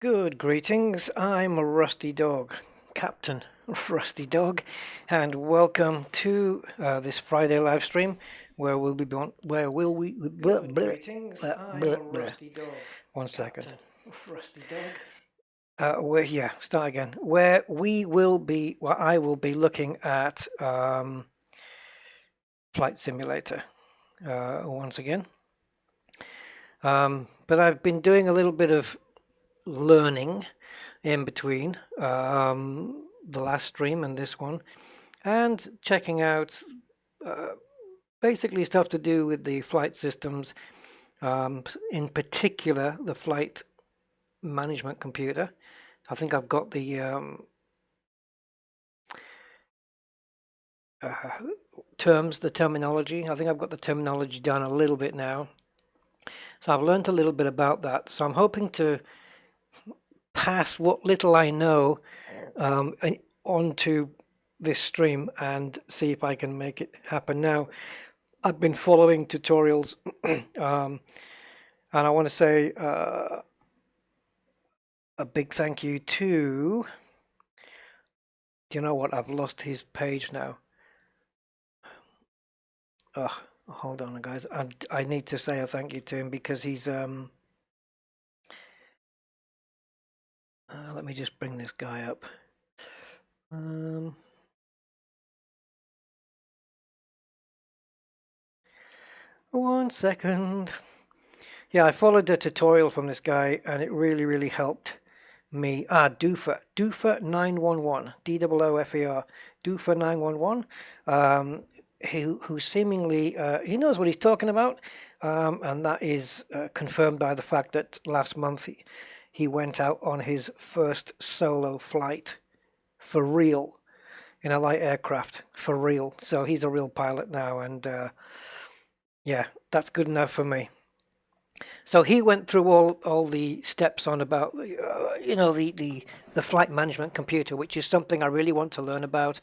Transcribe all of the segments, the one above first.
Good greetings, I'm Rusty Dog, Captain Rusty Dog, and welcome to this Friday live stream where we'll be where will we Greetings, I'm Rusty Dog. One second. Rusty Dog. Yeah, start again. Where we will be, well, I will be looking at Flight Simulator once again. But I've been doing a little bit of learning in between the last stream and this one, and checking out basically stuff to do with the flight systems, in particular the flight management computer. I think I've got the terminology. I think I've got the terminology down a little bit now. So I've learned a little bit about that. So I'm hoping to pass what little I know onto this stream and see if I can make it happen. Now, I've been following tutorials, and I want to say a big thank you to. Do you know what? I've lost his page now. Hold on, guys. I need to say a thank you to him because he's let me just bring this guy up. One second. Yeah, I followed the tutorial from this guy and it really helped me. Doofer 911, DOOFER, Doofer 911, who seemingly, he knows what he's talking about, and that is confirmed by the fact that last month he went out on his first solo flight for real in a light aircraft for real. So he's a real pilot now, and yeah, that's good enough for me. So he went through all the steps on about the flight management computer, which is something I really want to learn about.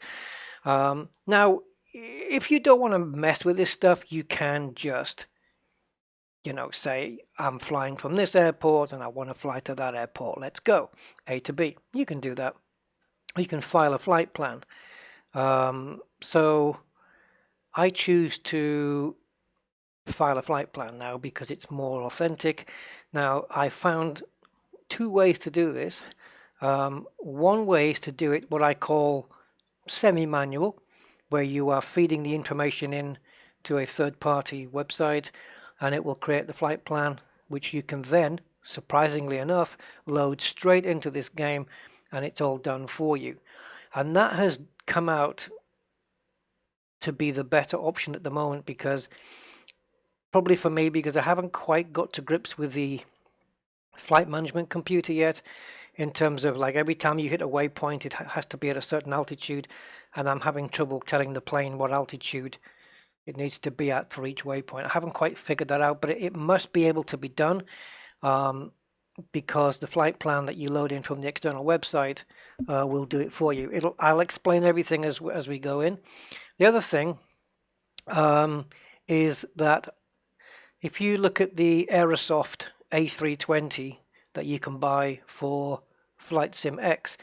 Now, if you don't want to mess with this stuff, you can just say I'm flying from this airport and I want to fly to that airport. Let's go A to B. You can do that. You can file a flight plan. So I choose to file a flight plan now because it's more authentic. Now, I found two ways to do this. One way is to do it what I call semi-manual, where you are feeding the information in to a third-party website and it will create the flight plan, which you can then, surprisingly enough, load straight into this game and it's all done for you. And that has come out to be the better option at the moment, because probably for me, because I haven't quite got to grips with the flight management computer yet, in terms of like every time you hit a waypoint it has to be at a certain altitude, and I'm having trouble telling the plane what altitude it needs to be at for each waypoint. I haven't quite figured that out, but it must be able to be done, because the flight plan that you load in from the external website will do it for you. I'll explain everything as we go in. The other thing is that if you look at the Aerosoft A320 that you can buy for Flight Sim X,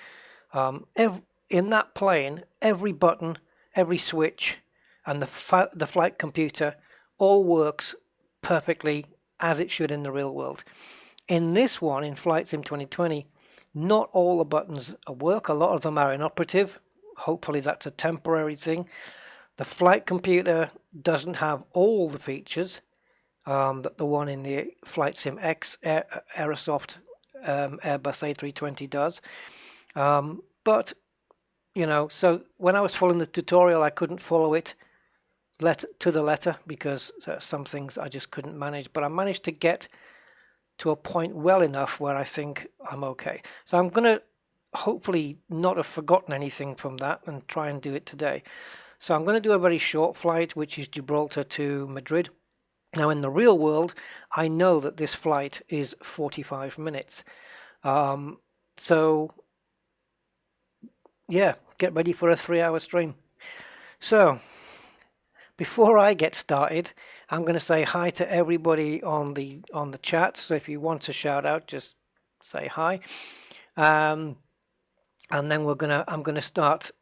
in that plane, every button, every switch, and the flight computer all works perfectly as it should in the real world. In this one, in Flight Sim 2020, not all the buttons work. A lot of them are inoperative. Hopefully that's a temporary thing. The flight computer doesn't have all the features that the one in the Flight Sim X Aerosoft Airbus A320 does. But, so when I was following the tutorial, I couldn't follow it to the letter because some things I just couldn't manage. But I managed to get to a point well enough where I think I'm okay. So I'm going to hopefully not have forgotten anything from that and try and do it today. So I'm going to do a very short flight, which is Gibraltar to Madrid. Now, in the real world, I know that this flight is 45 minutes. So, yeah, get ready for a 3-hour stream. So, before I get started, I'm going to say hi to everybody on the chat. So if you want to shout out, just say hi. And then I'm gonna start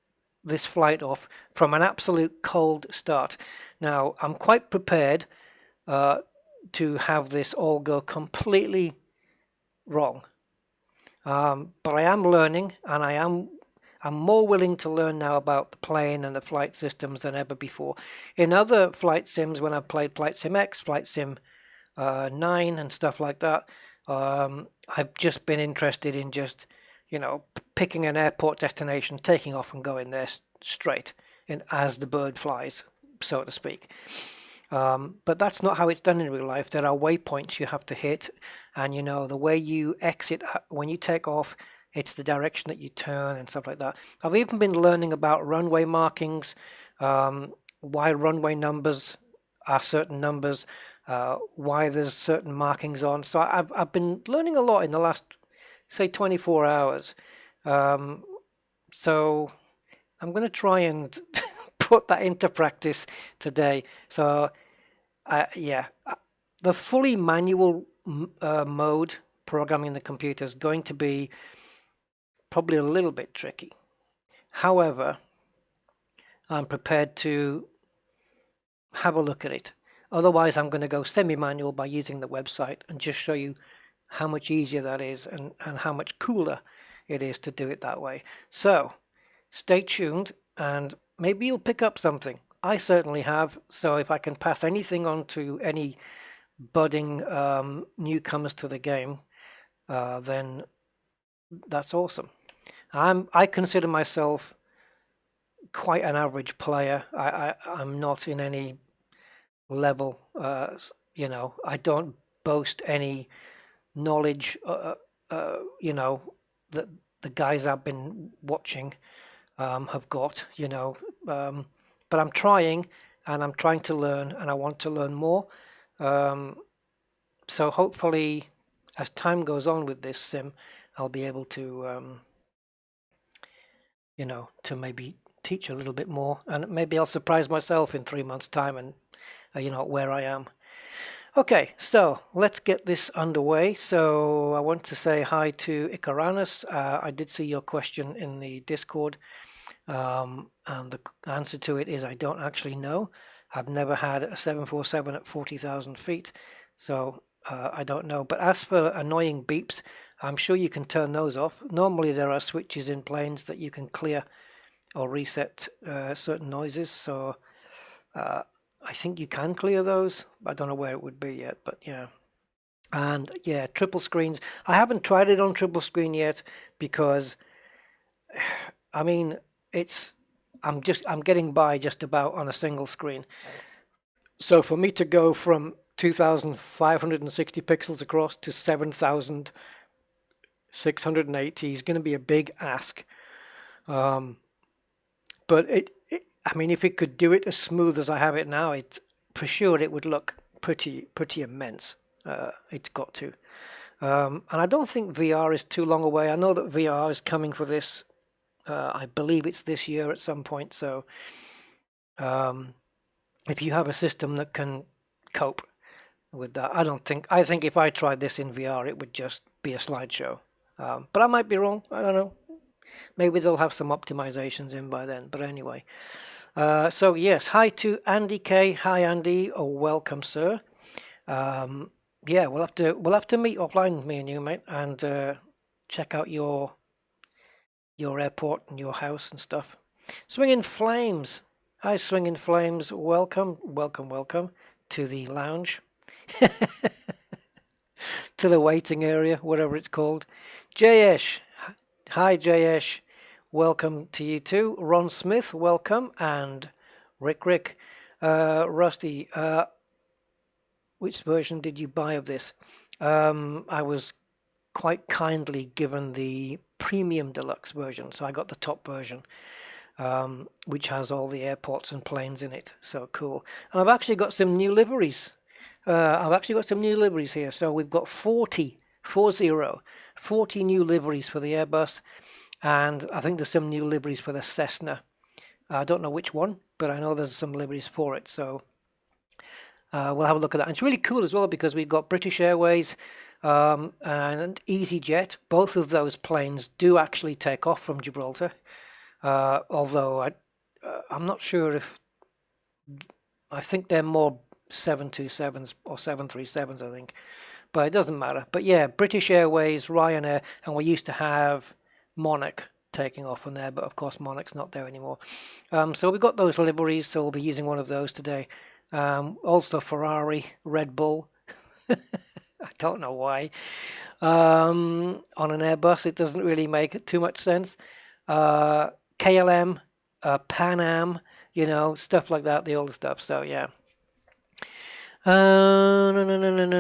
this flight off from an absolute cold start. Now, I'm quite prepared to have this all go completely wrong. But I am learning, and I'm more willing to learn now about the plane and the flight systems than ever before. In other flight sims, when I played Flight Sim X, Flight Sim 9 and stuff like that, I've just been interested in just, picking an airport destination, taking off and going there straight, and as the bird flies, so to speak. But that's not how it's done in real life. There are waypoints you have to hit, and the way you exit when you take off, it's the direction that you turn and stuff like that. I've even been learning about runway markings, why runway numbers are certain numbers, why there's certain markings on. So I've been learning a lot in the last, say, 24 hours. So I'm going to try and put that into practice today. So the fully manual mode programming the computer is going to be probably a little bit tricky. However, I'm prepared to have a look at it. Otherwise, I'm going to go semi-manual by using the website and just show you how much easier that is and how much cooler it is to do it that way. So stay tuned, and maybe you'll pick up something. I certainly have. So if I can pass anything on to any budding newcomers to the game, then that's awesome. I consider myself quite an average player. I'm not in any level. I don't boast any knowledge. That the guys I've been watching have got. But I'm trying, and I'm trying to learn, and I want to learn more. So hopefully, as time goes on with this sim, I'll be able to, to maybe teach a little bit more, and maybe I'll surprise myself in 3 months' time, and where I am. Okay, so let's get this underway. So I want to say hi to Icaranus. I did see your question in the Discord. And the answer to it is I don't actually know. I've never had a 747 at 40,000 feet, so I don't know. But as for annoying beeps, I'm sure you can turn those off. Normally there are switches in planes that you can clear or reset certain noises, so I think you can clear those. I don't know where it would be yet, but yeah. And yeah, triple screens. I haven't tried it on triple screen yet because, I mean, I'm getting by just about on a single screen. So for me to go from 2,560 pixels across to 7,680 is going to be a big ask. But I mean, if it could do it as smooth as I have it now, for sure it would look pretty immense. It's got to. And I don't think VR is too long away. I know that VR is coming for this. I believe it's this year at some point. So if you have a system that can cope with that, I think if I tried this in VR, it would just be a slideshow. But I might be wrong. I don't know. Maybe they'll have some optimizations in by then. But anyway, so yes, hi to Andy K. Hi Andy, welcome sir. Yeah, we'll have to meet offline, me and you, mate, and check out your airport and your house and stuff. Swinging Flames, hi Swinging Flames, welcome to the lounge, to the waiting area, whatever it's called. Jayesh, hi Jayesh, welcome to you too. Ron Smith, welcome, and Rick, Rusty. Which version did you buy of this? I was quite kindly given the premium deluxe version, so I got the top version, which has all the airports and planes in it. So cool. And I've actually got some new liveries. Here. So we've got 40 new liveries for the Airbus, and I think there's some new liveries for the Cessna. I don't know which one, but I know there's some liveries for it. So we'll have a look at that. And it's really cool as well because we've got British Airways, and EasyJet. Both of those planes do actually take off from Gibraltar, although I'm not sure if, I think they're more 727s or 737s, I think, but it doesn't matter. But yeah, British Airways, Ryanair, and we used to have Monarch taking off from there, but of course Monarch's not there anymore. So we got those liveries, so we'll be using one of those today. Also Ferrari, Red Bull. I don't know why. On an Airbus, it doesn't really make too much sense. KLM, Pan Am, stuff like that, the older stuff. So yeah. No.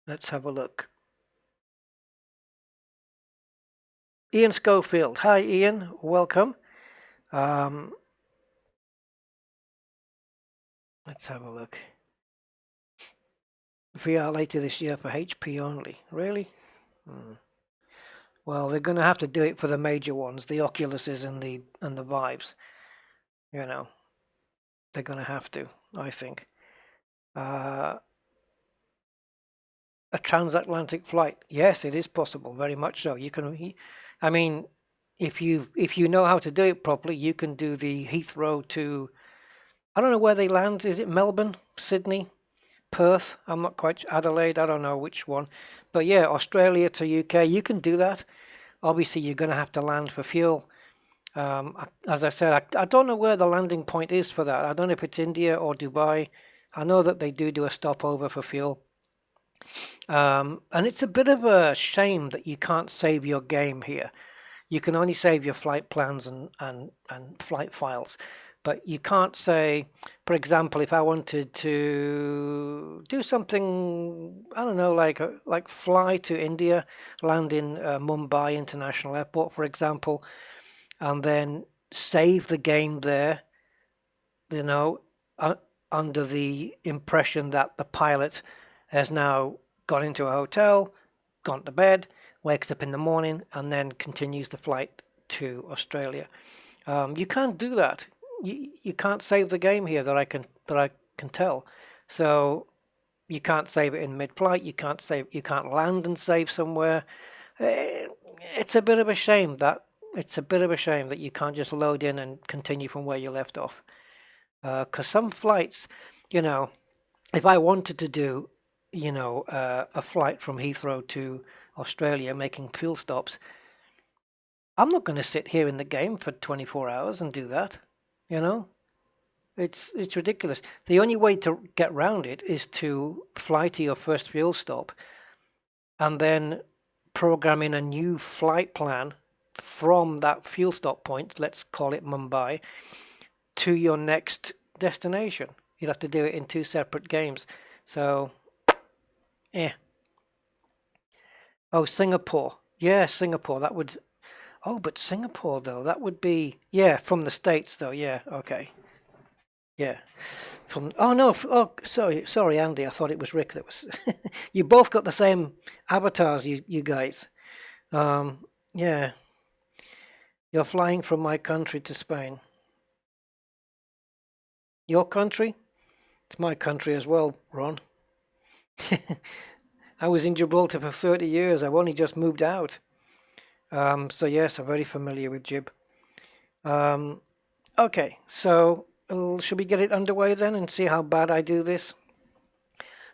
Let's have a look. Ian Schofield. Hi, Ian. Welcome. Let's have a look. VR later this year for HP only. Really? Well, they're going to have to do it for the major ones, the Oculuses and the Vives. They're going to have to, I think. A transatlantic flight. Yes, it is possible, very much so. You can, I mean, if you know how to do it properly, you can do the Heathrow to, I don't know where they land. Is it Melbourne, Sydney, Perth? I'm not quite, Adelaide, I don't know which one. But yeah, Australia to UK, you can do that. Obviously, you're going to have to land for fuel. As I said, I don't know where the landing point is for that. I don't know if it's India or Dubai. I know that they do a stopover for fuel. And it's a bit of a shame that you can't save your game here. You can only save your flight plans and flight files. But you can't say, for example, if I wanted to do something, I don't know, like fly to India, land in Mumbai International Airport, for example, and then save the game there, under the impression that the pilot has now gone into a hotel, gone to bed, wakes up in the morning, and then continues the flight to Australia. You can't do that. You can't save the game here that I can tell. So you can't save it in mid-flight. You can't land and save somewhere. It's a bit of a shame that you can't just load in and continue from where you left off. Because some flights, if I wanted to do, a flight from Heathrow to Australia, making fuel stops, I'm not going to sit here in the game for 24 hours and do that. It's ridiculous. The only way to get around it is to fly to your first fuel stop and then program in a new flight plan from that fuel stop point, let's call it Mumbai, to your next destination. You'll have to do it in 2 separate games. So, Oh, Singapore. Yeah, Singapore. That would... Oh, but Singapore, though, that would be... Yeah, from the States, though. Yeah, okay. Yeah. Sorry, Andy. I thought it was Rick that was... You both got the same avatars, you guys. Yeah. You're flying from my country to Spain. Your country? It's my country as well, Ron. I was in Gibraltar for 30 years. I've only just moved out. So yes, I'm very familiar with Gib. Okay, so should we get it underway then and see how bad I do this?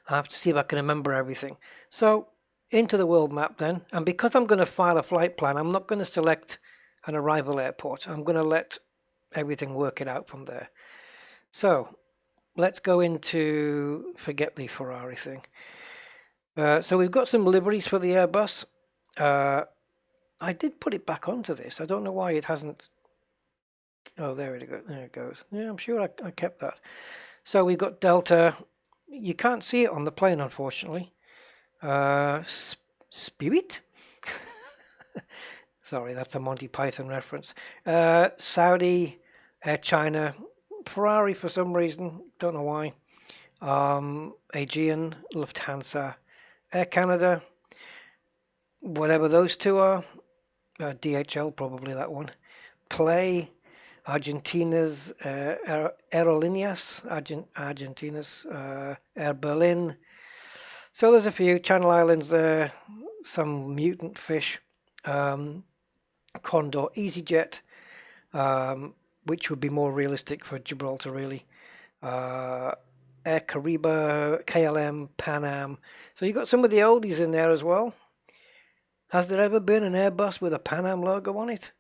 I have to see if I can remember everything. So into the world map then, and because I'm going to file a flight plan, I'm not going to select an arrival airport. I'm going to let everything work it out from there. So let's go into, forget the Ferrari thing. So we've got some liveries for the Airbus. I did put it back onto this. I don't know why it hasn't. Oh, there it goes. Yeah, I'm sure I kept that. So we've got Delta. You can't see it on the plane, unfortunately. Spirit? Sorry, that's a Monty Python reference. Saudi, Air China, Ferrari for some reason, don't know why. Aegean, Lufthansa, Air Canada, whatever those two are. DHL, probably that one. Play, Argentina's Aerolíneas, Argentina's Air Berlin, So there's a few Channel Islands there, some mutant fish, Condor, EasyJet, which would be more realistic for Gibraltar, really. Air Caribe, KLM, Pan Am. So you got some of the oldies in there as well. Has there ever been an Airbus with a Pan Am logo on it?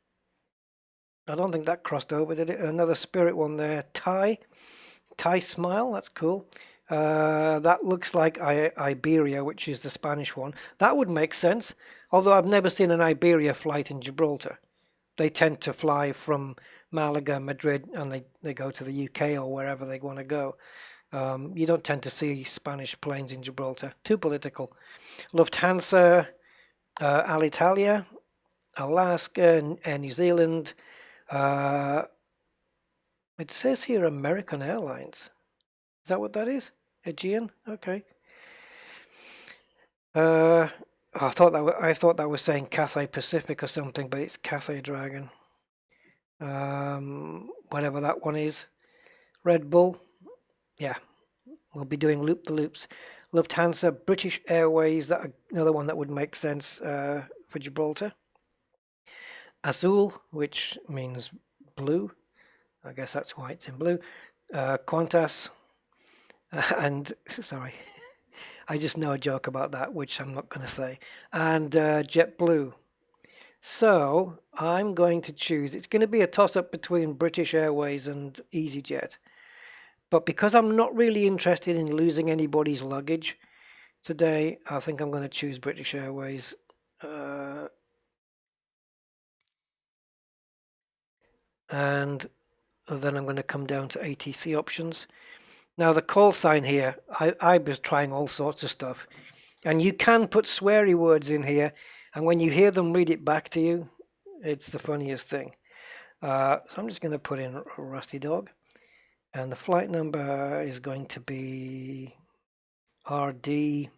I don't think that crossed over, did it? Another Spirit one there. Thai Smile, that's cool. That looks like Iberia, which is the Spanish one. That would make sense, although I've never seen an Iberia flight in Gibraltar. They tend to fly from Malaga, Madrid, and they go to the UK or wherever they want to go. You don't tend to see Spanish planes in Gibraltar. Too political. Lufthansa, Alitalia, Alaska, Air New Zealand. It says here American Airlines. Is that what that is? Aegean? Okay. I thought that was saying Cathay Pacific or something, but it's Cathay Dragon. Whatever that one is. Red Bull. Yeah, we'll be doing loop-the-loops. Lufthansa, British Airways, that another one that would make sense for Gibraltar. Azul, which means blue. I guess that's why it's in blue. Qantas, and sorry, I just know a joke about that, which I'm not going to say. And JetBlue. So I'm going to choose. It's going to be a toss-up between British Airways and EasyJet. But because I'm not really interested in losing anybody's luggage today, I think I'm going to choose British Airways. And then I'm going to come down to ATC options. Now the call sign here, I was trying all sorts of stuff. And you can put sweary words in here. And when you hear them read it back to you, it's the funniest thing. So I'm just going to put in Rusty Dog. And the flight number is going to be RD, I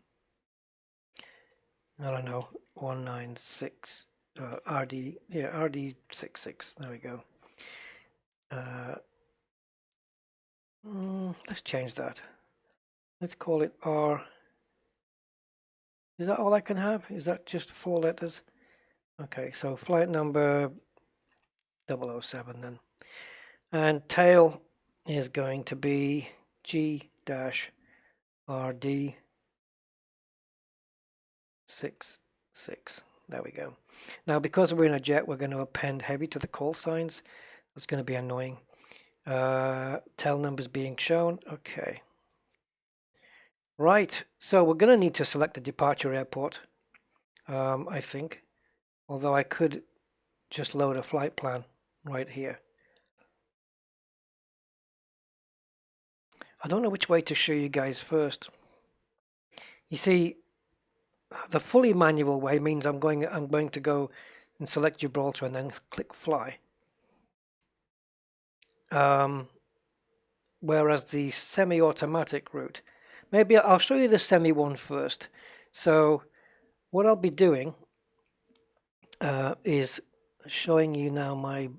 don't know, 196, RD, yeah, RD66, there we go. Let's change that. Let's call it R. Is that all I can have? Is that just 4 letters? Okay, so flight number 007 then. And tail is going to be G-RD 66. There we go. Now, because we're in a jet, we're going to append heavy to the call signs. That's going to be annoying. Tail numbers being shown. Okay. Right. So we're going to need to select the departure airport, I think. Although I could just load a flight plan right here. I don't know which way to show you guys first. You see, the fully manual way means I'm going to go and select Gibraltar and then click fly. Whereas the semi-automatic route, maybe I'll show you the semi one first. So what I'll be doing is showing you now my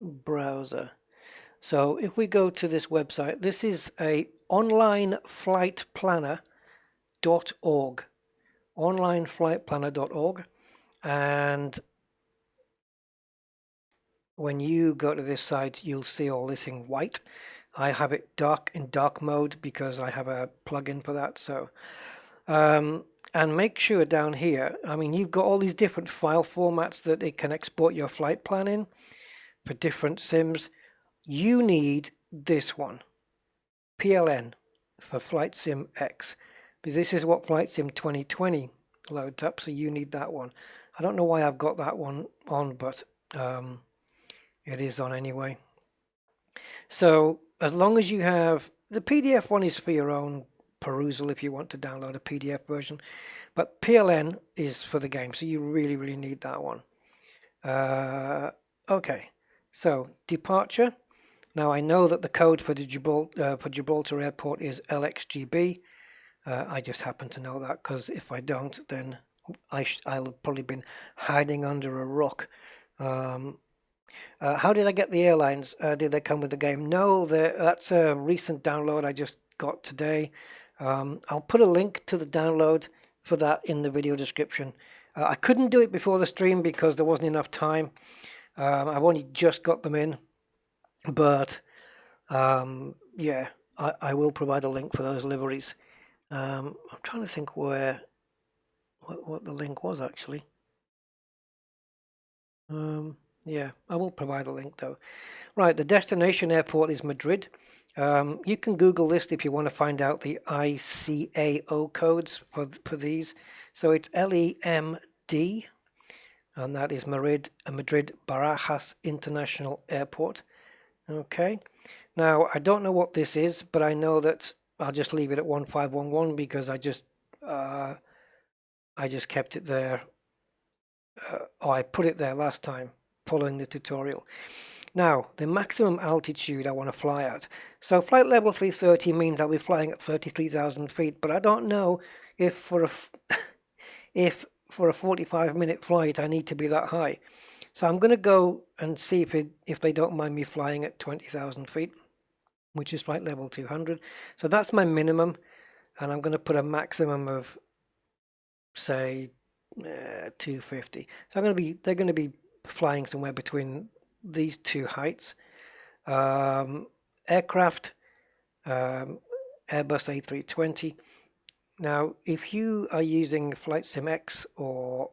browser. So if we go to this website, this is a onlineflightplanner.org, onlineflightplanner.org, and when you go to this site, you'll see all this in white. I have it in dark mode because I have a plugin for that. So, and make sure down here, I mean, you've got all these different file formats that it can export your flight plan in for different sims. You need this one, PLN, for Flight Sim X. But this is what Flight Sim 2020 loads up, so you need that one. I don't know why I've got that one on, but it is on anyway. So as long as you have, the PDF one is for your own perusal if you want to download a PDF version, but PLN is for the game, so you really, really need that one. Okay, so departure. Now I know that the code for the Gibraltar Airport is LXGB. I just happen to know that because if I don't, then I'll have probably been hiding under a rock. How did I get the airlines? Did they come with the game? No, that's a recent download I just got today. I'll put a link to the download for that in the video description. I couldn't do it before the stream because there wasn't enough time. I've only just got them in, but yeah, I will provide a link for those liveries. I'm trying to think what the link was actually. Yeah, I will provide a link though. Right, the destination airport is Madrid. You can Google this if you want to find out the ICAO codes for these. So it's LEMD, and that is Madrid Barajas International Airport. Okay, now I don't know what this is, but I know that I'll just leave it at 1511 because I just kept it there. I put it there last time following the tutorial. Now, the maximum altitude I want to fly at. So flight level 330 means I'll be flying at 33,000 feet, but I don't know if for a 45-minute flight I need to be that high. So I'm going to go and see if they don't mind me flying at 20,000 feet, which is flight level 200. So that's my minimum, and I'm going to put a maximum of, say, 250. So they're going to be flying somewhere between these two heights. Aircraft, Airbus A320. Now, if you are using FlightSim X or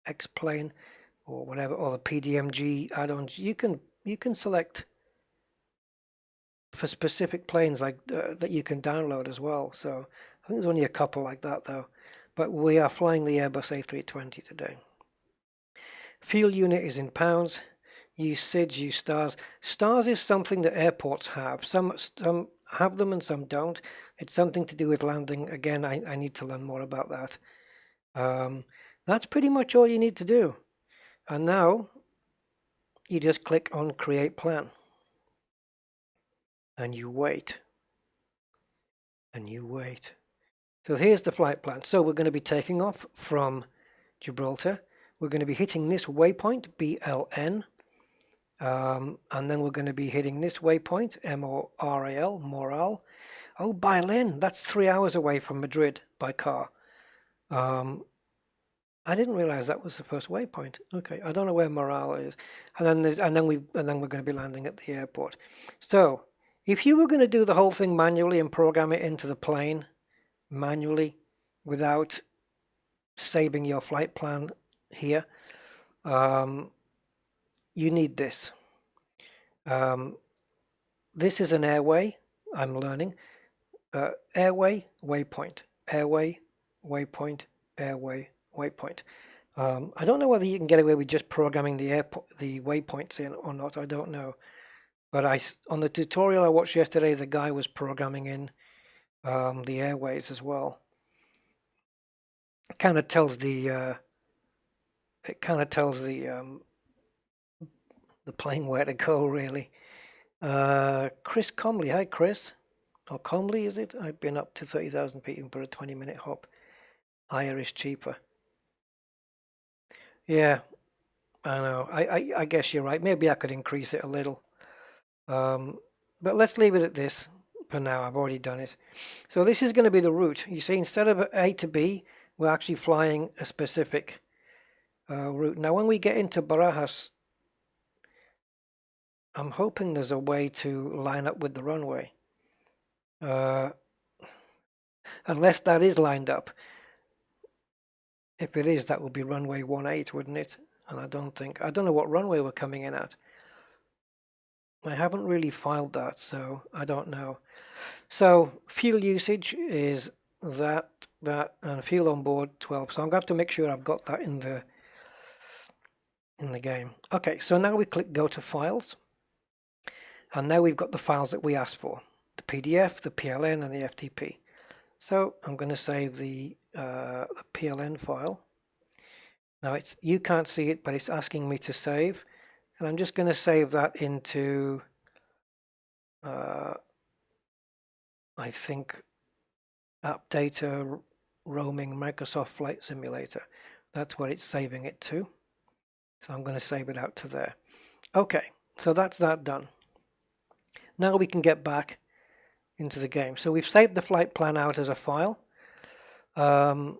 X-Plane or whatever, or the PDMG add-ons, you can select for specific planes like that you can download as well. So I think there's only a couple like that though. But we are flying the Airbus A320 today. Fuel unit is in pounds. Use SIDS, use stars. Stars is something that airports have. Some have them and some don't. It's something to do with landing. Again, I need to learn more about that. That's pretty much all you need to do. And now you just click on Create Plan. And you wait. And you wait. So here's the flight plan. So we're going to be taking off from Gibraltar. We're going to be hitting this waypoint, BLN. And then we're going to be hitting this waypoint, MORAL, Moral. Oh, Berlin, that's 3 hours away from Madrid by car. I didn't realize that was the first waypoint. Okay, I don't know where Moral is. And then we're going to be landing at the airport. So if you were going to do the whole thing manually and program it into the plane manually without saving your flight plan here, you need this. This is an airway, I'm learning. Airway, waypoint, airway, waypoint, airway, waypoint. I don't know whether you can get away with just programming the waypoints in or not, I don't know. But on the tutorial I watched yesterday, the guy was programming in the airways as well. It kind of tells the plane where to go, really. Chris Comley, hi Chris, or Comley is it? I've been up to 30,000 feet for a 20-minute hop. Higher is cheaper. Yeah, I know. I guess you're right. Maybe I could increase it a little. But let's leave it at this for now. I've already done it. So this is going to be the route. You see, instead of A to B, we're actually flying a specific route. Now, when we get into Barajas, I'm hoping there's a way to line up with the runway. Unless that is lined up. If it is, that would be runway 18, wouldn't it? And I don't know what runway we're coming in at. I haven't really filed that, so I don't know. So fuel usage is that, and fuel on board 12. So I'm going to have to make sure I've got that in the game. Okay, so now we click Go to Files. And now we've got the files that we asked for. The PDF, the PLN, and the FTP. So I'm going to save the PLN file. Now you can't see it, but it's asking me to save. And I'm just going to save that into, I think, App Data Roaming Microsoft Flight Simulator. That's what it's saving it to. So I'm going to save it out to there. Okay, so that's that done. Now we can get back into the game. So we've saved the flight plan out as a file. I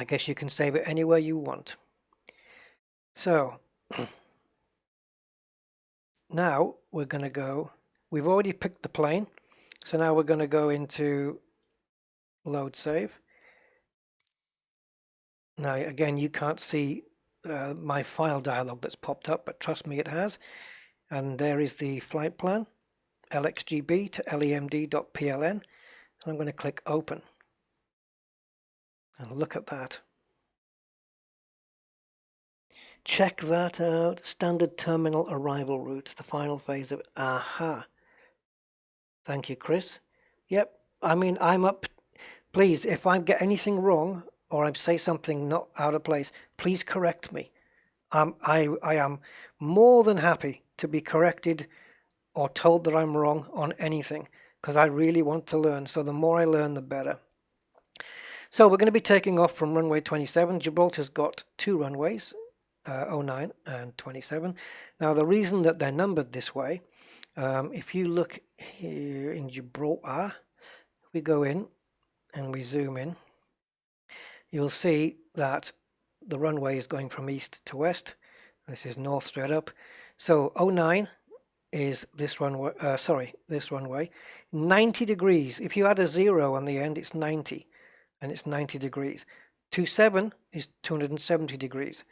guess you can save it anywhere you want. So now we're going to go, we've already picked the plane, so now we're going to go into load save. Now again, you can't see my file dialog that's popped up, but trust me, it has. And there is the flight plan, LXGB to lemd.pln, and I'm going to click open. And look at that. Check that out. Standard terminal arrival route, the final phase of it. Aha. Thank you, Chris. Yep, I mean, I'm up. Please, if I get anything wrong or I say something not out of place, please correct me. I am more than happy to be corrected or told that I'm wrong on anything, because I really want to learn. So the more I learn, the better. So we're going to be taking off from runway 27. Gibraltar's got 2 runways, 09 and 27. Now the reason that they're numbered this way, if you look here in Gibraltar, we go in and we zoom in, you'll see that the runway is going from east to west. This is north straight up. So 09 is this runway, this runway. 90 degrees. If you add a 0 on the end, it's 90, and it's 90 degrees. 27 is 270 degrees,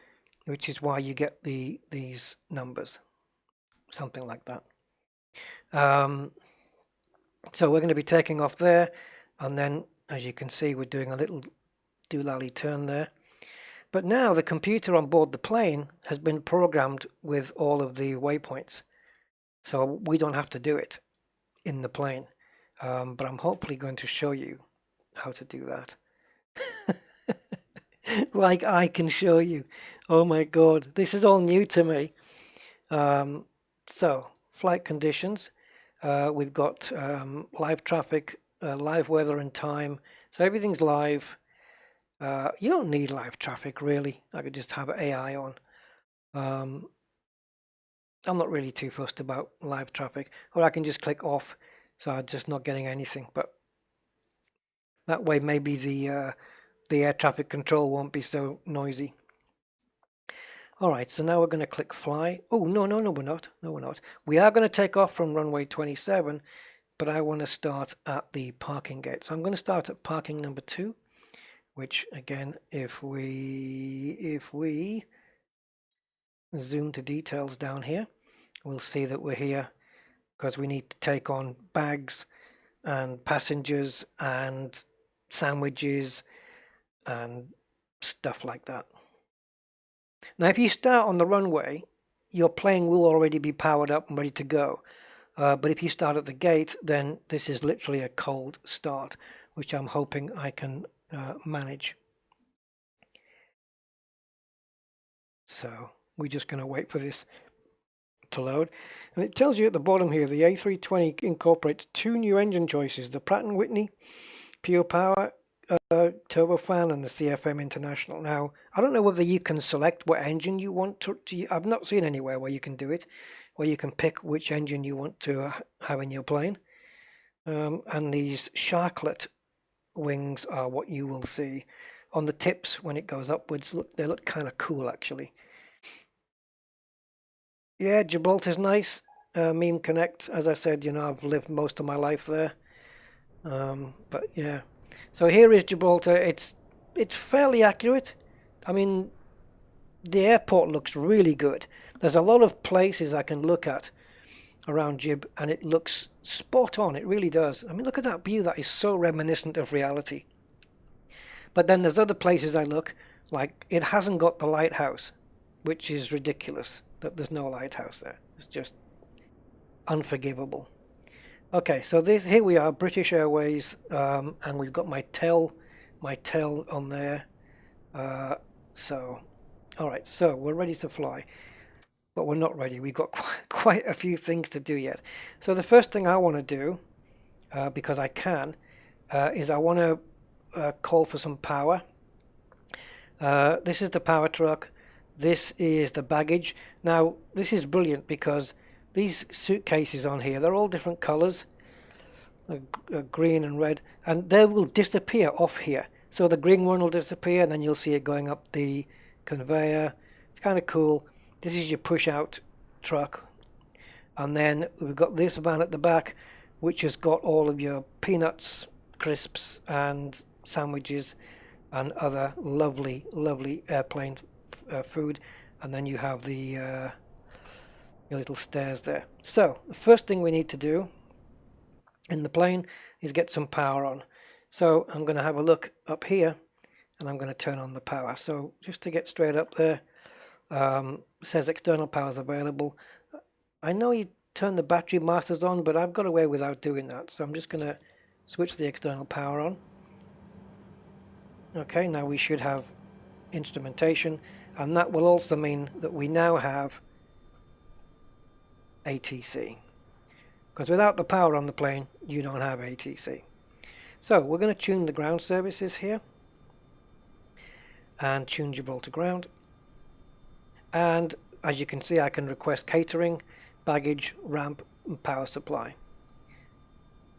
which is why you get these numbers, something like that. So we're going to be taking off there, and then as you can see, we're doing a little doolally turn there. But now the computer on board the plane has been programmed with all of the waypoints, so we don't have to do it in the plane. But I'm hopefully going to show you how to do that. Like I can show you. Oh my God, this is all new to me. So flight conditions, we've got live traffic, live weather and time, so everything's live. You don't need live traffic really. I could just have AI on. I'm not really too fussed about live traffic, or I can just click off, so I'm just not getting anything. But that way maybe the air traffic control won't be so noisy. Alright, so now we're going to click fly. Oh, no, we're not. No, we're not. We are going to take off from runway 27, but I want to start at the parking gate. So I'm going to start at parking number 2, which again, if we zoom to details down here, we'll see that we're here because we need to take on bags and passengers and sandwiches and stuff like that. Now if you start on the runway, your plane will already be powered up and ready to go. But if you start at the gate, then this is literally a cold start, which I'm hoping I can manage. So we're just going to wait for this to load. And it tells you at the bottom here, the A320 incorporates 2 new engine choices, the Pratt & Whitney Pure Power turbofan and the CFM International. Now, I don't know whether you can select what engine you want to I've not seen anywhere where you can do it, where you can pick which engine you want to have in your plane. And these sharklet wings are what you will see on the tips when it goes upwards. Look, they look kind of cool actually. Yeah, Gibraltar's nice. Meme Connect, as I said, you know, I've lived most of my life there. But yeah, so here is Gibraltar. It's fairly accurate. I mean, the airport looks really good. There's a lot of places I can look at around Gib, and it looks spot on. It really does. I mean, look at that view. That is so reminiscent of reality. But then there's other places I look, like it hasn't got the lighthouse, which is ridiculous that there's no lighthouse there. It's just unforgivable. Okay, so here we are, British Airways, and we've got my tail on there. So, all right, so we're ready to fly, but we're not ready. We've got quite a few things to do yet. So the first thing I want to do, because I can, is I want to call for some power. This is the power truck. This is the baggage. Now, this is brilliant because these suitcases on here, they're all different colors. green and red, and they will disappear off here. So the green one will disappear, and then you'll see it going up the conveyor. It's kind of cool. This is your push out truck, and then we've got this van at the back, which has got all of your peanuts, crisps, and sandwiches, and other lovely, lovely airplane food. And then you have the your little stairs there. So the first thing we need to do in the plane is get some power on. So I'm going to have a look up here, and I'm going to turn on the power. So just to get straight up there, it says external power is available. I know you turn the battery masters on, but I've got away without doing that. So I'm just going to switch the external power on. Okay, now we should have instrumentation, and that will also mean that we now have ATC. Because without the power on the plane, you don't have ATC. So we're going to tune the ground services here, and tune Gibraltar ground. And as you can see, I can request catering, baggage, ramp, and power supply.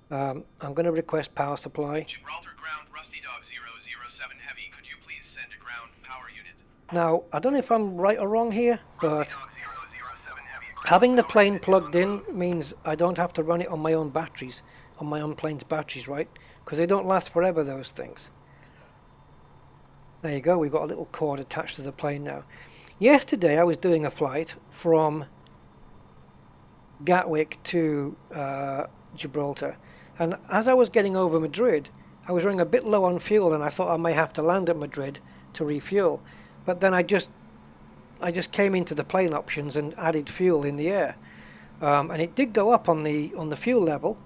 I'm going to request power supply. Gibraltar ground, Rusty Dog 007 Heavy, could you please send a ground power unit? Now, I don't know if I'm right or wrong here, but having the plane plugged in means I don't have to run it on my own batteries, on my own plane's batteries, right? Because they don't last forever, those things. There you go, we've got a little cord attached to the plane now. Yesterday I was doing a flight from Gatwick to Gibraltar, and as I was getting over Madrid, I was running a bit low on fuel, and I thought I may have to land at Madrid to refuel. But then I just came into the plane options and added fuel in the air, and it did go up on the fuel level,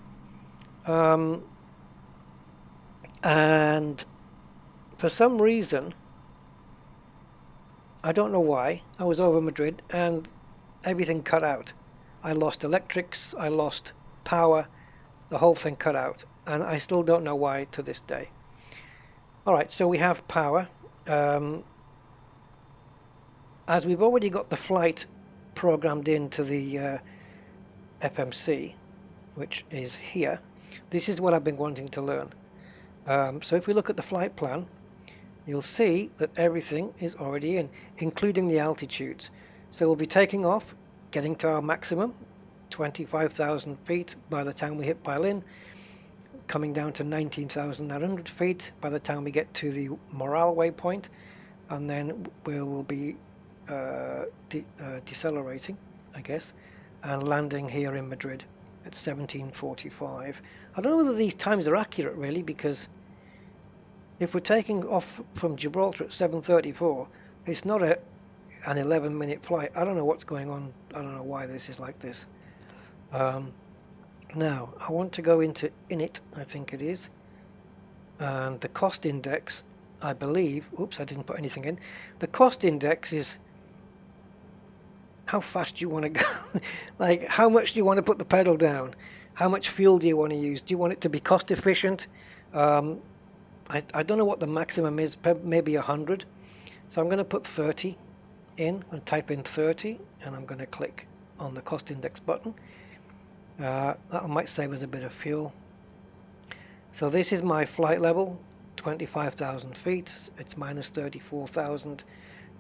and for some reason, I don't know why, I was over Madrid and everything cut out. I lost electrics, I lost power, the whole thing cut out, and I still don't know why to this day. Alright, so we have power. As we've already got the flight programmed into the FMC, which is here, this is what I've been wanting to learn. So if we look at the flight plan, you'll see that everything is already in, including the altitudes. So we'll be taking off, getting to our maximum, 25,000 feet by the time we hit Berlin, coming down to 19,900 feet by the time we get to the Morale waypoint, and then we will be decelerating, I guess, and landing here in Madrid at 17:45. I don't know whether these times are accurate really, because if we're taking off from Gibraltar at 7:34, it's not an 11-minute flight. I don't know what's going on. I don't know why this is like this. Now, I want to go into init, I think it is. And the cost index, I believe, oops, I didn't put anything in. The cost index is how fast you want to go. Like, how much do you want to put the pedal down? How much fuel do you want to use? Do you want it to be cost efficient? I don't know what the maximum is, maybe 100. So I'm going to put 30 in. I'm going to type in 30, and I'm going to click on the cost index button. That might save us a bit of fuel. So this is my flight level, 25,000 feet. It's minus 34,000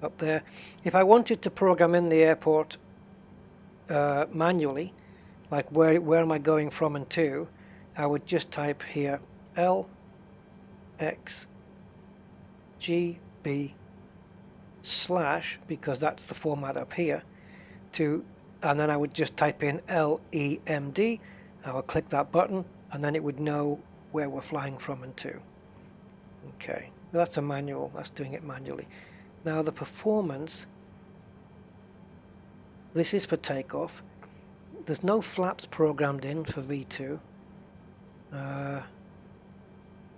up there. If I wanted to program in the airport manually, like where am I going from and to, I would just type here L X G B / because that's the format up here, and then I would just type in LEMD. I would click that button, and then it would know where we're flying from and to. Okay, that's a manual. That's doing it manually. Now the performance. This is for takeoff. There's no flaps programmed in for V2.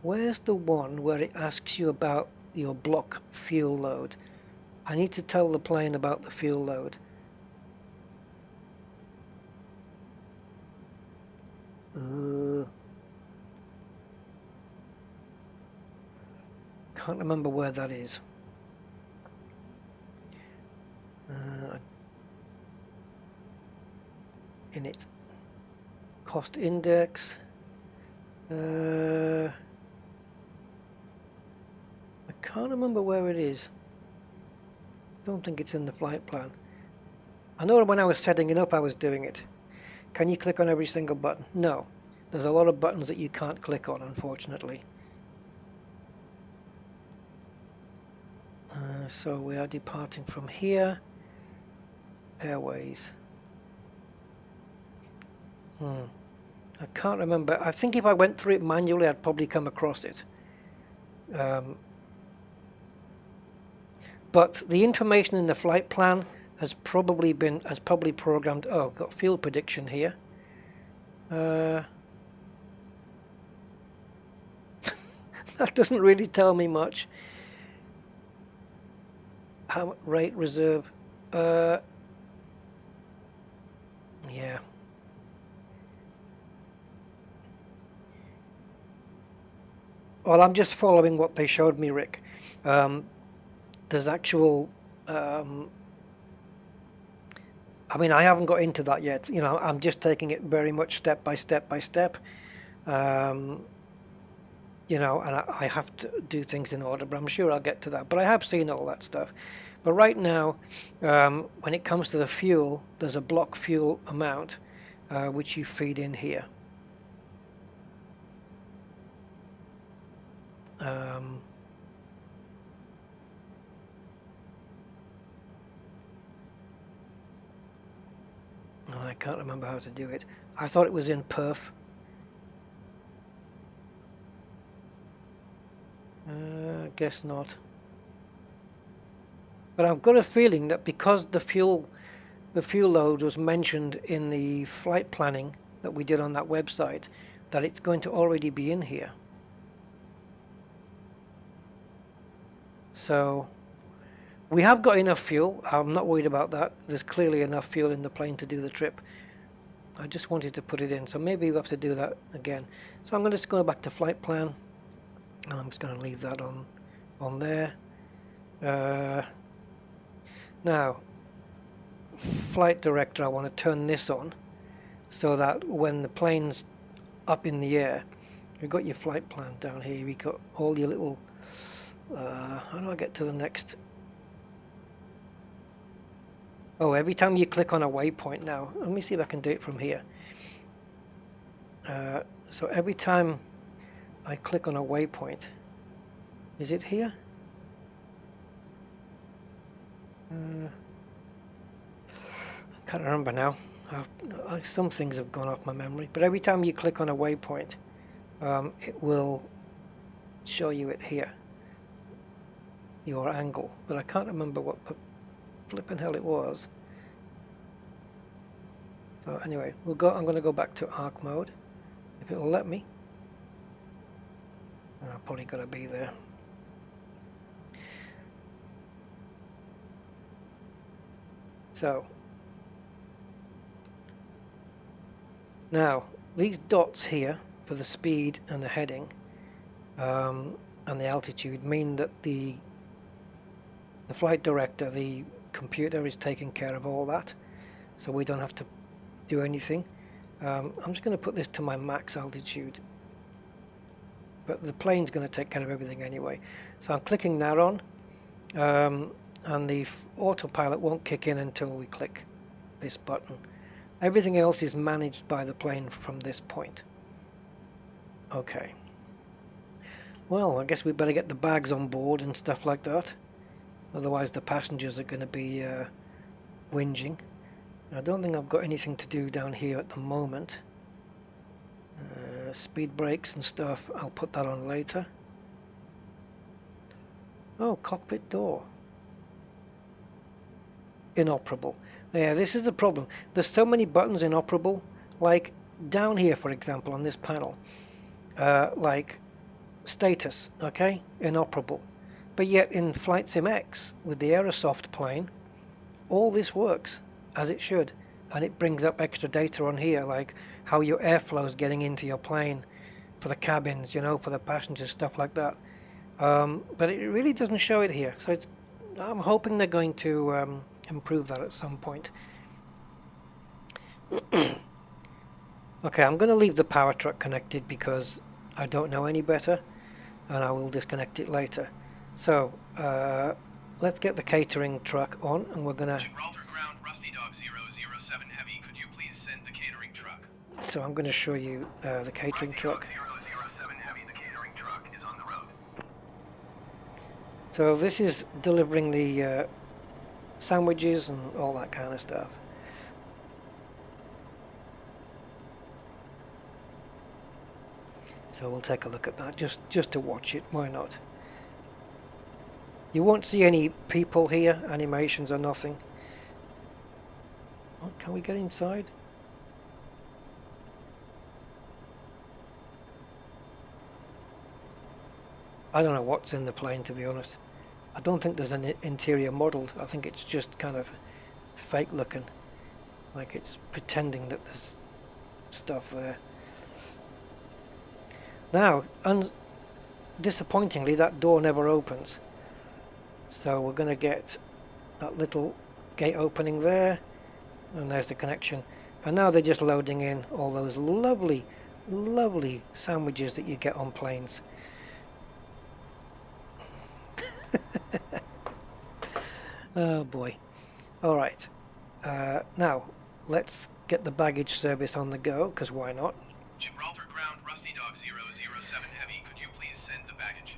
Where's the one where it asks you about your block fuel load? I need to tell the plane about the fuel load. Can't remember where that is. In it. Cost index. I can't remember where it is. Don't think it's in the flight plan. I know when I was setting it up I was doing it. Can you click on every single button? No. There's a lot of buttons that you can't click on, unfortunately. So we are departing from here. Airways. I can't remember. I think if I went through it manually I'd probably come across it. But the information in the flight plan has probably programmed. Oh, got fuel prediction here. That doesn't really tell me much. How rate reserve? Yeah. Well, I'm just following what they showed me, Rick. There's actual. I mean, I haven't got into that yet. You know, I'm just taking it very much step by step by step. You know, and I have to do things in order, but I'm sure I'll get to that. But I have seen all that stuff. But right now, when it comes to the fuel, there's a block fuel amount which you feed in here. I can't remember how to do it. I thought it was in perf. Guess not. But I've got a feeling that because the fuel load was mentioned in the flight planning that we did on that website, that it's going to already be in here. So we have got enough fuel. I'm not worried about that. There's clearly enough fuel in the plane to do the trip. I just wanted to put it in, so maybe we'll have to do that again. So I'm going to just go back to flight plan, and I'm just going to leave that on there. Now, flight director, I want to turn this on so that when the plane's up in the air, you've got your flight plan down here. You've got all your little. How do I get to the next? Oh, every time you click on a waypoint now, let me see if I can do it from here. So every time I click on a waypoint, is it here? I can't remember now. Some things have gone off my memory, but every time you click on a waypoint, it will show you it here, your angle, but I can't remember what the flipping hell it was. So anyway, I'm going to go back to arc mode if it'll let me. I've probably got to be there. So now these dots here for the speed and the heading and the altitude mean that the flight director, the computer, is taking care of all that, so we don't have to do anything. I'm just going to put this to my max altitude, but the plane's going to take care of everything anyway. So I'm clicking that on, and the autopilot won't kick in until we click this button. Everything else is managed by the plane from this point. Okay. Well, I guess we better get the bags on board and stuff like that. Otherwise the passengers are going to be whinging. I don't think I've got anything to do down here at the moment. Speed brakes and stuff, I'll put that on later. Oh, cockpit door. Inoperable. Yeah, this is the problem. There's so many buttons inoperable. Like down here, for example, on this panel. Like status, okay? Inoperable. But yet in Flight Sim X, with the Aerosoft plane, all this works as it should. And it brings up extra data on here, like how your airflow is getting into your plane for the cabins, you know, for the passengers, stuff like that. But it really doesn't show it here. So I'm hoping they're going to improve that at some point. Okay, I'm going to leave the power truck connected because I don't know any better, and I will disconnect it later. So let's get the catering truck on, and we're gonna. Gibraltar ground, Rusty Dog 007 Heavy. Could you please send the catering truck? So I'm going to show you the catering truck. 007 Heavy, the catering truck is on the road. So this is delivering the sandwiches and all that kind of stuff. So we'll take a look at that just to watch it. Why not? You won't see any people here, animations or nothing. Oh, can we get inside? I don't know what's in the plane, to be honest. I don't think there's an interior modelled. I think it's just kind of fake looking, like it's pretending that there's stuff there. Now, disappointingly, that door never opens. So we're going to get that little gate opening there, and there's the connection. And now they're just loading in all those lovely, lovely sandwiches that you get on planes. Oh boy. Alright, now let's get the baggage service on the go, because why not? Gibraltar ground, Rusty Dog 007 Heavy. Could you please send the baggage?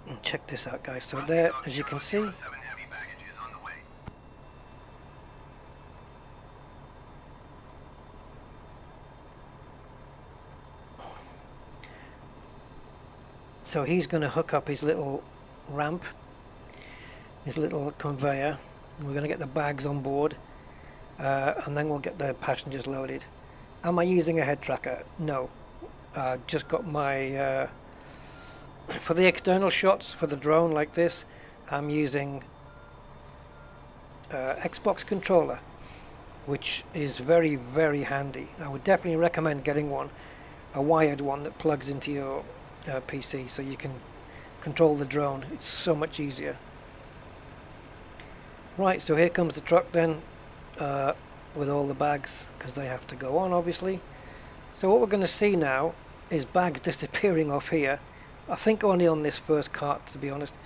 And check this out, guys. So there, as you can see, Heavy baggage is on the way. so he's going to hook up his little ramp, his little conveyor. We're going to get the bags on board, and then we'll get the passengers loaded. Am I using a head tracker? No. Just got my for the external shots for the drone like this, I'm using Xbox controller, which is very, very handy. I would definitely recommend getting one, a wired one that plugs into your PC, so you can control the drone. It's so much easier. Right, so here comes the truck then, with all the bags, because they have to go on, obviously. So what we're going to see now is bags disappearing off here. I think only on this first cart, to be honest.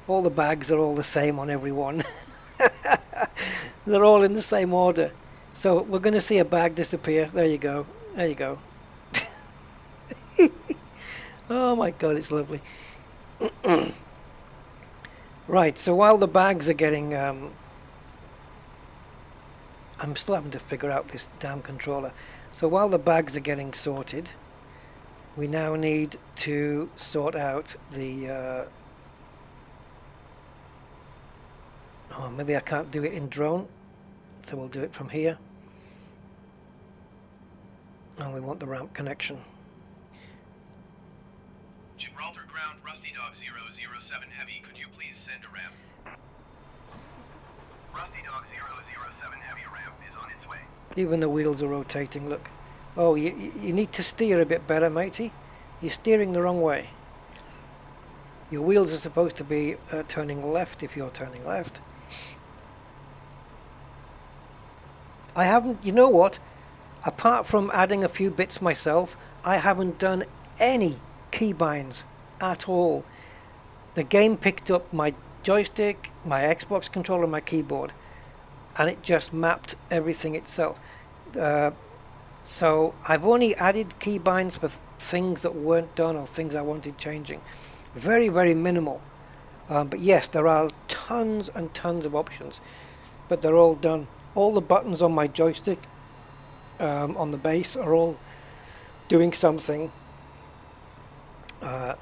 All the bags are all the same on every one. They're all in the same order. So we're going to see a bag disappear. There you go. There you go. Oh my god, it's lovely. Right, so while the bags are getting... I'm still having to figure out this damn controller. So while the bags are getting sorted, we now need to sort out the... oh, maybe I can't do it in drone, so we'll do it from here. And we want the ramp connection. Gibraltar ground, Rusty Dog 007 Heavy. Could you please send a ramp? Rusty Dog 007 Heavy ramp is on its way. Even the wheels are rotating, look. Oh, you need to steer a bit better, matey. You're steering the wrong way. Your wheels are supposed to be turning left if you're turning left. I haven't, you know what? Apart from adding a few bits myself, I haven't done any keybinds at all. The game picked up my joystick, my Xbox controller, my keyboard, and it just mapped everything itself. So I've only added keybinds for things that weren't done or things I wanted changing. Very, very minimal. But yes, there are tons and tons of options, but they're all done. All the buttons on my joystick on the base are all doing something.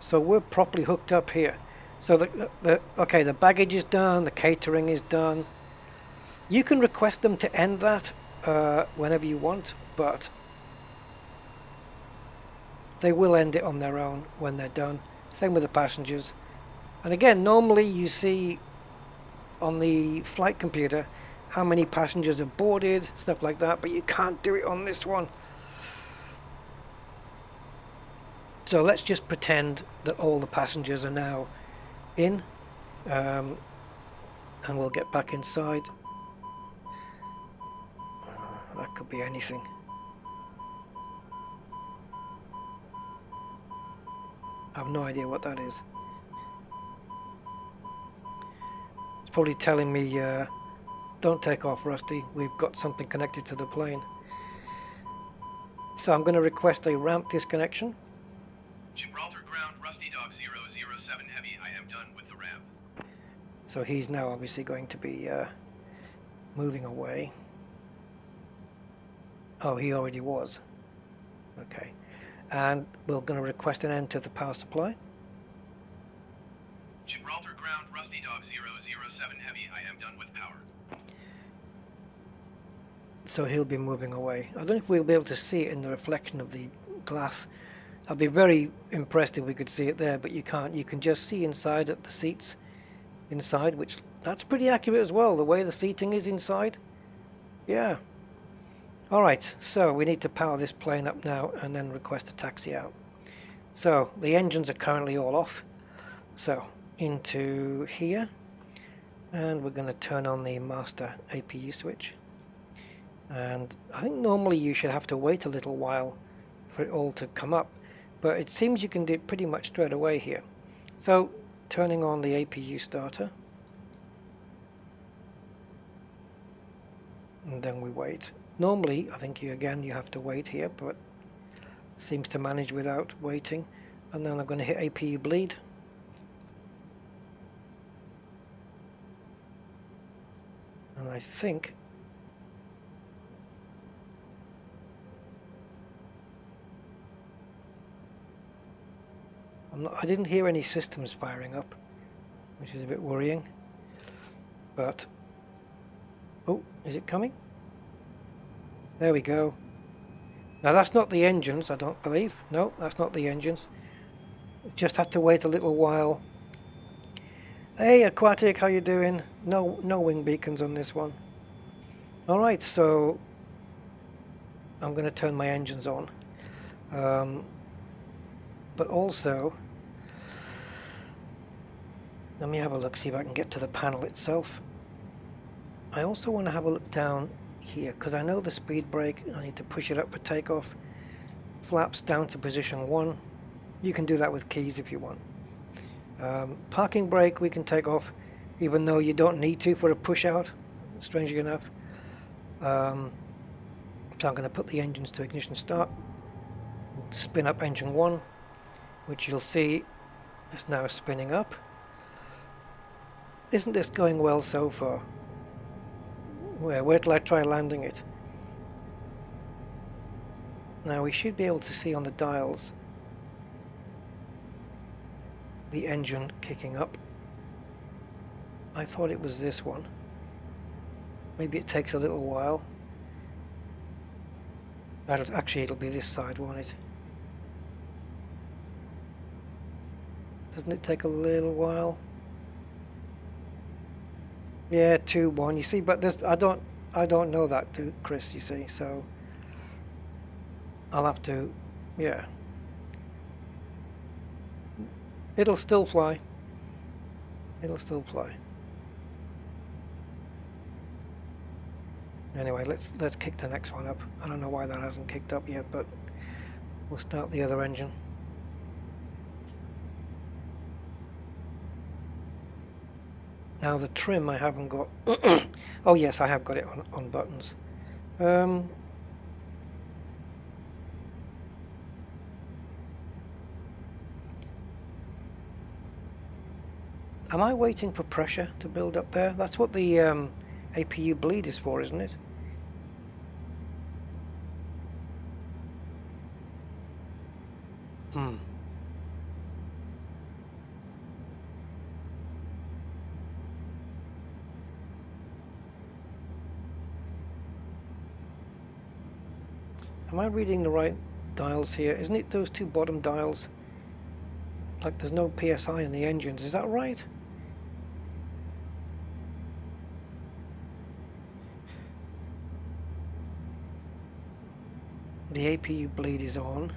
So we're properly hooked up here. So okay, the baggage is done, the catering is done. You can request them to end that whenever you want, but they will end it on their own when they're done. Same with the passengers. And again, normally you see on the flight computer how many passengers have boarded, stuff like that, but you can't do it on this one. So let's just pretend that all the passengers are now in, and we'll get back inside. That could be anything. I have no idea what that is. It's probably telling me, don't take off, Rusty. We've got something connected to the plane. So I'm going to request a ramp disconnection. Gibraltar ground, Rusty Dog 007 Heavy. I am done with the ramp. So he's now obviously going to be moving away. Oh, he already was. Okay. And we're going to request an end to the power supply. Gibraltar ground, Rusty Dog 007 Heavy. I am done with power. So he'll be moving away. I don't know if we'll be able to see it in the reflection of the glass. I'd be very impressed if we could see it there, but you can't. You can just see inside at the seats inside, which that's pretty accurate as well, the way the seating is inside. Yeah. Alright, so we need to power this plane up now and then request a taxi out. So the engines are currently all off. So into here, and we're going to turn on the master APU switch. And I think normally you should have to wait a little while for it all to come up, but it seems you can do it pretty much straight away here. So turning on the APU starter, and then we wait. Normally I think you have to wait here, but it seems to manage without waiting. And then I'm going to hit APU bleed. And I think I didn't hear any systems firing up, which is a bit worrying. But oh, is it coming? There we go. Now that's not the engines, I don't believe. No, that's not the engines. Just have to wait a little while. Hey Aquatic, how you doing? No wing beacons on this one. Alright, so I'm going to turn my engines on. But also, let me have a look, see if I can get to the panel itself. I also want to have a look down here, because I know the speed brake, I need to push it up for takeoff. Flaps down to position 1. You can do that with keys if you want. Parking brake we can take off, even though you don't need to for a push out, strangely enough. So I'm going to put the engines to ignition start, spin up engine 1, which you'll see is now spinning up. Isn't this going well so far? Where till I try landing it? Now we should be able to see on the dials the engine kicking up. I thought it was this one. Maybe it takes a little while. Actually, it'll be this side, won't it? Doesn't it take a little while? Yeah, 2-1. You see, but there's I don't know that, too, Chris. You see, so I'll have to, yeah. It'll still fly. It'll still fly. Anyway, let's kick the next one up. I don't know why that hasn't kicked up yet, but we'll start the other engine. Now the trim I haven't got. Oh yes, I have got it on buttons. Am I waiting for pressure to build up there? That's what the APU bleed is for, isn't it? Am I reading the right dials here? Isn't it those two bottom dials? It's like there's no PSI in the engines, is that right? The APU bleed is on.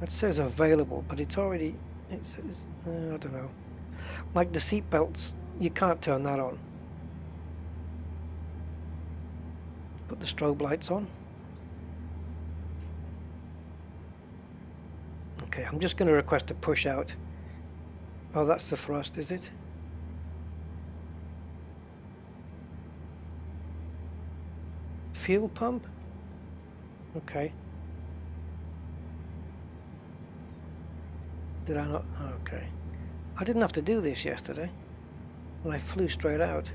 It says available, but it's already, it says, I don't know. Like the seat belts, you can't turn that on. the strobe lights on. Okay, I'm just going to request a push out. Oh, that's the thrust, is it? Fuel pump? Okay. Did I not? Okay. I didn't have to do this yesterday when I flew straight out.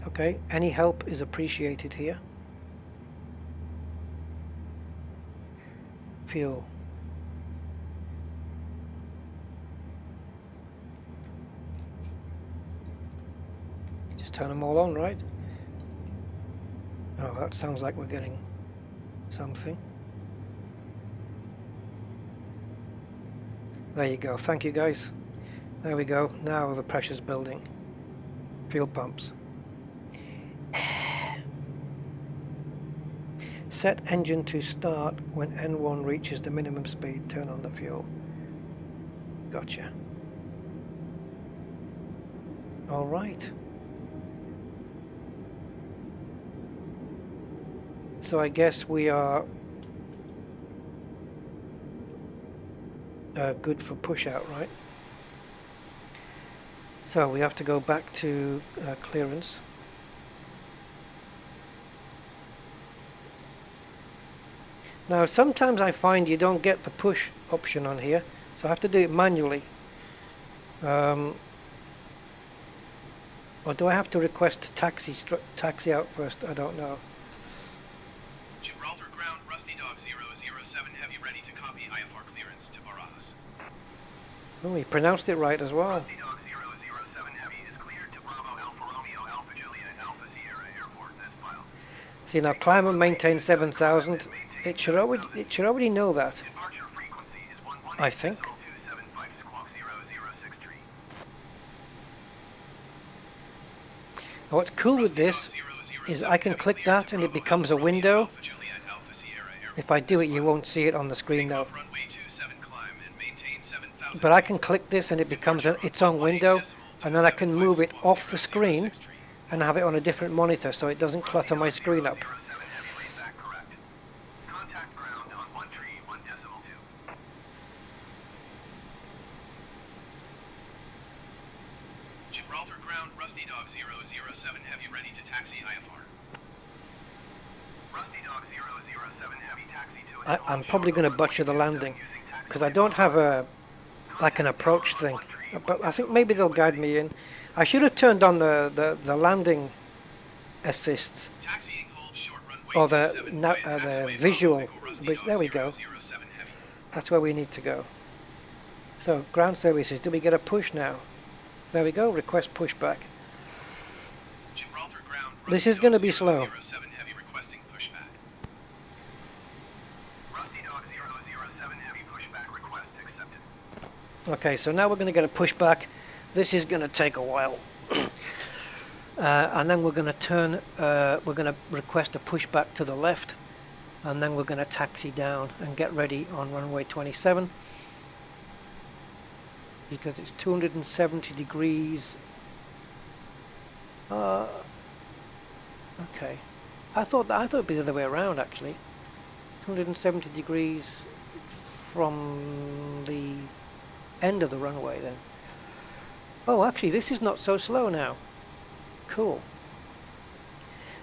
Okay, any help is appreciated here. Fuel. Just turn them all on, right? Oh, that sounds like we're getting something. There you go. Thank you, guys. There we go. Now the pressure's building. Fuel pumps. Set engine to start when N1 reaches the minimum speed. Turn on the fuel. Gotcha. All right. So I guess we are good for push out, right? So we have to go back to clearance. Now sometimes I find you don't get the push option on here, so I have to do it manually. Or do I have to request taxi out first? I don't know. Gibraltar ground, Rusty Dog 007 Heavy ready to copy IFR clearance to Barras. Oh, he pronounced it right as well. Rusty Dog 007 Heavy is cleared to Bravo Alpha Romeo Alpha Juliet Alpha Sierra Airport as filed. See now, climb and maintain 7,000. It should already know that. Departure frequency is 118.275 I think. squawk 0063. Now what's cool with this is I can click that and it becomes a window. If I do it, you won't see it on the screen now. But I can click this and it becomes its own window, and then I can move it off the screen and have it on a different monitor so it doesn't clutter my screen up. Contact ground on 131.2. Gibraltar ground, Rusty Dog 007 Heavy ready to taxi IFR. Rusty Dog 007 Heavy taxi to I'm probably going to butcher the landing because I don't have like an approach thing, but I think maybe they'll guide me in. I should have turned on the landing assists or the visual. There we go. That's where we need to go. So ground services. Do we get a push now? There we go. Request pushback. This is going to be slow. Okay, so now we're going to get a pushback. This is going to take a while. And then we're going to turn, we're going to request a pushback to the left, and then we're going to taxi down and get ready on runway 27 because it's 270 degrees. Okay, I thought it'd be the other way around actually. 270 degrees from the end of the runway then. Oh, actually this is not so slow now. Cool.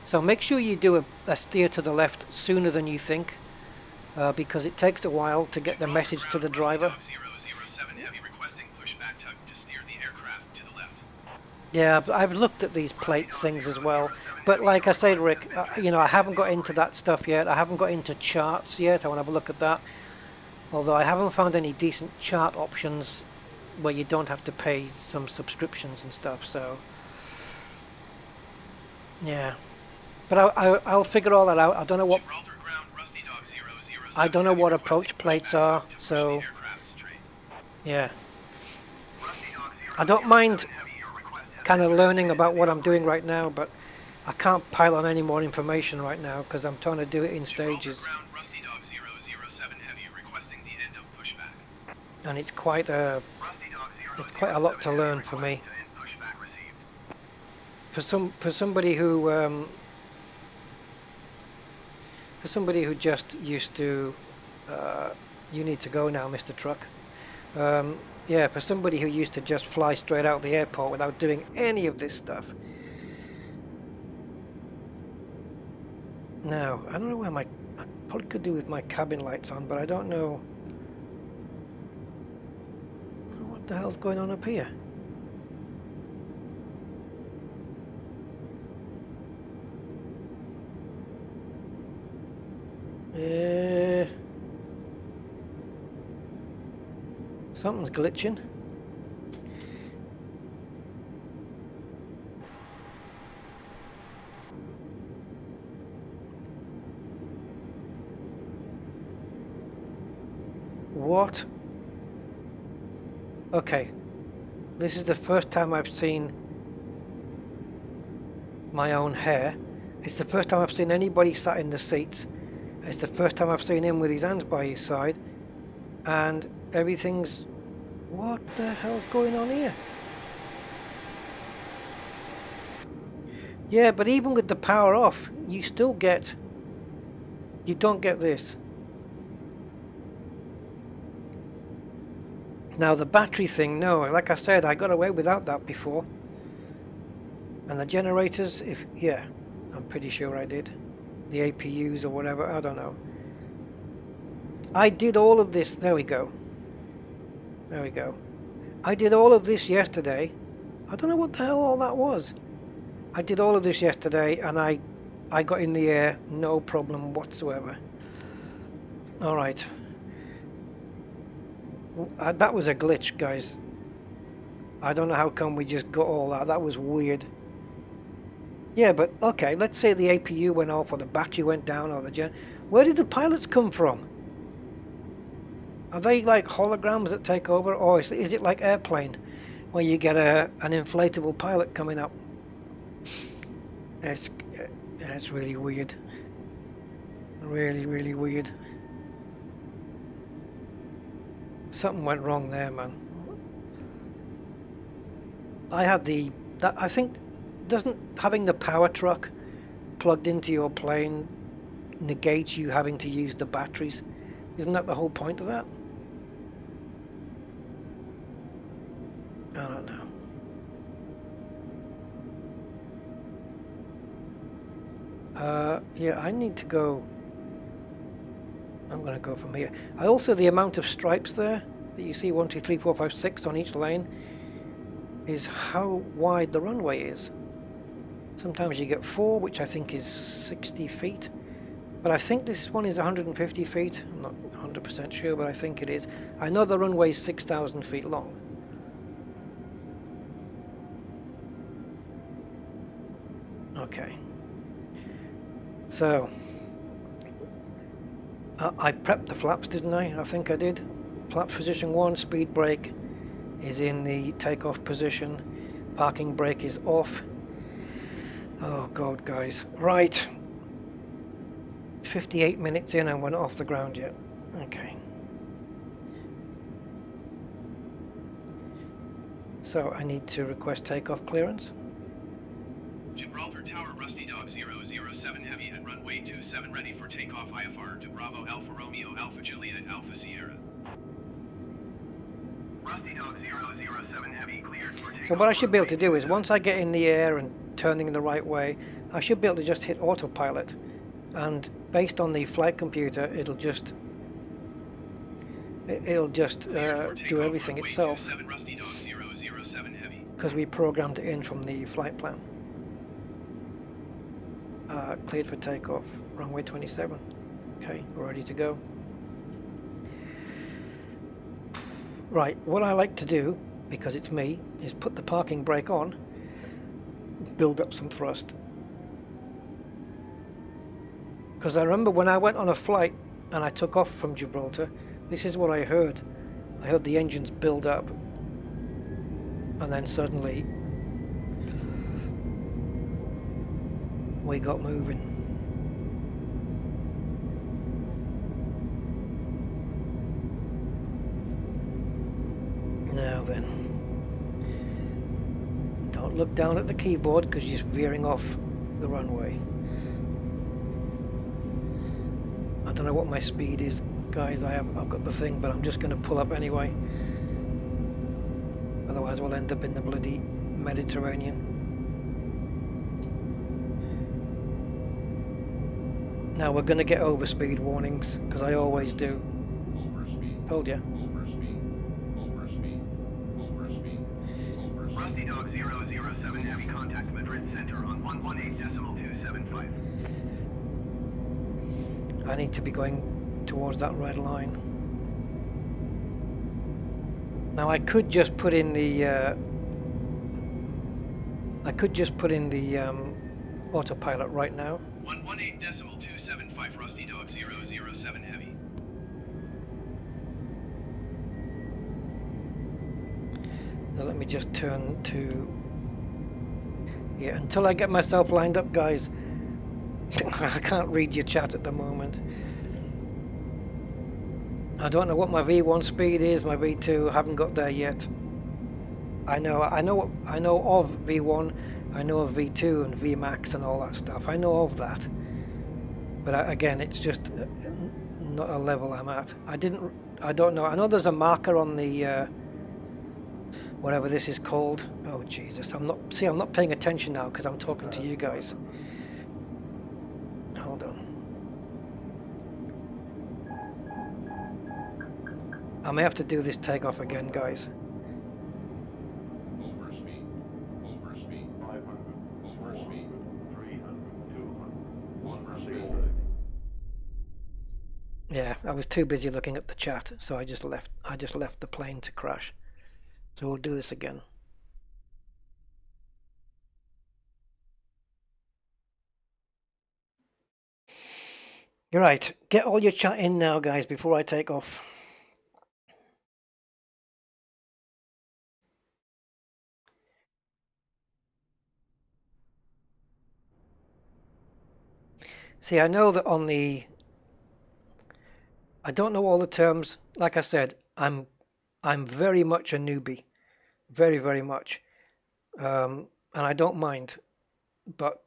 So make sure you do a steer to the left sooner than you think, because it takes a while to get the message to the driver. Yeah, I've looked at these plates things as well, but like I said, Rick, you know, I haven't got into that stuff yet. I haven't got into charts yet. I want to have a look at that. Although I haven't found any decent chart options where you don't have to pay some subscriptions and stuff, so yeah. But I'll figure all that out. I don't know what approach plates are, so yeah. I don't mind kind of learning about what I'm doing right now, but I can't pile on any more information right now because I'm trying to do it in stages. And it's quite a lot to learn for me. for somebody who just used to, you need to go now, Mr. Truck. Yeah, for somebody who used to just fly straight out the airport without doing any of this stuff. Now, I don't know where I probably could do with my cabin lights on, but I don't know what the hell's going on up here. Something's glitching. What? Okay. This is the first time I've seen my own hair. It's the first time I've seen anybody sat in the seats. It's the first time I've seen him with his hands by his side. And everything's... What the hell's going on here? Yeah, but even with the power off, you still get... You don't get this. Now the battery thing, no, like I said, I got away without that before. And the generators, yeah, I'm pretty sure I did. The APUs or whatever, I don't know. I did all of this, there we go. There we go. I did all of this yesterday. I don't know what the hell all that was. I did all of this yesterday and I got in the air, no problem whatsoever. Alright. That was a glitch, guys. I don't know how come we just got all that. That was weird. Yeah, but okay, let's say the APU went off or the battery went down or the where did the pilots come from? Are they like holograms that take over, or is it like Airplane where you get an inflatable pilot coming up? It's really weird. Really, really weird. Something went wrong there, man. I had I think, doesn't having the power truck plugged into your plane negate you having to use the batteries? Isn't that the whole point of that? I don't know. Yeah, I need to go. I'm going to go from here. The amount of stripes there that you see, 1, 2, 3, 4, 5, 6 on each lane, is how wide the runway is. Sometimes you get 4, which I think is 60 feet. But I think this one is 150 feet. I'm not 100% sure, but I think it is. I know the runway is 6,000 feet long. Okay. So, I prepped the flaps, didn't I? I think I did. Flaps position 1, speed brake is in the takeoff position. Parking brake is off. Oh God, guys. Right. 58 minutes in and we're not off the ground yet. Okay. So I need to request takeoff clearance. Gibraltar Tower, Rusty Dog 007 Heavy at runway 27 ready for takeoff IFR to Bravo Alpha Romeo Alpha Juliet Alpha Sierra. Rusty Dog 007 Heavy cleared for takeoff. So what I should be able to do is, once I get in the air and turning in the right way, I should be able to just hit autopilot, and based on the flight computer, it'll just do everything itself, because we programmed it in from the flight plan. Cleared for takeoff, runway 27. Okay, we're ready to go. Right, what I like to do, because it's me, is put the parking brake on, build up some thrust. Because I remember when I went on a flight and I took off from Gibraltar, this is what I heard. I heard the engines build up, and then suddenly we got moving. Now then, don't Don't look down at the keyboard because you're veering off the runway. I don't know what my speed is, guys. I've got the thing, but I'm just going to pull up anyway. Otherwise we'll end up in the bloody Mediterranean. Now we're going to get overspeed warnings, because I always do. Overspeed. Told ya. Overspeed. Overspeed. Overspeed. Overspeed. Rusty Dog 007 heavy contact Madrid Center on 118.275. I need to be going towards that red line. Now I could just put in the autopilot right now. 118.275 Rusty Dog 007 heavy. So let me just turn to... Yeah, until I get myself lined up, guys. I can't read your chat at the moment. I don't know what my V1 speed is, my V2, haven't got there yet. I know of V1, I know of V2 and Vmax and all that stuff. I know of that. But again, it's just not a level I'm at. I don't know. I know there's a marker on the whatever this is called. Oh Jesus, I'm not paying attention now because I'm talking to you guys. Hold on. I may have to do this takeoff again, guys. Overspeed. Overspeed. 500. Overspeed. 300. 200. Overspeed. Yeah, I was too busy looking at the chat, so I just left the plane to crash. So we'll do this again. You're right. Get all your chat in now, guys, before I take off. See, I know that on the... I don't know all the terms. Like I said, I'm very much a newbie. Very, very much. And I don't mind. But,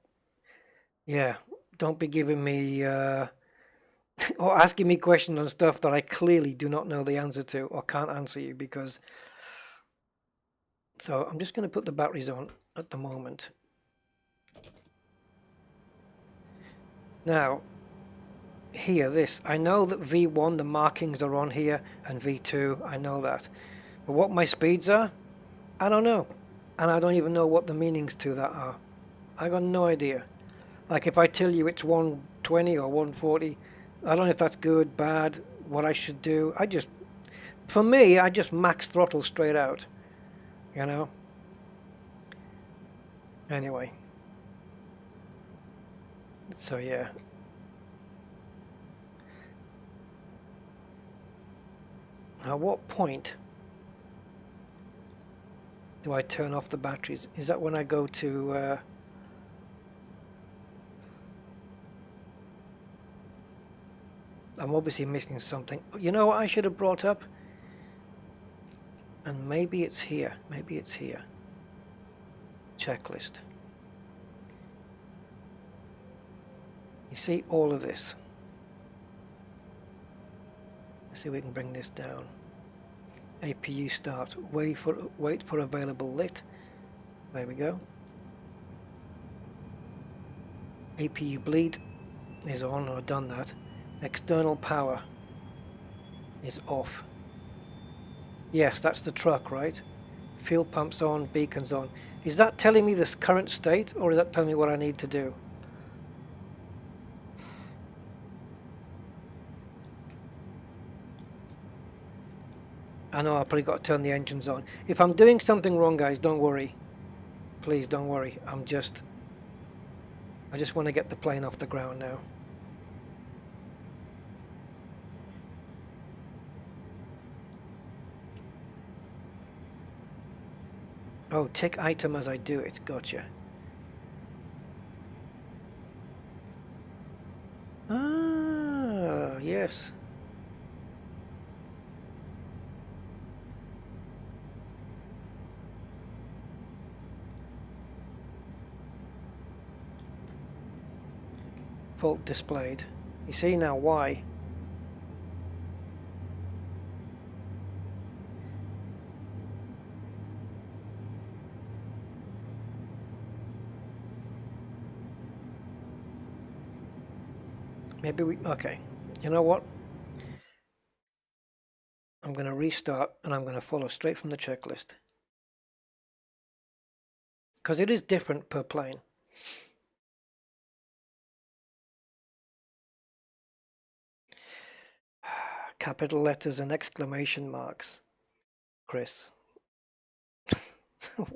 yeah, don't be giving me... or asking me questions on stuff that I clearly do not know the answer to or can't answer you because... So I'm just going to put the batteries on at the moment. Now, here, this. I know that V1, the markings are on here, and V2, I know that. But what my speeds are, I don't know. And I don't even know what the meanings to that are. I got no idea. Like if I tell you it's 120 or 140, I don't know if that's good, bad, what I should do. For me, I just max throttle straight out. You know? Anyway. So yeah. Now what point do I turn off the batteries? Is that when I go to... I'm obviously missing something. You know what I should have brought up? And maybe it's here. Maybe it's here. Checklist. You see all of this. Let's see if we can bring this down. APU start. Wait for available lit. There we go. APU bleed is on, or done that. External power is off. Yes, that's the truck, right? Fuel pumps on, beacons on. Is that telling me this current state, or is that telling me what I need to do? I know I've probably got to turn the engines on. If I'm doing something wrong, guys, don't worry. Please don't worry. I just want to get the plane off the ground now. Oh, tick item as I do it. Gotcha. Ah, yes. fault displayed. You see now why. Maybe we, okay, you know what? I'm going to restart and I'm going to follow straight from the checklist. Because it is different per plane. Capital letters and exclamation marks. Chris.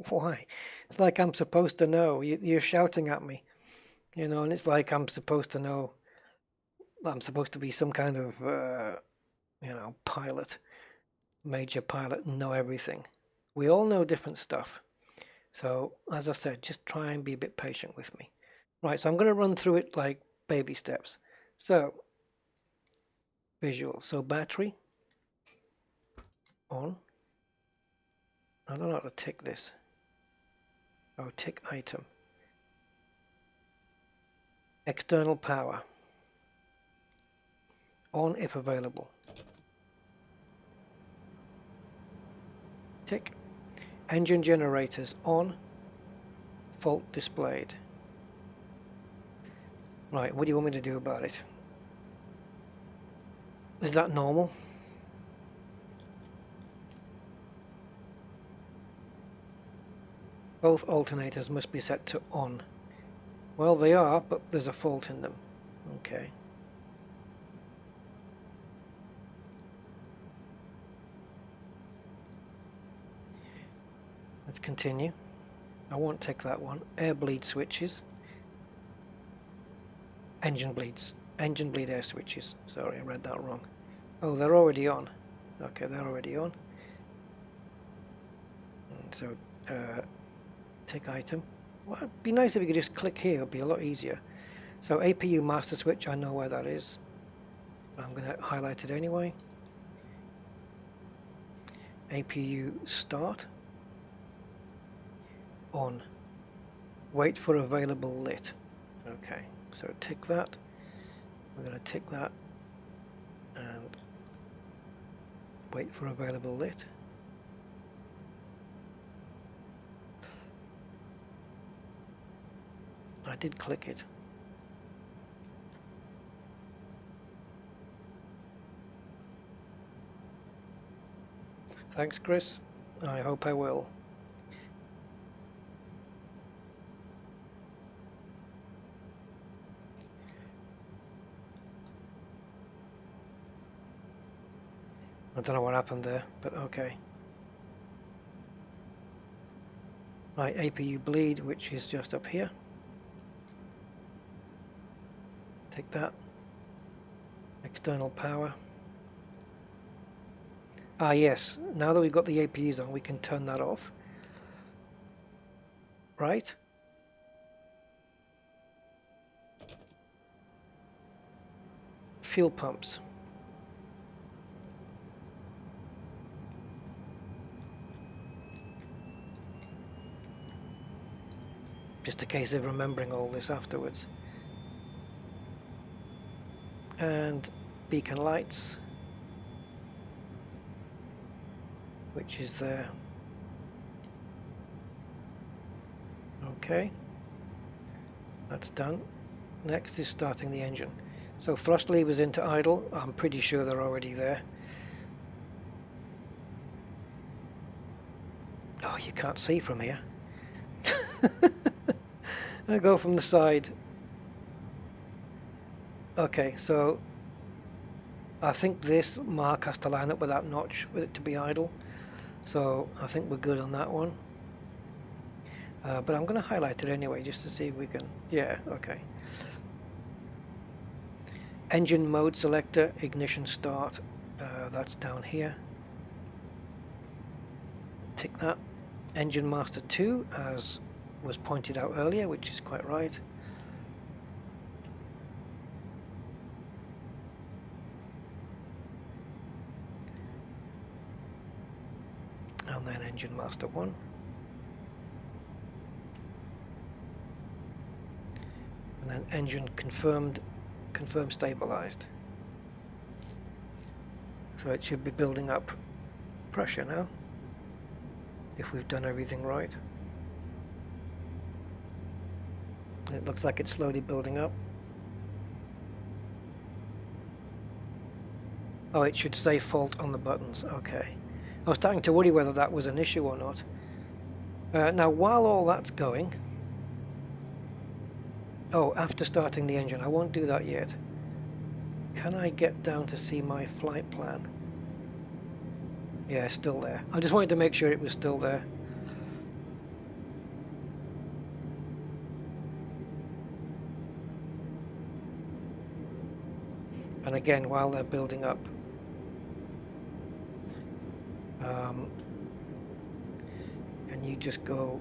Why? It's like I'm supposed to know. You're shouting at me. You know, and it's like I'm supposed to know. I'm supposed to be some kind of, you know, pilot. Major pilot and know everything. We all know different stuff. So, as I said, just try and be a bit patient with me. Right, so I'm going to run through it like baby steps. So, visual. So, battery on. I don't know how to tick this. Oh, tick item. External power. On if available. Tick. Engine generators on. Fault displayed. Right, what do you want me to do about it? Is that normal? Both alternators must be set to on. Well, they are, but there's a fault in them. Okay. Let's continue. I won't tick that one. Air bleed switches. Engine bleed air switches. Sorry, I read that wrong. Oh, they're already on. Okay, they're already on. And so, tick item. Well, it'd be nice if you could just click here. It'd be a lot easier. So APU master switch, I know where that is. I'm going to highlight it anyway. APU start. On. Wait for available lit. Okay, so tick that. We're going to tick that and wait for available lit. I did click it. Thanks, Chris. I hope I will. I don't know what happened there, but okay. Right, APU bleed, which is just up here. Take that. External power. Ah, yes. Now that we've got the APUs on, we can turn that off. Right? Fuel pumps. Just a case of remembering all this afterwards. And beacon lights, which is there. Okay, that's done. Next is starting the engine. So thrust levers into idle. I'm pretty sure they're already there. Oh, you can't see from here. I go from the side. Okay, so I think this mark has to line up with that notch with it to be idle. So I think we're good on that one. But I'm going to highlight it anyway just to see if we can... Yeah, okay. Engine mode selector, ignition start. That's down here. Tick that. Engine master 2, as was pointed out earlier, which is quite right. And then engine master 1. And then engine confirmed confirm stabilized. So it should be building up pressure now, if we've done everything right. It looks like it's slowly building up. Oh, it should say fault on the buttons. Okay. I was starting to worry whether that was an issue or not. Now, while all that's going... Oh, after starting the engine. I won't do that yet. Can I get down to see my flight plan? Yeah, it's still there. I just wanted to make sure it was still there. And again, while they're building up, can you just go...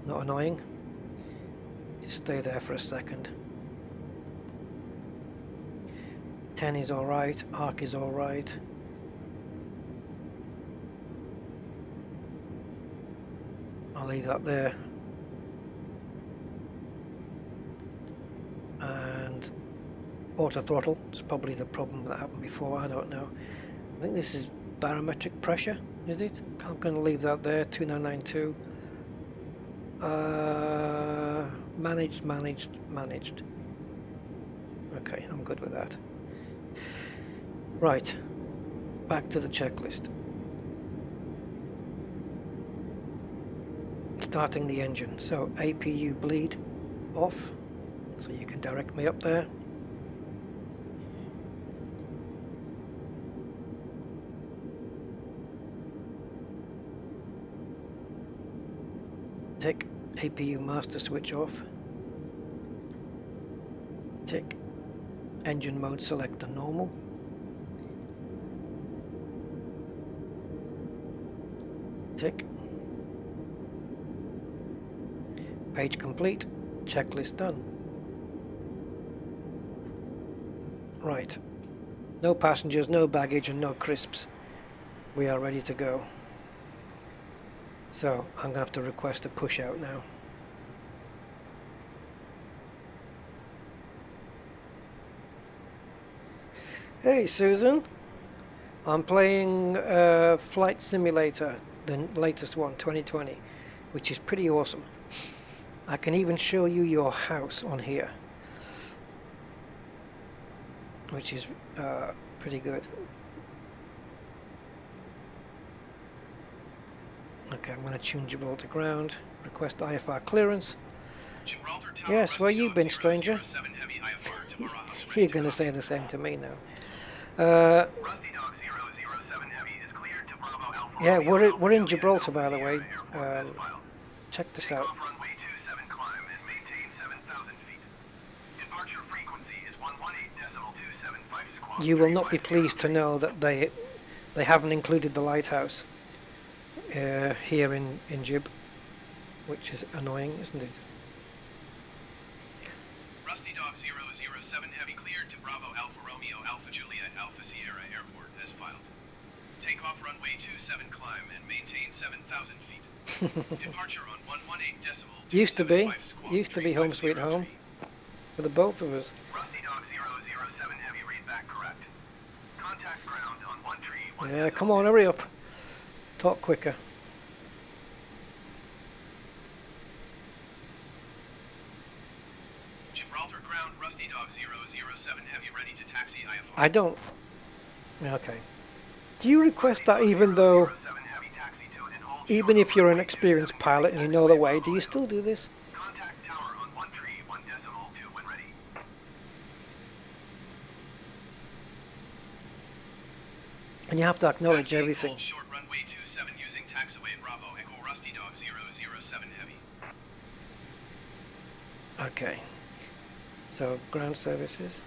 Not annoying? Just stay there for a second. 10 is alright, arc is alright. I'll leave that there. And auto throttle, it's probably the problem that happened before, I don't know. I think this is barometric pressure, is it? I'm going to leave that there, 2992. Managed. Okay, I'm good with that. Right, back to the checklist. Starting the engine. So APU bleed off, so you can direct me up there. Tick. APU master switch off. Tick. Engine mode selector normal. Tick. Page complete. Checklist done. Right. No passengers, no baggage, and no crisps. We are ready to go. So I'm going to have to request a push out now. Hey Susan, I'm playing Flight Simulator, the latest one, 2020, which is pretty awesome. I can even show you your house on here, which is pretty good. Okay, I'm going to tune Gibraltar ground, request IFR clearance. Gibraltar Tower, Yes, where you been, 007 stranger? heavy IFR to Barajas, You're going to say the same to me now. Rusty Dog 007 heavy is cleared to Bravo Alpha. Yeah, Romeo, we're in Alpha Gibraltar, Juliet, by the way. Airport as filed. Check this Take out. off runway 27 climb and maintain 7,000 feet. Departure frequency is 118.275 squawk. You will not be pleased to know that they haven't included the lighthouse here in Gib, which is annoying, isn't it? Rusty Dog 007 heavy cleared to Bravo Alpha Romeo Alpha Juliet Alpha Sierra Airport as filed. Take off runway 27 climb and maintain 7,000 feet. Departure on 118.275 Used to be squawk, home sweet home for the both of us. Rusty Dog 007 heavy read back correct. Contact ground on 1 tree. Yeah, come on, hurry up. Talk quicker. Gibraltar ground Rusty Dog 007 heavy ready to taxi IFR. I don't... Okay. Do you request that even though... 07 heavy taxi to and hold Even if you're an experienced pilot and you know the way, do you still do this? contact tower on 1 tree 1.2 when ready. And you have to acknowledge Taxiing everything. hold short runway 27 using taxiway Bravo Echo Rusty Dog 007 heavy. Okay. So, ground services.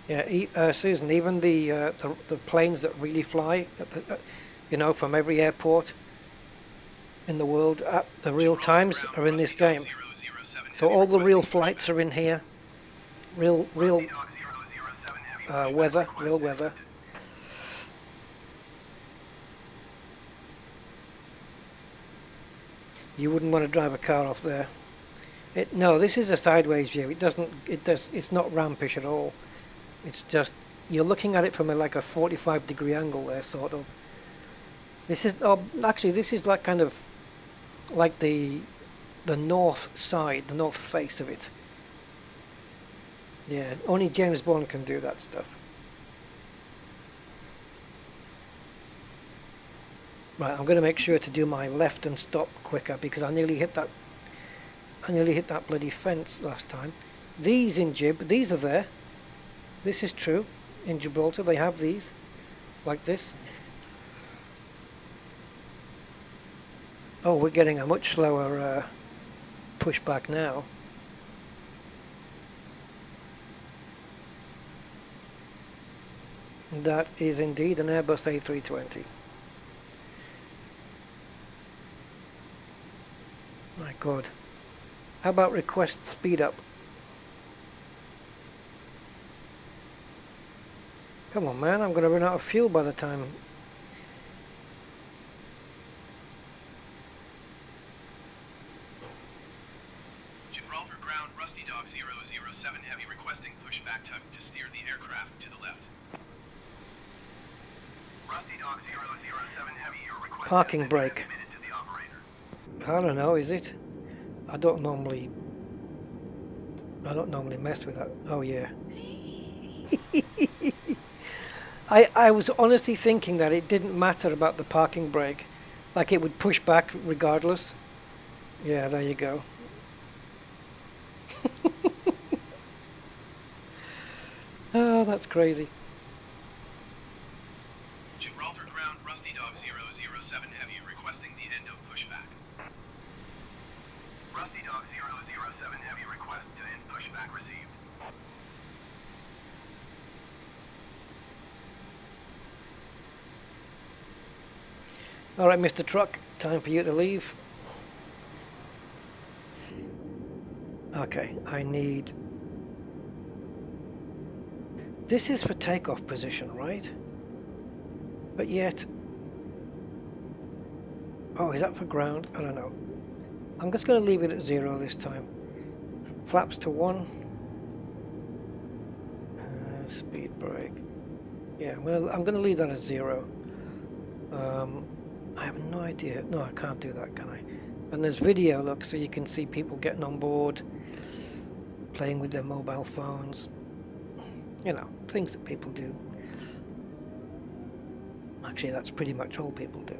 Yeah, Susan, even the planes that really fly, you know, from every airport in the world at the real times are in this game. So all the real flights are in here. Real weather. You wouldn't want to drive a car off there. No, this is a sideways view. It's not rampish at all. It's just, you're looking at it from like a 45-degree angle there, sort of. This is, oh, actually, this is like kind of like the north side, the north face of it. Yeah, only James Bond can do that stuff. Right, I'm going to make sure to do my left and stop quicker because I nearly hit that. I nearly hit that bloody fence last time. These in these are there. This is true. In Gibraltar, they have these, like this. Oh, we're getting a much slower pushback now. That is indeed an Airbus A320. My God. How about request speed up? Come on, man, I'm going to run out of fuel by the time. Gibraltar ground, Rusty Dog 007 Heavy requesting pushback to steer the aircraft to the left. Rusty Dog 007 Heavy, your request Parking has been brake. transmitted to the operator. I don't know, is it? I don't normally mess with that. Oh yeah. I was honestly thinking that it didn't matter about the parking brake, like it would push back regardless. Yeah, there you go. Oh, that's crazy. Gibraltar ground, Rusty Dog 007 Heavy requesting the end of pushback. Rusty Dog 007 Heavy request to end pushback received. All right, Mr. Truck, time for you to leave. Okay, I need... This is for takeoff position, right? But yet... Oh, is that for ground? I don't know. I'm just going to leave it at 0 this time. Flaps to 1. Speed brake. Yeah, well, I'm going to leave that at 0. I have no idea. No, I can't do that, can I? And there's video, look, so you can see people getting on board, playing with their mobile phones. You know, things that people do. Actually, that's pretty much all people do.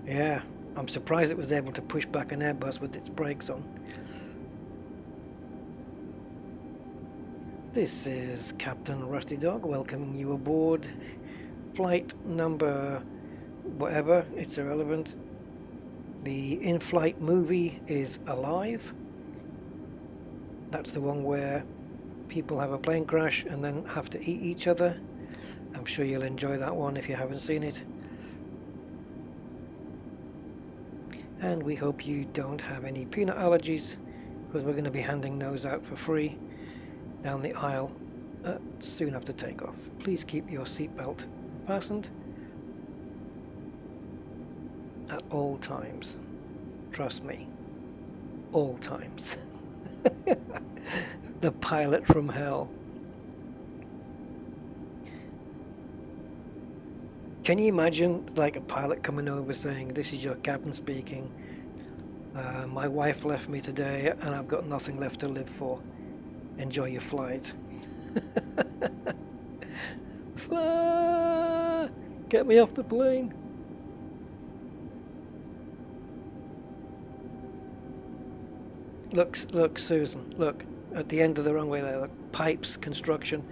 Yeah, I'm surprised it was able to push back an Airbus with its brakes on. This is Captain Rusty Dog welcoming you aboard. Flight number whatever, it's irrelevant. The in-flight movie is Alive. That's the one where people have a plane crash and then have to eat each other. I'm sure you'll enjoy that one if you haven't seen it. And we hope you don't have any peanut allergies, because we're going to be handing those out for free down the aisle soon after takeoff. Please keep your seatbelt fastened at all times. Trust me, all times. The pilot from hell. Can you imagine like a pilot coming over saying, "This is your captain speaking. My wife left me today and I've got nothing left to live for. Enjoy your flight." Get me off the plane. Look, Susan, look, at the end of the runway there, look, pipes, construction.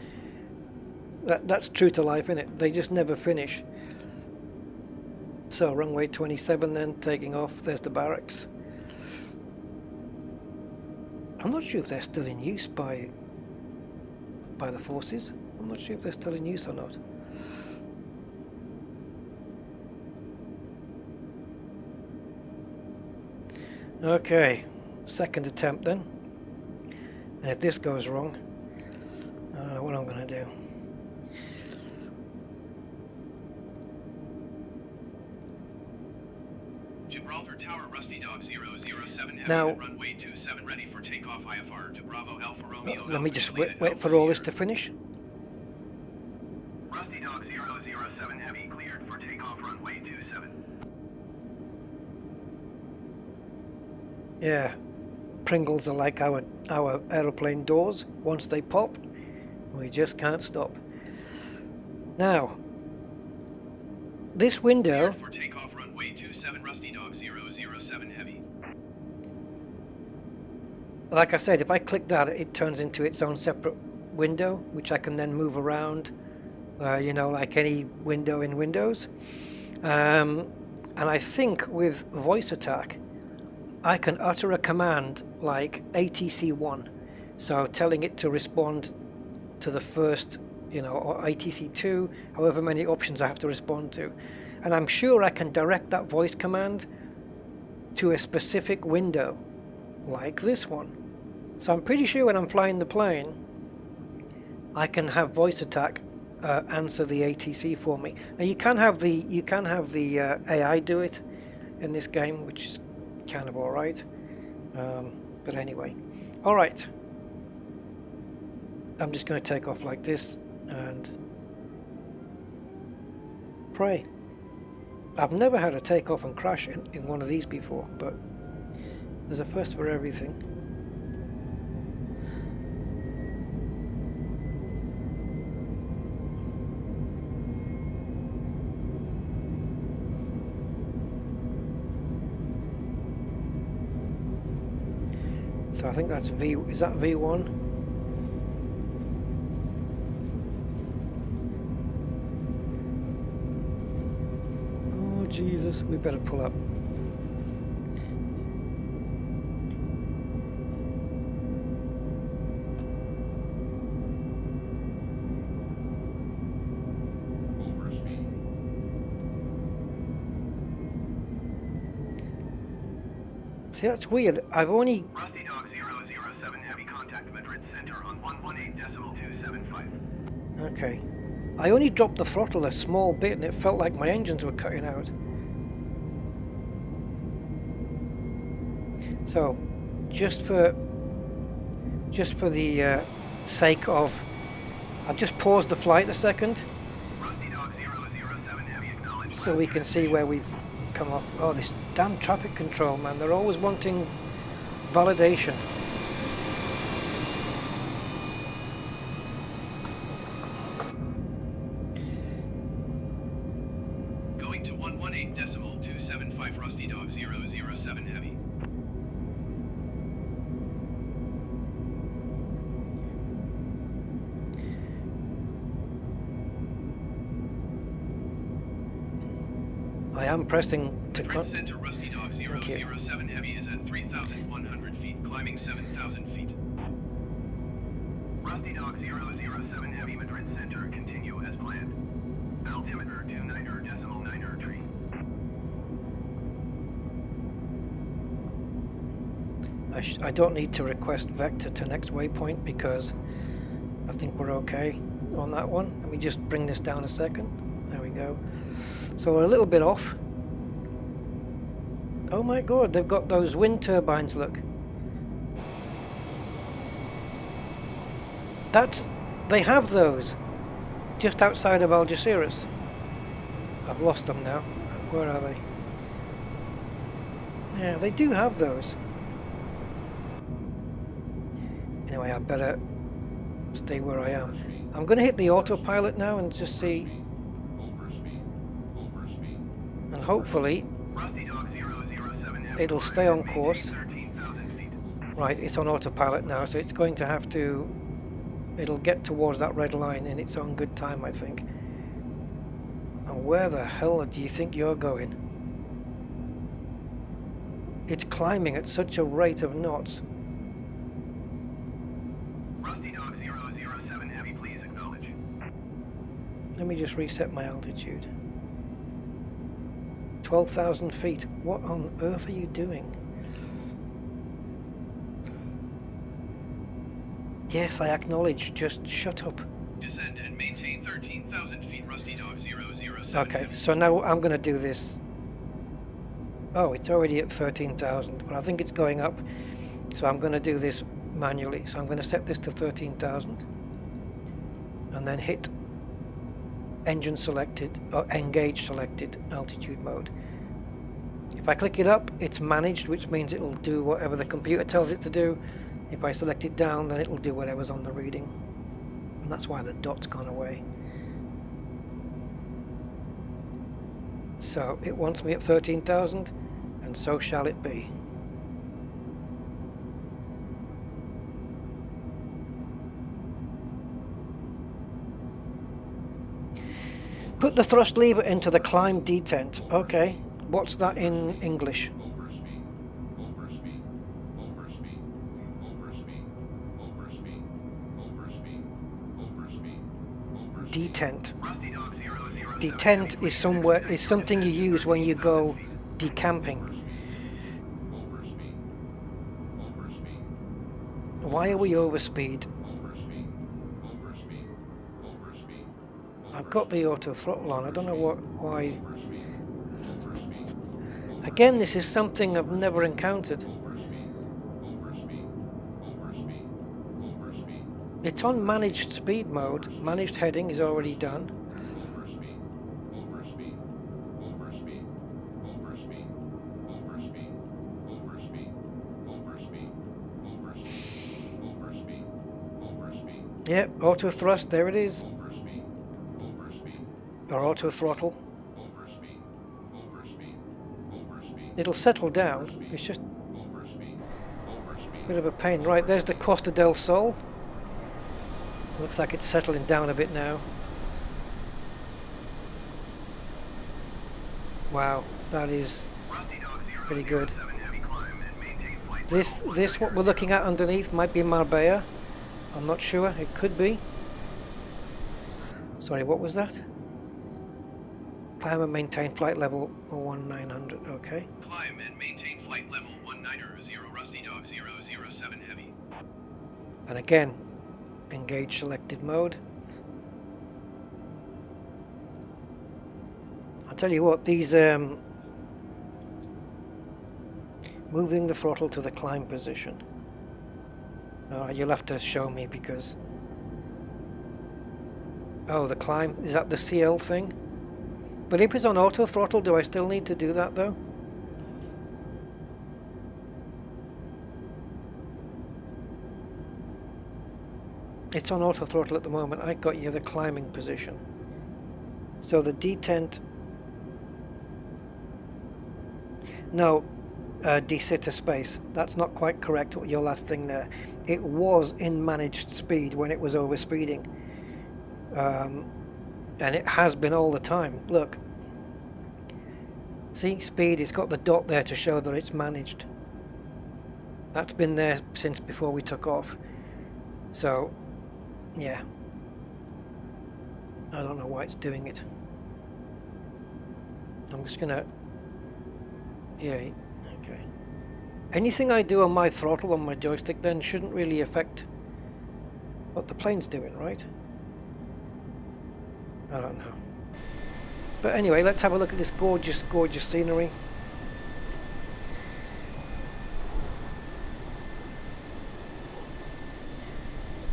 That's true to life, isn't it? They just never finish. So, runway 27 then, taking off, there's the barracks. I'm not sure if they're still in use by the forces. I'm not sure if they're still in use or not. Okay, second attempt then. And if this goes wrong, I don't know what I'm going to do. Gibraltar Tower, Rusty Dog 007 Heavy, Now- and runway 27 ready for takeoff IFR to Bravo Alpha Romeo. Let me Alpha just Juliet, wait Alpha for all this Sierra. to finish. Rusty Dog 007 Heavy cleared for takeoff runway 27. Yeah, Pringles are like our aeroplane doors. Once they pop, we just can't stop. Now, this window, Cleared for takeoff runway 27 Rusty Dog 007 Heavy. like I said, if I click that, it turns into its own separate window, which I can then move around, you know, like any window in Windows. And I think with voice attack, I can utter a command like ATC1, so telling it to respond to the first, you know, or ATC2, however many options I have to respond to. And I'm sure I can direct that voice command to a specific window, like this one. So I'm pretty sure when I'm flying the plane, I can have voice attack answer the ATC for me. Now you can have the AI do it in this game, which is kind of all right. But anyway, all right. I'm just going to take off like this and pray. I've never had a takeoff and crash in one of these before, but there's a first for everything. So I think that's V. Is that V1? Oh Jesus, we better pull up. Overspeed. See, that's weird. I've only Rusty Dog 007 Heavy contact Madrid Center on 118.275. okay. I only dropped the throttle a small bit, and it felt like my engines were cutting out. So, just for the sake of, I'll just pause the flight a second, Rusty Dog 007 Heavy acknowledged. so we can see where we've come off. Oh, this damn traffic control, man! They're always wanting validation. Going to 118.275 Rusty Dog 007 Heavy. I am pressing to Madrid cut. Center Rusty Dog 007 Heavy is at 3,100 feet, climbing 7,000 feet. Rusty Dog 007 Heavy Madrid Center, continue as planned. Altimeter 29.9 tree. I don't need to request vector to next waypoint because I think we're okay on that one. Let me just bring this down a second. There we go. So we're a little bit off. Oh my god, they've got those wind turbines, look. They have those just outside of Algeciras. I've lost them now. Where are they? Yeah, they do have those. Anyway, I better stay where I am. I'm going to hit the autopilot now and just see, Overspeed. Overspeed. and hopefully Rusty Dog 007 Heavy. it'll stay on course. 13,000 feet. Right, it's on autopilot now, so it's going to have to, it'll get towards that red line in its own good time, I think. And where the hell do you think you're going? It's climbing at such a rate of knots. Rusty Dog 007 Heavy, please acknowledge. Let me just reset my altitude. 12,000 feet. What on earth are you doing? Yes, I acknowledge. Just shut up. Descend and maintain 13,000 feet, Rusty Dog 007. Okay, so now I'm going to do this Oh, it's already at 13,000, but I think it's going up. So I'm going to do this manually. So I'm going to set this to 13,000 and then hit engine selected or engage selected altitude mode. If I click it up, it's managed, which means it'll do whatever the computer tells it to do. If I select it down, then it'll do whatever's on the reading. And that's why the dot's gone away. So it wants me at 13,000, and so shall it be. Put the thrust lever into the climb detent. Okay, what's that in English? Overspeed. Overspeed. Overspeed. Overspeed. Overspeed. Overspeed. Overspeed. Overspeed. Detent. Rusty Dog 007 Detent is something you use when you go decamping. Overspeed. Overspeed. Why are we overspeed? Overspeed. Overspeed. Overspeed. I've got the auto throttle on. I don't know why. Overspeed. Overspeed. Again, this is something I've never encountered. Overspeed. Overspeed. Overspeed. Overspeed. It's on managed speed mode. Managed heading is already done. Overspeed. Overspeed. Overspeed. Overspeed. Overspeed. Overspeed. Overspeed. Overspeed. Overspeed. Overspeed. Yep, auto thrust, there it is. Overspeed. Overspeed. Or auto throttle. Overspeed. Overspeed. Overspeed. It'll settle down. It's just Overspeed. a Overspeed. bit of a pain. Right, there's the Costa del Sol. Looks like it's settling down a bit now. Wow, that is Rusty Dog pretty good. 007 heavy climb and maintain flight This what we're looking at underneath might be Marbella. I'm not sure. It could be. Sorry, what was that? Climb and maintain flight level 1900. Okay. Climb and maintain flight level 190 Rusty Dog 007 heavy. And again, engage selected mode. I'll tell you what, these moving the throttle to the climb position. You'll have to show me because oh, the climb, is that the CL thing? But if it's on auto throttle, do I still need to do that though? It's on auto throttle at the moment. I got you the climbing position. So the detent. No, desitter space. That's not quite correct. Your last thing there. It was in managed speed when it was over speeding, and it has been all the time. Look. See, speed. It's got the dot there to show that it's managed. That's been there since before we took off. So. Yeah. I don't know why it's doing it. I'm just gonna... Yeah, okay. Anything I do on my throttle on my joystick then shouldn't really affect what the plane's doing, right? I don't know. But anyway, let's have a look at this gorgeous, gorgeous scenery.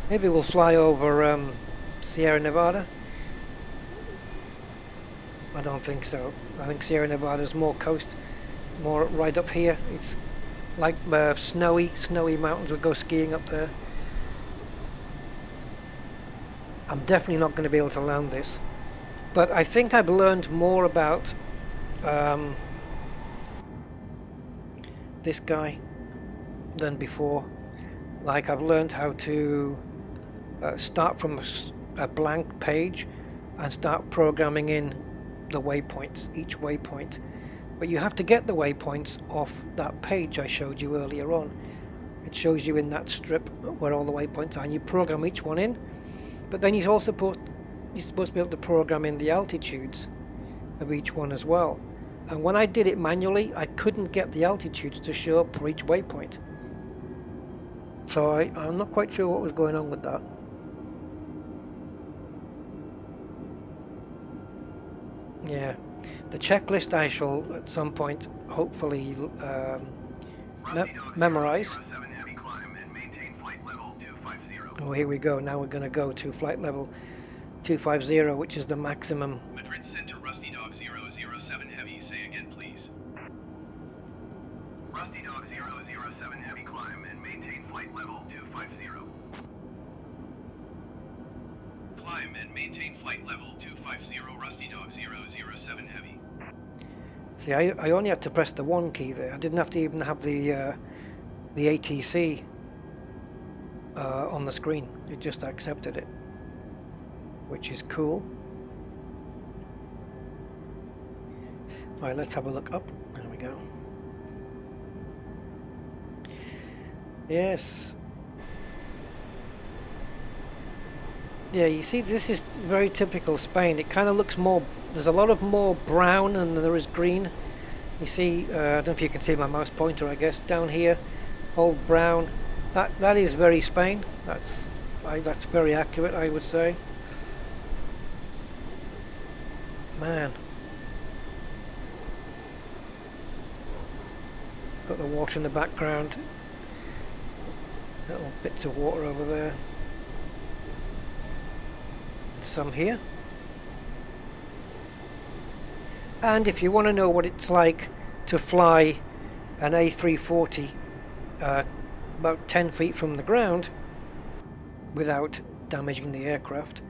Maybe we'll fly over Sierra Nevada. I don't think so. I think Sierra Nevada's more coast, more right up here. It's like snowy mountains. We'll go skiing up there. I'm definitely not going to be able to land this. But I think I've learned more about this guy than before. Like I've learned how to start from a blank page and start programming in the waypoints, each waypoint. But you have to get the waypoints off that page I showed you earlier on. It shows you in that strip where all the waypoints are, and you program each one in. But then you're supposed to be able to program in the altitudes of each one as well. And when I did it manually, I couldn't get the altitudes to show up for each waypoint. So I'm not quite sure what was going on with that. Yeah, The checklist I shall at some point hopefully memorize. Oh, here we go. Now we're going to go to flight level 250, which is the maximum. Madrid Center, Rusty Dog 007 Heavy, say again please. Rusty Dog 007 Heavy, climb and maintain flight level 250. Climb and maintain flight level 250, Rusty Dog 007 Heavy. See, I only had to press the one key there. I didn't have to even have the ATC on the screen. It just accepted it, which is cool. Alright, let's have a look up. There we go. Yes. Yeah, you see, this is very typical Spain. It kind of looks more, there's a lot of more brown than there is green. You see, I don't know if you can see my mouse pointer, I guess, down here, all brown. That is very Spain. That's very accurate, I would say. Man. Got the water in the background. Little bits of water over there. Some here. And if you want to know what it's like to fly an A340 about 10 feet from the ground without damaging the aircraft,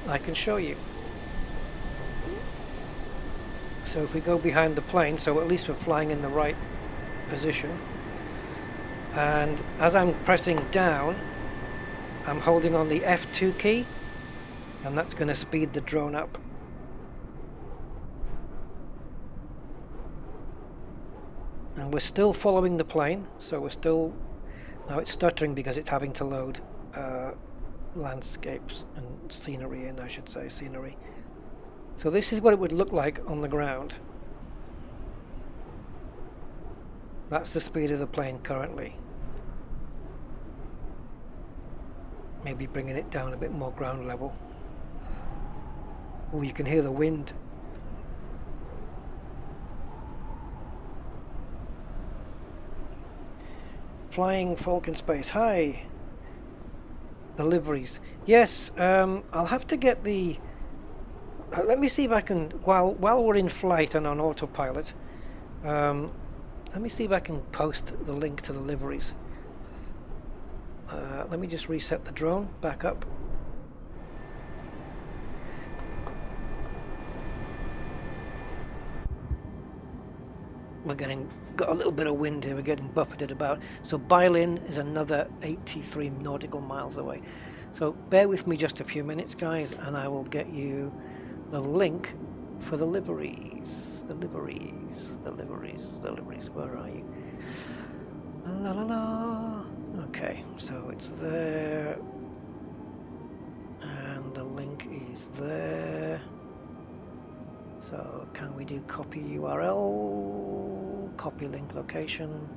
I can show you. So if we go behind the plane, so at least we're flying in the right position, and as I'm pressing down, I'm holding on the F2 key, and that's going to speed the drone up. And we're still following the plane, so we're still, now it's stuttering because it's having to load landscapes and scenery in, I should say, scenery. So this is what it would look like on the ground. That's the speed of the plane currently. Maybe bringing it down a bit more ground level. Oh, you can hear the wind. Flying Falcon Space, hi. The liveries. Yes, I'll have to get the... let me see if I can, while we're in flight and on autopilot, let me see if I can post the link to the liveries. Let me just reset the drone back up. We're got a little bit of wind here, we're getting buffeted about. So Bailin is another 83 nautical miles away. So bear with me just a few minutes, guys, and I will get you the link for the liveries. The liveries. Where are you? La la la. Okay, so it's there. And the link is there. So can we do copy URL? Copy link location.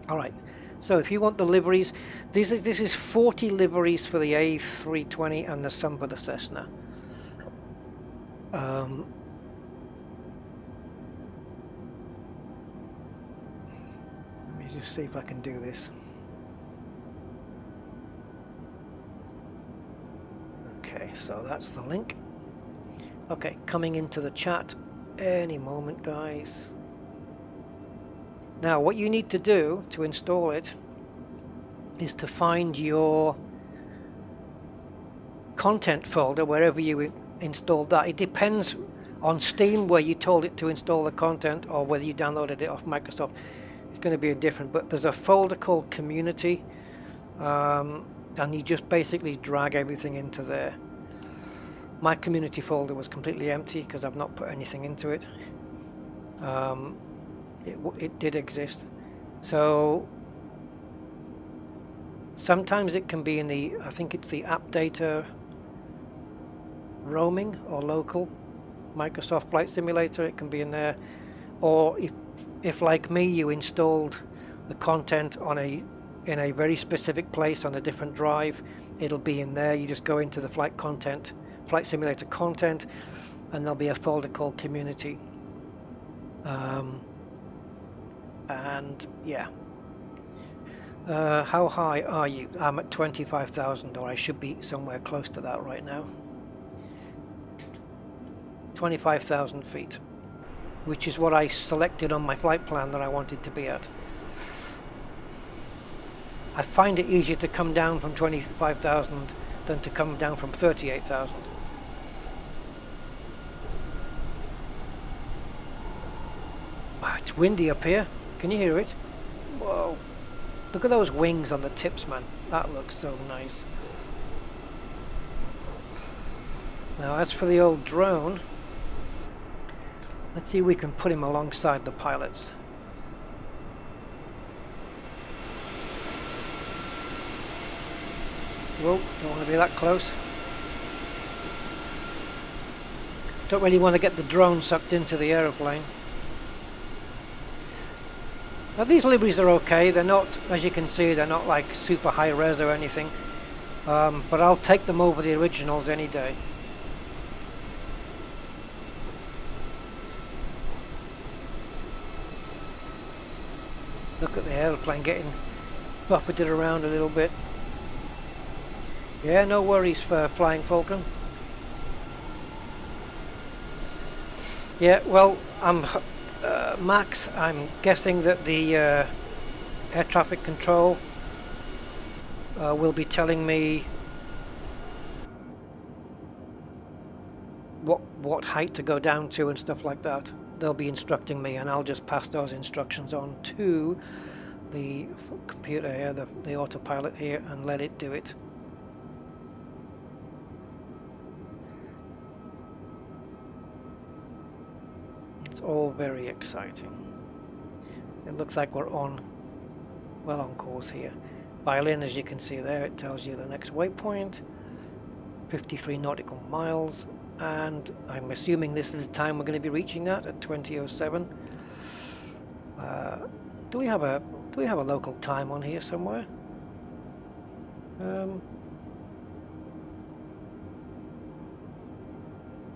Alright, so if you want the liveries, this is 40 liveries for the A320 and the some for the Cessna. Let me just see if I can do this. Okay, so that's the link. Okay, coming into the chat any moment, guys. Now, what you need to do to install it is to find your content folder wherever you installed that. It depends on Steam where you told it to install the content or whether you downloaded it off Microsoft. It's going to be different, but there's a folder called Community, and you just basically drag everything into there. My community folder was completely empty because I've not put anything into it. It did exist. So sometimes it can be in the, I think it's the app data roaming or local Microsoft Flight Simulator, it can be in there. Or if like me, you installed the content in a very specific place on a different drive, it'll be in there. You just go into the Flight Simulator content, and there'll be a folder called Community. And yeah. How high are you? I'm at 25,000, or I should be somewhere close to that right now. 25,000 feet, which is what I selected on my flight plan that I wanted to be at. I find it easier to come down from 25,000 than to come down from 38,000. Ah, it's windy up here. Can you hear it? Whoa. Look at those wings on the tips, man. That looks so nice. Now, as for the old drone, let's see if we can put him alongside the pilots. Whoa, don't want to be that close. Don't really want to get the drone sucked into the aeroplane. Now these libris are okay, they're not, as you can see, they're not like super high res or anything, but I'll take them over the originals any day. Look at the aeroplane getting buffeted around a little bit. Yeah, no worries for Flying Falcon. Yeah, well, Max, I'm guessing that the air traffic control will be telling me what height to go down to and stuff like that. They'll be instructing me, and I'll just pass those instructions on to the computer here, the autopilot here, and let it do it. It's all very exciting. It looks like we're well on course here. Violin, as you can see there, it tells you the next waypoint, 53 nautical miles, and I'm assuming this is the time we're going to be reaching that at 20:07. Do we have a local time on here somewhere?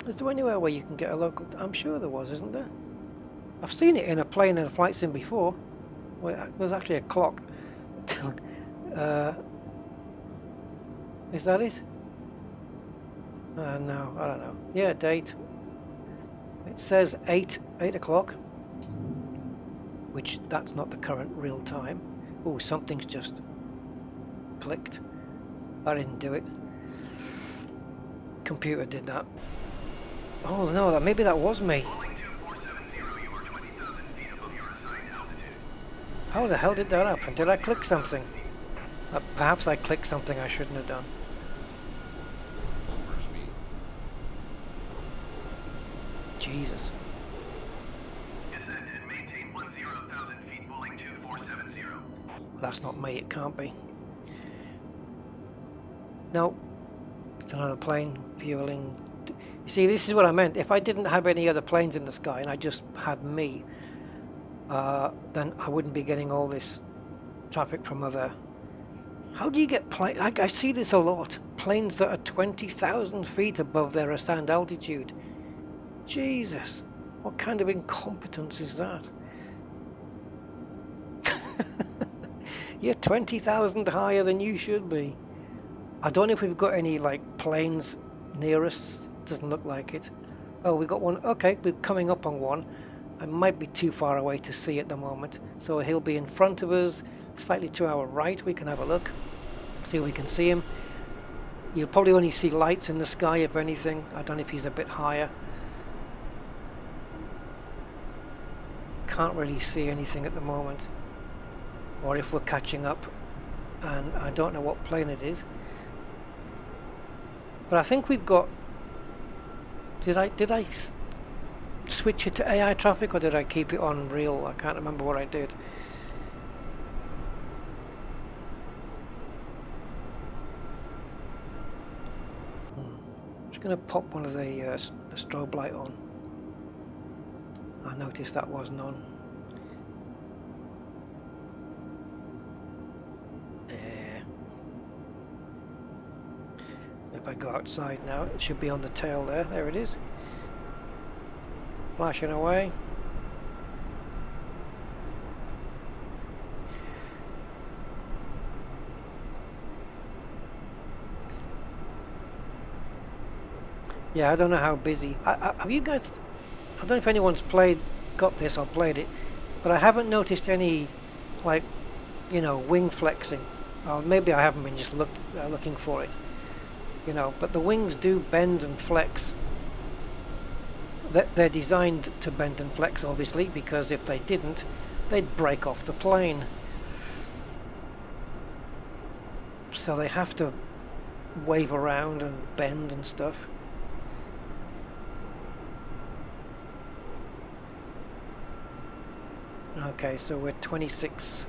Is there anywhere where you can get a local? I'm sure there was, isn't there? I've seen it in a plane and a flight sim before. Well, there's actually a clock. Is that it? No, I don't know. Yeah, date. It says 8 o'clock, which that's not the current real time. Oh, something's just clicked. I didn't do it. Computer did that. Oh no, maybe that was me. How the hell did that happen? Did I click something? Perhaps I clicked something I shouldn't have done. Jesus. That's not me, it can't be. No, it's another plane fueling. You see, this is what I meant. If I didn't have any other planes in the sky and I just had me, then I wouldn't be getting all this traffic from other. How do you get planes? I see this a lot. Planes that are 20,000 feet above their assigned altitude. Jesus, what kind of incompetence is that? You're 20,000 higher than you should be. I don't know if we've got any like planes near us. Doesn't look like it. Oh, we got one. Okay, we're coming up on one. I might be too far away to see at the moment, so he'll be in front of us, slightly to our right. We can have a look, see if we can see him. You'll probably only see lights in the sky, if anything. I don't know if he's a bit higher. Can't really see anything at the moment, or if we're catching up, and I don't know what plane it is. But I think we've got. Did I switch it to AI traffic, or did I keep it on real? I can't remember what I did. I'm just going to pop one of the strobe light on. I noticed that wasn't on. If I go outside now, it should be on the tail there. There it is. flashing away. Yeah, I don't know how busy. Have you guys? I don't know if anyone's got this or played it, but I haven't noticed any, like, you know, wing flexing. Or maybe I haven't been just looking for it. You know, but the wings do bend and flex. They're designed to bend and flex, obviously, because if they didn't, they'd break off the plane. So they have to wave around and bend and stuff. Okay, so we're 26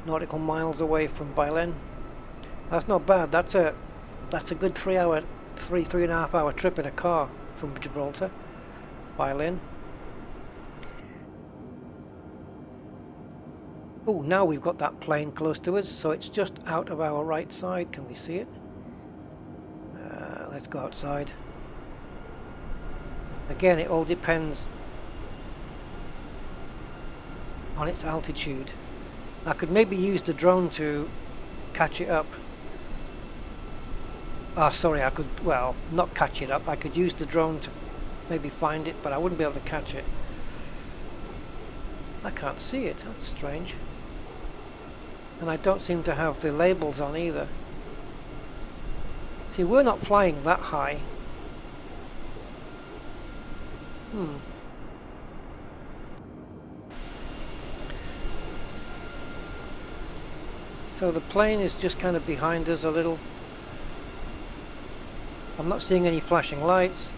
nautical miles away from Bailen. That's not bad. That's a good 3 and a half hour trip in a car from Gibraltar, Bailen. Oh, now we've got that plane close to us, so it's just out of our right side. Can we see it? Let's go outside. Again, it all depends on its altitude. I could maybe use the drone to catch it up. Oh, sorry, I could, well, not catch it up. I could use the drone to maybe find it, but I wouldn't be able to catch it. I can't see it. That's strange. And I don't seem to have the labels on either. See, we're not flying that high. So the plane is just kind of behind us a little. I'm not seeing any flashing lights.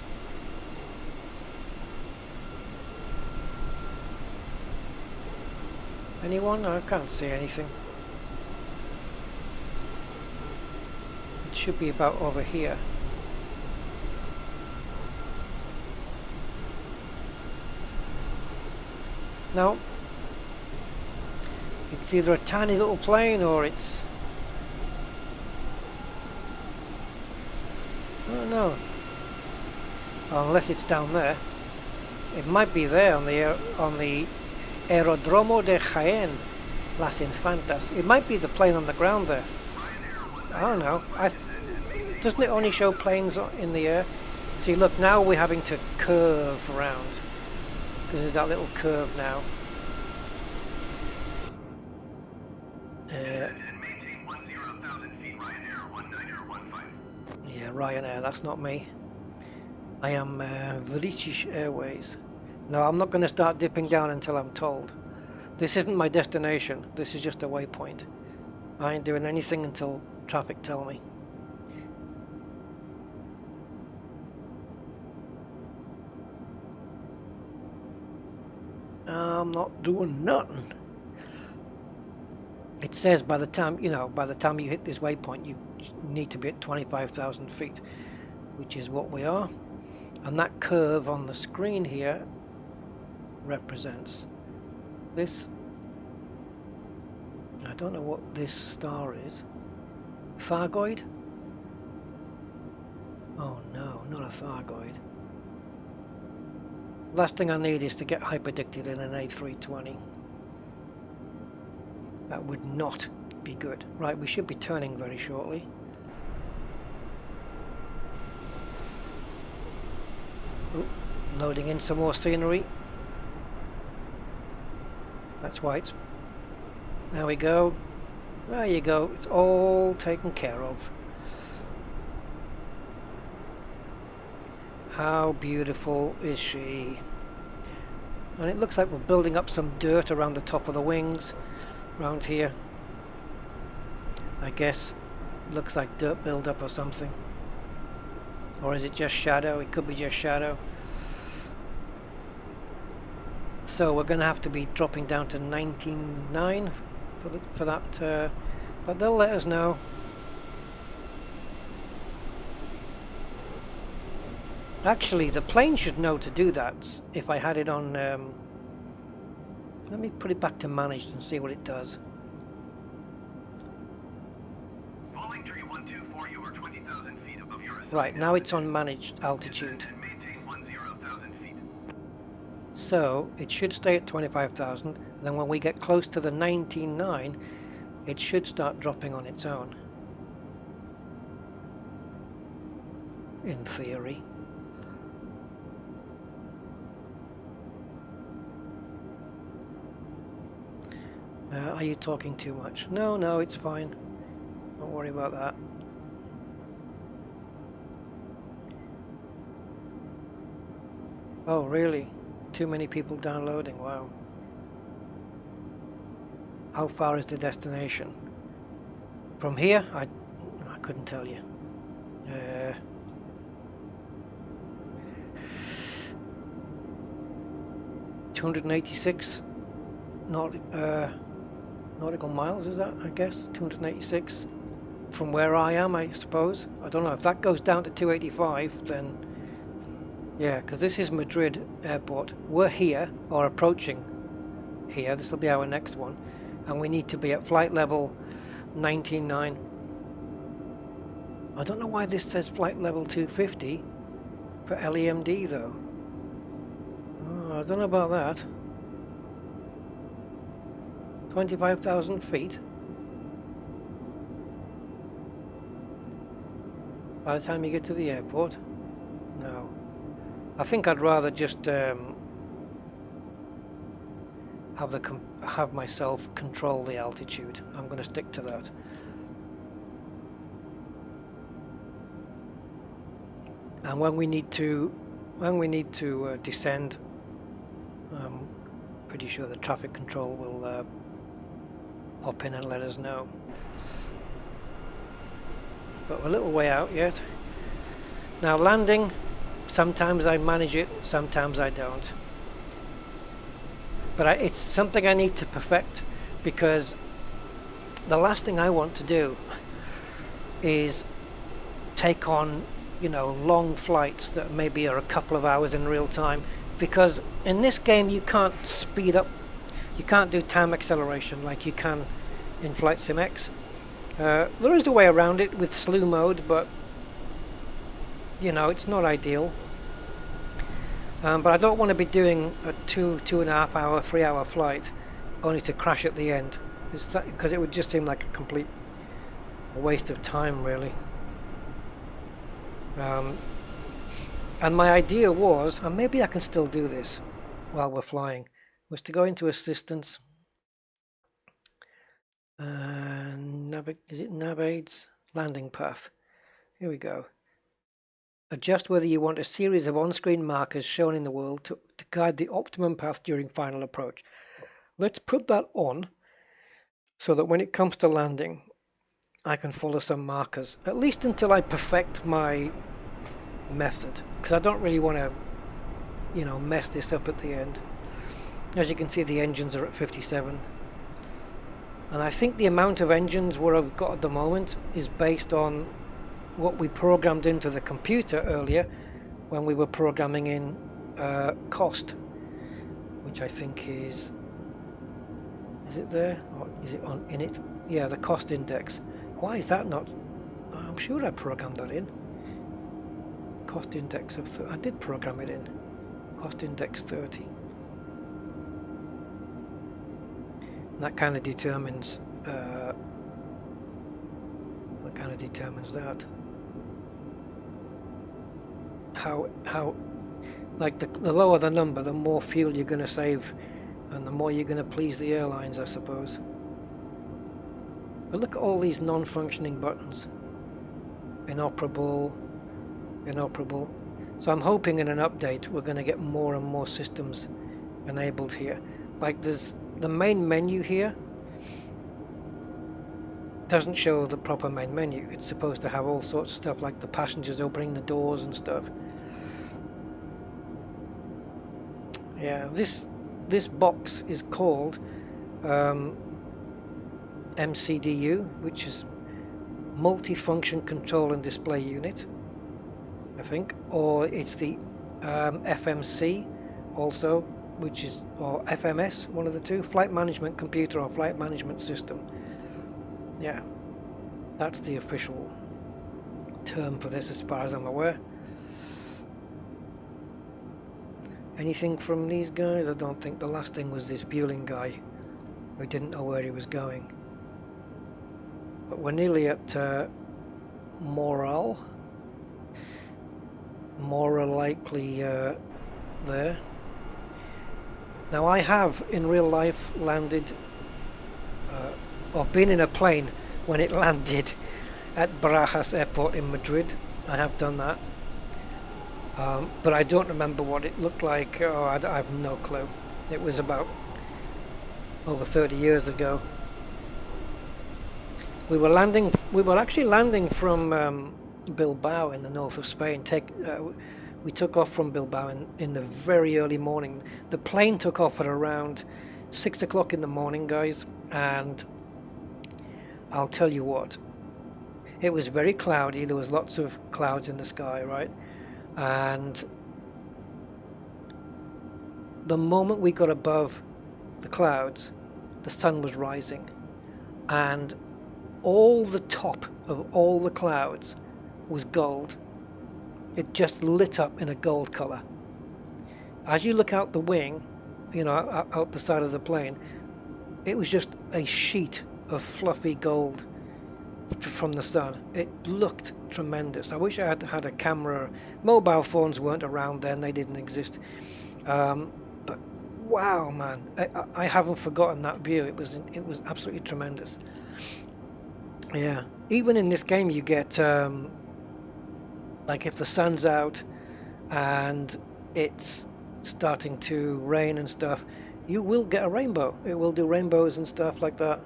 Anyone? I can't see anything. It should be about over here. No. It's either a tiny little plane or it's... I don't know. Unless it's down there. It might be there on the Aerodromo de Jaén, Las Infantas. It might be the plane on the ground there. I don't know. Doesn't it only show planes in the air? See, look, now we're having to curve around. Going to do that little curve now. Yeah, Ryanair, that's not me. I am British Airways. No, I'm not going to start dipping down until I'm told. This isn't my destination, this is just a waypoint. I ain't doing anything until traffic tell me. I'm not doing nothing. It says by the time you hit this waypoint, you need to be at 25,000 feet, which is what we are. And that curve on the screen here represents this. I don't know what this star is. Thargoid? Oh no, not a Thargoid. Last thing I need is to get hyperdicted in an A320. That would not be good. Right, we should be turning very shortly. Ooh, loading in some more scenery. That's why it's... There we go. There you go. It's all taken care of. How beautiful is she? And it looks like we're building up some dirt around the top of the wings. Around here. I guess. Looks like dirt buildup or something. Or is it just shadow? It could be just shadow. So we're going to have to be dropping down to 99 for that, but they'll let us know. Actually, the plane should know to do that if I had it on... let me put it back to managed and see what it does. Falling tree 124, you are 20,000 feet above your Right, now it's on managed altitude. and maintain 10,000 feet. So it should stay at 25,000. Then when we get close to the 19.9, it should start dropping on its own. In theory. Are you talking too much? No, no, it's fine. Don't worry about that. Oh, really? Too many people downloading, wow. How far is the destination? From here? I couldn't tell you. 286 nautical miles, is that, I guess? 286 from where I am, I suppose. I don't know. If that goes down to 285, then... Yeah, because this is Madrid airport. We're here, or approaching here. This will be our next one. And we need to be at flight level 19.9. I don't know why this says flight level 250 for LEMD, though. Oh, I don't know about that. 25,000 feet. By the time you get to the airport? No. I think I'd rather just have myself control the altitude. I'm going to stick to that. And when we need to descend, I'm pretty sure the traffic control will pop in and let us know. But we're a little way out yet. Now landing, sometimes I manage it, sometimes I don't. But it's something I need to perfect, because the last thing I want to do is take on, you know, long flights that maybe are a couple of hours in real time, because in this game you can't speed up, you can't do time acceleration like you can in Flight Sim X. There is a way around it with slew mode, but you know, it's not ideal. But I don't want to be doing a 2.5 hour, 3 hour flight only to crash at the end, because it would just seem like a complete waste of time, really. And my idea was, and maybe I can still do this while we're flying, was to go into assistance. Is it Navaids? Landing path. Here we go. Adjust whether you want a series of on-screen markers shown in the world to guide the optimum path during final approach. Let's put that on so that when it comes to landing, I can follow some markers, at least until I perfect my method, because I don't really want to, you know, mess this up at the end. As you can see, the engines are at 57, and I think the amount of engines we've got at the moment is based on what we programmed into the computer earlier when we were programming in cost, which I think is it there, or is it on in it? Yeah, the cost index. Why is that not? I'm sure I programmed that in. Cost index of I did program it in. Cost index 30. And that kind of determines that. How like the lower the number, the more fuel you're going to save, and the more you're going to please the airlines, I suppose. But look at all these non-functioning buttons. Inoperable. So I'm hoping in an update we're going to get more and more systems enabled here. Like there's the main menu here doesn't show the proper main menu. It's supposed to have all sorts of stuff like the passengers opening the doors and stuff. Yeah, this box is called MCDU, which is Multifunction Control and Display Unit, I think, or it's the FMC also, which is, or FMS, one of the two, Flight Management Computer or Flight Management System. Yeah, that's the official term for this as far as I'm aware. Anything from these guys? I don't think. The last thing was this Buelling guy who didn't know where he was going. But we're nearly at More likely there. Now I have in real life landed or been in a plane when it landed at Barajas Airport in Madrid. I have done that. But I don't remember what it looked like. Oh, I have no clue. It was about over 30 years ago. We were actually landing from Bilbao in the north of Spain. We took off from Bilbao in the very early morning. The plane took off at around 6 o'clock in the morning, guys, and I'll tell you what, it was very cloudy. There was lots of clouds in the sky, right? And the moment we got above the clouds, the sun was rising, and all the top of all the clouds was gold. It just lit up in a gold color. As you look out the wing, you know, out the side of the plane, it was just a sheet of fluffy gold from the sun. It looked tremendous. I wish I had had a camera. Mobile phones weren't around then, they didn't exist. But wow, man, I haven't forgotten that view. It was absolutely tremendous. Yeah, even in this game you get like if the sun's out and it's starting to rain and stuff, you will get a rainbow. It will do rainbows and stuff like that.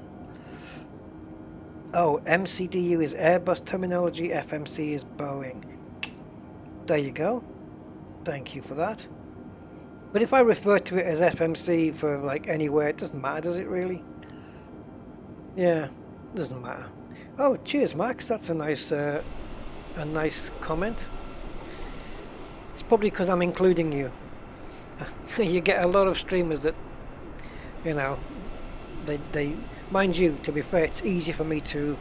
Oh, MCDU is Airbus terminology, FMC is Boeing. There you go. Thank you for that. But if I refer to it as FMC for like anywhere, it doesn't matter, does it really? Yeah, doesn't matter. Oh, cheers, Max. That's a nice comment. It's probably because I'm including you. You get a lot of streamers that, you know, they mind you, to be fair, it's easy for me to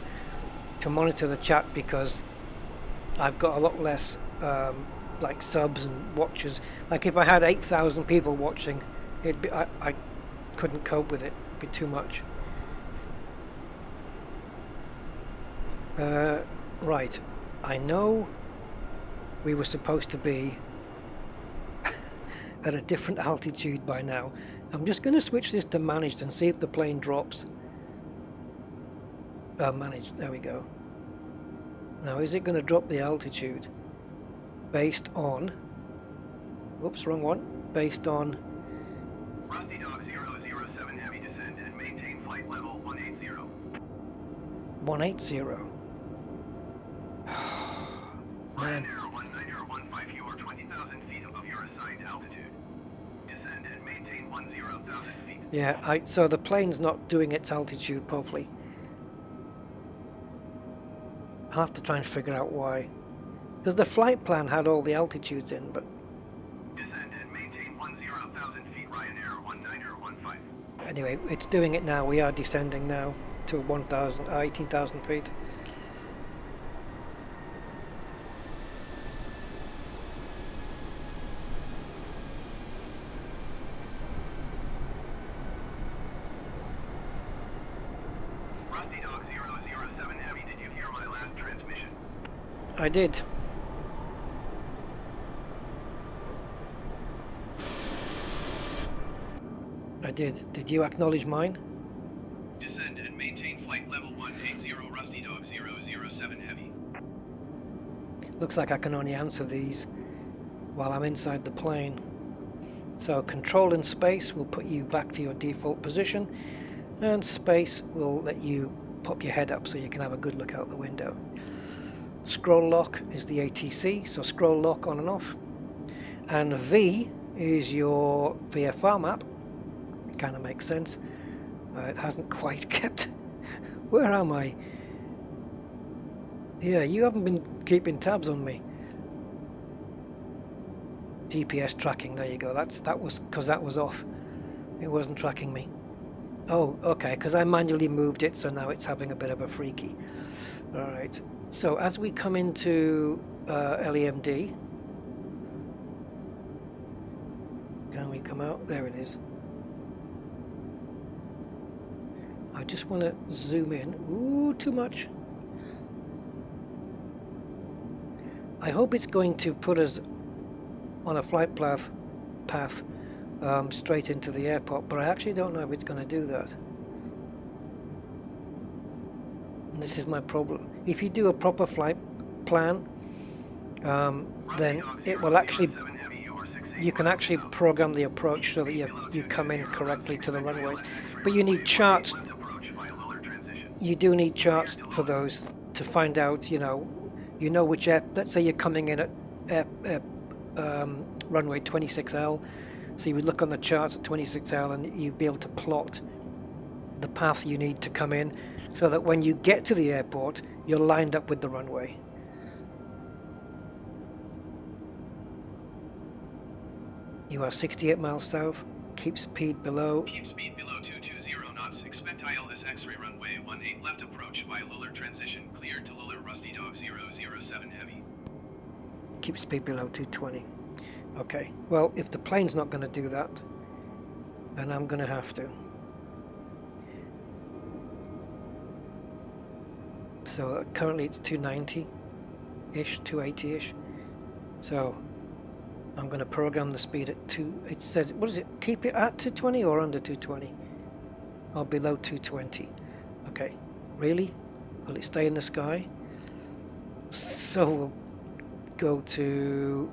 monitor the chat because I've got a lot less like subs and watchers. Like if I had 8,000 people watching, it'd be I couldn't cope with it. It'd be too much. Right, I know we were supposed to be at a different altitude by now. I'm just going to switch this to managed and see if the plane drops. Managed, there we go. Now is it going to drop the altitude based on, whoops, wrong one, based on Rusty Dog 007 heavy descend and maintain flight level 180. 180? Man. Error 19015, you are 20,000 feet above your assigned altitude. Descend and maintain 10,000 feet. Yeah, so the plane's not doing its altitude properly. I'll have to try and figure out why. Because the flight plan had all the altitudes in, but... Descend and maintain 10,000 feet, Ryan Air 19015. Anyway, it's doing it now. We are descending now to 18,000 feet. Rusty Dog 007 heavy, did you hear my last transmission? I did. I did. Did you acknowledge mine? Descend and maintain flight level 180, Rusty Dog 007 heavy. Looks like I can only answer these while I'm inside the plane. So control and space will put you back to your default position, and space will let you pop your head up so you can have a good look out the window. Scroll lock is the ATC, so scroll lock on and off. And V is your VFR map. Kind of makes sense. It hasn't quite kept... Where am I? Yeah, you haven't been keeping tabs on me. GPS tracking, there you go. That was because that was off. It wasn't tracking me. Oh, okay, because I manually moved it, so now it's having a bit of a freaky. Alright, so as we come into LEMD, come out. There it is. I just want to zoom in. Ooh, too much. I hope it's going to put us on a flight path straight into the airport, but I actually don't know if it's going to do that. And this is my problem. If you do a proper flight plan, then it will actually, you can actually program the approach so that you come in correctly to the runways. But you need charts. You do need charts for those to find out, you know which let's say you're coming in at runway 26L, so you would look on the charts at 26L and you'd be able to plot the path you need to come in so that when you get to the airport you're lined up with the runway. You are 68 miles south, keep speed below. Keep speed below 220 knots. Expect ILS X-ray runway 18 left approach via Luller transition. Cleared to Luller Rusty Dog 007 heavy. Keep speed below 220. Okay, well, if the plane's not going to do that, then I'm going to have to. So currently it's 290-ish, 280-ish. So I'm going to program the speed at it says, what is it, keep it at 220 or under 220? Or below 220. Okay, really? Will it stay in the sky? So we'll go to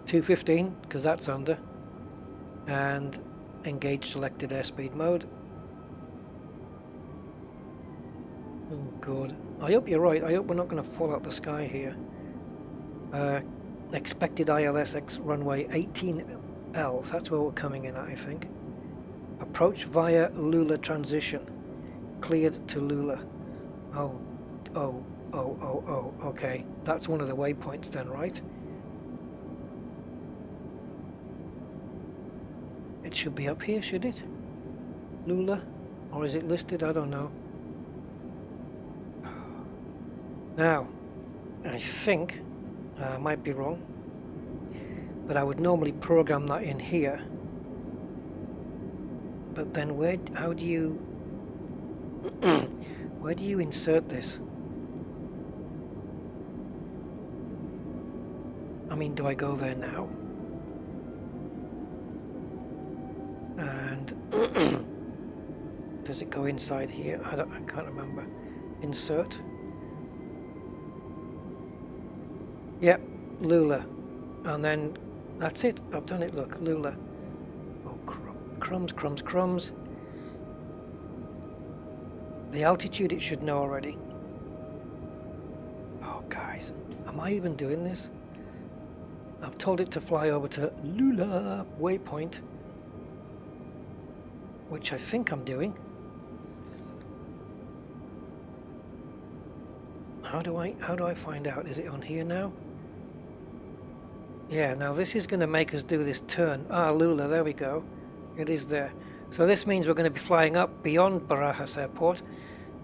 $215 because that's under, and engage selected airspeed mode. Oh god, I hope you're right. I hope we're not going to fall out the sky here. Expected ILS X runway 18L, that's where we're coming in at, I think. Approach via Luller transition. Cleared to Luller. Oh, okay. That's one of the waypoints then, right? It should be up here, should it? Luller? Or is it listed? I don't know. Now, I think, I might be wrong, but I would normally program that in here. But then how do you, where do you insert this? I mean, do I go there now? And does it go inside here? I can't remember. Insert. Yep, Luller. And then that's it. I've done it. Look, Luller. Oh, crumbs. The altitude it should know already. Oh, guys, am I even doing this? I've told it to fly over to Luller waypoint, which I think I'm doing. How do I find out? Is it on here now? Yeah, now this is going to make us do this turn. Ah, Luller, there we go. It is there. So this means we're going to be flying up beyond Barajas Airport,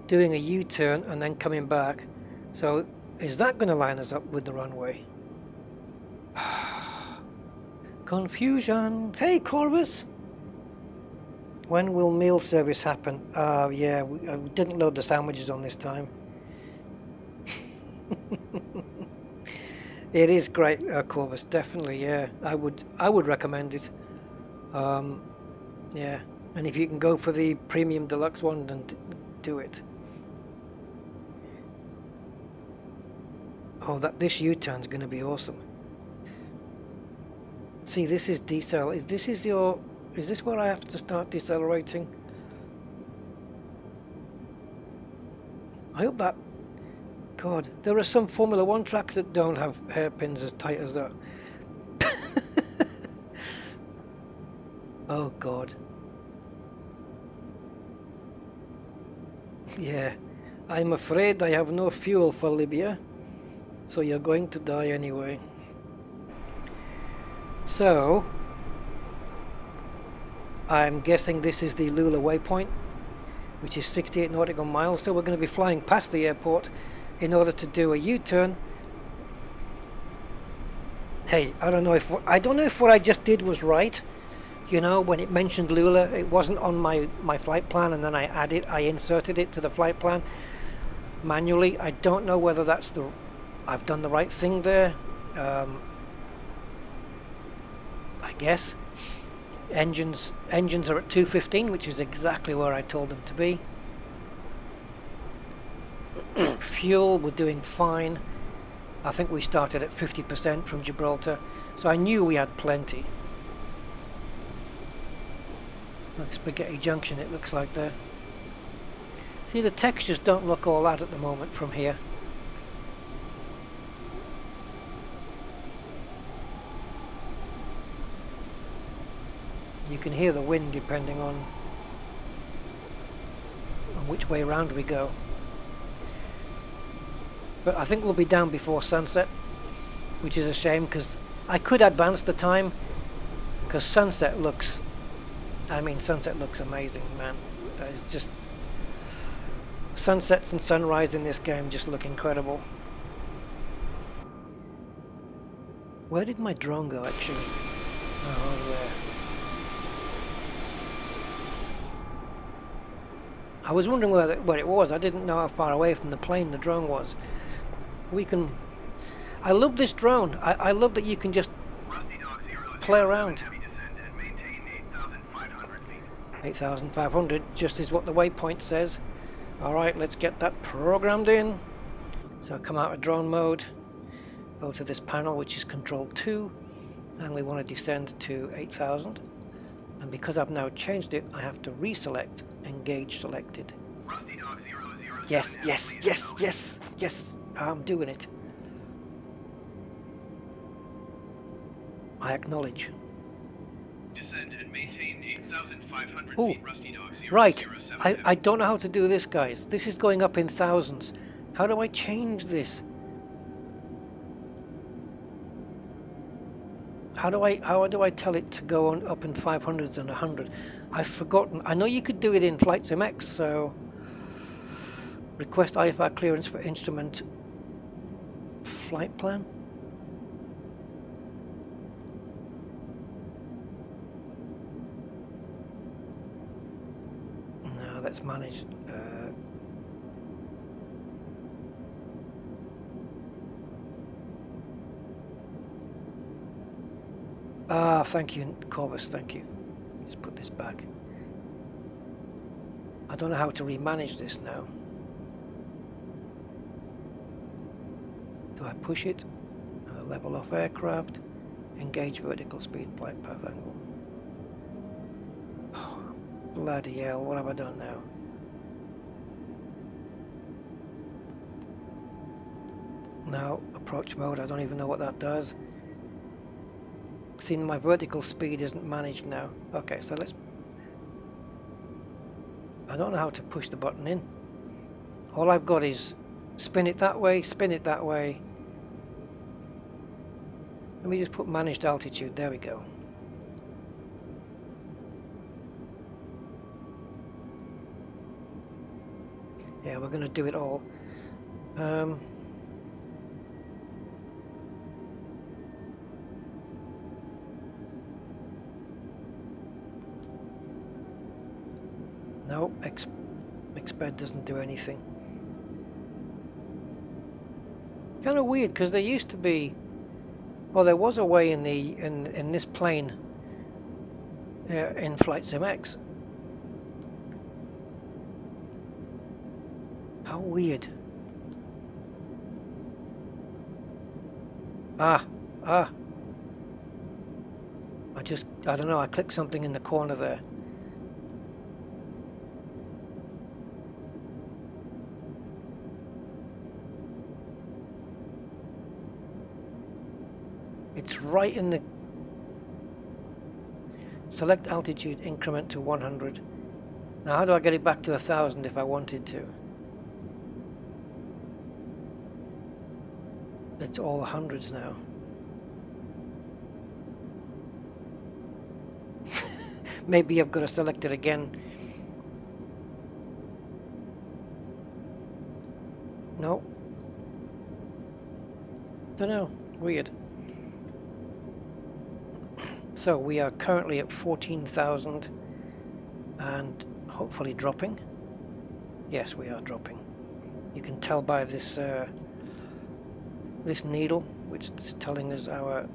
doing a U-turn and then coming back. So is that going to line us up with the runway? Confusion. Hey, Corvus! When will meal service happen? Yeah, we didn't load the sandwiches on this time. It is great, Corvus, definitely, yeah. I would recommend it. Yeah, and if you can go for the premium deluxe one, then do it. Oh, this U-turn's going to be awesome. See, this is decel. Is this where I have to start decelerating? I hope that. God, there are some Formula 1 tracks that don't have hairpins as tight as that. Oh God. Yeah, I'm afraid I have no fuel for Libya, so you're going to die anyway. So, I'm guessing this is the Luller waypoint, which is 68 nautical miles, so we're going to be flying past the airport in order to do a U-turn Hey, I don't know if what I just did was right. You know, when it mentioned Lula, it wasn't on my flight plan, and then I inserted it to the flight plan manually. I don't know whether I've done the right thing there. I guess engines are at 215, which is exactly where I told them to be. Fuel, we're doing fine. I think we started at 50% from Gibraltar, so I knew we had plenty. Like Spaghetti Junction, it looks like there. See, the textures don't look all that at the moment from here. You can hear the wind depending on which way round we go. But I think we'll be down before sunset, which is a shame because I could advance the time, because sunset looks amazing, man. It's just sunsets and sunrise in this game just look incredible. Where did my drone go actually? Oh, over there. I was wondering where it was. I didn't know how far away from the plane the drone was. I love this drone. I love that you can just play around. 8,500 just is what the waypoint says. Alright, let's get that programmed in. So come out of drone mode, go to this panel which is control 2, and we want to descend to 8,000. And because I've now changed it, I have to reselect engage selected. Yes, yes, yes, yes, yes, I'm doing it. I acknowledge. Descend and maintain 8,500 Ooh, feet. Rusty Dog 007 right. Heavy. I don't know how to do this, guys. This is going up in thousands. How do I change this? How do I tell it to go on up in 500s and 100? I've forgotten. I know you could do it in Flight Sim X, so request IFR clearance for instrument flight plan. No, that's managed. Thank you, Corvus, thank you. Just put this back. I don't know how to remanage this now. Do I push it? Level off aircraft. Engage vertical speed, flight path angle. Oh, bloody hell, what have I done now? No, approach mode, I don't even know what that does. See, my vertical speed isn't managed now. Okay, so I don't know how to push the button in. All I've got is spin it that way, spin it that way. Let me just put managed altitude, there we go. Yeah, we're going to do it all. No, exped doesn't do anything. Kind of weird, because there used to be, well, there was a way in this plane in Flight Sim X. How weird. I don't know, I clicked something in the corner there. It's right in the... Select altitude, increment to 100. Now how do I get it back to 1,000 if I wanted to? It's all hundreds now. Maybe I've got to select it again. No. Don't know. Weird. So we are currently at 14,000 and hopefully dropping. Yes, we are dropping. You can tell by this this needle, which is telling us our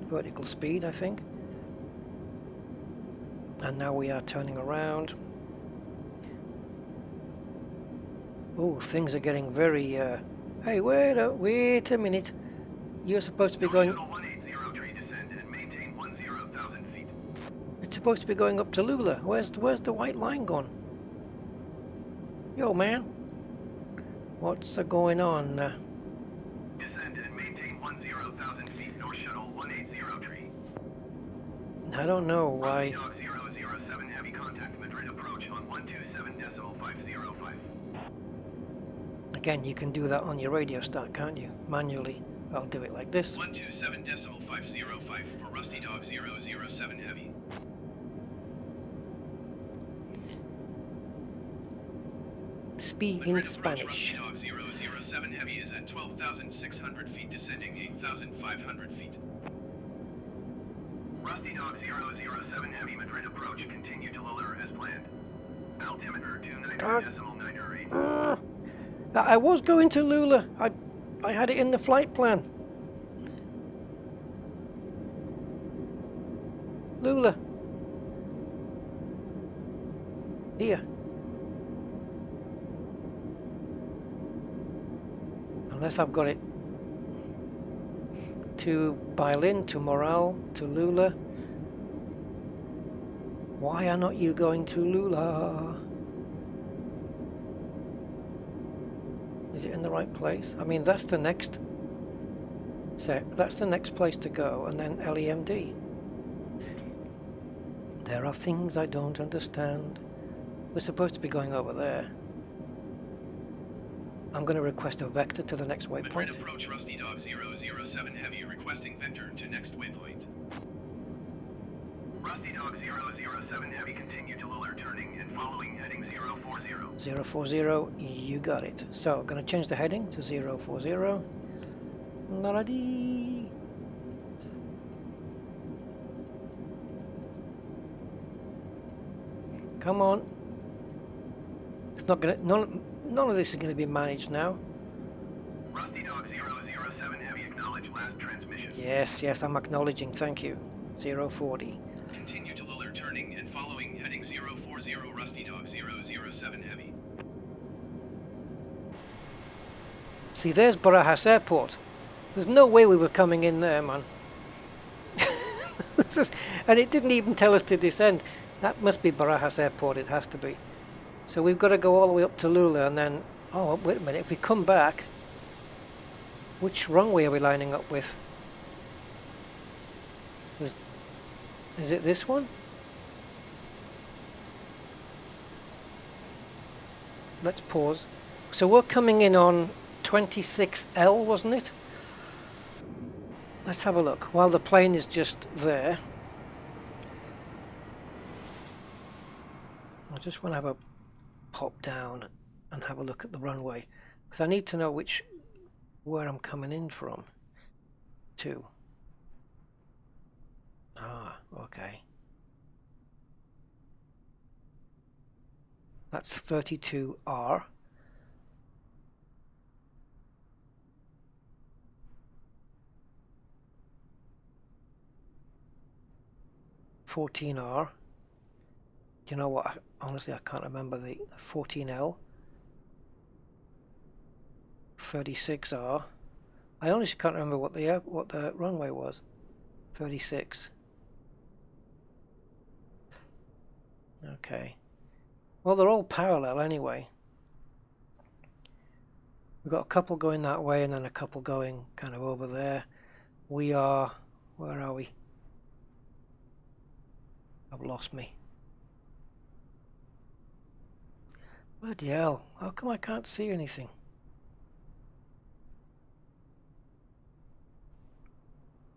vertical speed, I think. And now we are turning around. Oh, things are getting very hey, wait a minute. You're supposed to be going... It's supposed to be going up to Lula. Where's the white line gone? Yo, man. What's going on? Descend and maintain 10,000 feet. North shuttle 180 tree. I don't know why. Dog 007 heavy contact Madrid approach on 127.505. Again, you can do that on your radio start, can't you? Manually. I'll do it like this. 127.505 for Rusty Dog 007 heavy. Speaking Madrid approach Spanish. Rusty Dog 007 heavy is at 12,600 feet, descending 8,500 feet. Rusty Dog 007 heavy Madrid approach, continue to lower as planned. Altimeter 29.908. I was going to Lula. I had it in the flight plan. Lula. Here. Unless I've got it to Bailin, to Morale, to Lula. Why are not you going to Lula? Is it in the right place? I mean, that's the next that's the next place to go, and then LEMD. There are things I don't understand. We're supposed to be going over there. I'm going to request a vector to the next Madrid waypoint. approach Rusty Dog 007 heavy, requesting vector to next waypoint. Rusty Dog 007 heavy, continue to lower turning and following heading 040. 040, you got it. So I'm going to change the heading to 040. La-da-dee. Come on. It's not going to... None of this is going to be managed now. Rusty Dog 007 heavy, acknowledge last transmission. Yes, I'm acknowledging. Thank you. 040. Continue to lower turning and following heading 040 Rusty Dog 007 heavy. See, there's Barajas Airport. There's no way we were coming in there, man. And it didn't even tell us to descend. That must be Barajas Airport, it has to be. So we've got to go all the way up to Lula and then... Oh, wait a minute. If we come back... Which runway are we lining up with? Is it this one? Let's pause. So we're coming in on 26L, wasn't it? Let's have a look. While the plane is just there. I just want to have a pop down and have a look at the runway. Because I need to know where I'm coming in from. To. Ah, okay. That's 32R. $14R. Do you know what? Honestly, I can't remember the 14L. 36R. I honestly can't remember what the runway was. 36. Okay. Well, they're all parallel anyway. We've got a couple going that way and then a couple going kind of over there. We are... Where are we? I've lost me. Bloody hell. How come I can't see anything?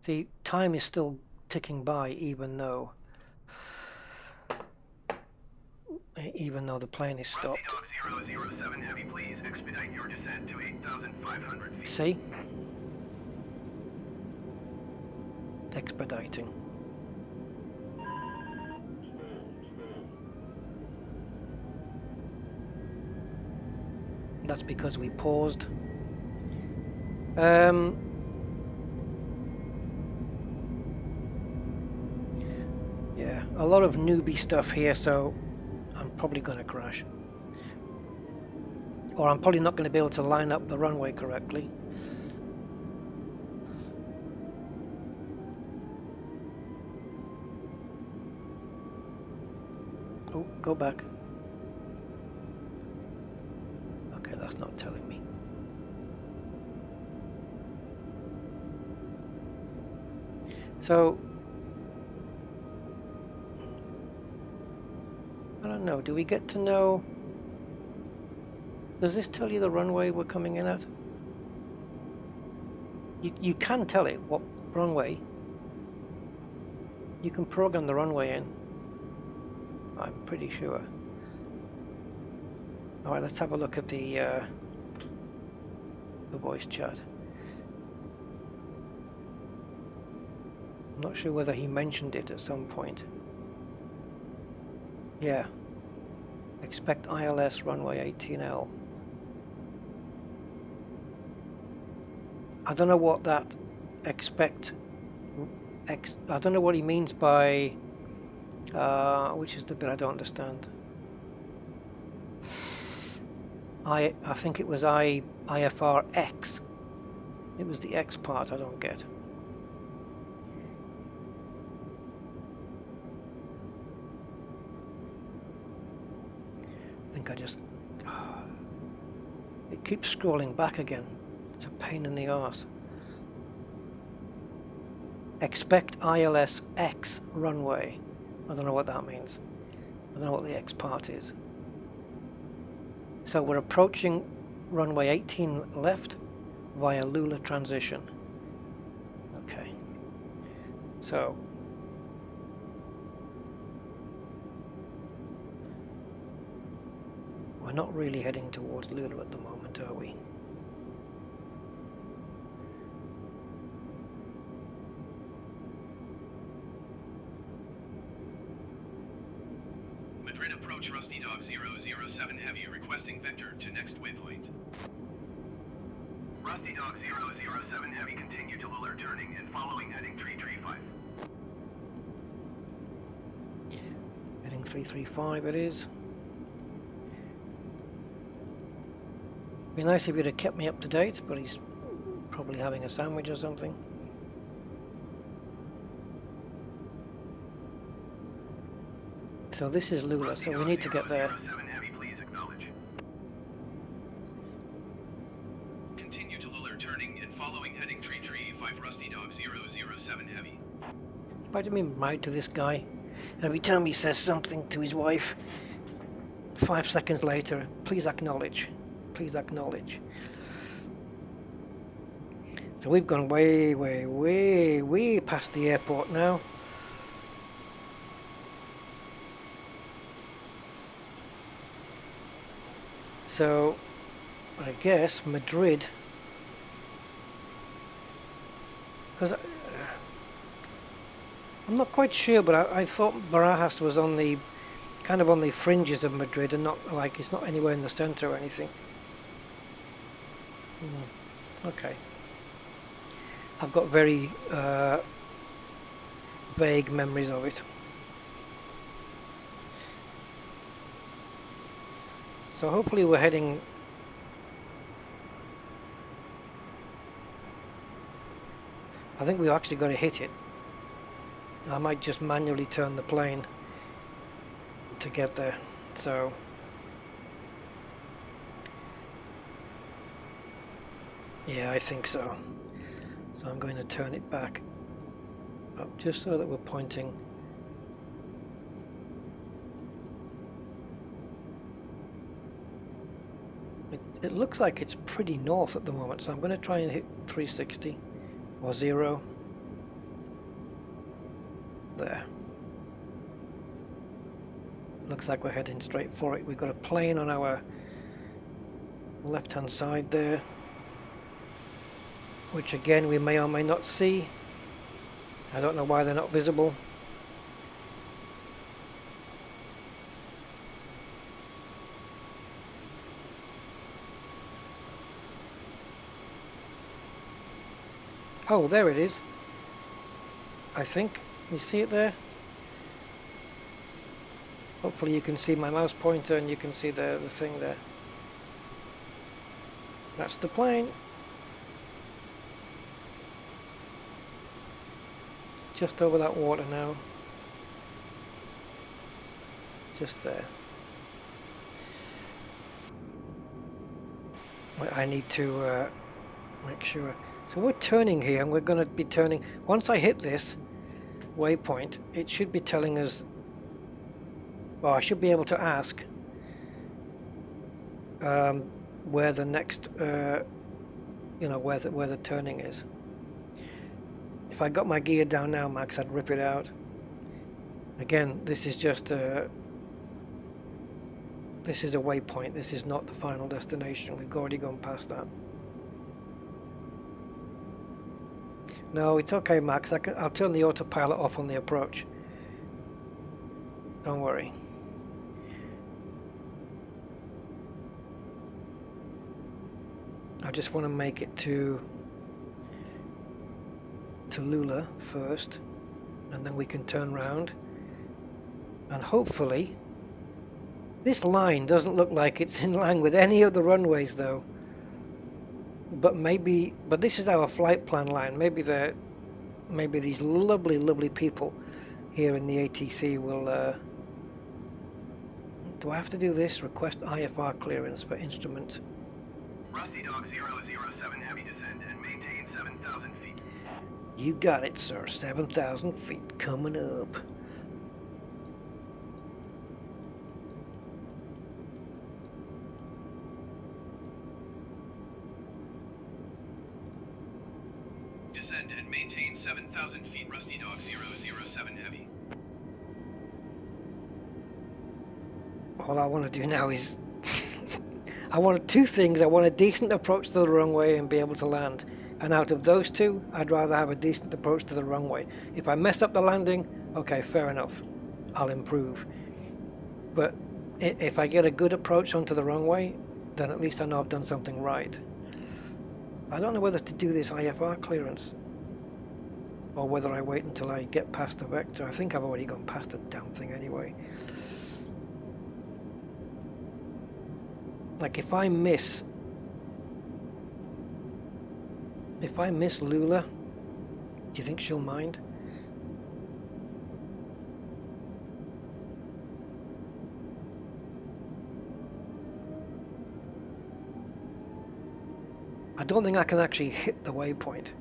See, time is still ticking by even though the plane is stopped. Rusty Dog 007 heavy, please expedite your descent to 8,500 feet. See? Expediting. That's because we paused. Yeah, a lot of newbie stuff here, so I'm probably going to crash. Or I'm probably not going to be able to line up the runway correctly. Oh, go back. Okay, that's not telling me. So, I don't know, do we get to know... Does this tell you the runway we're coming in at? You can tell it what runway. You can program the runway in. I'm pretty sure. Alright, let's have a look at the voice chat. I'm not sure whether he mentioned it at some point. Yeah. Expect ILS runway 18L. I don't know what that I don't know what he means by which is the bit I don't understand. I think it was IFRX. It was the X part I don't get. I think I just... It keeps scrolling back again. It's a pain in the arse. Expect ILS X runway. I don't know what that means. I don't know what the X part is. So we're approaching runway 18 left via Lula transition. Okay. So we're not really heading towards Lula at the moment, are we? Madrid approach Rusty Dog 007 Heavy requesting vector to next waypoint. Rusty Dog 007 Heavy continue to Lula turning and following heading 335. Heading 335 it is. Be nice if he'd have kept me up to date, but he's probably having a sandwich or something. So this is Lula, so we need to get there. Continue to Lula turning and following heading 335 Rusty Dog 007 Heavy. Why do you mean married to this guy? And every time he says something to his wife, 5 seconds later, please acknowledge. Please acknowledge. So we've gone way, way, way, way past the airport now. So I guess Madrid, because I'm not quite sure, but I thought Barajas was on the kind of on the fringes of Madrid and not like it's not anywhere in the center or anything. Okay. I've got very vague memories of it. So hopefully we're heading... I think we've actually got to hit it. I might just manually turn the plane to get there. So... yeah, I think so. So I'm going to turn it back up just so that we're pointing. It looks like it's pretty north at the moment, so I'm going to try and hit 360 or 0. There. Looks like we're heading straight for it. We've got a plane on our left hand side there, which again we may or may not see. I don't know why they're not visible. Oh, there it is. I think. You see it there? Hopefully you can see my mouse pointer and you can see the thing there. That's the plane. Just over that water now. Just there. I need to make sure. So we're turning here and we're going to be turning. Once I hit this waypoint, it should be telling us, well, I should be able to ask where the next, you know, where the turning is. If I got my gear down now, Max, I'd rip it out. Again, this is just a waypoint. This is not the final destination. We've already gone past that. No, it's okay, Max. I'll turn the autopilot off on the approach. Don't worry. I just want to make it to Lula first, and then we can turn round. And hopefully, this line doesn't look like it's in line with any of the runways, though. But this is our flight plan line. Maybe these lovely people here in the ATC will. Do I have to do this? Request IFR clearance for instrument. Rusty Dog 007 heavy descend and maintain 7,000 feet. You got it, sir. 7,000 feet coming up. Descend and maintain 7,000 feet. Rusty Dog 007 heavy. All I want to do now is I want two things. I want a decent approach to the runway and be able to land. And out of those two, I'd rather have a decent approach to the runway. If I mess up the landing, okay, fair enough. I'll improve. But if I get a good approach onto the runway, then at least I know I've done something right. I don't know whether to do this IFR clearance or whether I wait until I get past the vector. I think I've already gone past the damn thing anyway. Like if I miss Lula, do you think she'll mind? I don't think I can actually hit the waypoint.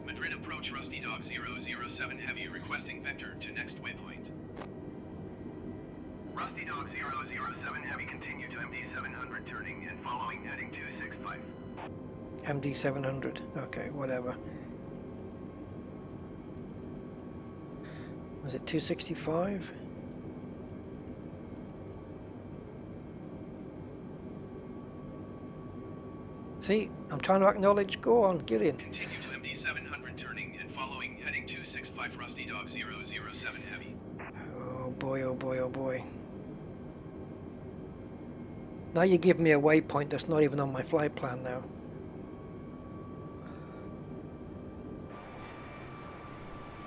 Madrid approach Rusty Dog 007 heavy requesting vector to next waypoint. Rusty Dog 007 heavy continue to MD 700 turning and following heading 265. MD 700. Okay, whatever. Was it 265? See, I'm trying to acknowledge. Go on, get in. Continue to MD 700 turning and following heading 265 Rusty Dog 007 heavy. Oh boy, oh boy, oh boy. Now you give me a waypoint that's not even on my flight plan now.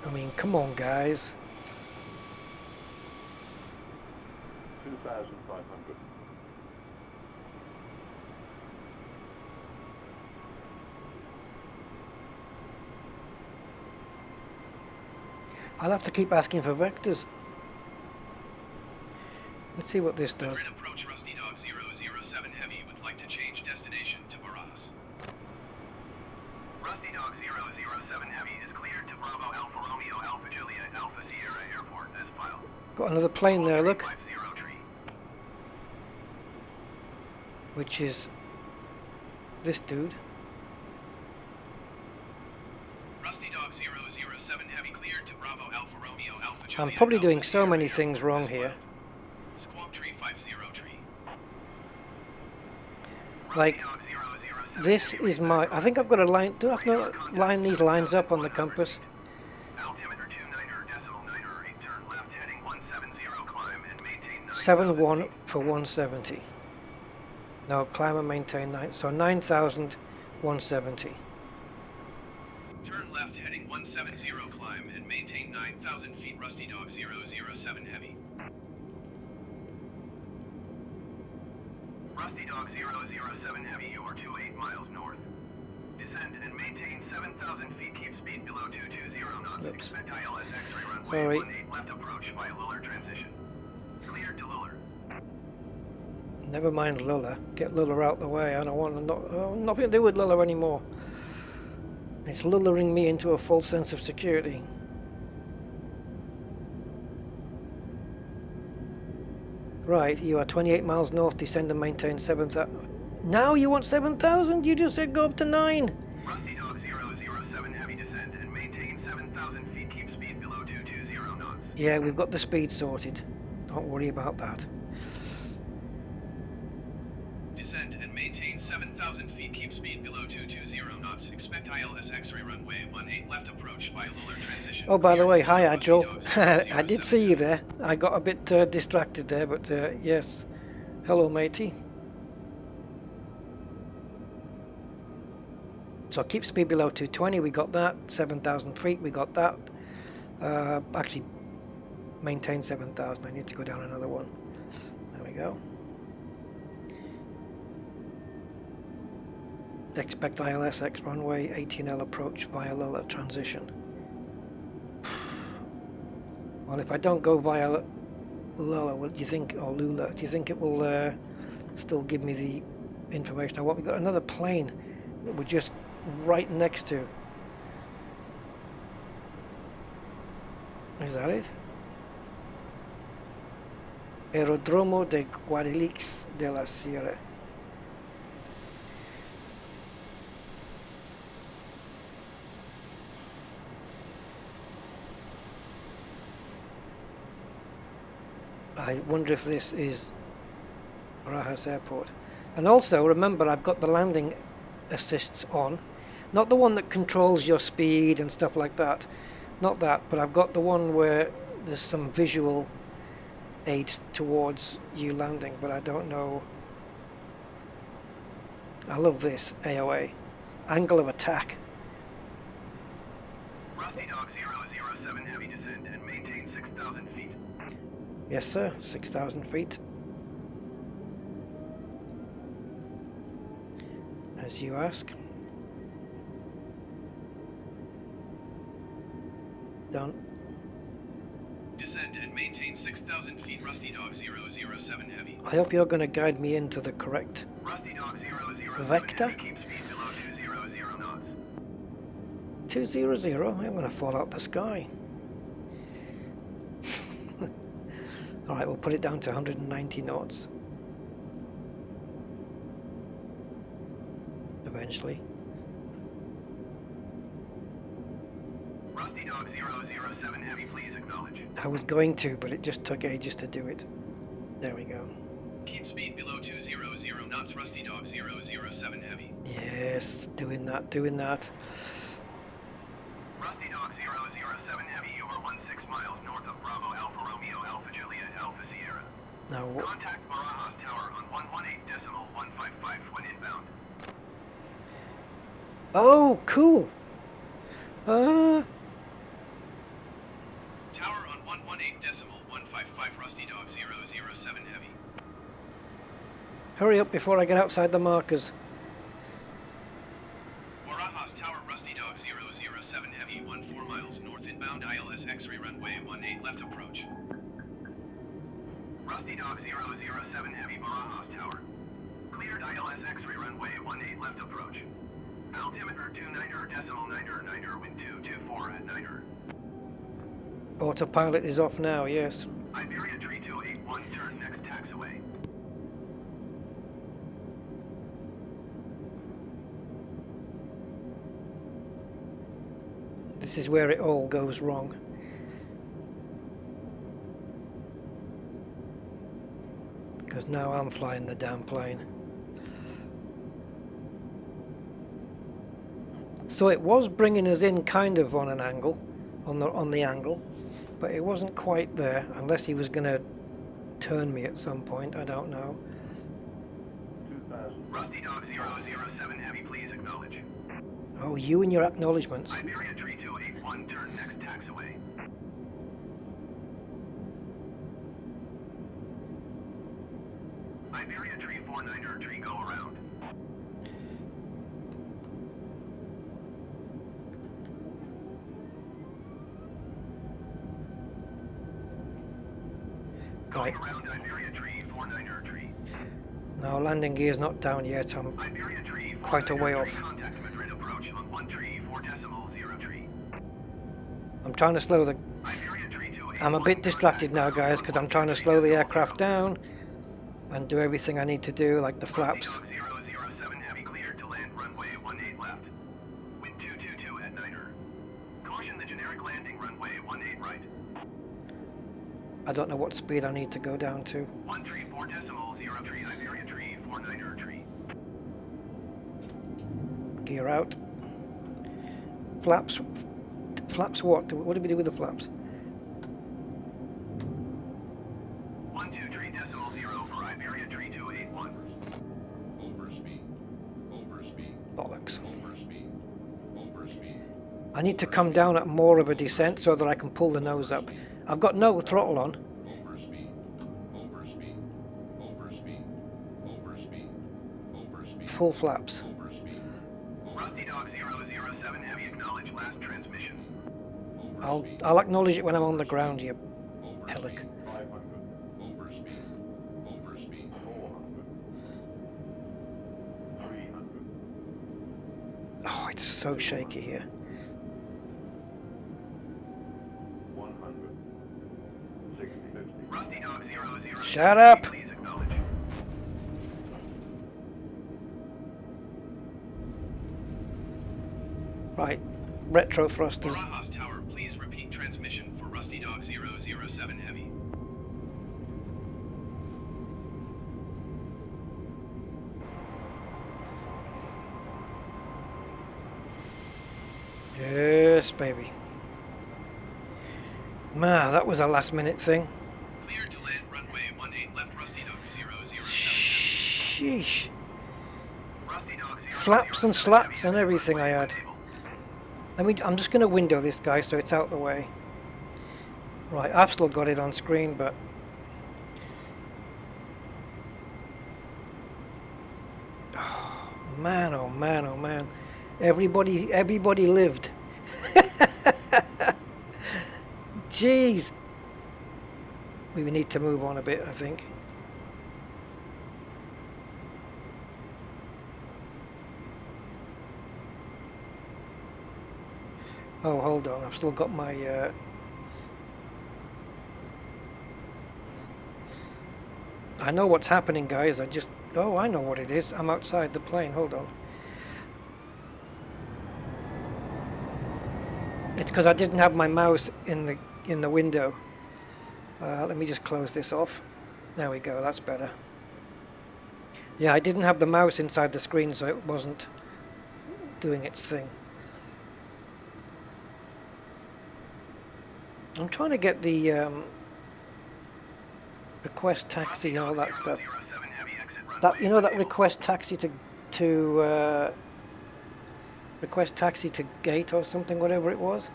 I mean, come on, guys. 2,500. I'll have to keep asking for vectors. Let's see what this does. Madrid approach Rusty Dog 007 heavy would like to change destination to Barras. Rusty Dog 007 heavy is cleared to Bravo Alpha Romeo Alpha Julia Alpha Sierra Airport as filed. Got another plane there, look. 350 tree. Which is this dude. Rusty Dog 007 heavy cleared to Bravo Alpha Romeo Alpha Julia. I'm probably Alpha doing so Sierra many Airport things wrong as here. filed. Squawk tree 50 tree. Like, this is my... I think I've got to line... Do I have to line these lines up on the compass? Altimeter 29er decimal 9er 8 turn left heading 170 climb and maintain 7-1 for 170. No, climb and maintain 9. So 9,000 170. Turn left heading 170 climb and maintain 9,000 feet Rusty Dog 007 Heavy. Rusty Dog 007 Heavy, you are 28 miles north. Descend and maintain 7,000 feet, keep speed below 220 knots. Oops. Expect ILS X-ray runway Sorry. 18 left approach via Luller transition. Cleared to Luller. Never mind Luller. Get Luller out the way. I don't want nothing to do with Luller anymore. It's lullering me into a false sense of security. Right, you are 28 miles north, descend and maintain 7,000. Now you want 7,000? You just said go up to 9. Rusty Dog 007 Heavy, descend and maintain 7,000 feet, keep speed below 220 knots. Yeah, we've got the speed sorted. Don't worry about that. Descend and maintain 7,000 feet, keep speed below 220 knots. Expect ILS X-ray runway 18 left approach via Luller transition. Oh, by the way, hi Rusty Agile. Dog I did 007 see you there. I got a bit distracted there, but yes. Hello, matey. So keep speed below 220, we got that. 7,000 feet, we got that. Actually, maintain 7,000. I need to go down another one. There we go. Expect ILS X runway 18L approach via Lula transition. Well, if I don't go via Lula, what do you think, or Lula, do you think it will still give me the information I want? We've got another plane that we're just right next to. Is that it? Aerodromo de Guadalix de la Sierra. I wonder if this is Barajas Airport. And also, remember, I've got the landing assists on. Not the one that controls your speed and stuff like that. Not that, but I've got the one where there's some visual aids towards you landing, but I don't know. I love this AOA. Angle of attack. Rusty Dog 007 Heavy, descend and maintain 6,000 feet. Yes, sir. 6,000 feet. As you ask. Done. Descend and maintain 6,000 feet. Rusty Dog 007 Heavy. I hope you're going to guide me into the correct Rusty Dog 007 vector. Heavy, keep speed below 200 knots. 200. I'm going to fall out the sky. Alright, we'll put it down to 190 knots. Eventually. Rusty Dog 007 Heavy, please acknowledge. I was going to, but it just took ages to do it. There we go. Keep speed below 200 knots. Rusty Dog 007 Heavy. Yes, doing that, doing that. Rusty Dog 007 Heavy, you are 16 miles north of Bravo Alpha Romeo Alpha Juliet Alpha Sierra. Now, Contact Barajas Tower on 118.155 when inbound. oh, cool. Tower on 118.155 Rusty Dog 007 Heavy. Hurry up before I get outside the markers. Barajas Tower, Rusty Dog 007 Heavy, 14 miles north inbound ILS X-ray runway 18 left approach. Rusty Dog 007 Heavy, Barajas Tower. Cleared ILS X-ray runway 18 left approach. Altimeter 29.9, wind 224 at 9. Autopilot is off now, yes. Iberia 3281, turn next taxiway. This is where it all goes wrong. Because now I'm flying the damn plane. So it was bringing us in kind of on an angle, on the angle, but it wasn't quite there, unless he was going to turn me at some point, I don't know. 2,000 Rusty Dog 007 Heavy, please acknowledge. Oh, you and your acknowledgements. Iberia 3281, turn next taxiway. Iberia 349er, tree go around. Right. Going around Iberia 349er, tree. No, landing gear's not down yet. I'm Iberia 349er, quite a way off. Contact Madrid approach on 134.0 I'm trying to slow the... Iberia 328. I'm a bit distracted now, guys, because I'm trying to slow the aircraft down and do everything I need to do, like the flaps. 007 heavy cleared to land runway 18 left. Wind 222 at Niner. Caution the generic landing runway 18 right. I don't know what speed I need to go down to. 134.03 Iberia 349er tree. Gear out. Flaps. Flaps what? What do we do with the flaps? 123.0 for Iberia 3281. Overspeed. Overspeed. Bollocks. Overspeed. Overspeed. I need to come down at more of a descent so that I can pull the nose up. I've got no throttle on. Overspeed. Overspeed. Overspeed. Overspeed. Overspeed. Full flaps. Overspeed. Rusty Dog 007 heavy acknowledge last transmission. I'll acknowledge it when I'm on the ground, you pillock. 500. Overspeed. Overspeed. 400. 300. Oh, it's so shaky here. 100. 650. Rusty Dog 007 Shut up! please acknowledge. Right, retro thrusters. Barajas Tower, please repeat transmission for Rusty Dog 007 heavy. Yes, baby. Man, that was a last minute thing. Clear to land runway 18 left Rusty Dog 007 Sheesh. Rusty Dog 007 Flaps and slats and heavy, everything I had. I'm just going to window this guy so it's out the way. Right, I've still got it on screen, but... Oh, man, oh man, oh man. Everybody lived. Jeez. We need to move on a bit, I think. Oh, hold on. I've still got my... I know what's happening, guys. Oh, I know what it is. I'm outside the plane. Hold on. It's because I didn't have my mouse in the window. Let me just close this off. There we go. That's better. Yeah, I didn't have the mouse inside the screen, so it wasn't doing its thing. I'm trying to get the request taxi and all that stuff. That, you know, that request taxi to request taxi to gate or something, whatever it was.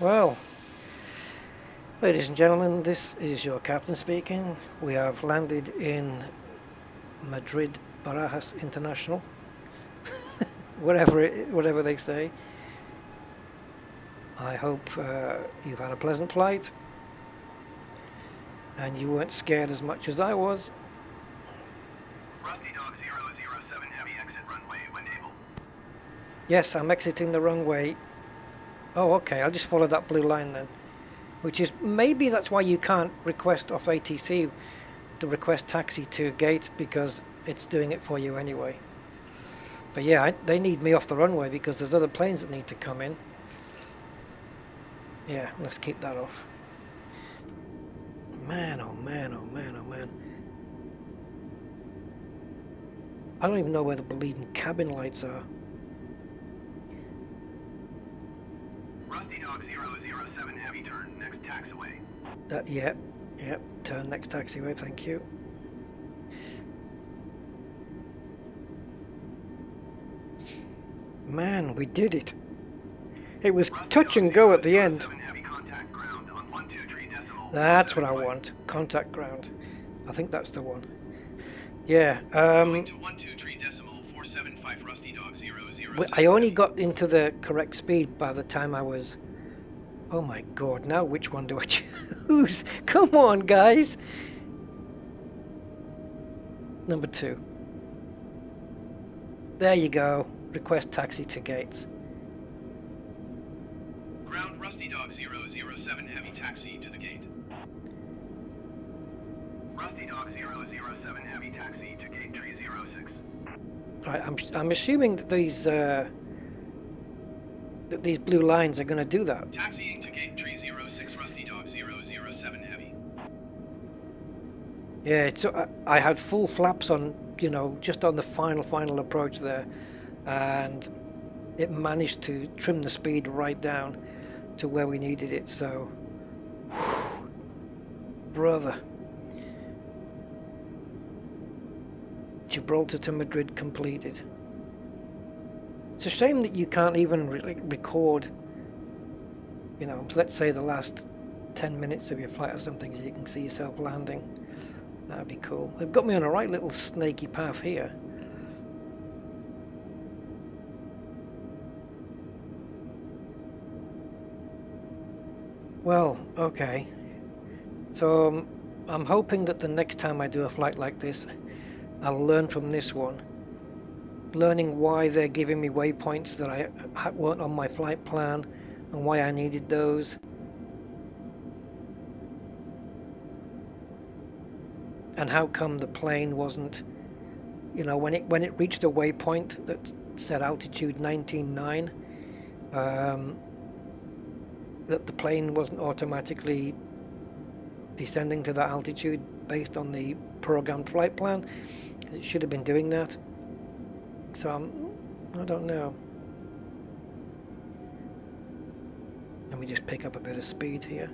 Well, ladies and gentlemen, this is your captain speaking. We have landed in Madrid Barajas International. Whatever they say. I hope you've had a pleasant flight and you weren't scared as much as I was. Rusty Dog 007 heavy exit runway when able. Yes, I'm exiting the runway. Oh, okay, I'll just follow that blue line then. Which is, maybe that's why you can't request off ATC to request taxi to gate, because it's doing it for you anyway. But yeah, they need me off the runway because there's other planes that need to come in. Yeah, let's keep that off. Man, oh man, oh man, oh man. I don't even know where the bleeding cabin lights are. Rusty Dog 007 heavy turn next taxiway. Yeah, Yep, turn next taxiway, thank you. Man, we did it. It was touch and go at the end. That's what I want. Contact ground. I think that's the one. Yeah. Going to 123.475 Rusty Dog 007. I only got into the correct speed by the time I was... Oh my god, now which one do I choose? Come on, guys! Number 2. There you go. Request taxi to gates. Ground Rusty Dog 007 heavy taxi to the gate. Rusty Dog 007 heavy taxi to gate 306. Right, I'm assuming that these blue lines are going to do that. Taxiing to gate 306 Rusty Dog 007 heavy. Yeah, it's, I had full flaps on, you know, just on the final approach there, and it managed to trim the speed right down to where we needed it. So, brother, Gibraltar to Madrid completed. It's a shame that you can't even record, you know, let's say the last 10 minutes of your flight or something, so you can see yourself landing. That'd be cool. They've got me on a right little snaky path here. Well, okay. So I'm hoping that the next time I do a flight like this, I'll learn from this one. Learning why they're giving me waypoints that I weren't on my flight plan and why I needed those. And how come the plane wasn't, you know, when it reached a waypoint that said altitude 19.9, that the plane wasn't automatically descending to that altitude based on the programmed flight plan, because it should have been doing that. So I don't know. Let me just pick up a bit of speed here.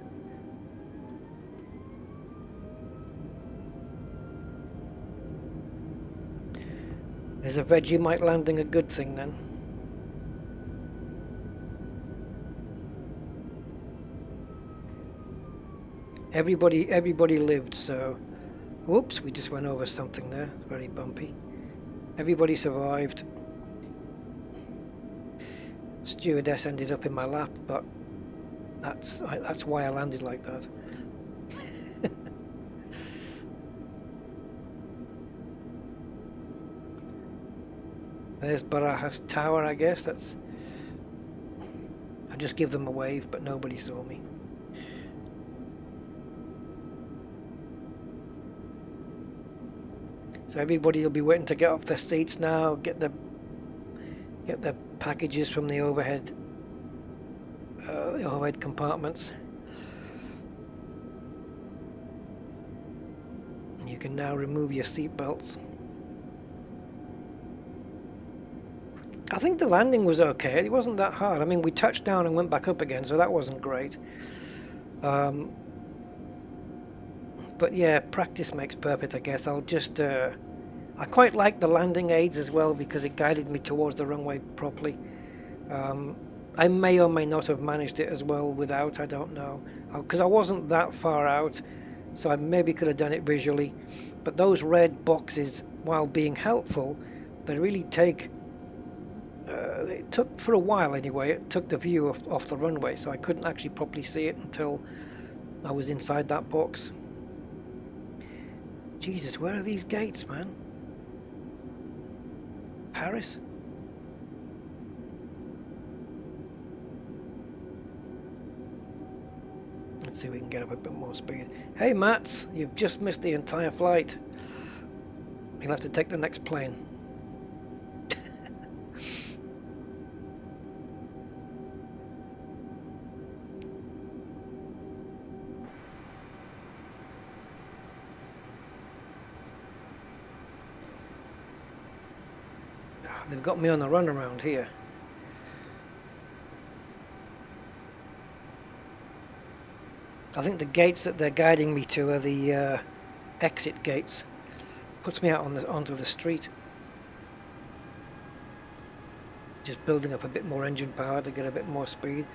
Is a Vegemite landing a good thing then? Everybody lived, so... Whoops, we just went over something there. Very bumpy. Everybody survived. Stewardess ended up in my lap, but that's why I landed like that. There's Barajas Tower, I guess. That's... I just give them a wave, but nobody saw me. So everybody will be waiting to get off their seats now, get their packages from the overhead compartments. You can now remove your seat belts. I think the landing was okay. It wasn't that hard. I mean, we touched down and went back up again, so that wasn't great. But yeah, practice makes perfect, I guess. I'll just... I quite like the landing aids as well because it guided me towards the runway properly. I may or may not have managed it as well without, I don't know. Because I wasn't that far out, so I maybe could have done it visually. But those red boxes, while being helpful, they really take... it took, for a while anyway, it took the view off the runway, so I couldn't actually properly see it until I was inside that box. Jesus, where are these gates, man? Paris? Let's see if we can get up a bit more speed. Hey, Mats, you've just missed the entire flight. You'll have to take the next plane. They've got me on the run around here. I think the gates that they're guiding me to are the exit gates. Puts me out on onto the street. Just building up a bit more engine power to get a bit more speed.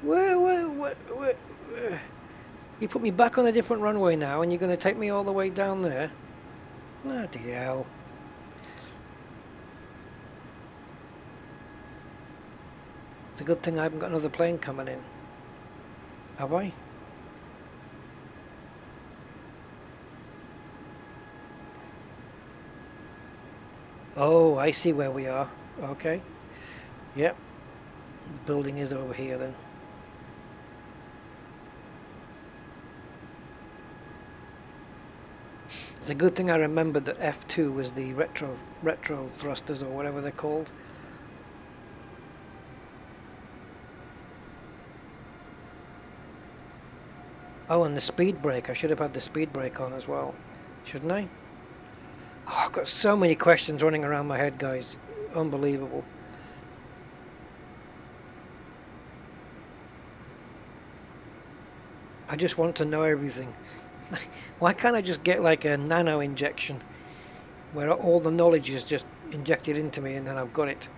Where? You put me back on a different runway now and you're going to take me all the way down there? Bloody hell. It's a good thing I haven't got another plane coming in. Have I? Oh, I see where we are. Okay. Yep. The building is over here then. It's a good thing I remembered that F2 was the retro thrusters or whatever they're called. Oh, and the speed brake. I should have had the speed brake on as well. Shouldn't I? Oh, I've got so many questions running around my head, guys. Unbelievable. I just want to know everything. Why can't I just get like a nano injection where all the knowledge is just injected into me and then I've got it?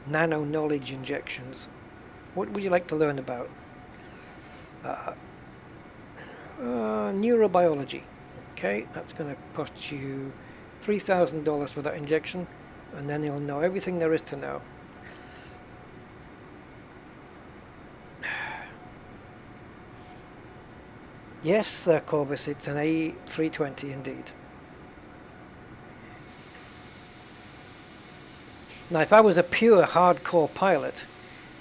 Nano knowledge injections. What would you like to learn about? Neurobiology. Okay, that's going to cost you $3,000 for that injection, and then you'll know everything there is to know. Yes, Corvus, it's an A320 indeed. Now, if I was a pure hardcore pilot,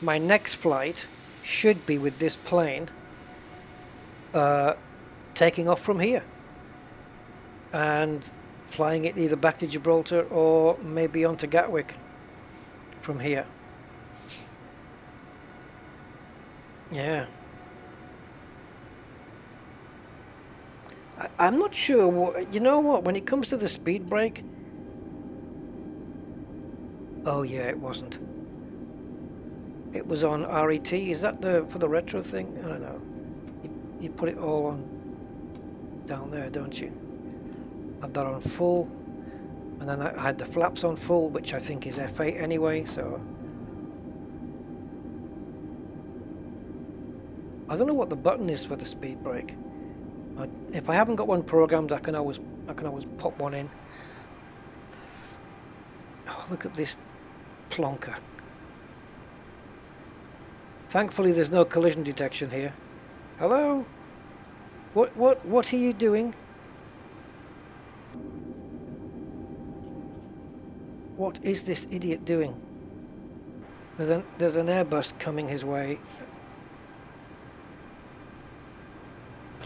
my next flight should be with this plane taking off from here and flying it either back to Gibraltar or maybe onto Gatwick from here. Yeah. I'm not sure what, you know what, when it comes to the speed brake, oh yeah, it wasn't. It was on RET. Is that for the retro thing? I don't know. You put it all on down there, don't you? I had that on full, and then I had the flaps on full, which I think is F8 anyway. So I don't know what the button is for the speed brake. If I haven't got one programmed, I can always pop one in. Oh, look at this plonker. Thankfully, there's no collision detection here. Hello? What are you doing? What is this idiot doing? There's an Airbus coming his way.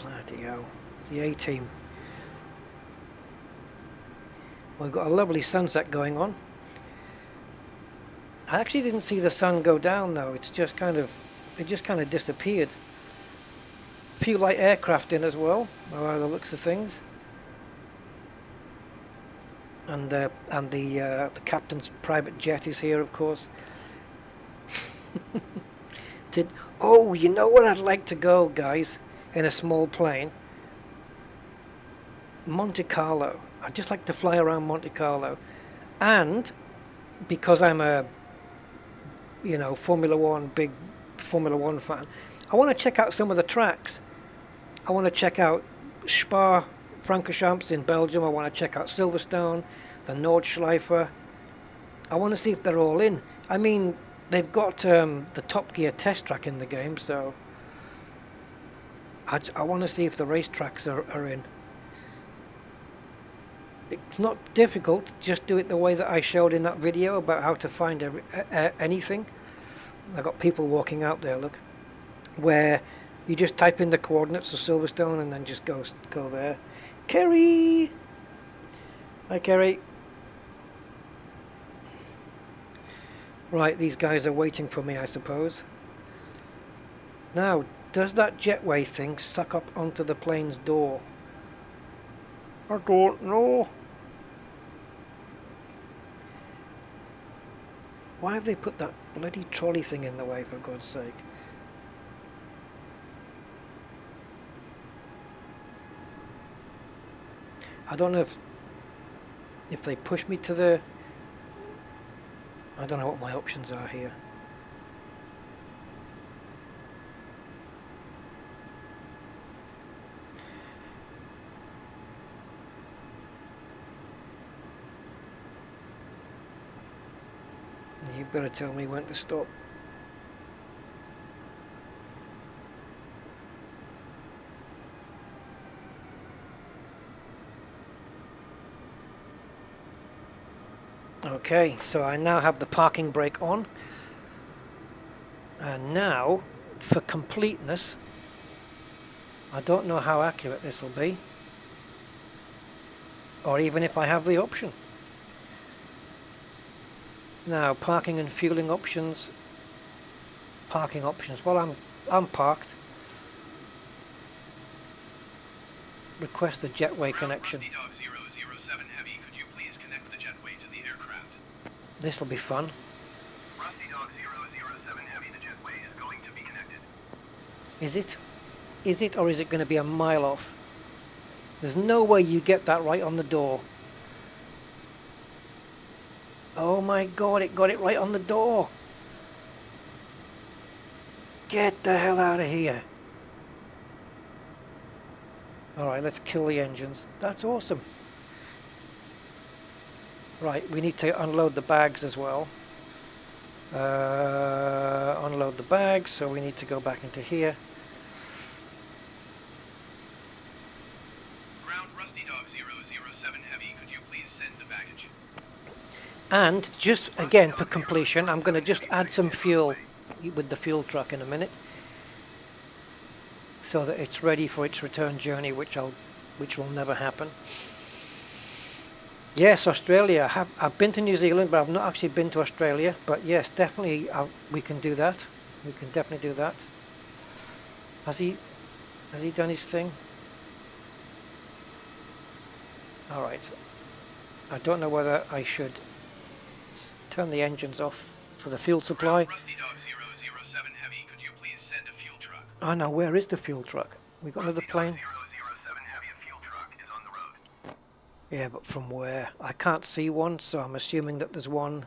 Bloody hell. It's the A-team. We've got a lovely sunset going on. I actually didn't see the sun go down though. It just kind of disappeared. A few light aircraft in as well, by the looks of things. And the captain's private jet is here, of course. Oh, you know what I'd like to go, guys, in a small plane? Monte Carlo. I'd just like to fly around Monte Carlo. And because I'm a big Formula One fan, I want to check out some of the tracks. I want to check out Spa-Francorchamps in Belgium. I want to check out Silverstone, the Nordschleife. I want to see if they're all in. I mean, they've got the Top Gear test track in the game, so I want to see if the racetracks are in. It's not difficult, just do it the way that I showed in that video about how to find anything. I've got people walking out there, look, where you just type in the coordinates of Silverstone and then just go there. Kerry! Hi, Kerry. Right, these guys are waiting for me, I suppose. Now, does that jetway thing suck up onto the plane's door? I don't know. Why have they put that bloody trolley thing in the way, for God's sake? I don't know if they push me to the... I don't know what my options are here. You better tell me when to stop. Okay, so I now have the parking brake on. And now, for completeness, I don't know how accurate this will be. Or even if I have the option. Now, parking and fueling options. Parking options. Well, I'm parked. Request a jetway connection. Rusty Dog 007 Heavy, could you please connect the jetway to the aircraft? This will be fun. Rusty Dog 007 Heavy, the jetway is going to be connected. Is it? Is it, or is it going to be a mile off? There's no way you get that right on the door. Oh my God, it got it right on the door. Get the hell out of here. Alright, let's kill the engines. That's awesome. Right, we need to unload the bags as well. Unload the bags, so we need to go back into here. Ground Rusty Dog 007 Heavy, could you please send the baggage? And just again for completion, I'm going to just add some fuel with the fuel truck in a minute, so that it's ready for its return journey, which will never happen. Yes, Australia. I've been to New Zealand, but I've not actually been to Australia. But yes, definitely we can do that. We can definitely do that. Has he done his thing? All right. I don't know whether I should turn the engines off for the fuel supply. Rusty Dog 007 Heavy, could you please send a fuel truck? Oh no, where is the fuel truck? We got another plane? 007 Heavy, a fuel truck is on the road. Yeah, but from where? I can't see one, so I'm assuming that there's one.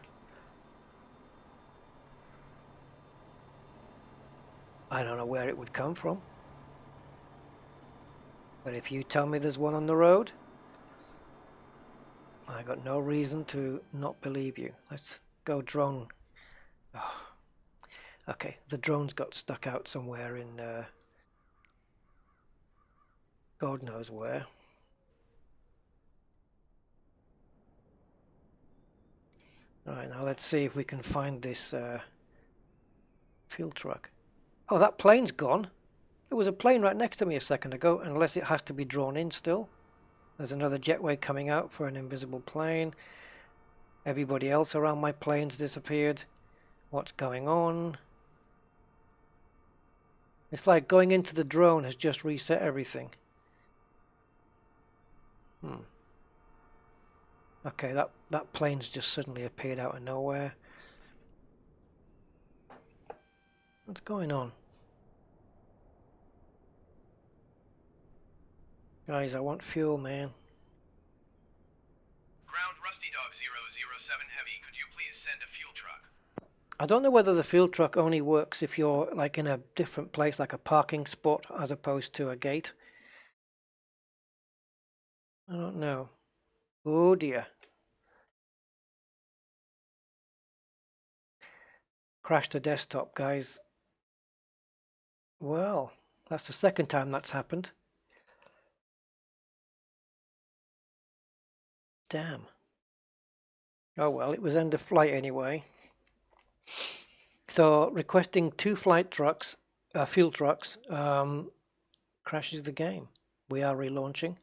I don't know where it would come from. But if you tell me there's one on the road, I got no reason to not believe you. Let's go drone. Oh. Okay, the drone's got stuck out somewhere in God knows where. Alright, now let's see if we can find this fuel truck. Oh, that plane's gone. There was a plane right next to me a second ago, unless it has to be drawn in still. There's another jetway coming out for an invisible plane. Everybody else around my plane's disappeared. What's going on? It's like going into the drone has just reset everything. Okay, that plane's just suddenly appeared out of nowhere. What's going on? Guys, I want fuel, man. Ground Rusty Dog 007 Heavy, could you please send a fuel truck? I don't know whether the fuel truck only works if you're like in a different place, like a parking spot, as opposed to a gate. I don't know. Oh dear. Crashed the desktop, guys. Well, that's the second time that's happened. Damn. Oh well, it was end of flight anyway. So requesting 2 flight trucks, fuel trucks, crashes the game. We are relaunching.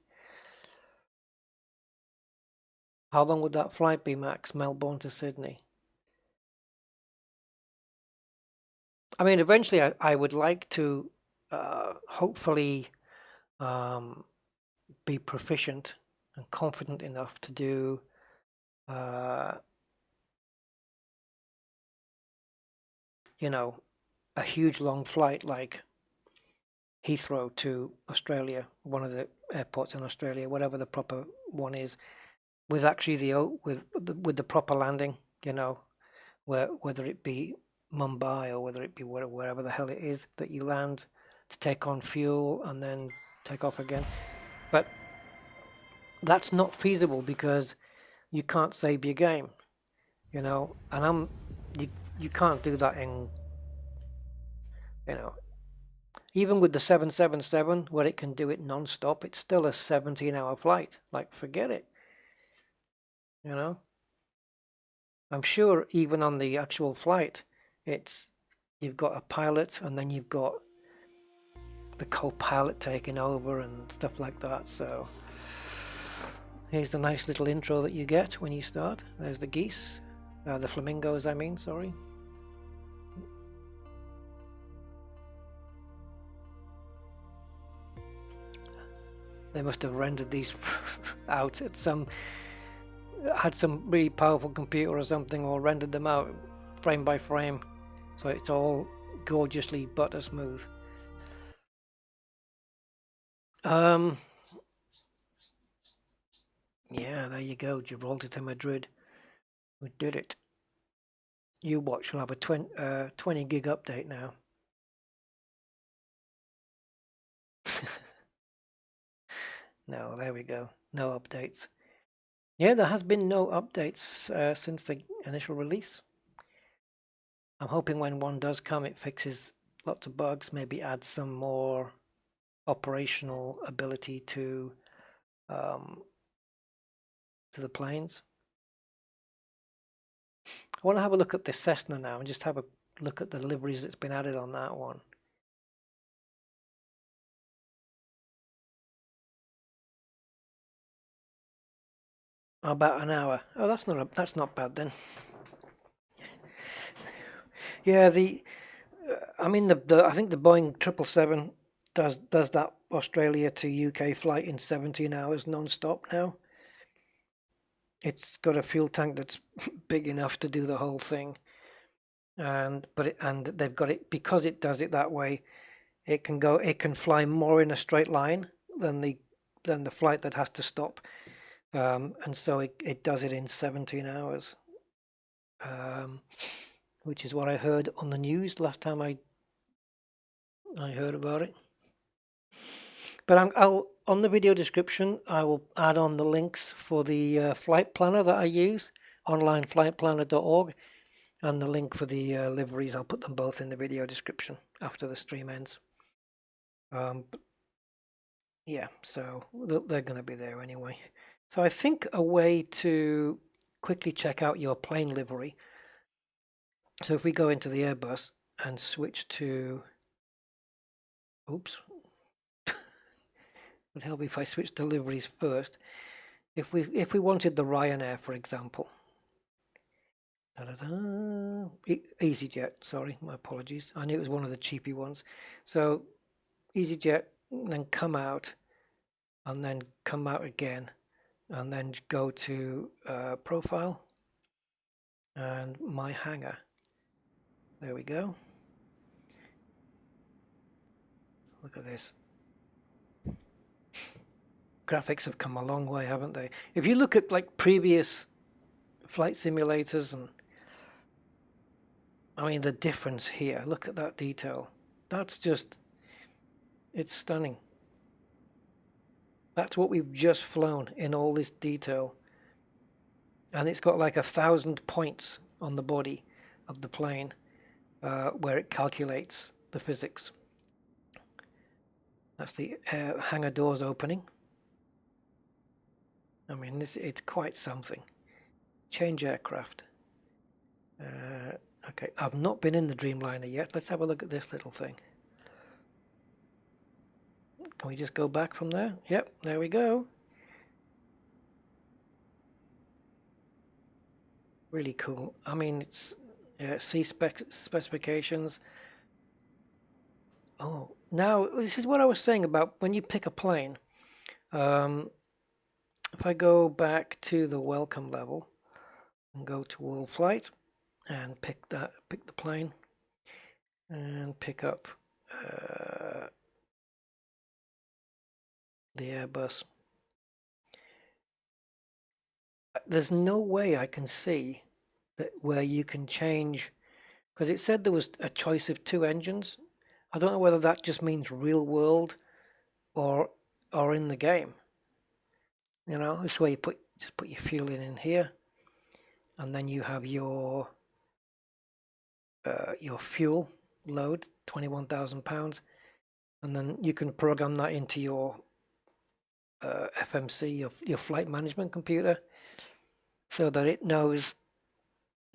How long would that flight be, Max? Melbourne to Sydney? I mean, eventually I would like to hopefully be proficient and confident enough to do you know, a huge long flight like Heathrow to Australia, one of the airports in Australia, whatever the proper one is, with actually with the proper landing, you know, whether it be Mumbai or whether it be wherever the hell it is that you land to take on fuel and then take off again. But that's not feasible because you can't save your game, you know, and you can't do that in, you know, even with the 777 where it can do it non-stop, it's still a 17-hour flight. Like, forget it, you know. I'm sure even on the actual flight, you've got a pilot and then you've got the co-pilot taking over and stuff like that. So here's the nice little intro that you get when you start. There's the geese, the flamingos, I mean, sorry. They must have rendered these out at had some really powerful computer or something, or rendered them out frame by frame, so it's all gorgeously butter smooth. Yeah, there you go, Gibraltar to Madrid. We did it. You watch, we'll have a 20 gig update now. No, there we go. No updates. Yeah, there has been no updates since the initial release. I'm hoping when one does come, it fixes lots of bugs, maybe adds some more operational ability to the planes. I want to have a look at the Cessna now and just have a look at the liveries that's been added on that one. About an hour. Oh, that's not bad then. Yeah, I mean I think the Boeing 777 does that Australia to UK flight in 17 hours non-stop now. It's got a fuel tank that's big enough to do the whole thing, and they've got it because it does it that way. It can fly more in a straight line than the flight that has to stop. And so it does it in 17 hours, which is what I heard on the news last time I heard about it. But I'll on the video description, I will add on the links for the flight planner that I use, onlineflightplanner.org, and the link for the liveries. I'll put them both in the video description after the stream ends. Yeah, so they're going to be there anyway. So I think a way to quickly check out your plane livery. So if we go into the Airbus and switch to, oops, would help if I switch to liveries first. If we wanted the Ryanair, for example, EasyJet, sorry, my apologies. I knew it was one of the cheapy ones. So EasyJet, then come out, and then come out again, and then go to profile and my hangar. There we go. Look at this. Graphics have come a long way, haven't they? If you look at like previous flight simulators, and I mean the difference here, look at that detail. That's just, it's stunning. That's what we've just flown in all this detail. And it's got like 1,000 points on the body of the plane where it calculates the physics. That's the hangar doors opening. I mean, it's quite something. Change aircraft. Okay, I've not been in the Dreamliner yet. Let's have a look at this little thing. Can we just go back from there? Yep, there we go. Really cool. I mean, it's C specifications. Oh, now this is what I was saying about when you pick a plane. If I go back to the welcome level and go to all flight and pick the plane, and pick up the Airbus. There's no way I can see that where you can change, because it said there was a choice of 2 engines. I don't know whether that just means real world or in the game. You know, this way you just put your fuel in here, and then you have your fuel load, 21,000 pounds, and then you can program that into your FMC, your flight management computer, so that it knows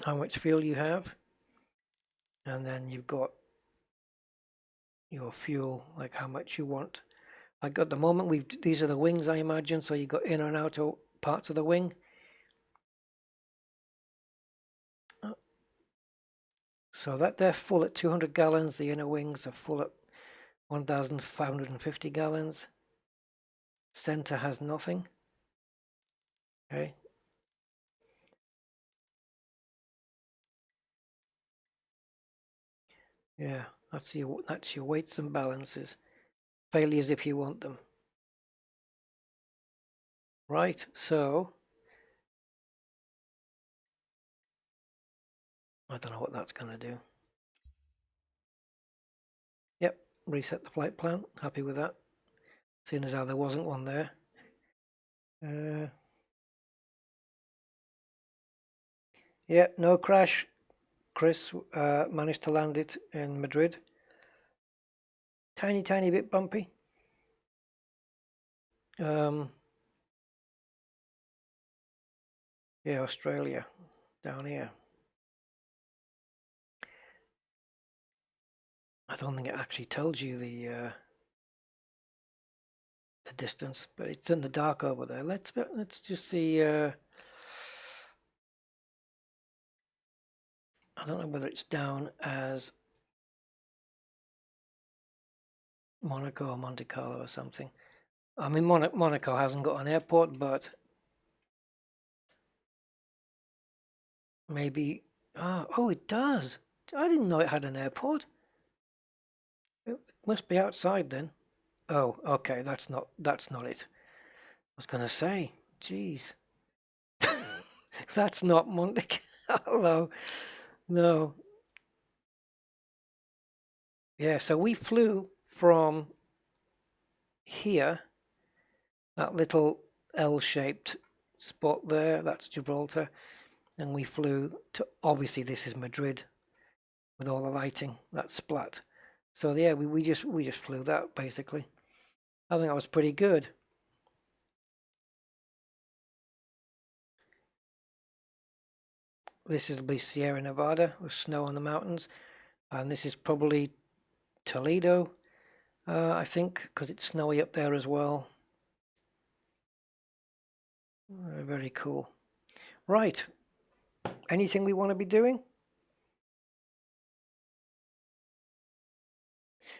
how much fuel you have, and then you've got your fuel, like how much you want. Like at the moment, these are the wings, I imagine, so you've got inner and outer parts of the wing. So that they're full at 200 gallons. The inner wings are full at 1,550 gallons. Center has nothing. Okay. Yeah, that's your weights and balances. Failures if you want them. Right, so I don't know what that's going to do. Yep, reset the flight plan. Happy with that. Seeing as how there wasn't one there. Yeah, no crash. Chris managed to land it in Madrid. Tiny bit bumpy. Yeah, Australia, down here. I don't think it actually tells you the distance, but it's in the dark over there. Let's just see. I don't know whether it's down as Monaco or Monte Carlo or something. I mean, Monaco hasn't got an airport, but maybe. Oh, it does. I didn't know it had an airport. It must be outside then. Oh, okay. That's not it. I was gonna say, geez, that's not Monte Carlo. No. Yeah. So we flew from here, that little L-shaped spot there. That's Gibraltar. And we flew to, obviously this is Madrid with all the lighting, that's splat. So yeah, we just flew that basically. I think that was pretty good. This is the Sierra Nevada with snow on the mountains, and this is probably Toledo, I think, because it's snowy up there as well. Very cool. Right, anything we want to be doing?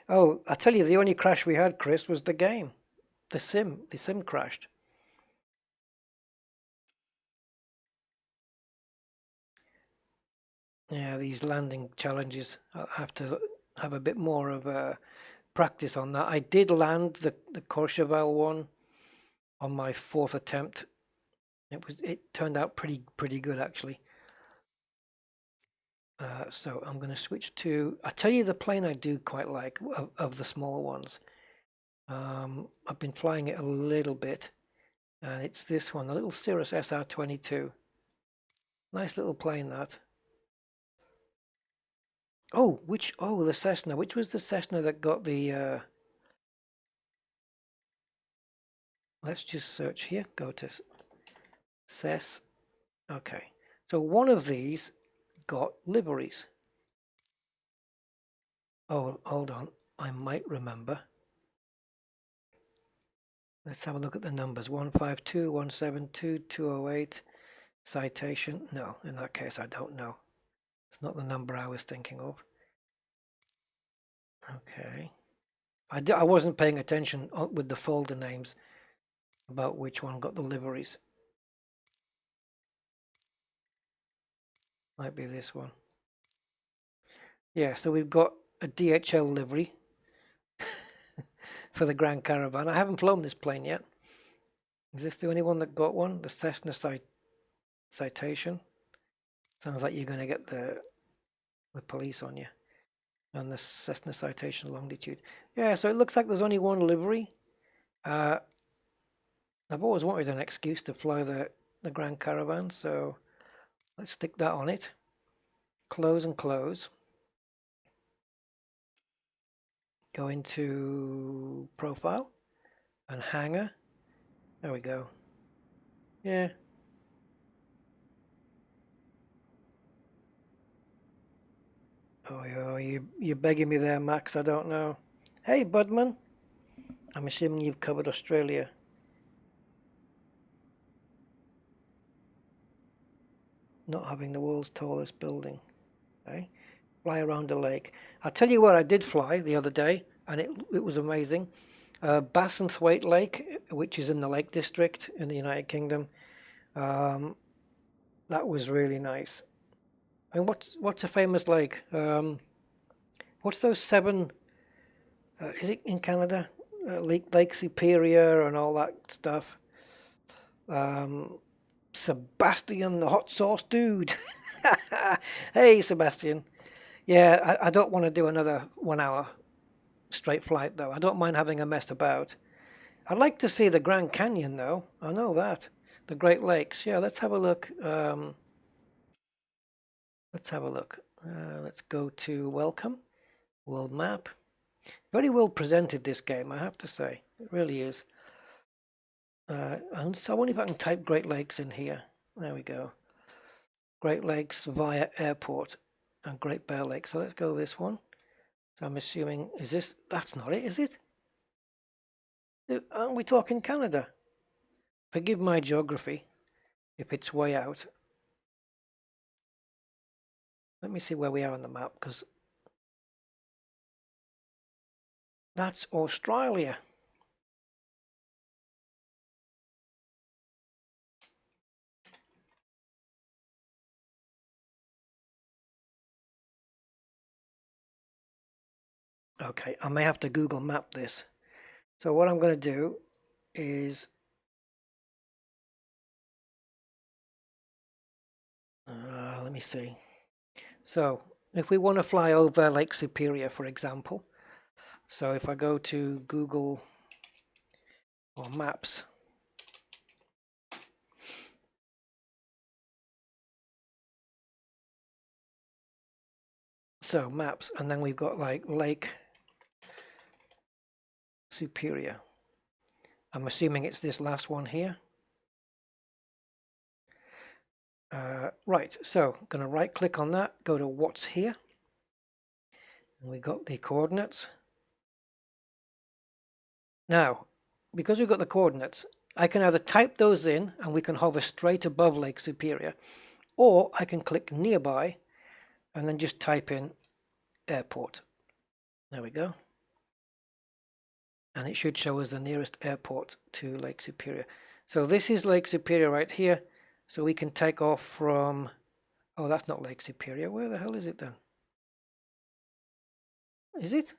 Oh, I tell you, the only crash we had, Chris, was the game. The sim crashed. Yeah, these landing challenges, I'll have to have a bit more of a practice on that. I did land the Courchevel one on my 4th attempt. It turned out pretty good actually. So I'm going to switch to, I tell you, the plane I do quite like of the smaller ones. I've been flying it a little bit, and it's this one, the little Cirrus SR22. Nice little plane that. Oh, the Cessna. Which was the Cessna that got the, let's just search here. Go to Cess. Okay. So one of these got liveries. Oh, hold on. I might remember. Let's have a look at the numbers. 152, 172, 208. Citation. No, in that case, I don't know. It's not the number I was thinking of. Okay. I wasn't paying attention with the folder names about which one got the liveries. Might be this one. Yeah, so we've got a DHL livery for the Grand Caravan. I haven't flown this plane yet. Is this the only one that got one? The Cessna Citation. Sounds like you're going to get the police on you. And the Cessna Citation Longitude. Yeah, so it looks like there's only one livery. I've always wanted an excuse to fly the Grand Caravan, so let's stick that on it. Close and close. Go into Profile and Hangar. There we go. Yeah. Oh, you're begging me there, Max. I don't know. Hey, Budman. I'm assuming you've covered Australia. Not having the world's tallest building. Okay. Fly around a lake. I'll tell you what I did fly the other day, and it was amazing. Bassenthwaite Lake, which is in the Lake District in the United Kingdom. That was really nice. And what's a famous lake? What's those seven? Is it in Canada? Lake Superior and all that stuff. Sebastian, the hot sauce dude. Hey, Sebastian. Yeah, I don't want to do another 1 hour straight flight, though. I don't mind having a mess about. I'd like to see the Grand Canyon, though. I know that. The Great Lakes. Yeah, let's have a look. Let's have a look. Let's go to Welcome. World Map. Very well presented, this game, I have to say. It really is. And so I wonder if I can type Great Lakes in here. There we go. Great Lakes via airport and Great Bear Lake. So let's go this one. So I'm assuming, is this, that's not it, is it? Aren't we talking Canada? Forgive my geography if it's way out. Let me see where we are on the map, because that's Australia. Okay, I may have to Google map this. So what I'm going to do is let me see. So if we want to fly over Lake Superior, for example, so if I go to Google or Maps, so Maps, and then we've got like Lake Superior. I'm assuming it's this last one here. Right, so I'm going to right click on that, go to what's here, and we got the coordinates. Now, because we've got the coordinates, I can either type those in and we can hover straight above Lake Superior, or I can click nearby and then just type in airport. There we go. And it should show us the nearest airport to Lake Superior. So this is Lake Superior right here. So we can take off from, oh, that's not Lake Superior. Where the hell is it then? Is it?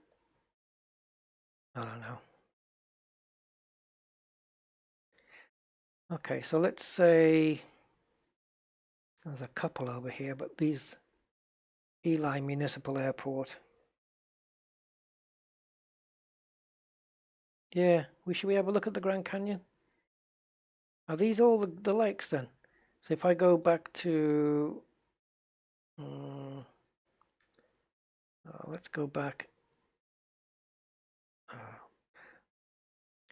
I don't know. Okay, so let's say there's a couple over here, but these Ely Municipal Airport. Yeah, should we have a look at the Grand Canyon? Are these all the lakes then? So if I go back to, let's go back.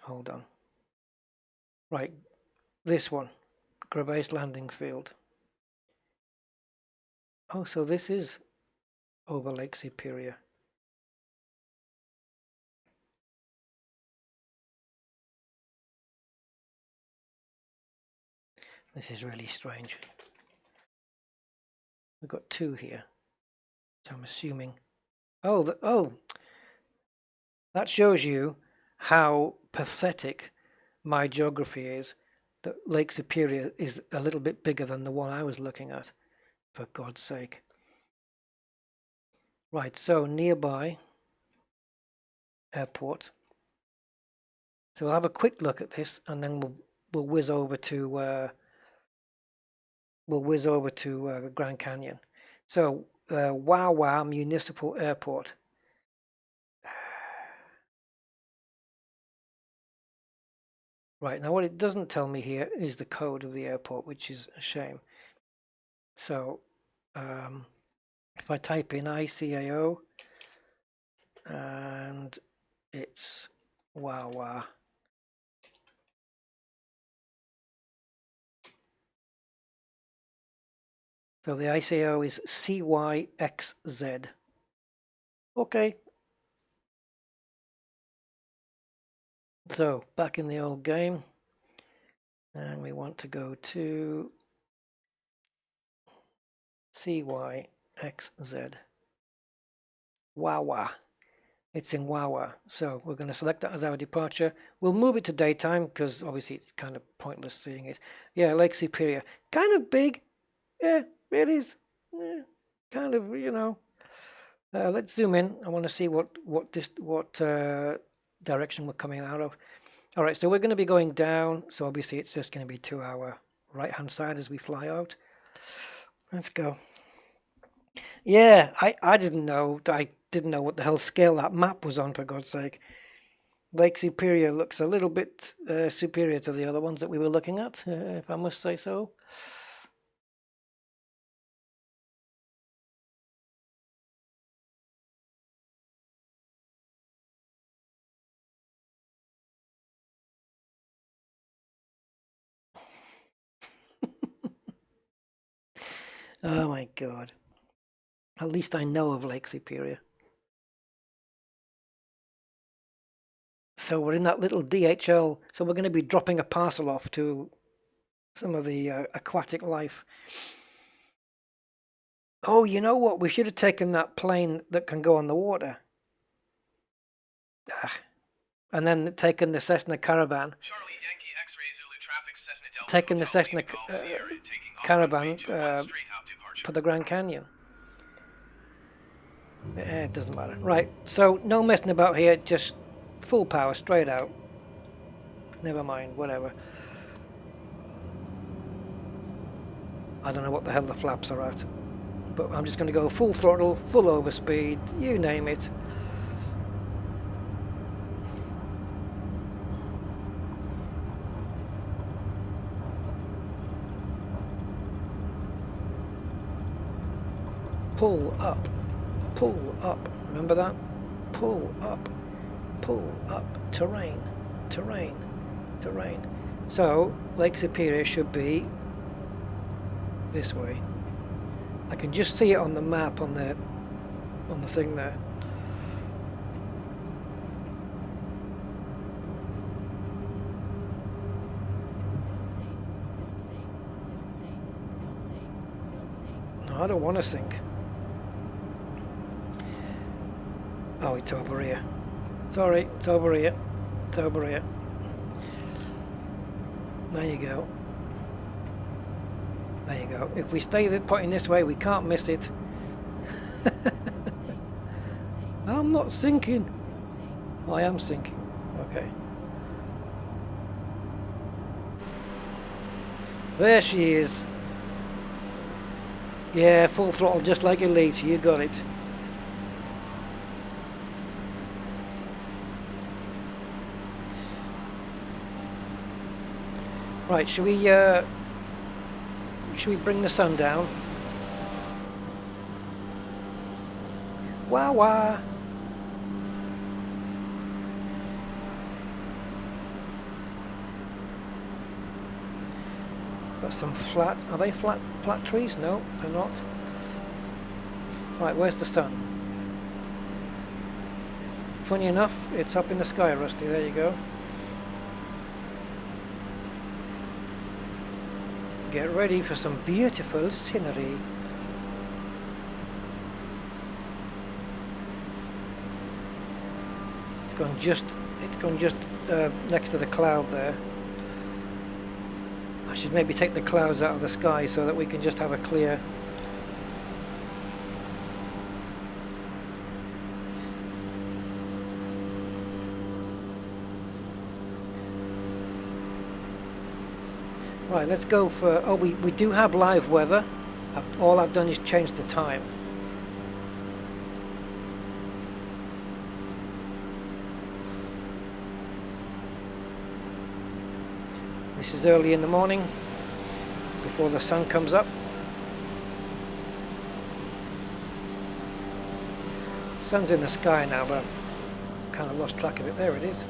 Hold on. Right, this one, Gervais Landing Field. Oh, so this is over Lake Superior. This is really strange. We've got two here, so I'm assuming. Oh, that shows you how pathetic my geography is. That Lake Superior is a little bit bigger than the one I was looking at, for God's sake. Right, so nearby airport. So we'll have a quick look at this, and then we'll whiz over to the Grand Canyon. So Wawa Municipal Airport. Right, now what it doesn't tell me here is the code of the airport, which is a shame. So if I type in ICAO, and it's Wawa. So the ICAO is CYXZ. Okay. So back in the old game, and we want to go to CYXZ. Wawa. It's in Wawa. So we're going to select that as our departure. We'll move it to daytime because obviously it's kind of pointless seeing it. Yeah, Lake Superior. Kind of big. Yeah, it is. Yeah, kind of, you know. Let's zoom in. I want to see what direction we're coming out of. All right, so we're going to be going down. So obviously it's just going to be to our right-hand side as we fly out. Let's go. Yeah, I didn't know. I didn't know what the hell scale that map was on, for God's sake. Lake Superior looks a little bit superior to the other ones that we were looking at, if I must say so. Oh my God. At least I know of Lake Superior. So we're in that little DHL. So we're going to be dropping a parcel off to some of the aquatic life. Oh, you know what? We should have taken that plane that can go on the water. And then taken the Cessna Caravan. Charlie Yankee X-ray Zulu traffic Cessna Delta Taken the Hotel Cessna Golf Sierra, taking off Caravan runway 21 straight out departure. for the Grand Canyon. It doesn't matter. Right, so no messing about here, just full power, straight out. Never mind, whatever. I don't know what the hell the flaps are at. But I'm just going to go full throttle, full overspeed, you name it. Pull up, pull up. Remember that? Pull up, terrain, terrain, terrain. So Lake Superior should be this way. I can just see it on the map on the thing there. No, I don't want to sink. Oh, it's over here. Sorry, it's over here. It's over here. There you go. There you go. If we stay pointing this way, we can't miss it. I'm not sinking. Oh, I am sinking. Okay. There she is. Yeah, full throttle, just like Elite. You got it. Right, should we bring the sun down? Wah wah. Got some flat. Are they flat trees? No, they're not. Right, where's the sun? Funny enough, it's up in the sky, Rusty. There you go. Get ready for some beautiful scenery. It's gone just next to the cloud there. I should maybe take the clouds out of the sky so that we can just have a clear. Right, let's go for... Oh, we do have live weather. All I've done is change the time. This is early in the morning, before the sun comes up. Sun's in the sky now, but I've kind of lost track of it. There it is.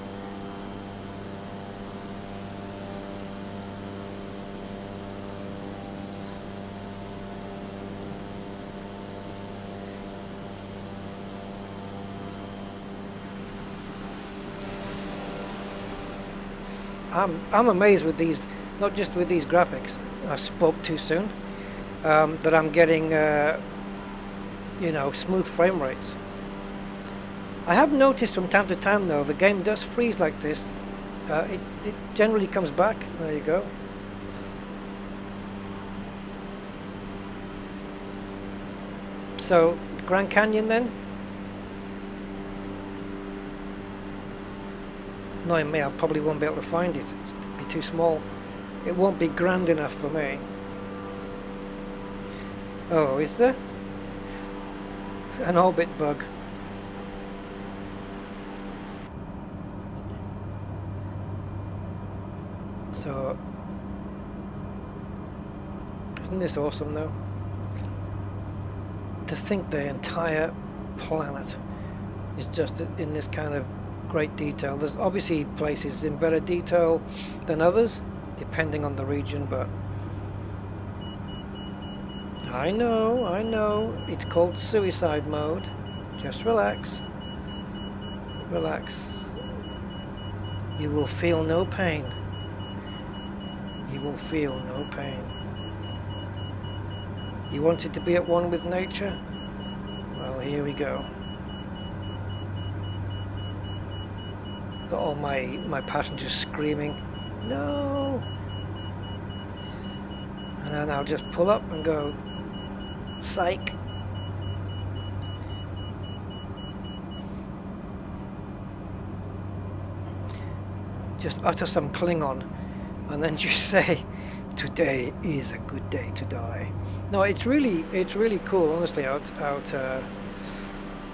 I'm amazed with these, not just with these graphics. I spoke too soon. That I'm getting, you know, smooth frame rates. I have noticed from time to time, though, the game does freeze like this. It generally comes back. There you go. So, Grand Canyon then. Knowing me, I probably won't be able to find it. It's be too small. It won't be grand enough for me. Oh, is there? An orbit bug. So, isn't this awesome though? To think the entire planet is just in this kind of great detail. There's obviously places in better detail than others, depending on the region, but I know, it's called suicide mode. Just relax. Relax. You will feel no pain. You will feel no pain. You wanted to be at one with nature? Well, here we go. Got all my passengers screaming, no! And then I'll just pull up and go, psych. Just utter some Klingon and then just say, today is a good day to die. No, it's really cool, honestly, out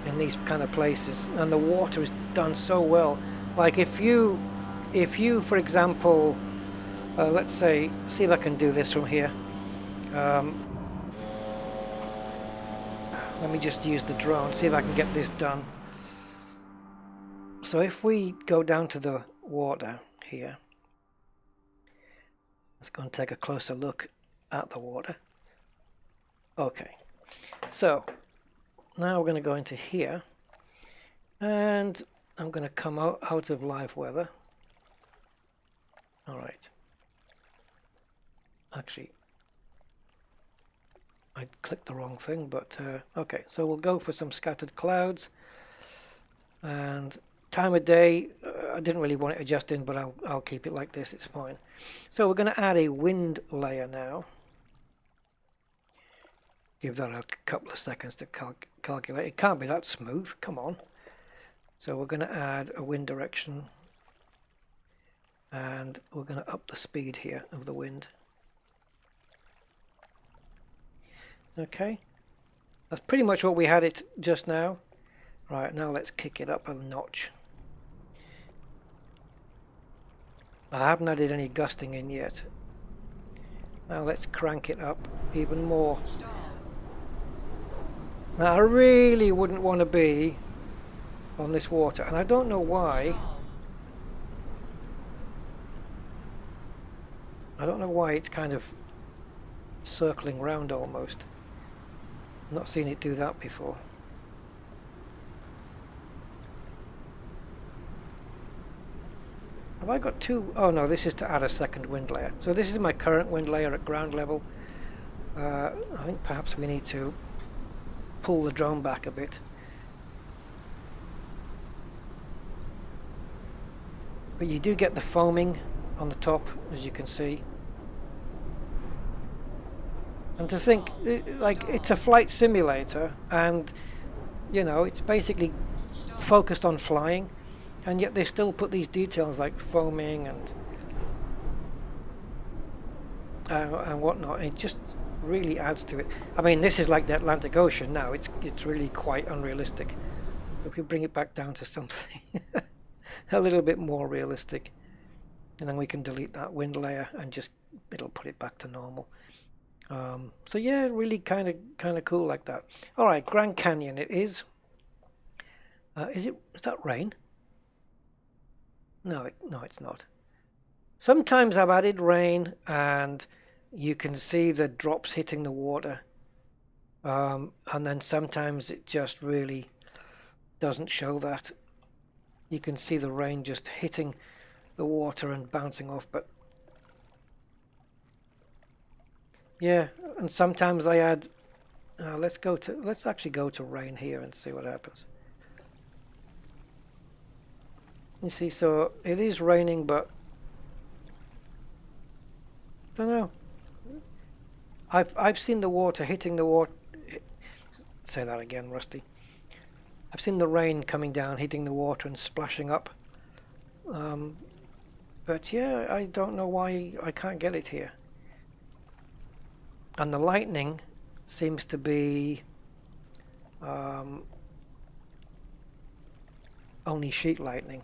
in these kind of places, and the water is done so well. Like if you for example, let's say, see if I can do this from here. Let me just use the drone, see if I can get this done. So if we go down to the water here, let's go and take a closer look at the water. Okay, so now we're going to go into here, and I'm going to come out of live weather. Alright. Actually, I clicked the wrong thing, but okay, so we'll go for some scattered clouds. And time of day, I didn't really want it adjusting, but I'll keep it like this, it's fine. So we're going to add a wind layer now. Give that a couple of seconds to calculate. It can't be that smooth, come on. So we're going to add a wind direction, and we're going to up the speed here of the wind. Okay, that's pretty much what we had it just now. Right, now let's kick it up a notch. I haven't added any gusting in yet. Now let's crank it up even more. Now I really wouldn't want to be on this water, and I don't know why. I don't know why it's kind of circling round almost. I've not seen it do that before. Have I got two? Oh no, this is to add a second wind layer. So this is my current wind layer at ground level. I think perhaps we need to pull the drone back a bit. But you do get the foaming on the top, as you can see. And to think, like, it's a flight simulator, and you know, it's basically focused on flying, and yet they still put these details like foaming and and whatnot. It just really adds to it. I mean, this is like the Atlantic Ocean now. It's really quite unrealistic. If we bring it back down to something a little bit more realistic, and then we can delete that wind layer and just it'll put it back to normal. So yeah, really kind of cool like that. All right, Grand Canyon it is. Is that rain? No, it's not. Sometimes I've added rain and you can see the drops hitting the water, and then sometimes it just really doesn't show that. You can see the rain just hitting the water and bouncing off, but yeah, and sometimes I add let's actually go to rain here and see what happens. You see, so it is raining, but I don't know. I've seen the water hitting the water. Say that again, Rusty. I've seen the rain coming down, hitting the water and splashing up. But yeah, I don't know why I can't get it here. And the lightning seems to be only sheet lightning.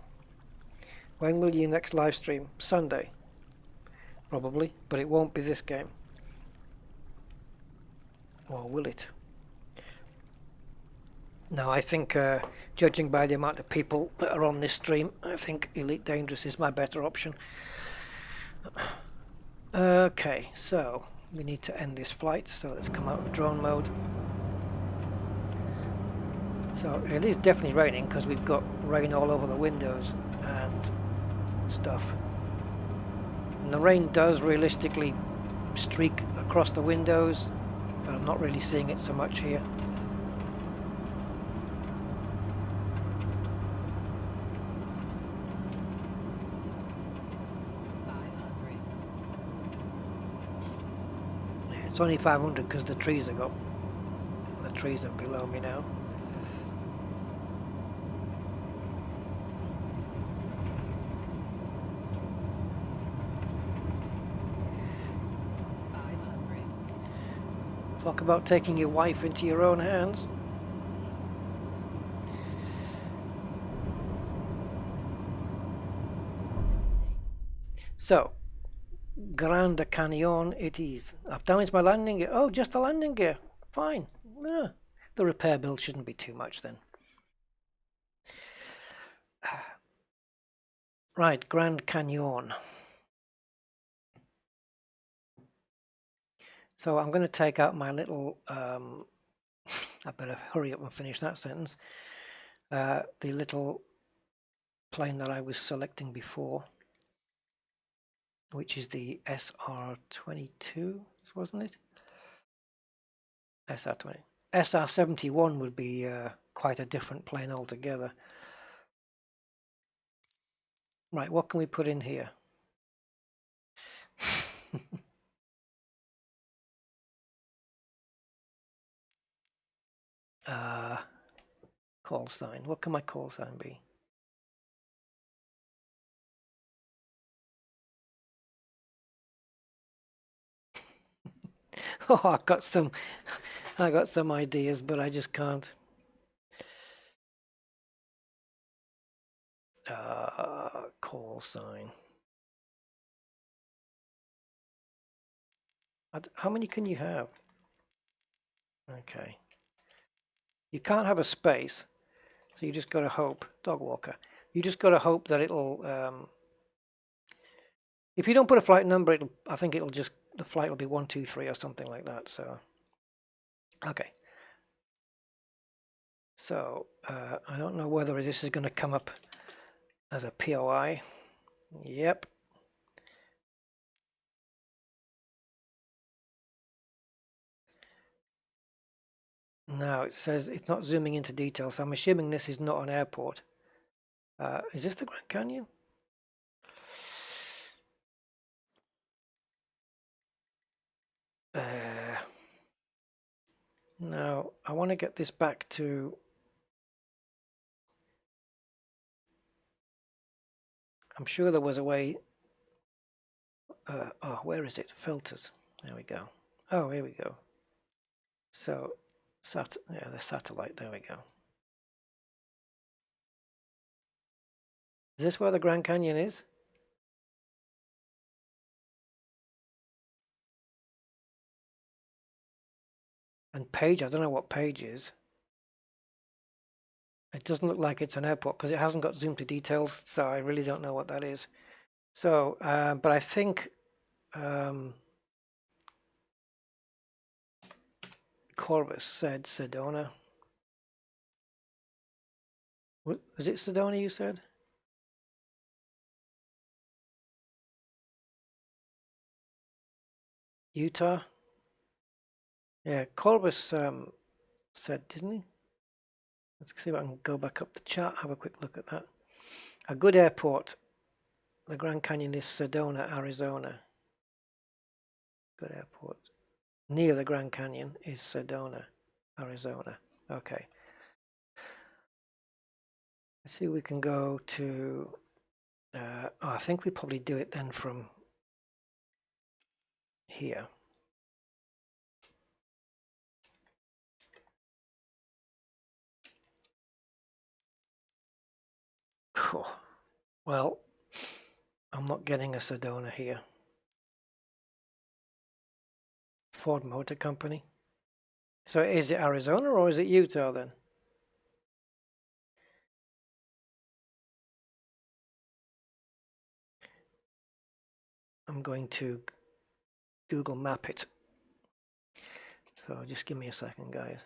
When will you next live stream? Sunday, probably, but it won't be this game. Or will it? No, I think, judging by the amount of people that are on this stream, I think Elite Dangerous is my better option. Okay, so we need to end this flight, so let's come out of drone mode. So it is definitely raining because we've got rain all over the windows and stuff. And the rain does realistically streak across the windows, but I'm not really seeing it so much here. It's only 500 because the trees are below me now. Talk about taking your wife into your own hands. So, Grand Canyon it is. I've damaged my landing gear. Oh, just the landing gear. Fine. Yeah. The repair bill shouldn't be too much then. Right, Grand Canyon. So I'm going to take out my little, I better hurry up and finish that sentence. The little plane that I was selecting before, which is the SR22, wasn't it? SR20. SR71 would be quite a different plane altogether. Right, what can we put in here? Call sign. What can my call sign be? Oh, I got some ideas, but I just can't. Call sign. How many can you have? Okay. You can't have a space, so you just got to hope. Dog walker. You just got to hope that it'll. If you don't put a flight number, I think it'll just, the flight will be 123 or something like that. So, okay. So I don't know whether this is going to come up as a POI. Yep. Now it says it's not zooming into detail, so I'm assuming this is not an airport. Is this the Grand Canyon? No, I want to get this back to... I'm sure there was a way... oh, where is it? Filters. There we go. Oh, here we go. So, the satellite, there we go. Is this where the Grand Canyon is? And Page, I don't know what Page is. It doesn't look like it's an airport because it hasn't got zoom to details, so I really don't know what that is. So, but I think Corvus said Sedona. Was it Sedona you said? Utah? Yeah, Corvus said, didn't he? Let's see if I can go back up the chart, have a quick look at that. A good airport. The Grand Canyon is Sedona, Arizona. Good airport. Near the Grand Canyon is Sedona, Arizona. Okay. Let's see if we can go to... I think we probably do it then from here. Cool. Well, I'm not getting a Sedona here. Ford Motor Company. So is it Arizona or is it Utah then? I'm going to Google Map it. So just give me a second, guys.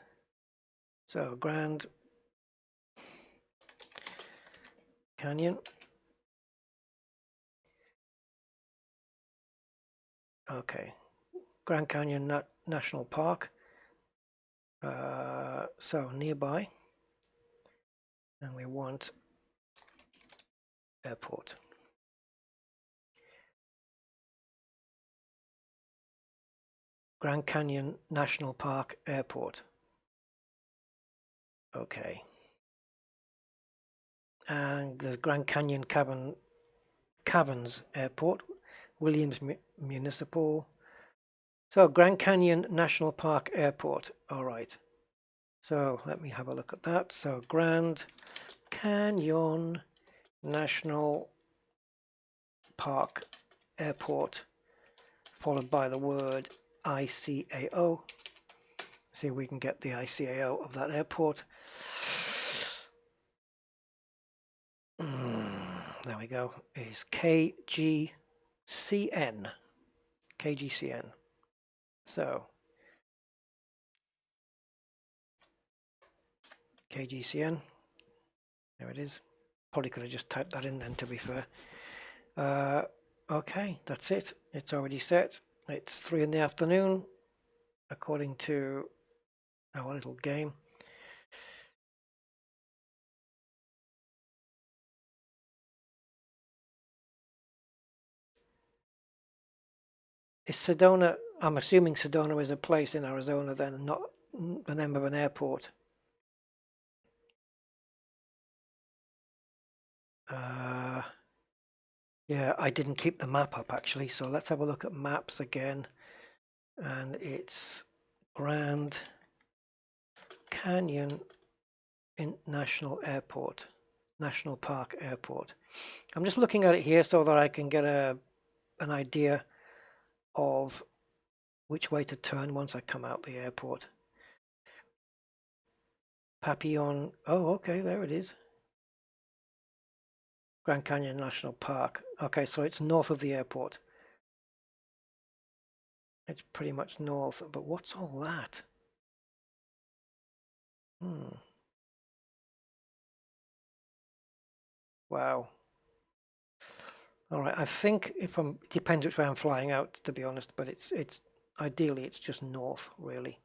So Grand Canyon. Okay. Grand Canyon National Park. So nearby. And we want airport. Grand Canyon National Park Airport. Okay. And the Grand Canyon Caverns Airport, Williams Municipal. So Grand Canyon National Park Airport. All right. So let me have a look at that. So Grand Canyon National Park Airport, followed by the word ICAO. See if we can get the ICAO of that airport. There we go. Is KGCN. KGCN. So KGCN. There it is. Probably could have just typed that in then, to be fair. Okay, that's it. It's already set. It's 3 in the afternoon, according to our little game. Is Sedona, I'm assuming Sedona is a place in Arizona then, not the name of an airport. Yeah, I didn't keep the map up actually, so let's have a look at maps again. And it's Grand Canyon National Airport, National Park Airport. I'm just looking at it here so that I can get an idea of which way to turn once I come out the airport. Papillon, oh okay, there it is. Grand Canyon National Park. Okay, so it's north of the airport. It's pretty much north, but what's all that? Wow. All right, I think it depends which way I'm flying out, to be honest, but it's ideally it's just north, really.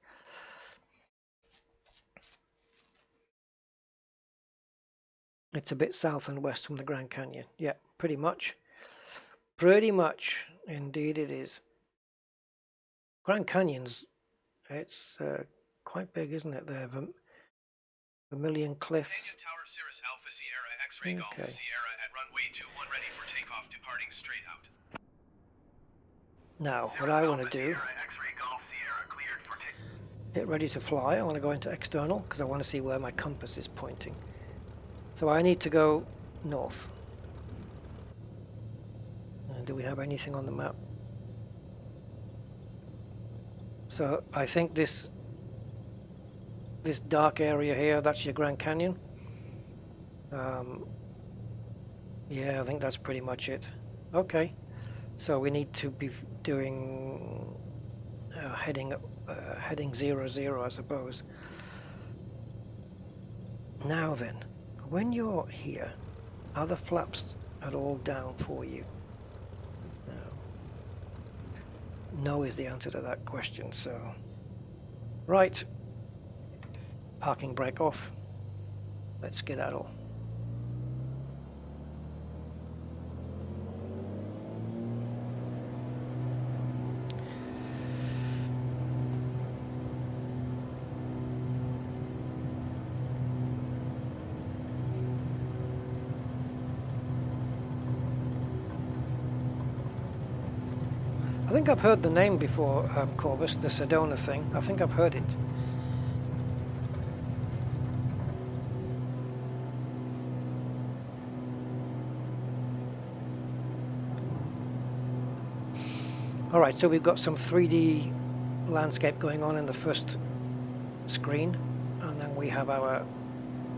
It's a bit south and west from the Grand Canyon. Yeah, pretty much. Pretty much, indeed it is. Grand Canyon's, it's quite big, isn't it? There, Vermilion Cliffs. Canyon Tower Cirrus Alpha Sierra X-ray Golf Okay. Sierra at runway 21 ready for takeoff departing straight out. Now, what I want to do, get ready to fly. I want to go into external because I want to see where my compass is pointing. So I need to go north. Do we have anything on the map? So I think this dark area here, that's your Grand Canyon. Yeah, I think that's pretty much it. Okay, so we need to be doing heading 00, I suppose. Now then, when you're here, are the flaps at all down for you? No is the answer to that question, so... Right. Parking brake off. Let's skedaddle. I think I've heard the name before, Corvus, the Sedona thing. I think I've heard it. Alright, so we've got some 3D landscape going on in the first screen, and then we have our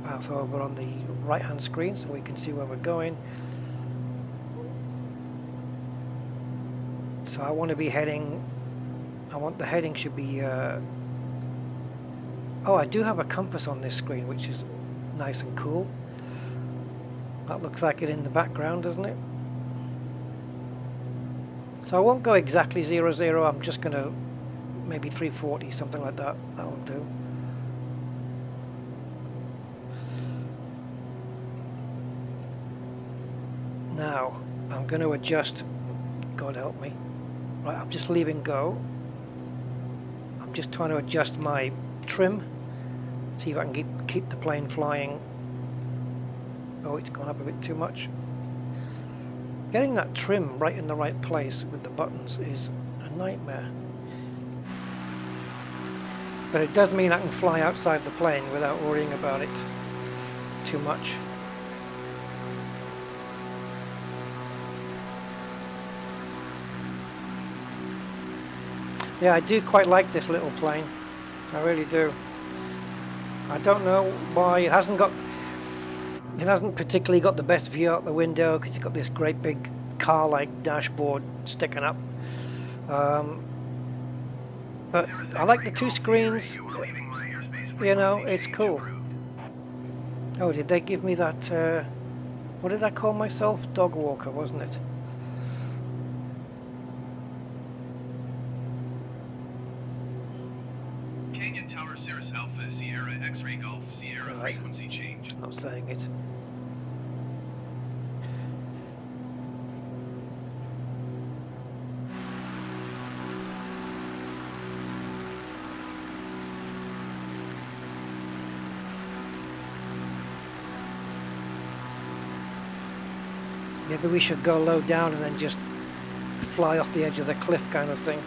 path over on the right hand screen so we can see where we're going. So I want to be heading, I want the heading should be, oh, I do have a compass on this screen, which is nice and cool. That looks like it in the background, doesn't it? So I won't go exactly 00, I'm just going to maybe 340, something like that, that'll do. Now, I'm going to adjust, God help me. Right, I'm just leaving go. I'm just trying to adjust my trim, see if I can keep the plane flying. Oh, it's gone up a bit too much. Getting that trim right in the right place with the buttons is a nightmare. But it does mean I can fly outside the plane without worrying about it too much. Yeah, I do quite like this little plane. I really do. I don't know why it hasn't particularly got the best view out the window because it's got this great big car-like dashboard sticking up. But I like the two screens. You know, it's cool. Oh, did they give me that? What did I call myself? Dog walker, wasn't it? Canyon Tower Cirrus Alpha Sierra X-Ray Golf Sierra Right. frequency change. It's not saying it. Maybe we should go low down and then just fly off the edge of the cliff kind of thing.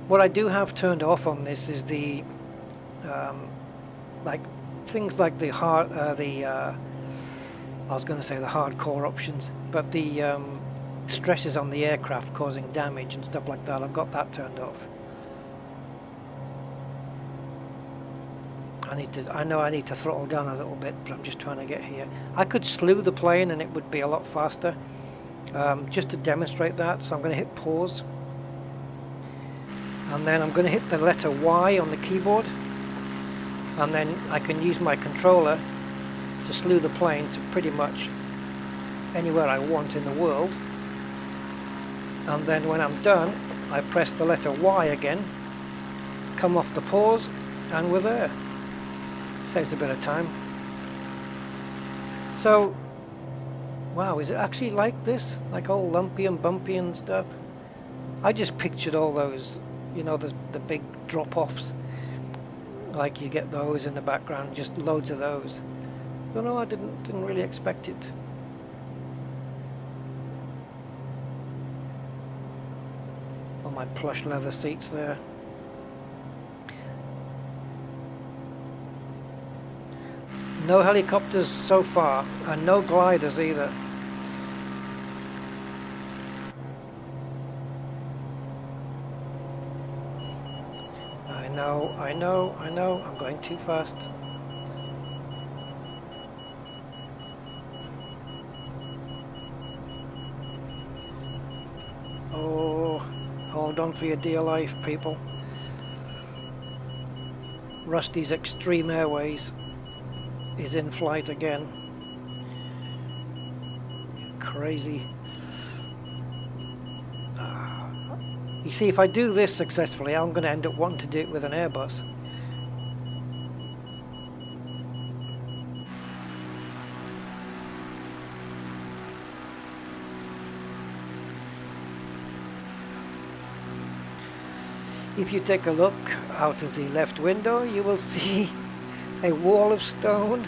What I do have turned off on this is the like things like the I was going to say the hardcore options, but the stresses on the aircraft causing damage and stuff like that. I've got that turned off. I know I need to throttle down a little bit, but I'm just trying to get here. I could slew the plane and it would be a lot faster, just to demonstrate that. So I'm going to hit pause, and then I'm going to hit the letter Y on the keyboard, and then I can use my controller to slew the plane to pretty much anywhere I want in the world. And then when I'm done, I press the letter Y again, come off the pause, and we're there. Saves a bit of time. So, wow, is it actually like this? Like all lumpy and bumpy and stuff? I just pictured all those, you know, the big drop-offs. Like you get those in the background, just loads of those. Don't know, I didn't really expect it. Oh, my plush leather seats there. No helicopters so far, and no gliders either. I know, I'm going too fast. Oh, hold on for your dear life, people. Rusty's Extreme Airways is in flight again. Crazy. You see, if I do this successfully, I'm going to end up wanting to do it with an Airbus. If you take a look out of the left window, you will see a wall of stone.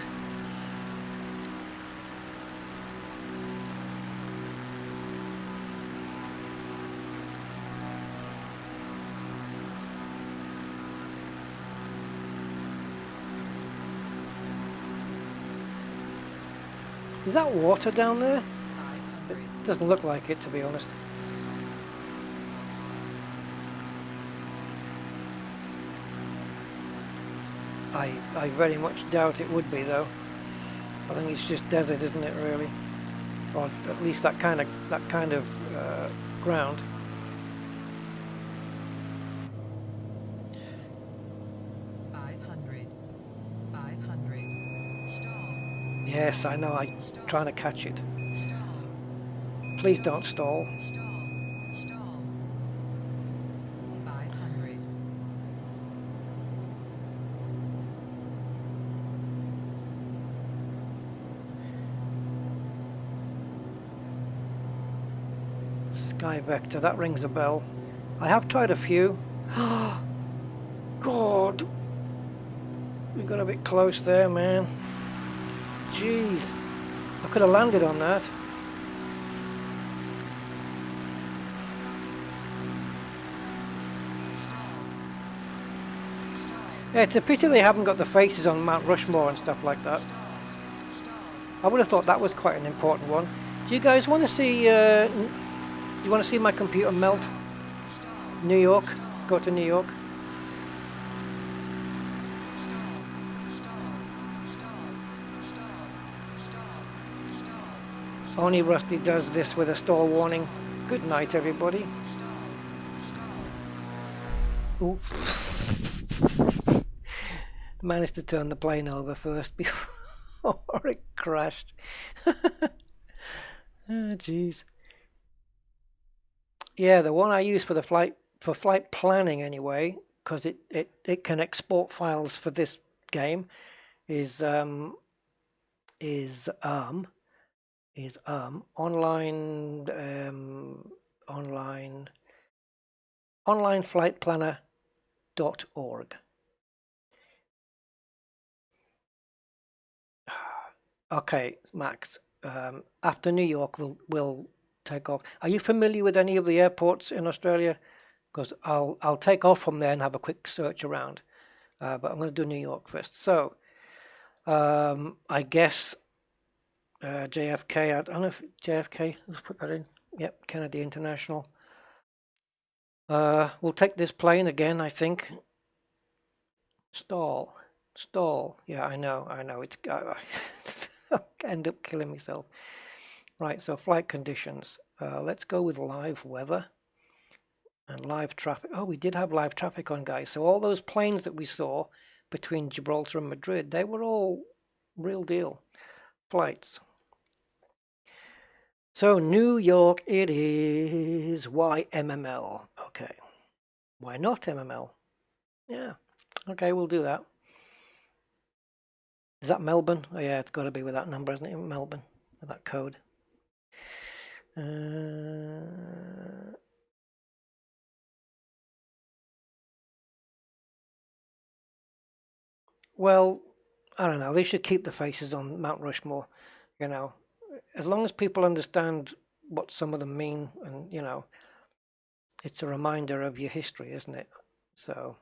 Is that water down there? It doesn't look like it, to be honest. I very much doubt it would be, though. I think it's just desert, isn't it, really? Or at least that kind of ground. Yes, I know. I'm trying to catch it. Please don't stall. Sky Vector, that rings a bell. I have tried a few. God! We got a bit close there, man. Jeez. I could have landed on that. Yeah, it's a pity they haven't got the faces on Mount Rushmore and stuff like that. I would have thought that was quite an important one. Do you guys want to see... you want to see my computer melt? New York? Go to New York? Only Rusty does this with a stall warning. Good night, everybody. Ooh. Managed to turn the plane over first before it crashed. Oh, jeez. Yeah, the one I use for the flight planning anyway, because it can export files for this game, is onlineflightplanner.org. Okay, Max. After New York, we'll take off. Are you familiar with any of the airports in Australia? Because I'll take off from there and have a quick search around. But I'm going to do New York first. So I guess JFK. I don't know if JFK. Let's put that in. Yep, Kennedy International. We'll take this plane again, I think. Stall. Yeah, I know. It's. I'll end up killing myself. Right, so flight conditions. Let's go with live weather and live traffic. Oh, we did have live traffic on, guys. So all those planes that we saw between Gibraltar and Madrid, they were all real deal flights. So New York it is. Why MML? Okay. Why not MML? Yeah. Okay, we'll do that. Is that Melbourne? Oh yeah, it's got to be with that number, isn't it? Melbourne, with that code. Well, I don't know, they should keep the faces on Mount Rushmore, you know, as long as people understand what some of them mean, and you know, it's a reminder of your history, isn't it? So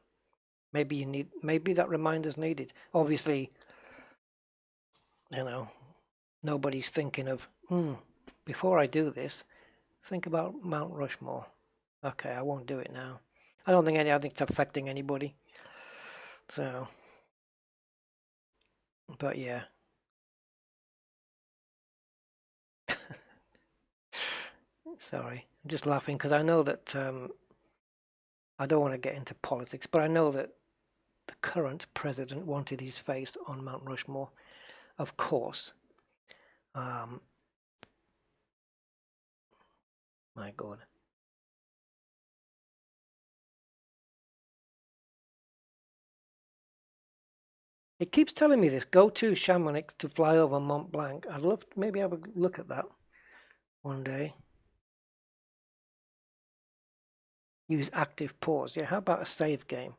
maybe that reminder's needed. Obviously, you know, nobody's thinking of, before I do this, think about Mount Rushmore. Okay, I won't do it now. I don't think it's affecting anybody. So, but yeah. Sorry, I'm just laughing because I know that I don't want to get into politics, but I know that the current president wanted his face on Mount Rushmore, of course. My God. It keeps telling me this. Go to Chamonix to fly over Mont Blanc. I'd love to maybe have a look at that one day. Use active pause. Yeah, how about a save game?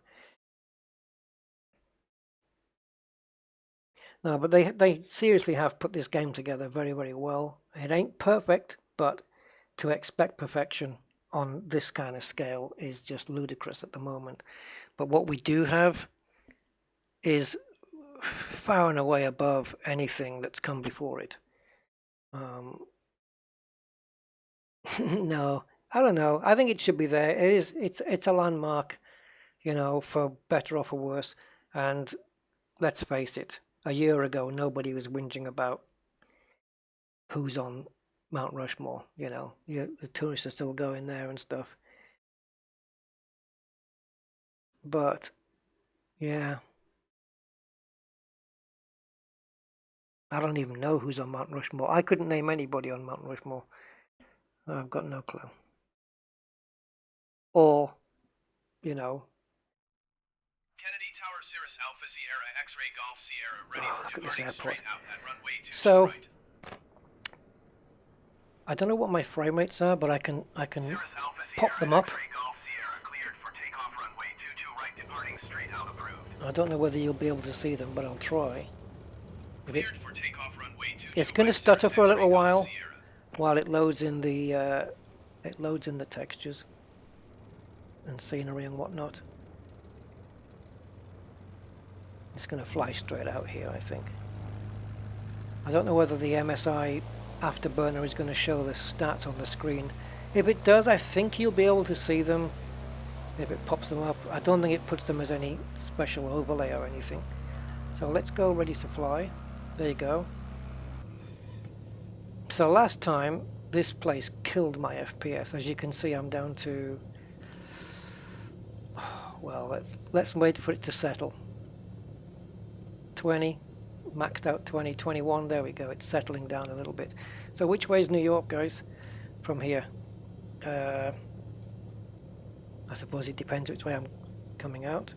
No, but they seriously have put this game together very, very well. It ain't perfect, but to expect perfection on this kind of scale is just ludicrous at the moment. But what we do have is far and away above anything that's come before it. No, I don't know. I think it should be there. It's a landmark, you know, for better or for worse. And let's face it, a year ago, nobody was whinging about who's on Mount Rushmore. You know, the tourists are still going there and stuff. But yeah, I don't even know who's on Mount Rushmore. I couldn't name anybody on Mount Rushmore. I've got no clue. Or, you know. Kennedy Tower Cirrus Alpha Sierra X-ray Golf Sierra ready for Look at this departing airport. straight out at runway 22 So, right. I don't know what my frame rates are, but I can Cirrus Alpha pop Sierra them up. X-ray Golf Sierra cleared for takeoff runway 22 right departing straight out approved. I don't know whether you'll be able to see them, but I'll try. Cleared for takeoff runway 22 It's going to right, stutter Cirrus for a little X-ray Golf while Sierra. it loads in the textures and scenery and whatnot. It's going to fly straight out here, I think. I don't know whether the MSI afterburner is going to show the stats on the screen. If it does, I think you'll be able to see them if it pops them up. I don't think it puts them as any special overlay or anything. So let's go ready to fly. There you go. So last time, this place killed my FPS. As you can see, I'm down to... Well, let's wait for it to settle. 20, maxed out 20, 21, there we go, it's settling down a little bit. So which way is New York, guys, from here? I suppose it depends which way I'm coming out.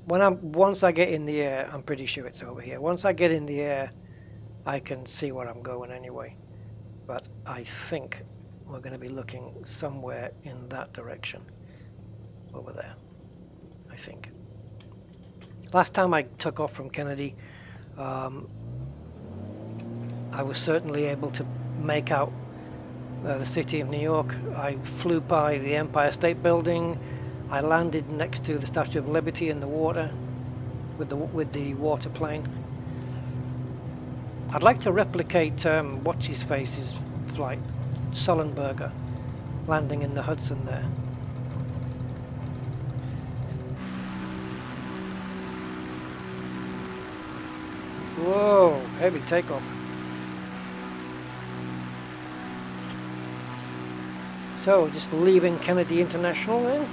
Once I get in the air, I'm pretty sure it's over here. Once I get in the air, I can see where I'm going anyway. But I think we're going to be looking somewhere in that direction. Over there, I think. Last time I took off from Kennedy, I was certainly able to make out the city of New York. I flew by the Empire State Building. I landed next to the Statue of Liberty in the water with the water plane. I'd like to replicate what's his face's flight, Sullenberger, landing in the Hudson there. Whoa, heavy takeoff. So, just leaving Kennedy International then?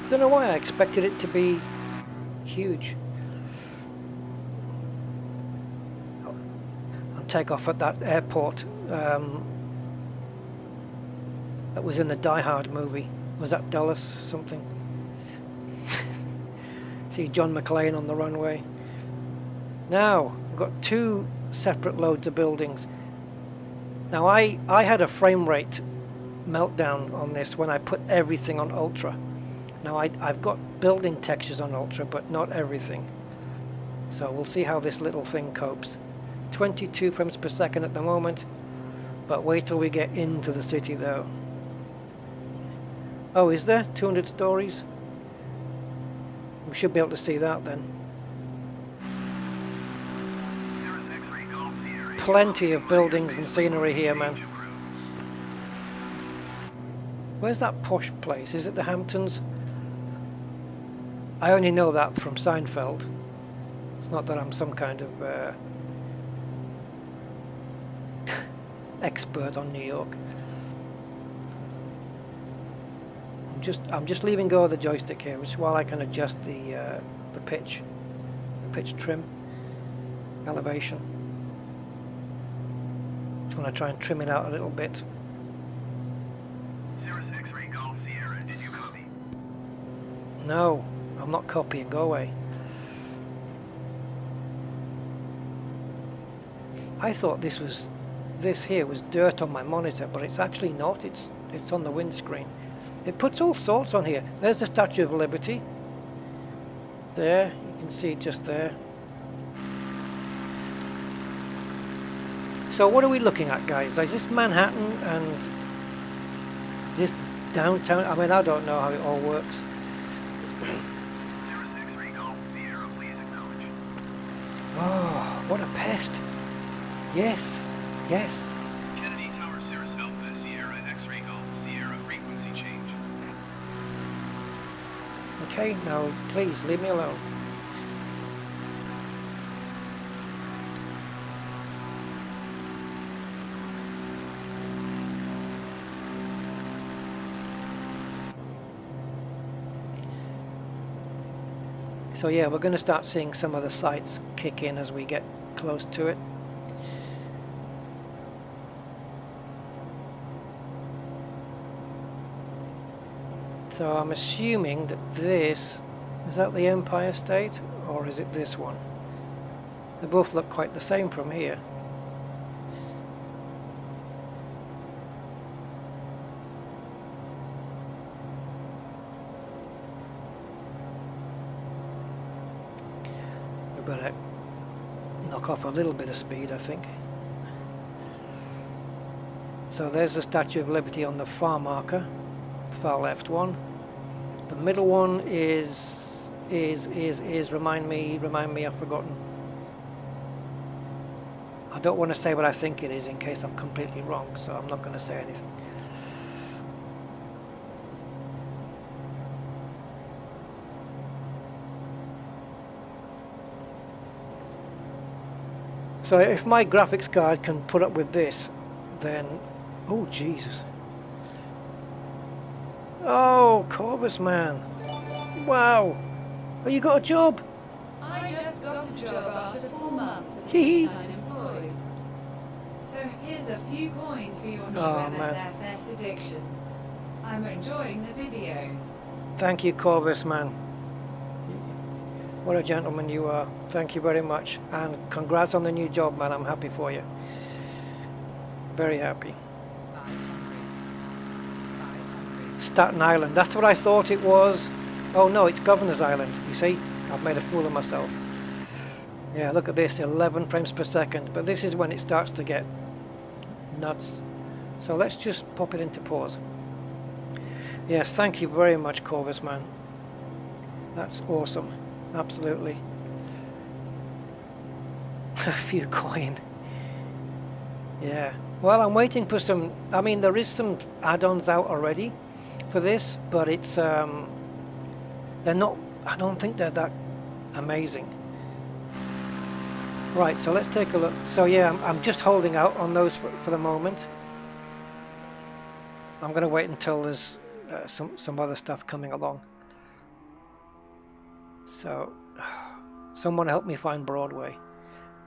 Don't know why I expected it to be huge. I'll take off at that airport that was in the Die Hard movie. Was that Dulles something? See John McClane on the runway. Now, we've got two separate loads of buildings. Now I had a frame rate meltdown on this when I put everything on ultra. Now I've got building textures on ultra, but not everything. So we'll see how this little thing copes. 22 frames per second at the moment, but wait till we get into the city though. Oh, is there 200 stories? We should be able to see that then. Plenty of buildings and scenery here, man. Where's that posh place? Is it the Hamptons? I only know that from Seinfeld. It's not that I'm some kind of expert on New York. I'm just leaving go of the joystick here, which while I can adjust the pitch trim, elevation. Just want to try and trim it out a little bit. No, I'm not copying. Go away. I thought this here was dirt on my monitor, but it's actually not. It's on the windscreen. It puts all sorts on here. There's the Statue of Liberty. There, you can see it just there. So what are we looking at, guys? Is this Manhattan and this downtown? I mean, I don't know how it all works. Oh, what a pest. Yes, yes. Kennedy Tower, Cirrus Alpha, Sierra, X-ray Golf, Sierra, frequency change. Okay, now please leave me alone. So yeah, we're going to start seeing some of the sights kick in as we get close to it. So I'm assuming that this, is that the Empire State, or is it this one? They both look quite the same from here. We better knock off a little bit of speed, I think. So there's the Statue of Liberty on the far marker, the far left one. The middle one is remind me, I've forgotten. I don't want to say what I think it is in case I'm completely wrong, so I'm not going to say anything. So if my graphics card can put up with this, then, oh Jesus. Oh, Corbus, man. Wow. Oh, you got a job? I just got a job after 4 months of Hee hee. being unemployed. So here's a few coin for your new Oh, man. MSFS addiction. I'm enjoying the videos. Thank you, Corbus, man. What a gentleman you are. Thank you very much. And congrats on the new job, man. I'm happy for you. Very happy. Staten Island. That's what I thought it was. Oh no, it's Governor's Island. You see? I've made a fool of myself. Yeah, look at this. 11 frames per second. But this is when it starts to get nuts. So let's just pop it into pause. Yes, thank you very much, Corvus, man. That's awesome. Absolutely. A few coin. Yeah. Well, I'm waiting for some... I mean, there is some add-ons out already for this, but it's... they're not... I don't think they're that amazing. Right, so let's take a look. So yeah, I'm just holding out on those for the moment. I'm going to wait until there's some other stuff coming along. So, someone help me find Broadway.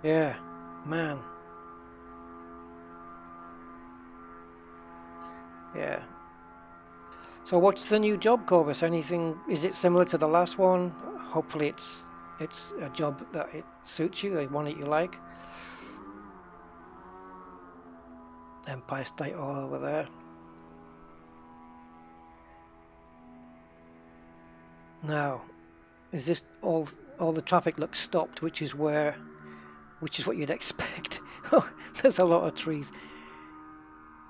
Yeah, man. Yeah. So what's the new job, Corvus? Anything? Is it similar to the last one? Hopefully it's a job that it suits you, one that you like. Empire State all over there. Now, is this all the traffic looks stopped, which is what you'd expect. Oh, there's a lot of trees.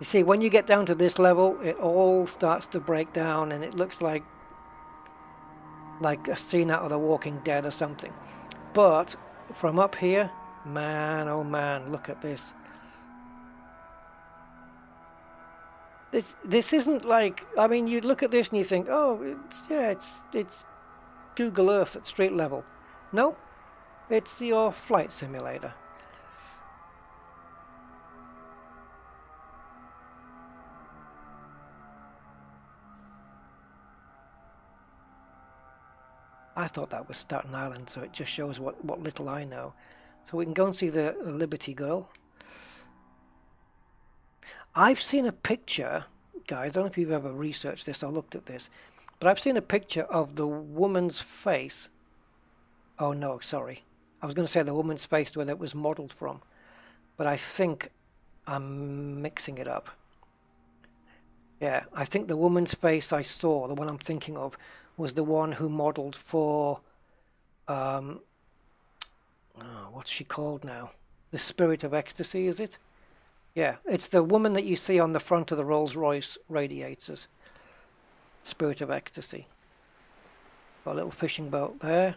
You see, when you get down to this level, it all starts to break down, and it looks like a scene out of The Walking Dead or something. But from up here, man, oh man, look at this. This isn't like, I mean, you look at this and you think, oh, it's Google Earth at street level. Nope, it's your flight simulator. I thought that was Staten Island, so it just shows what little I know. So we can go and see the Liberty Girl. I've seen a picture, guys, I don't know if you've ever researched this or looked at this, but I've seen a picture of the woman's face. Oh no, sorry. I was going to say the woman's face where it was modelled from, but I think I'm mixing it up. Yeah, I think the woman's face I saw, the one I'm thinking of, was the one who modelled for, what's she called now? The Spirit of Ecstasy, is it? Yeah, it's the woman that you see on the front of the Rolls-Royce radiators. Spirit of Ecstasy. Got a little fishing boat there.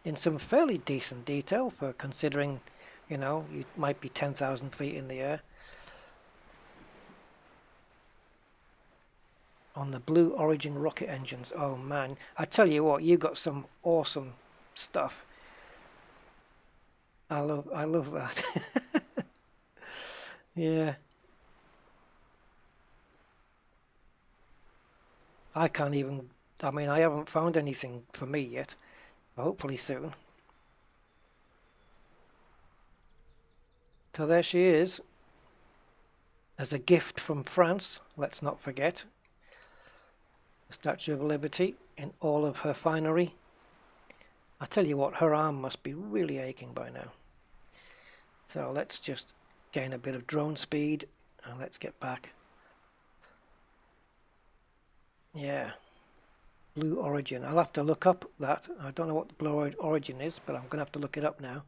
In some fairly decent detail for considering, you know, you might be 10,000 feet in the air. On the Blue Origin rocket engines. Oh man, I tell you what, you got some awesome stuff. I love that. Yeah. I haven't found anything for me yet. Hopefully soon. So there she is. As a gift from France, let's not forget. The Statue of Liberty in all of her finery. I tell you what, her arm must be really aching by now. So let's just gain a bit of drone speed and let's get back. Yeah, Blue Origin. I'll have to look up that. I don't know what the Blue Origin is, but I'm gonna have to look it up now.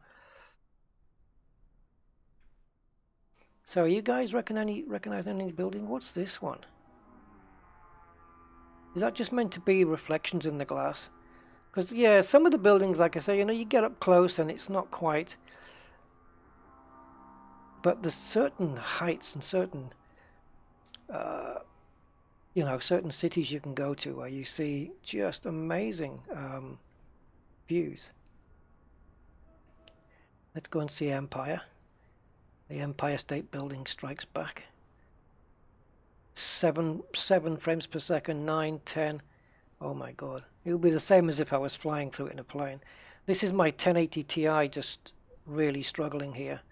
So you guys recognize any building? What's this one? Is that just meant to be reflections in the glass? Because yeah, some of the buildings, like I say, you know, you get up close and it's not quite. But there's certain heights and certain, certain cities you can go to where you see just amazing views. Let's go and see Empire. The Empire State Building strikes back. 7 frames per second, 9, 10. Oh my god. It would be the same as if I was flying through it in a plane. This is my 1080 Ti just really struggling here.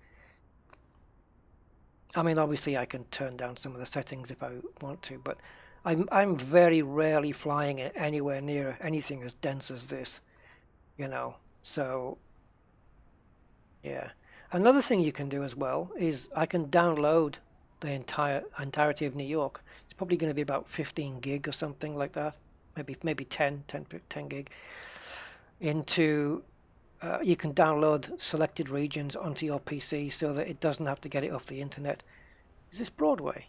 I mean, obviously I can turn down some of the settings if I want to, but I'm very rarely flying anywhere near anything as dense as this, you know. So, yeah. Another thing you can do as well is I can download the entirety of New York. It's probably going to be about 15 gig or something like that, maybe 10 gig. Into you can download selected regions onto your PC so that it doesn't have to get it off the internet. Is this Broadway?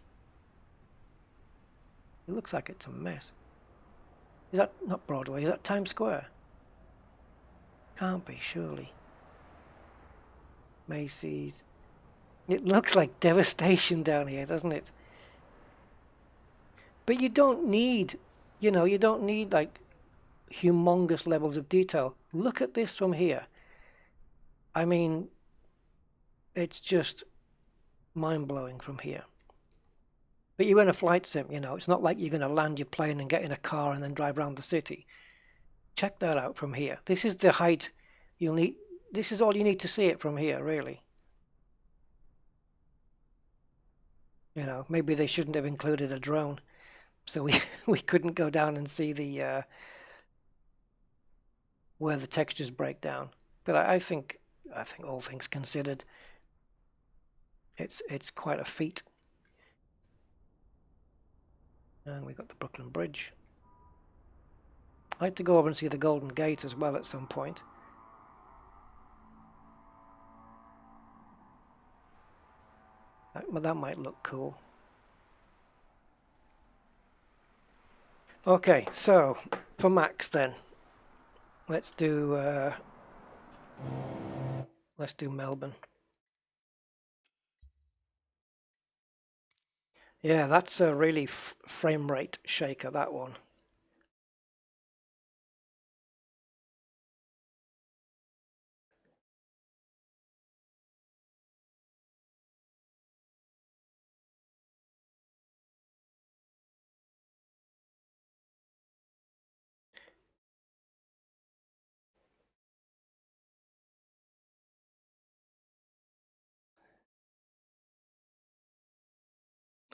It looks like it's a mess. Is that not Broadway? Is that Times Square? Can't be, surely. Macy's. It looks like devastation down here, doesn't it? But you don't need, you don't need like humongous levels of detail. Look at this from here. I mean, it's just mind-blowing from here. But you're in a flight sim, it's not like you're going to land your plane and get in a car and then drive around the city. Check that out from here. This is the height you'll need. This is all you need to see it from here, really. Maybe they shouldn't have included a drone, so we couldn't go down and see the where the textures break down. But I think all things considered, it's quite a feat. And we've got the Brooklyn Bridge. I'd like to go over and see the Golden Gate as well at some point. That might look cool. Okay, so for Max then, let's do Melbourne. Yeah, that's a really frame rate shaker, that one.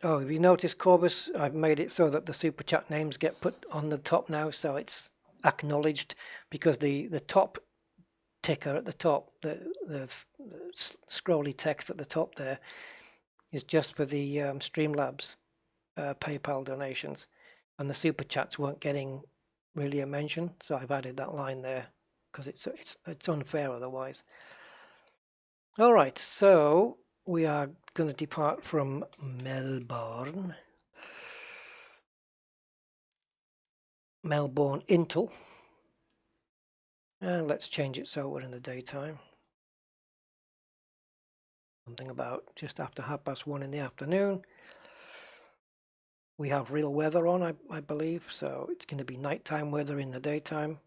Oh, have you noticed, Corbus? I've made it so that the super chat names get put on the top now, so it's acknowledged, because the top ticker at the top, the scrolly text at the top there, is just for the Streamlabs PayPal donations, and the super chats weren't getting really a mention, so I've added that line there because it's unfair otherwise. All right, so we are going to depart from Melbourne incl, and let's change it so we're in the daytime. Something about just after 1:30 in the afternoon. We have real weather on, I believe, so it's going to be nighttime weather in the daytime.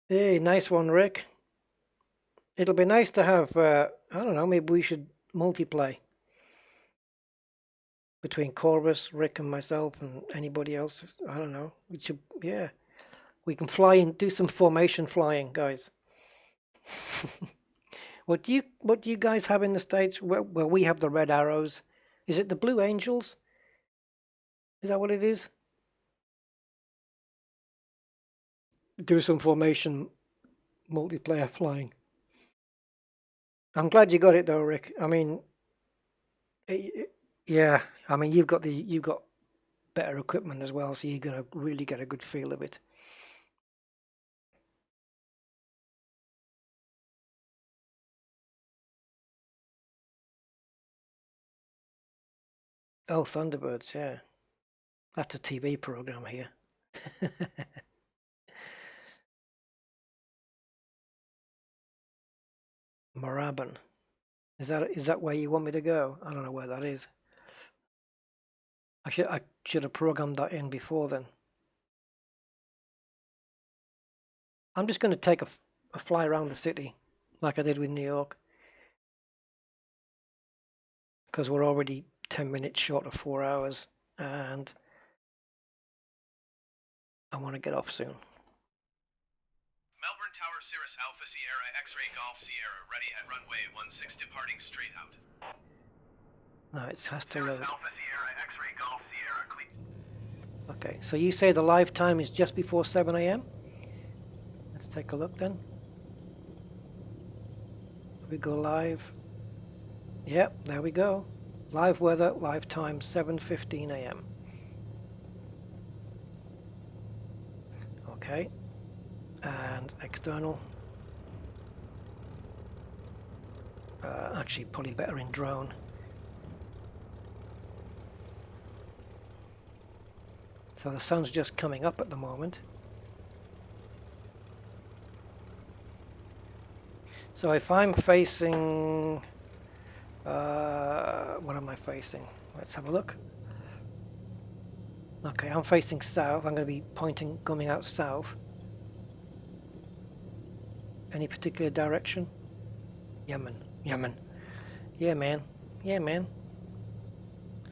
Hey, nice one, Rick. It'll be nice to have, I don't know, maybe we should multiplay between Corvus, Rick and myself and anybody else. I don't know. We should, yeah. We can fly and do some formation flying, guys. What do you guys have in the States? Well, we have the red arrows. Is it the Blue Angels? Is that what it is? Do some formation multiplayer flying. I'm glad you got it though, Rick. I mean, yeah. I mean, you've got better equipment as well, so you're gonna really get a good feel of it. Oh, Thunderbirds, yeah. That's a TV program here. Moorabbin. Is that where you want me to go? I don't know where that is. I should have programmed that in before then. I'm just going to take a fly around the city like I did with New York, because we're already 10 minutes short of 4 hours and I want to get off soon. Melbourne Tower Cirrus Alpha Sierra X-Ray Golf Sierra ready at runway 16 departing straight out. No, it has to load. Alpha Sierra X-Ray Golf Sierra clear. Okay, so you say the live time is just before 7 a.m.? Let's take a look then. We go live. Yep, there we go. Live weather, live time, 7:15 a.m. Okay, and external. Actually, probably better in drone. So the sun's just coming up at the moment. So if I'm facing, what am I facing? Let's have a look. Okay, I'm facing south. I'm going to be pointing, coming out south. Any particular direction? Yemen. Yeah, man. I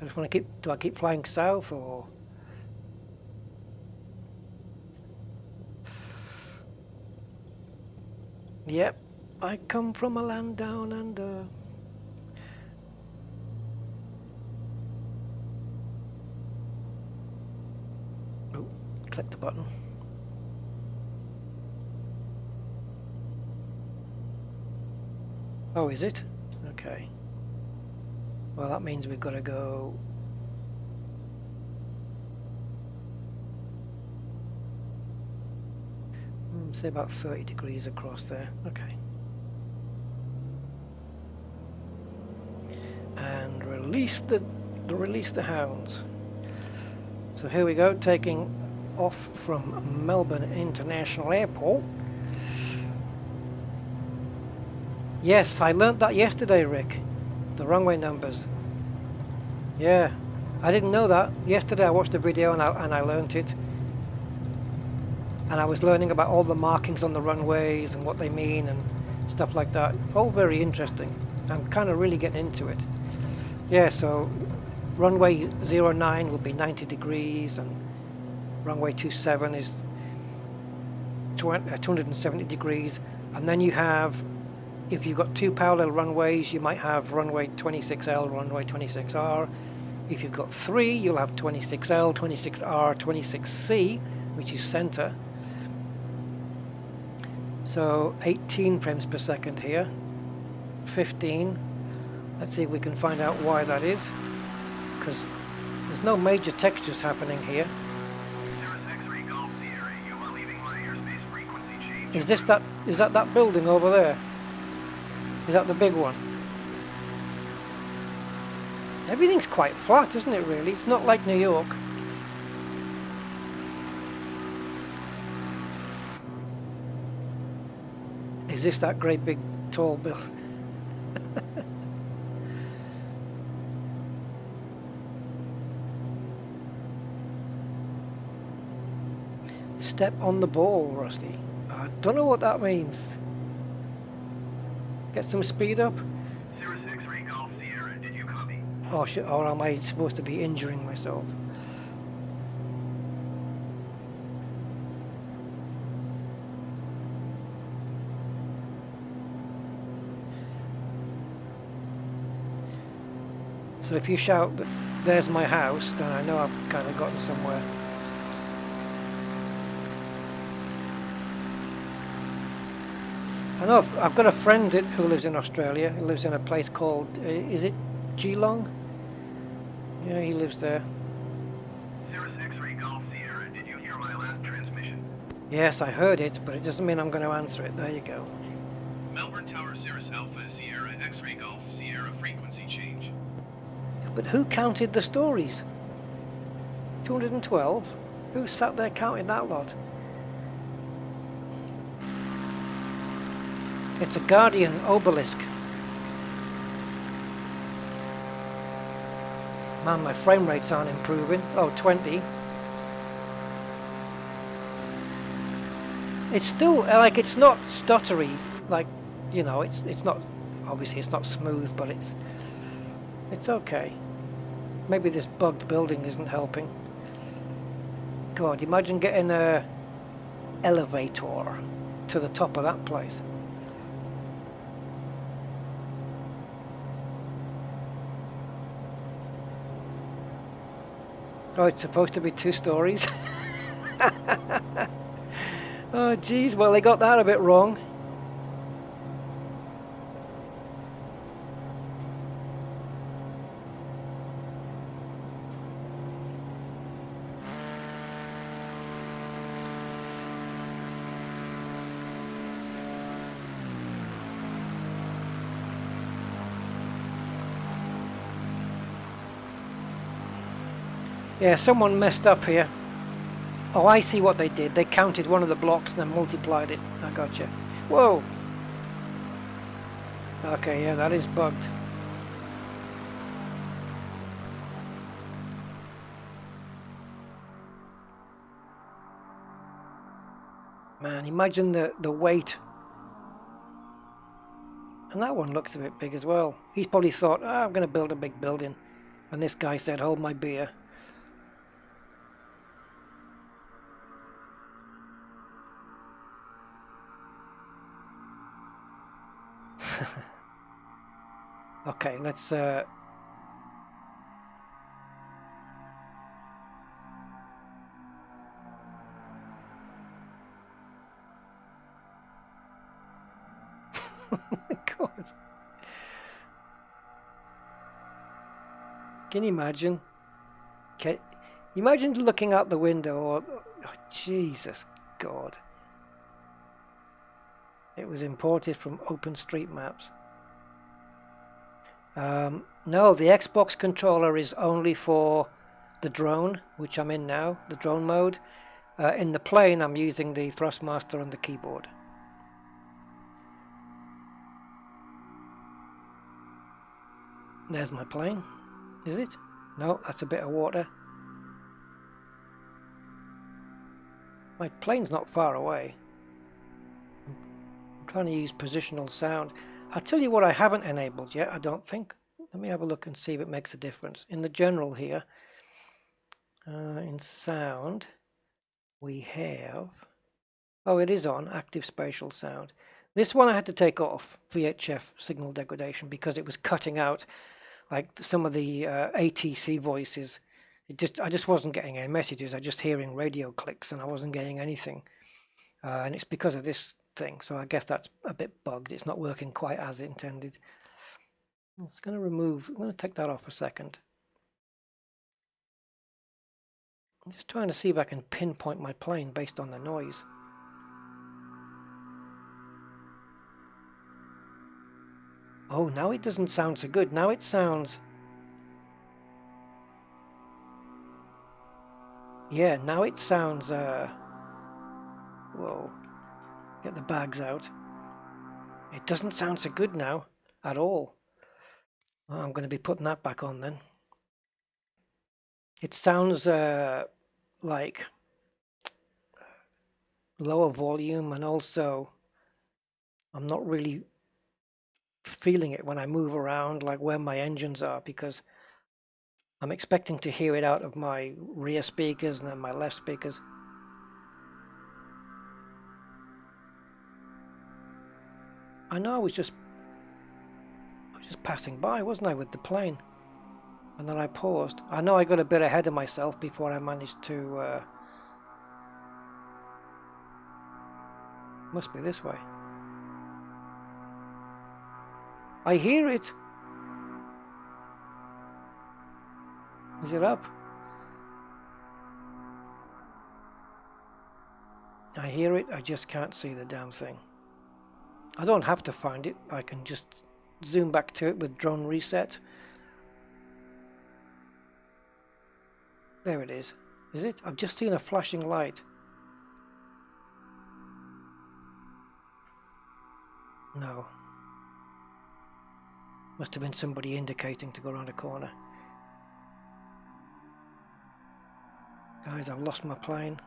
just want to do I keep flying south or? Yep, I come from a land down under. Oh, click the button. Oh, is it? Okay. Well, that means we've got to go... say about 30 degrees across there. Okay. And release the hounds. So here we go, taking off from Melbourne International Airport. Yes, I learnt that yesterday, Rick. The runway numbers. Yeah, I didn't know that. Yesterday I watched a video and I learnt it. And I was learning about all the markings on the runways and what they mean and stuff like that. All very interesting. I'm kind of really getting into it. Yeah, so runway 09 will be 90 degrees and runway 27 is 270 degrees. And then you have, if you've got two parallel runways, you might have runway 26L, runway 26R. If you've got three, you'll have 26L, 26R, 26C, which is center. So 18 frames per second here, 15. Let's see if we can find out why that is, because there's no major textures happening here. Is that building over there? Is that the big one? Everything's quite flat, isn't it really? It's not like New York. Is this that great big tall building? Step on the ball, Rusty. I don't know what that means. Get some speed up. Cirrus X-ray Golf Sierra, did you copy? Oh shit, or am I supposed to be injuring myself? So if you shout that there's my house, then I know I've kind of gotten somewhere. I know I've got a friend who lives in Australia. He lives in a place called, is it Geelong? Yeah, he lives there. Cirrus X-ray Golf Sierra, did you hear my last transmission? Yes, I heard it, but it doesn't mean I'm going to answer it. There you go. Melbourne Tower Cirrus Alpha Sierra X-ray Golf Sierra frequency change. But who counted the stories? 212? Who sat there counting that lot? It's a Guardian obelisk. Man, my frame rates aren't improving. Oh, 20. It's still, like, it's not stuttery. Like, you know, it's not, obviously it's not smooth, but it's okay. Maybe this bugged building isn't helping. God, imagine getting a elevator to the top of that place. Oh, it's supposed to be 2 stories. Oh, geez. Well, they got that a bit wrong. Yeah, someone messed up here. Oh, I see what they did. They counted one of the blocks and then multiplied it. I gotcha. Whoa! Okay, yeah, that is bugged. Man, imagine the weight. And that one looks a bit big as well. He's probably thought, oh, I'm going to build a big building. And this guy said, hold my beer. Okay, let's oh my God. Can you imagine? Can you imagine looking out the window? Or, oh, Jesus God. It was imported from OpenStreetMaps. No, the Xbox controller is only for the drone, which I'm in now, the drone mode. In the plane, I'm using the Thrustmaster and the keyboard. There's my plane. Is it? No, that's a bit of water. My plane's not far away. I'm trying to use positional sound. I'll tell you what I haven't enabled yet, I don't think. Let me have a look and see if it makes a difference. In the general here, in sound, we have... Oh, it is on, active spatial sound. This one I had to take off, VHF signal degradation, because it was cutting out like some of the ATC voices. I just wasn't getting any messages. I was just hearing radio clicks and I wasn't getting anything. And it's because of this thing. So I guess that's a bit bugged. It's not working quite as intended. I'm going to take that off a second. I'm just trying to see if I can pinpoint my plane based on the noise. Oh, now it doesn't sound so good. Now it sounds... Yeah, now it sounds... Whoa. Get the bags out. It doesn't sound so good now, at all. Oh, I'm going to be putting that back on then. It sounds like lower volume, and also I'm not really feeling it when I move around, like where my engines are, because I'm expecting to hear it out of my rear speakers and then my left speakers. I know I was just passing by, wasn't I, with the plane? And then I paused. I know I got a bit ahead of myself before I managed to... Must be this way. I hear it. Is it up? I hear it, I just can't see the damn thing. I don't have to find it, I can just zoom back to it with drone reset. There it is. Is it? I've just seen a flashing light. No. Must have been somebody indicating to go around a corner. Guys, I've lost my plane.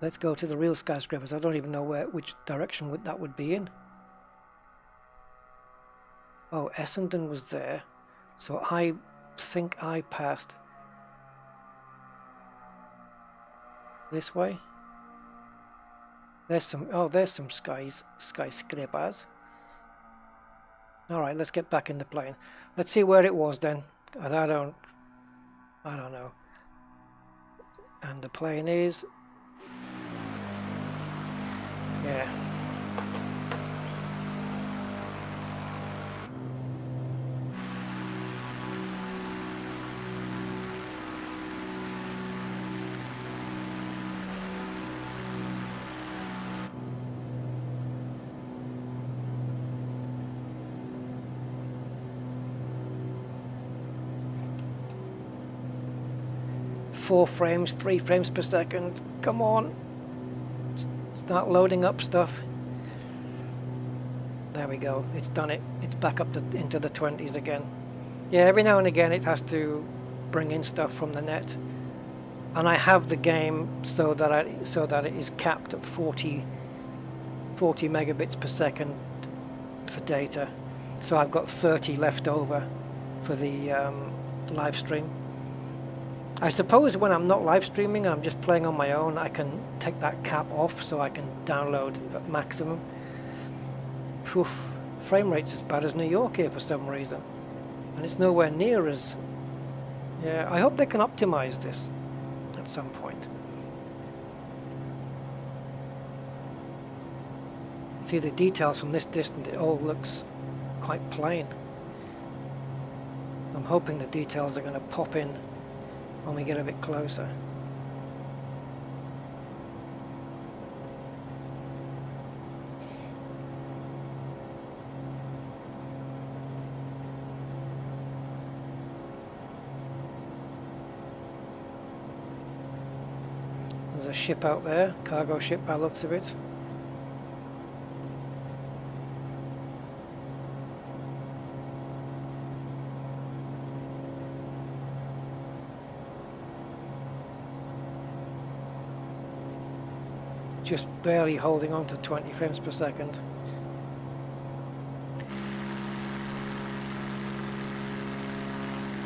Let's go to the real skyscrapers. I don't even know which direction that would be in. Oh, Essendon was there. So I think I passed this way. There's some skyscrapers. All right, let's get back in the plane. Let's see where it was then. I don't know. And the plane is, yeah. Four frames, 3 frames per second. Come on. Start loading up stuff. There we go. It's done it. It's back up into the 20s again. Yeah, every now and again it has to bring in stuff from the net. And I have the game so that it is capped at 40 megabits per second for data. So I've got 30 left over for the live stream. I suppose when I'm not live streaming and I'm just playing on my own, I can take that cap off so I can download at maximum. Oof, frame rate's as bad as New York here for some reason. And it's nowhere near as... Yeah, I hope they can optimize this at some point. See the details from this distance, it all looks quite plain. I'm hoping the details are going to pop in when we get a bit closer. There's a ship out there, cargo ship by the looks of it. Just barely holding on to 20 frames per second.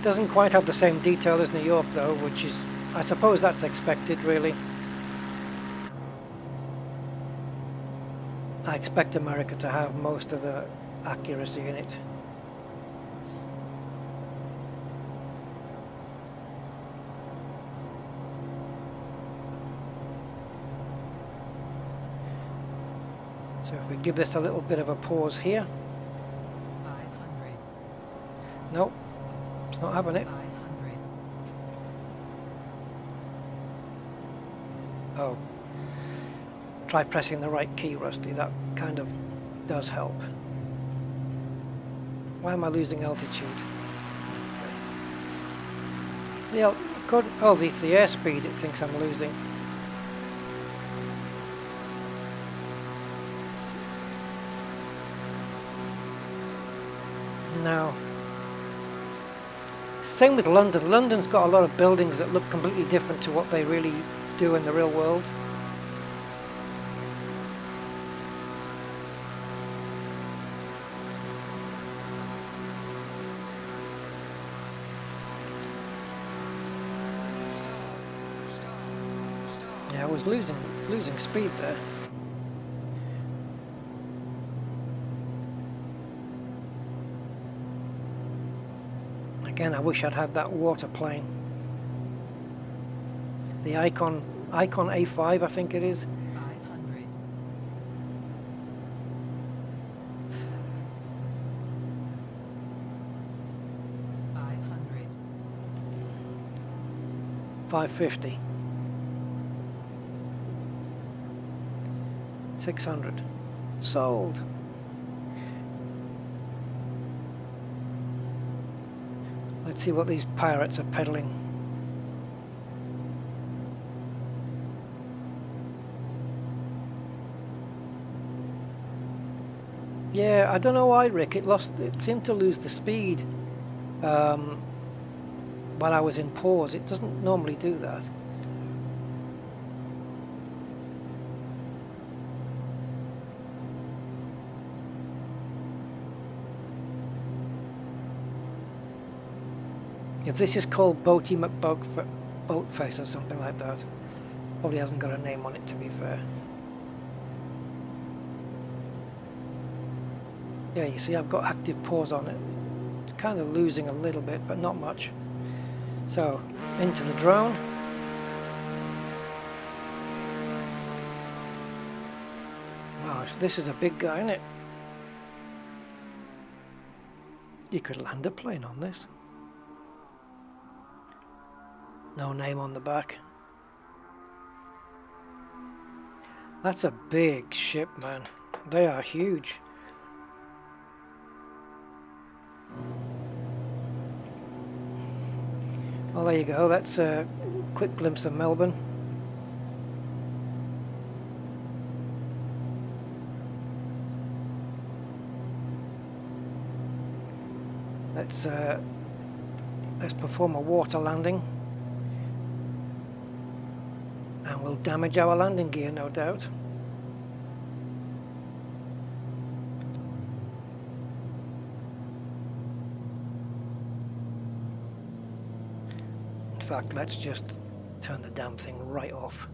Doesn't quite have the same detail as New York though, which is, I suppose that's expected really. I expect America to have most of the accuracy in it. So if we give this a little bit of a pause here. 500. Nope, it's not having it. 500. Oh. Try pressing the right key, Rusty. That kind of does help. Why am I losing altitude? The oh, it's the airspeed it thinks I'm losing. Now, same with London. London's got a lot of buildings that look completely different to what they really do in the real world. Yeah, I was losing speed there. Again, I wish I'd had that water plane. The Icon A5, I think it is. 500. 500. 550. 600. Sold. Let's see what these pirates are peddling. Yeah, I don't know why, Rick. It seemed to lose the speed while I was in pause. It doesn't normally do that. If this is called Boaty McBoatface or something like that, probably hasn't got a name on it, to be fair. Yeah, you see I've got active pause on it. It's kind of losing a little bit, but not much. So, into the drone. Wow, this is a big guy, isn't it? You could land a plane on this. No name on the back. That's a big ship, man. They are huge. Well, there you go. That's a quick glimpse of Melbourne. Let's perform a water landing. And we'll damage our landing gear, no doubt. In fact, let's just turn the damn thing right off.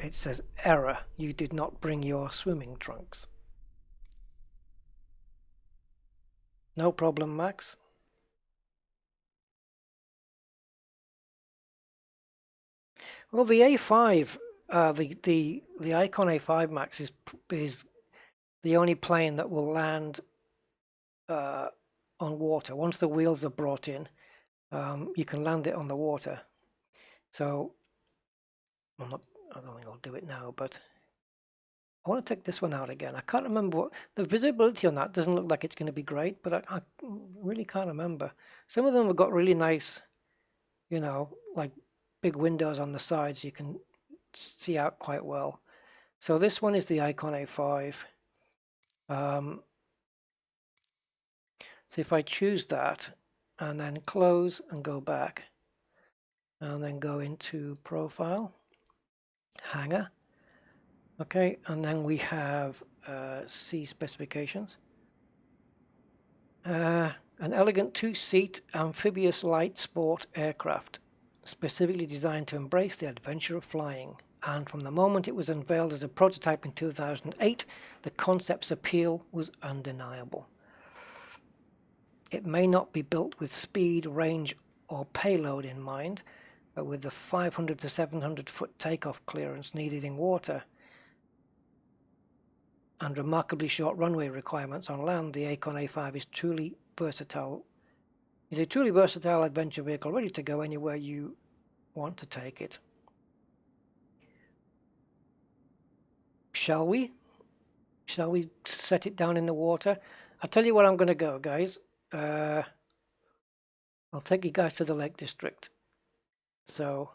It says error, you did not bring your swimming trunks. No problem, Max. Well, the A5, the Icon A5 Max is the only plane that will land on water. Once the wheels are brought in, you can land it on the water. So I don't think I'll do it now, but I want to take this one out again. I can't remember what the visibility on that doesn't look like it's going to be great, but I really can't remember. Some of them have got really nice, you know, like big windows on the sides. You can see out quite well. So this one is the Icon A5. So if I choose that and then close and go back and then go into profile, hangar, okay, and then we have C specifications. An elegant two-seat amphibious light sport aircraft specifically designed to embrace the adventure of flying. And from the moment it was unveiled as a prototype in 2008, the concept's appeal was undeniable. It may not be built with speed, range, or payload in mind, but with the 500 to 700 foot takeoff clearance needed in water and remarkably short runway requirements on land, the Icon A5 is truly versatile. It's a truly versatile adventure vehicle ready to go anywhere you want to take it. Shall we? Shall we set it down in the water? I'll tell you where I'm going to go, guys. I'll take you guys to the Lake District. So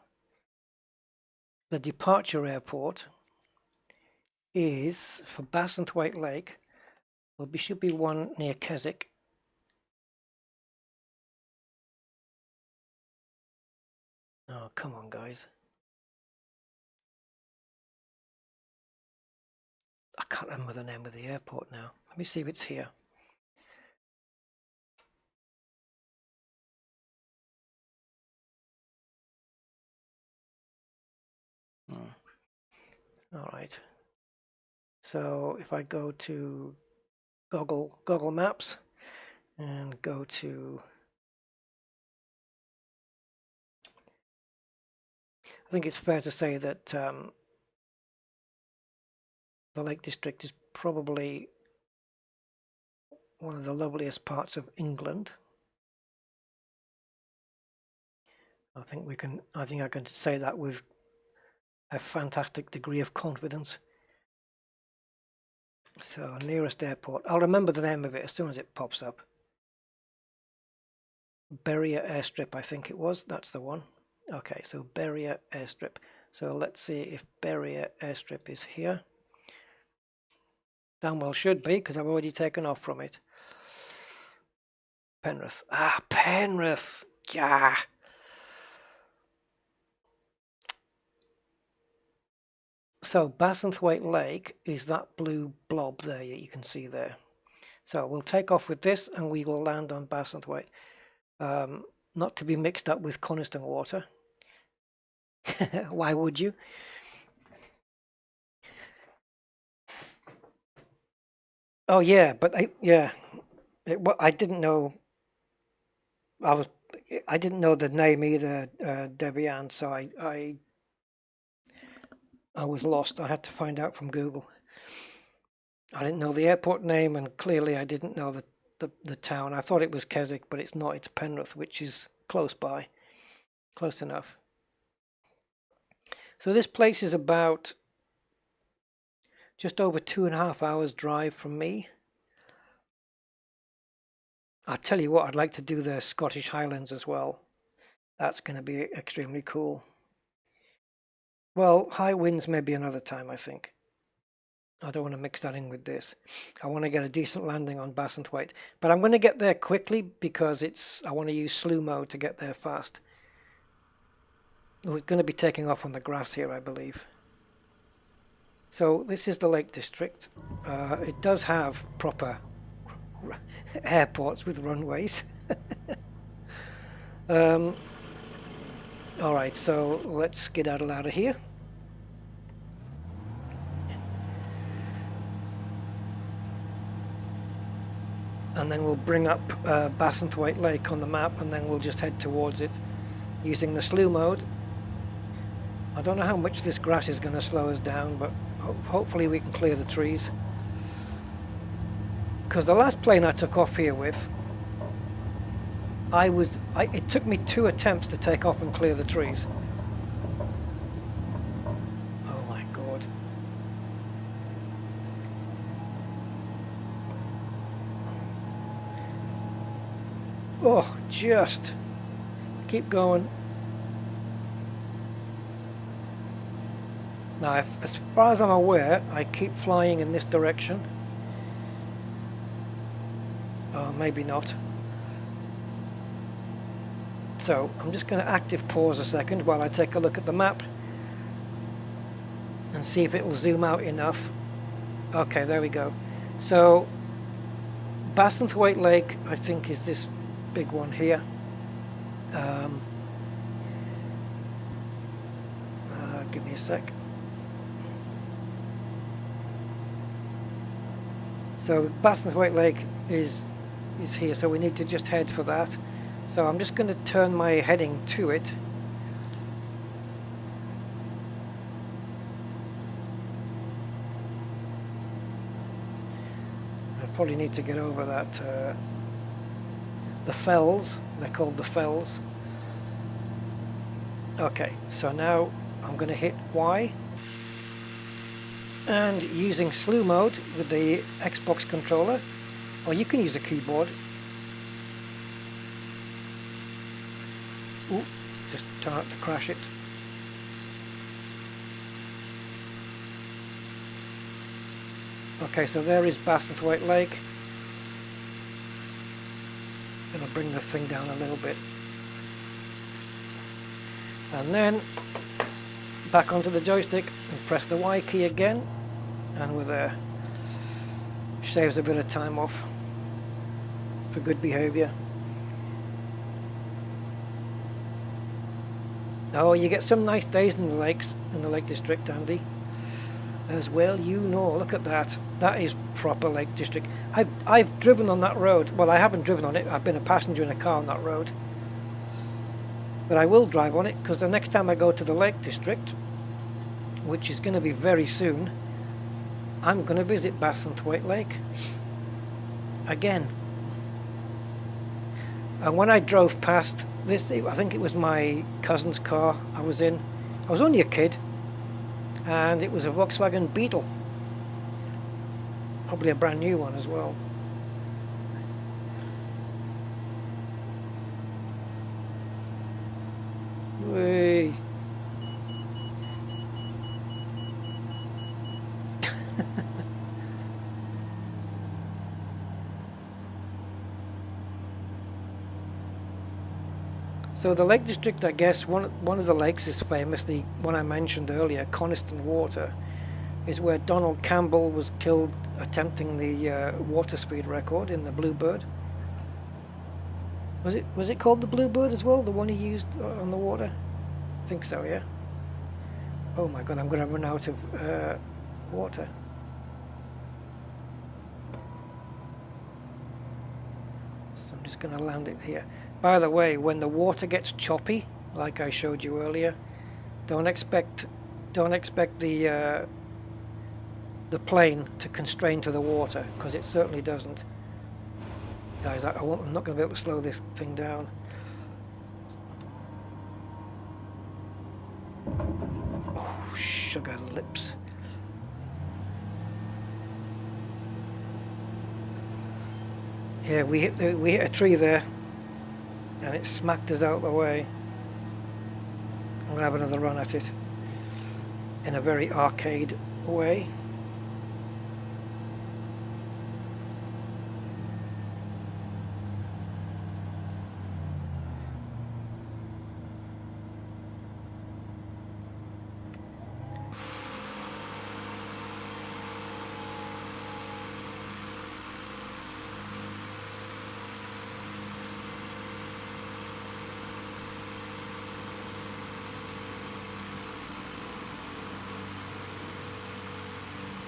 the departure airport is for Bassenthwaite Lake. Well, there should be one near Keswick. Oh, come on, guys. I can't remember the name of the airport now. Let me see if it's here. All right. So if I go to Google Maps and go to, I think it's fair to say that the Lake District is probably one of the loveliest parts of England. I think I can say that with a fantastic degree of confidence. So nearest airport, I'll remember the name of it as soon as it pops up. Berrien Airstrip, I think it was. That's the one. Okay, so Berrien Airstrip. So let's see if Berrien Airstrip is here. Damn well should be, because I've already taken off from it. Penrith. Ah, Penrith. Yeah. So Bassenthwaite Lake is that blue blob there you can see there. So we'll take off with this and we will land on Bassenthwaite. Not to be mixed up with Coniston Water. Why would you? Oh yeah, but I didn't know. I didn't know the name either, Debian. So I was lost. I had to find out from Google. I didn't know the airport name, and clearly I didn't know the town. I thought it was Keswick, but it's not. It's Penrith, which is close by, close enough. So this place is about just over 2.5 hours drive from me. I'll tell you what, I'd like to do the Scottish Highlands as well. That's going to be extremely cool. Well, high winds maybe another time, I think. I don't want to mix that in with this. I want to get a decent landing on Bassenthwaite. But I'm going to get there quickly because I want to use slew mode to get there fast. We're going to be taking off on the grass here, I believe. So this is the Lake District. It does have proper airports with runways. Alright, so let's skedaddle out of here. and then we'll bring up Bassenthwaite Lake on the map, and then we'll just head towards it using the slew mode. I don't know how much this grass is going to slow us down, but hopefully we can clear the trees. Because the last plane I took off here with, it took me 2 attempts to take off and clear the trees. Oh my god. Oh, just keep going. Now, as far as I'm aware, I keep flying in this direction. Oh, maybe not. So, I'm just going to active pause a second while I take a look at the map and see if it will zoom out enough. Okay, there we go. So, Bassenthwaite Lake, I think, is this big one here. Give me a sec. So Bassenthwaite Lake is here, so we need to just head for that. So I'm just going to turn my heading to it. I probably need to get over that the fells. They're called the fells. Okay, so now I'm going to hit Y, and using slew mode with the Xbox controller, or you can use a keyboard. Ooh, just try not to crash it. Okay, so there is Bassenthwaite Lake. Gonna bring the thing down a little bit, and then back onto the joystick and press the Y key again, and we're there. Saves a bit of time off for good behavior. Oh, you get some nice days in the lakes, in the Lake District, Andy. As well, you know. Look at that. That is proper Lake District. I've driven on that road. Well, I haven't driven on it. I've been a passenger in a car on that road. But I will drive on it, because the next time I go to the Lake District, which is going to be very soon, I'm going to visit Bassenthwaite Lake again. And when I drove past this, I think it was my cousin's car I was in. I was only a kid, and it was a Volkswagen Beetle. Probably a brand new one as well. Whee. So the Lake District, I guess, one of the lakes is famous, the one I mentioned earlier, Coniston Water, is where Donald Campbell was killed attempting the water speed record in the Bluebird. Was it called the Bluebird as well, the one he used on the water? I think so, yeah. Oh my god, I'm going to run out of water. So I'm just going to land it here. By the way, when the water gets choppy, like I showed you earlier, don't expect the plane to constrain to the water, because it certainly doesn't. Guys, I'm not going to be able to slow this thing down. Oh, sugar lips. Yeah, we hit a tree there, and it smacked us out of the way. I'm going to have another run at it in a very arcade way.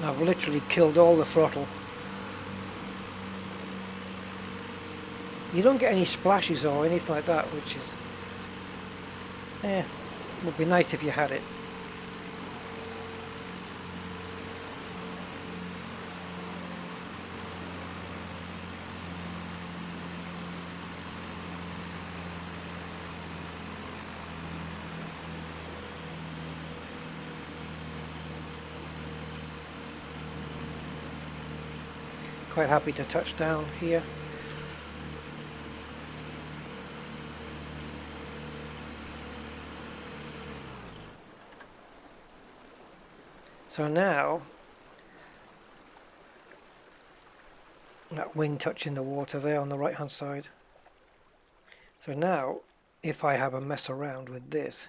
I've literally killed all the throttle. You don't get any splashes or anything like that, which is, would be nice if you had it. Quite happy to touch down here. So now, that wing touching the water there on the right hand side. So now, if I have a mess around with this,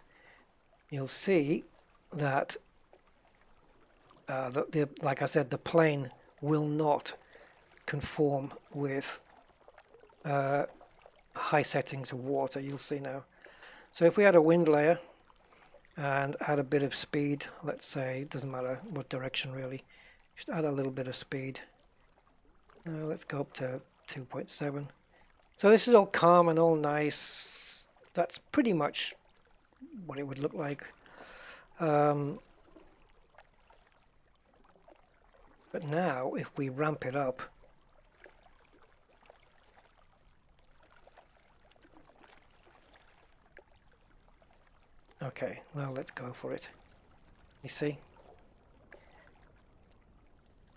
you'll see that, like I said, the plane will not conform with high settings of water. You'll see now. So if we had a wind layer and add a bit of speed, let's say, it doesn't matter what direction really, just add a little bit of speed. Let's go up to 2.7. So this is all calm and all nice. That's pretty much what it would look like. But now if we ramp it up, okay, well, let's go for it. You see?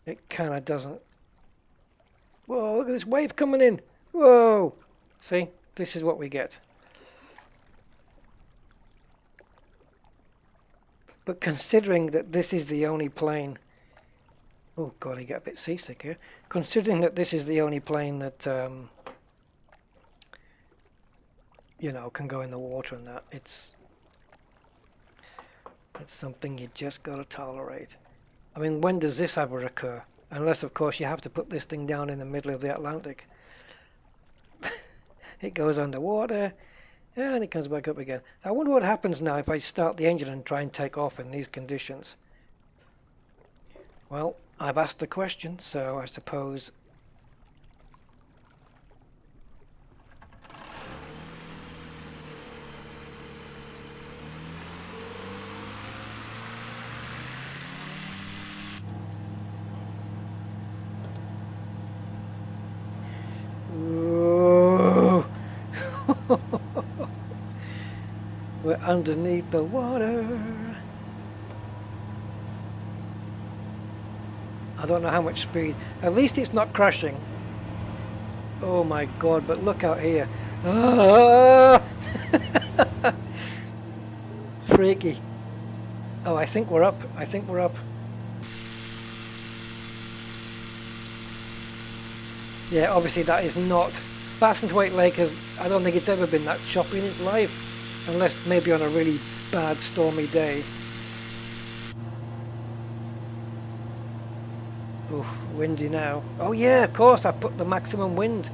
It kind of doesn't... Whoa, look at this wave coming in! Whoa! See? This is what we get. But considering that this is the only plane... Oh god, I get a bit seasick here. Considering that this is the only plane that, you know, can go in the water and that, it's something you just gotta tolerate. I mean, when does this ever occur? Unless, of course, you have to put this thing down in the middle of the Atlantic. It goes underwater, and it comes back up again. I wonder what happens now if I start the engine and try and take off in these conditions. Well, I've asked the question, so I suppose... Whoa. We're underneath the water. I don't know how much speed. At least it's not crashing. Oh my god, but look out here. Ah! Freaky. Oh, I think we're up. I think we're up. Yeah, obviously that is not... Bassenthwaite Lake has... I don't think it's ever been that choppy in its life. Unless maybe on a really bad stormy day. Oof, windy now. Oh yeah, of course, I put the maximum wind.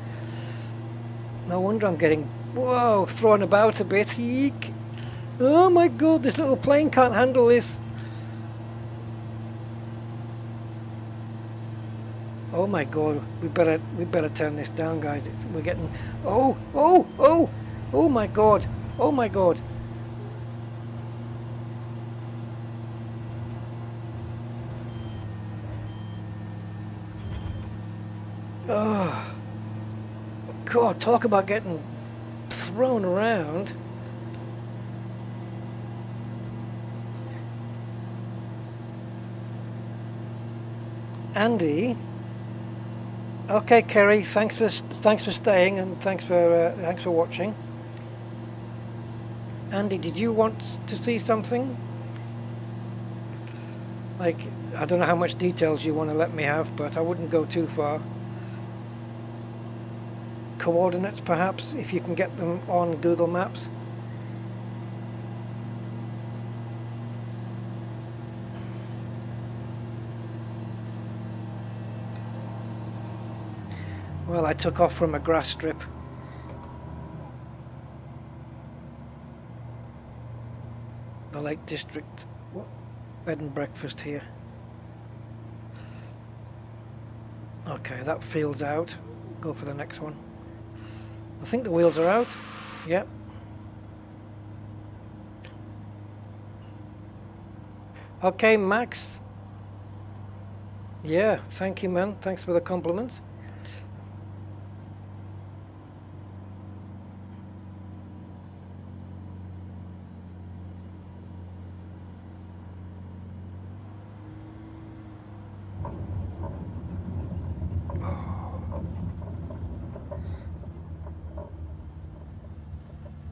No wonder I'm getting... Whoa, thrown about a bit. Eek. Oh my god, this little plane can't handle this. Oh my god, we better turn this down, guys. We're getting... Oh my god. Oh my god. Oh god, talk about getting thrown around. Andi. Okay, Kerry, thanks for staying and thanks for watching. Andi, did you want to see something? Like, I don't know how much details you want to let me have, but I wouldn't go too far. Coordinates, perhaps, if you can get them on Google Maps. Well, I took off from a grass strip. The Lake District bed and breakfast here. Okay, that feels out. Go for the next one. I think the wheels are out. Yep. Okay, Max. Yeah, thank you, man. Thanks for the compliment.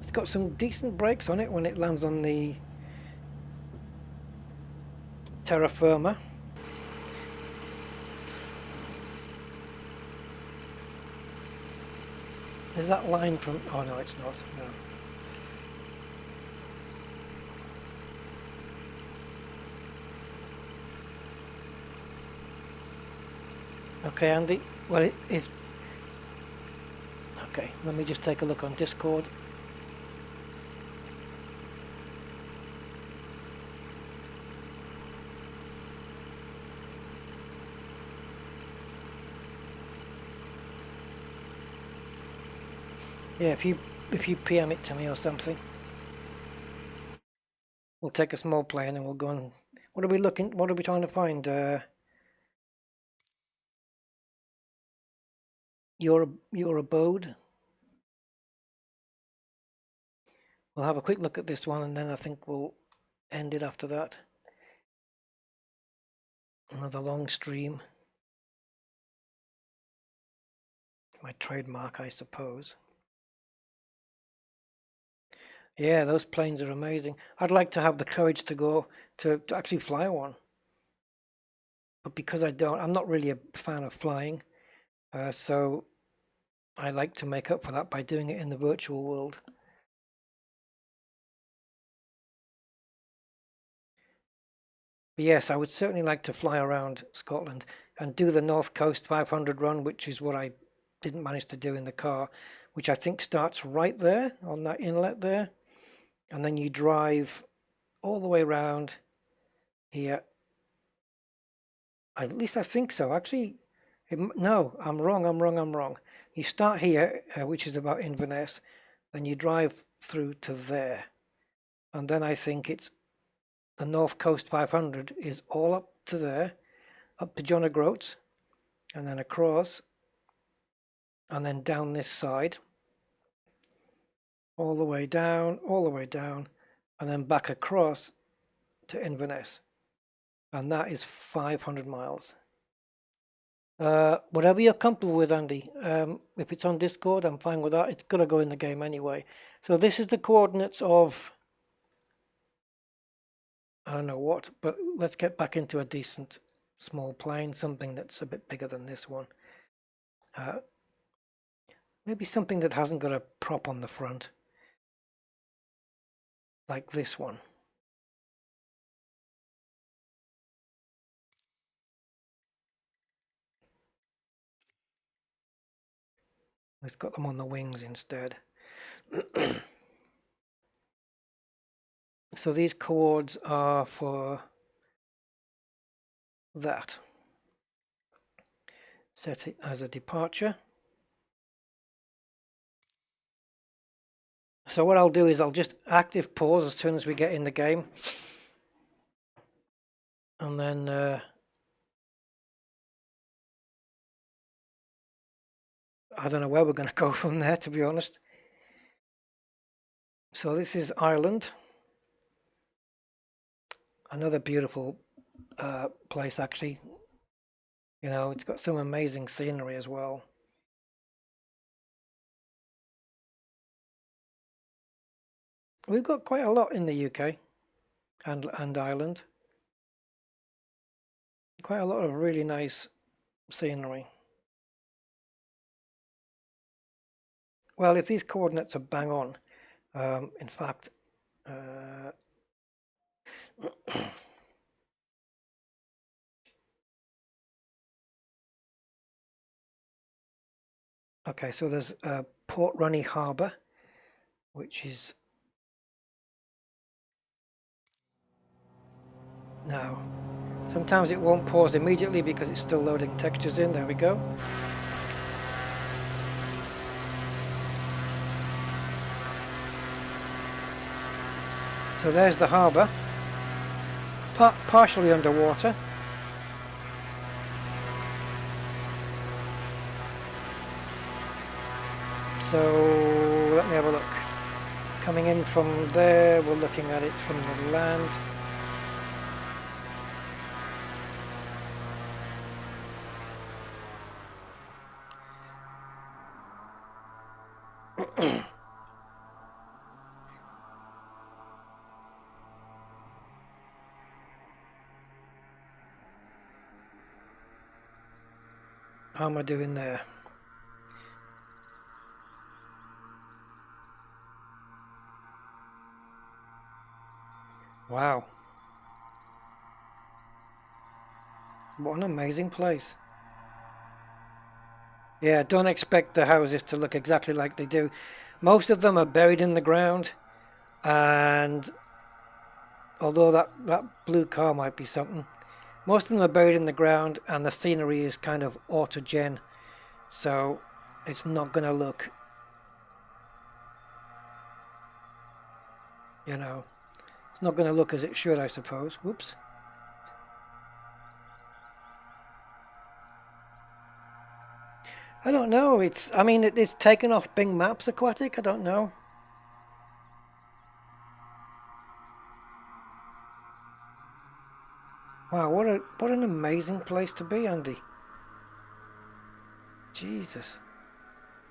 It's got some decent brakes on it when it lands on the terra firma. Is that line from... Oh no, it's not. No. Okay, Andy. Well, if... Okay, let me just take a look on Discord. Yeah, if you PM it to me or something, we'll take a small plane and we'll go and... What are we trying to find? Your abode? We'll have a quick look at this one and then I think we'll end it after that. Another long stream. My trademark, I suppose. Yeah, those planes are amazing. I'd like to have the courage to go to actually fly one. But because I'm not really a fan of flying. So I like to make up for that by doing it in the virtual world. But yes, I would certainly like to fly around Scotland and do the North Coast 500 run, which is what I didn't manage to do in the car, which I think starts right there on that inlet there. And then you drive all the way around here. At least I think so. Actually, no, I'm wrong. You start here, which is about Inverness, then you drive through to there. And then I think it's the North Coast 500 is all up to there, up to John O'Groats, and then across, and then down this side. all the way down, and then back across to Inverness. And that is 500 miles. Whatever you're comfortable with, Andy. If it's on Discord, I'm fine with that. It's going to go in the game anyway. So this is the coordinates of, I don't know what, but let's get back into a decent small plane, something that's a bit bigger than this one. Maybe something that hasn't got a prop on the front, like this one. It's got them on the wings instead. So these chords are for that. Set it as a departure. So what I'll do is I'll just active pause as soon as we get in the game. And then I don't know where we're going to go from there, to be honest. So this is Ireland. Another beautiful place, actually. You know, it's got some amazing scenery as well. We've got quite a lot in the UK and Ireland. Quite a lot of really nice scenery. Well, if these coordinates are bang on, in fact, okay, so there's Port Runny Harbour, which is now. Sometimes it won't pause immediately because it's still loading textures in. There we go. So there's the harbour, partially underwater. So let me have a look. Coming in from there, we're looking at it from the land. How am I doing there? Wow. What an amazing place. Yeah, don't expect the houses to look exactly like they do. Most of them are buried in the ground, and although that blue car might be something, most of them are buried in the ground and the scenery is kind of autogen, so it's not going to look, you know, it's not going to look as it should, I suppose. Whoops. I don't know. I mean, it's taken off Bing Maps Aquatic. I don't know. Wow, what an amazing place to be, Andy. Jesus.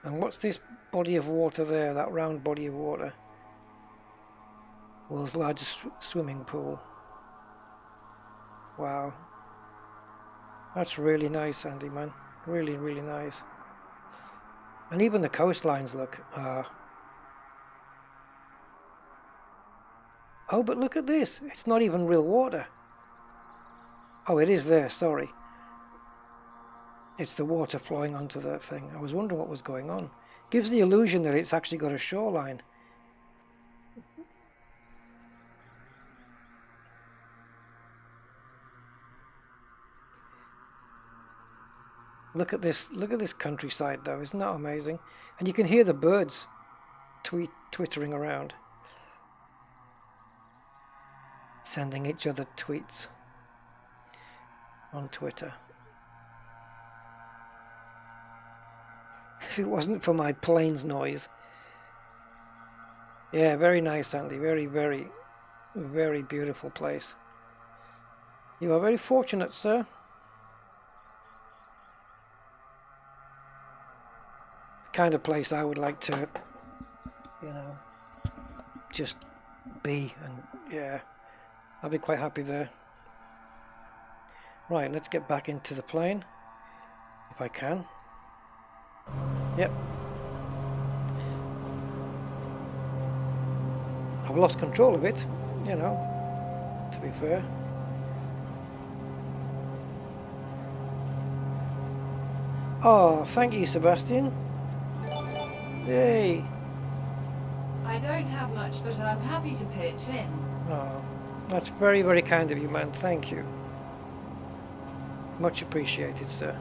And what's this body of water there? That round body of water. World's largest swimming pool. Wow. That's really nice, Andy, man. Really, really nice. And even the coastlines look. Oh, but look at this. It's not even real water. Oh, it is there, sorry. It's the water flowing onto that thing. I was wondering what was going on. Gives the illusion that it's actually got a shoreline. Look at this countryside though, isn't that amazing? And you can hear the birds twittering around. Sending each other tweets on Twitter. If it wasn't for my planes noise. Yeah, very nice, Andy. Very, very, very beautiful place. You are very fortunate, sir. The kind of place I would like to, you know, just be, and yeah, I'll be quite happy there. Right, let's get back into the plane, if I can. Yep. I've lost control of it, you know, to be fair. Oh, thank you, Sebastian. Yay. I don't have much, but I'm happy to pitch in. Oh, that's very, very kind of you, man. Thank you. Much appreciated, sir.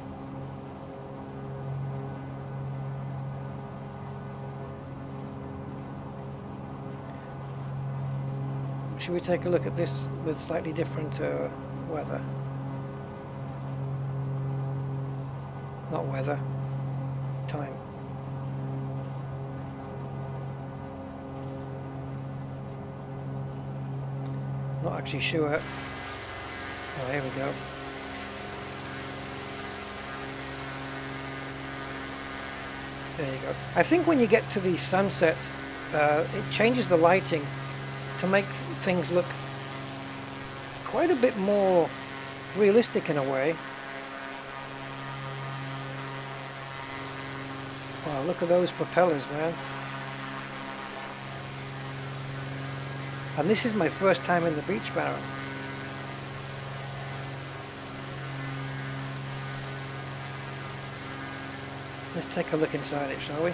Should we take a look at this with slightly different weather? Not weather, time. Not actually sure. Oh, here we go. There you go. I think when you get to the sunset, it changes the lighting to make things look quite a bit more realistic in a way. Wow, look at those propellers, man. And this is my first time in the Beach Baron. Let's take a look inside it, shall we?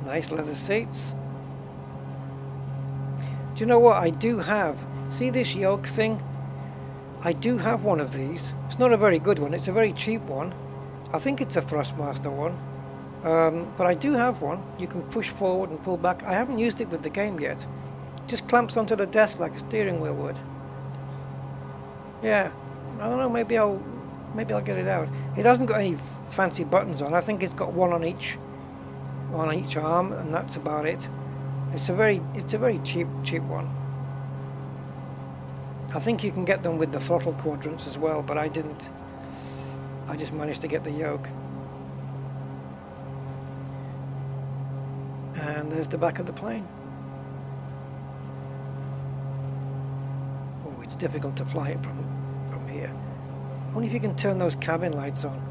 Nice leather seats. Do you know what I do have? See this yoke thing? I do have one of these. It's not a very good one. It's a very cheap one. I think it's a Thrustmaster one. But I do have one. You can push forward and pull back. I haven't used it with the game yet. Just clamps onto the desk like a steering wheel would. Yeah, I don't know. Maybe I'll get it out. It hasn't got any fancy buttons on. I think it's got one on each arm, and that's about it. It's a very cheap one. I think you can get them with the throttle quadrants as well, but I didn't. I just managed to get the yoke. And there's the back of the plane. Oh, it's difficult to fly it from here. Only if you can turn those cabin lights on.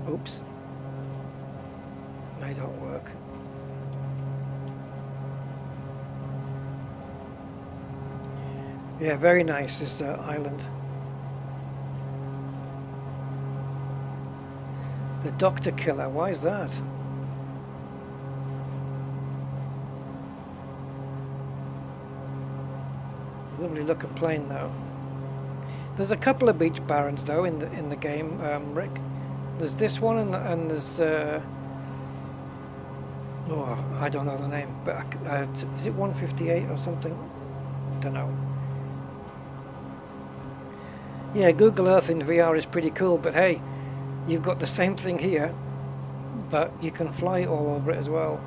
Oops. They don't work. Yeah, very nice this island. The Doctor Killer, why is that? Lovely looking plane though. There's a couple of beach barons though in the game, Rick. There's this one and there's oh, I don't know the name, but is it 158 or something? Don't know. Yeah, Google Earth in VR is pretty cool, but hey, you've got the same thing here, but you can fly all over it as well.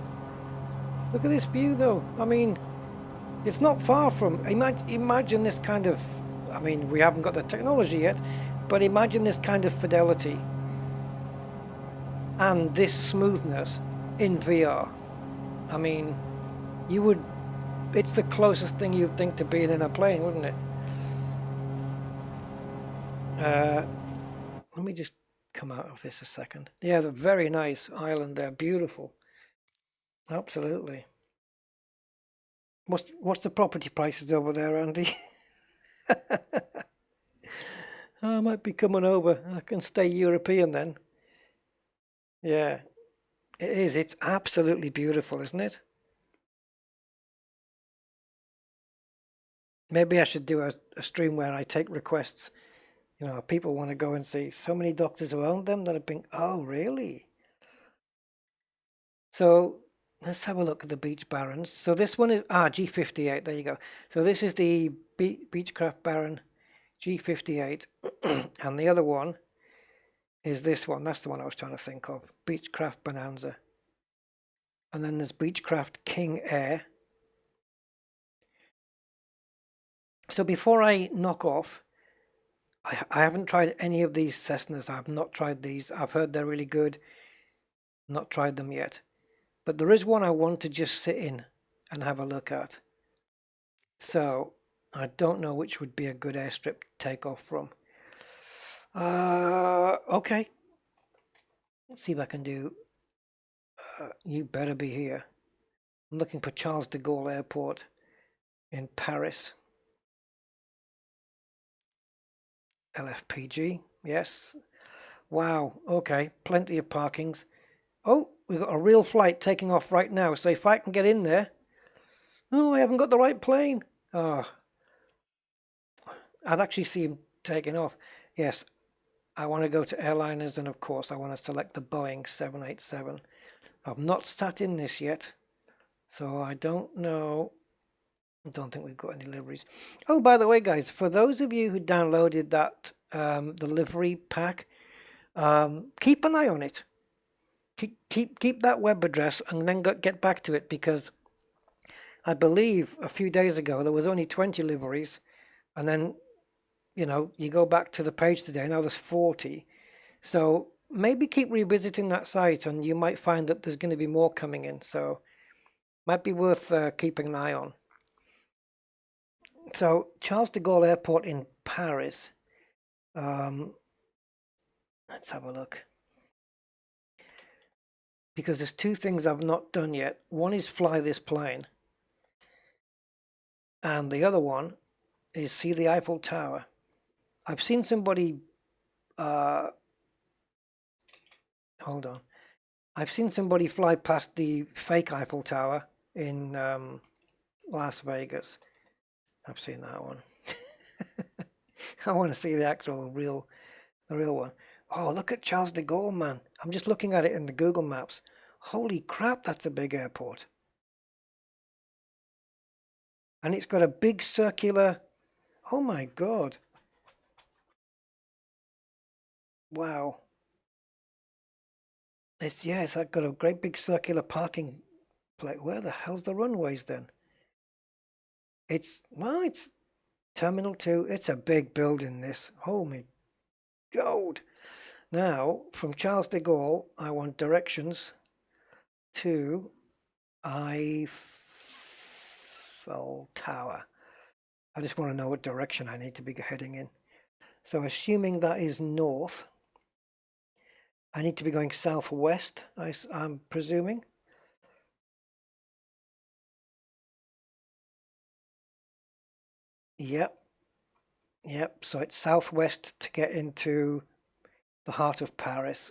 Look at this view though. I mean, it's not far from, imagine this kind of, I mean, we haven't got the technology yet, but imagine this kind of fidelity and this smoothness in VR. I mean, it's the closest thing you'd think to being in a plane, wouldn't it? Let me just come out of this a second. Yeah, the very nice island there, beautiful. Absolutely. What's the property prices over there, Andy? I might be coming over. I can stay European then. Yeah, it is. It's absolutely beautiful, isn't it? Maybe I should do a stream where I take requests. You know, people want to go and see. So many doctors who own them that have been, oh, really? So let's have a look at the Beach Barons. So this one is, G58, there you go. So this is the Beechcraft Baron G58. And the other one is this one. That's the one I was trying to think of. Beechcraft Bonanza. And then there's Beechcraft King Air. So before I knock off, I haven't tried any of these Cessnas. I've not tried these. I've heard they're really good. Not tried them yet. But there is one I want to just sit in and have a look at. So I don't know which would be a good airstrip to take off from. Okay. Let's see if I can do... you better be here. I'm looking for Charles de Gaulle Airport in Paris. LFPG, yes. Wow, okay, plenty of parkings. Oh, we've got a real flight taking off right now, so if I can get in there... Oh, I haven't got the right plane. Oh. I'd actually see him taking off. Yes, I want to go to airliners, and of course I want to select the Boeing 787. I've not sat in this yet, so I don't know. I don't think we've got any liveries. Oh, by the way, guys, for those of you who downloaded that the livery pack, keep an eye on it. Keep that web address and then get back to it, because I believe a few days ago there was only 20 liveries, and then you know you go back to the page today, now there's 40. So maybe keep revisiting that site, and you might find that there's going to be more coming in. So might be worth keeping an eye on. So Charles de Gaulle Airport in Paris. Let's have a look. Because there's two things I've not done yet. One is fly this plane. And the other one is see the Eiffel Tower. I've seen somebody... hold on. I've seen somebody fly past the fake Eiffel Tower in Las Vegas. I've seen that one. I want to see the actual the real one. Oh, look at Charles de Gaulle, man. I'm just looking at it in the Google Maps. Holy crap, that's a big airport. And it's got a big circular... Oh my God. Wow. It's got a great big circular parking place. Where the hell's the runways then? It's Terminal 2. It's a big building, this. Holy God. Now, from Charles de Gaulle, I want directions to Eiffel Tower. I just want to know what direction I need to be heading in. So assuming that is north, I need to be going southwest, I'm presuming. Yep. So it's southwest to get into the heart of Paris,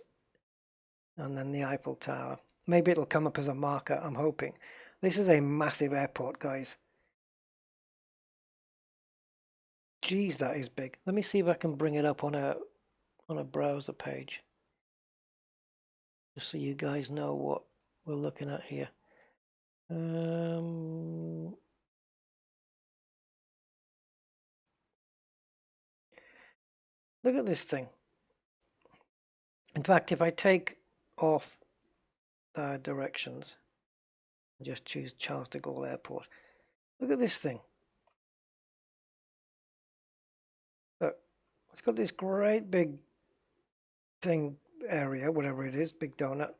and then the Eiffel Tower. Maybe it'll come up as a marker, I'm hoping. This is a massive airport, guys. Geez, that is big. Let me see if I can bring it up on a browser page, just so you guys know what we're looking at here. Look at this thing. In fact, if I take off directions and just choose Charles de Gaulle Airport, look at this thing. Look, it's got this great big thing area, whatever it is, big donut.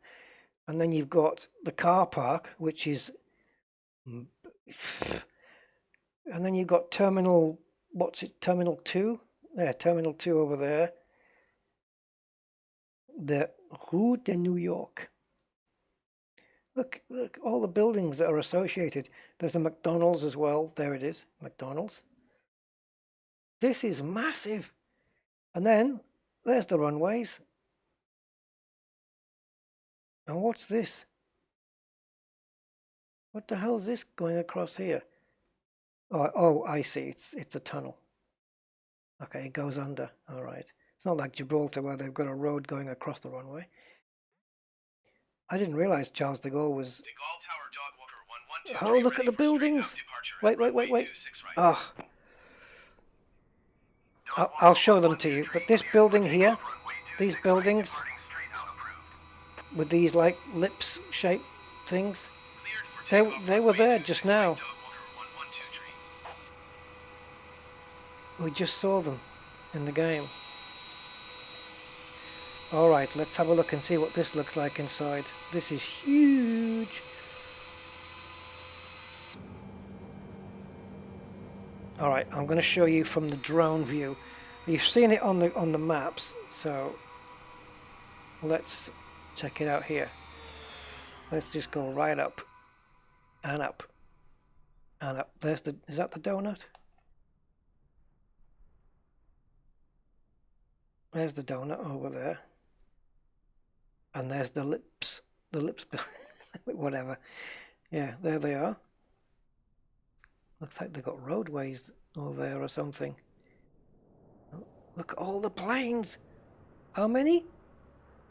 And then you've got the car park, which is... And then you've got Terminal 2? Yeah, Terminal 2 over there. The Rue de New York. Look, all the buildings that are associated. There's a McDonald's as well. There it is, McDonald's. This is massive. And then there's the runways. And what's this? What the hell is this going across here? Oh, I see. It's a tunnel. Okay, it goes under. All right. It's not like Gibraltar where they've got a road going across the runway. I didn't realize Charles de Gaulle was... De Gaulle Tower, Dog Walker 112. Oh, look at the buildings. Wait. Oh. I'll show them to you. But this building here, these buildings with these like lips shaped things, they were there just now. We just saw them in the game. Alright, let's have a look and see what this looks like inside. This is huge. Alright, I'm going to show you from the drone view. You've seen it on the maps, so let's check it out here. Let's just go right up and up and up. Is that the donut? There's the donut over there. And there's the lips, whatever. Yeah, there they are. Looks like they've got roadways over there or something. Oh, look at all the planes. How many?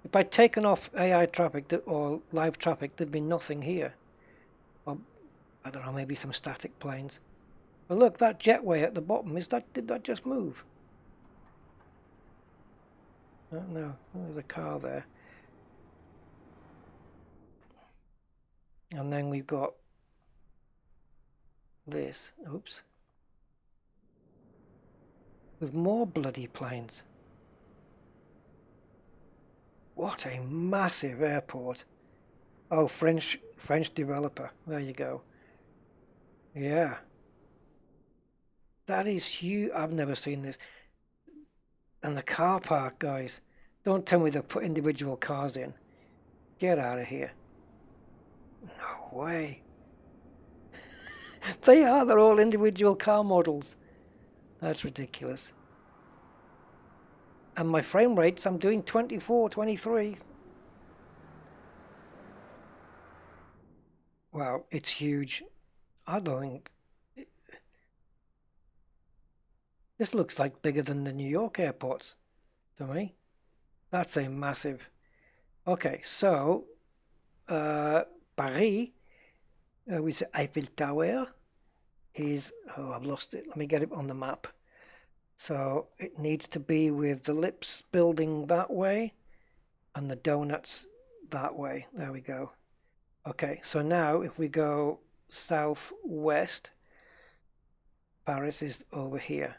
If I'd taken off AI traffic or live traffic, there'd be nothing here. Well, I don't know, maybe some static planes. But look, that jetway at the bottom, did that just move? Oh, no, there's a car there. And then we've got this, oops, with more bloody planes. What a massive airport. Oh, French developer, there you go. Yeah. That is huge. I've never seen this. And the car park, guys. Don't tell me they've put individual cars in. Get out of here. No way. They're all individual car models. That's ridiculous. And my frame rates, I'm doing 24, 23. Wow, it's huge. I don't think... This looks like bigger than the New York airports to me. That's a massive. Okay, so Paris with the Eiffel Tower is, oh, I've lost it. Let me get it on the map. So it needs to be with the Lips building that way and the donuts that way. There we go. Okay, so now if we go southwest, Paris is over here.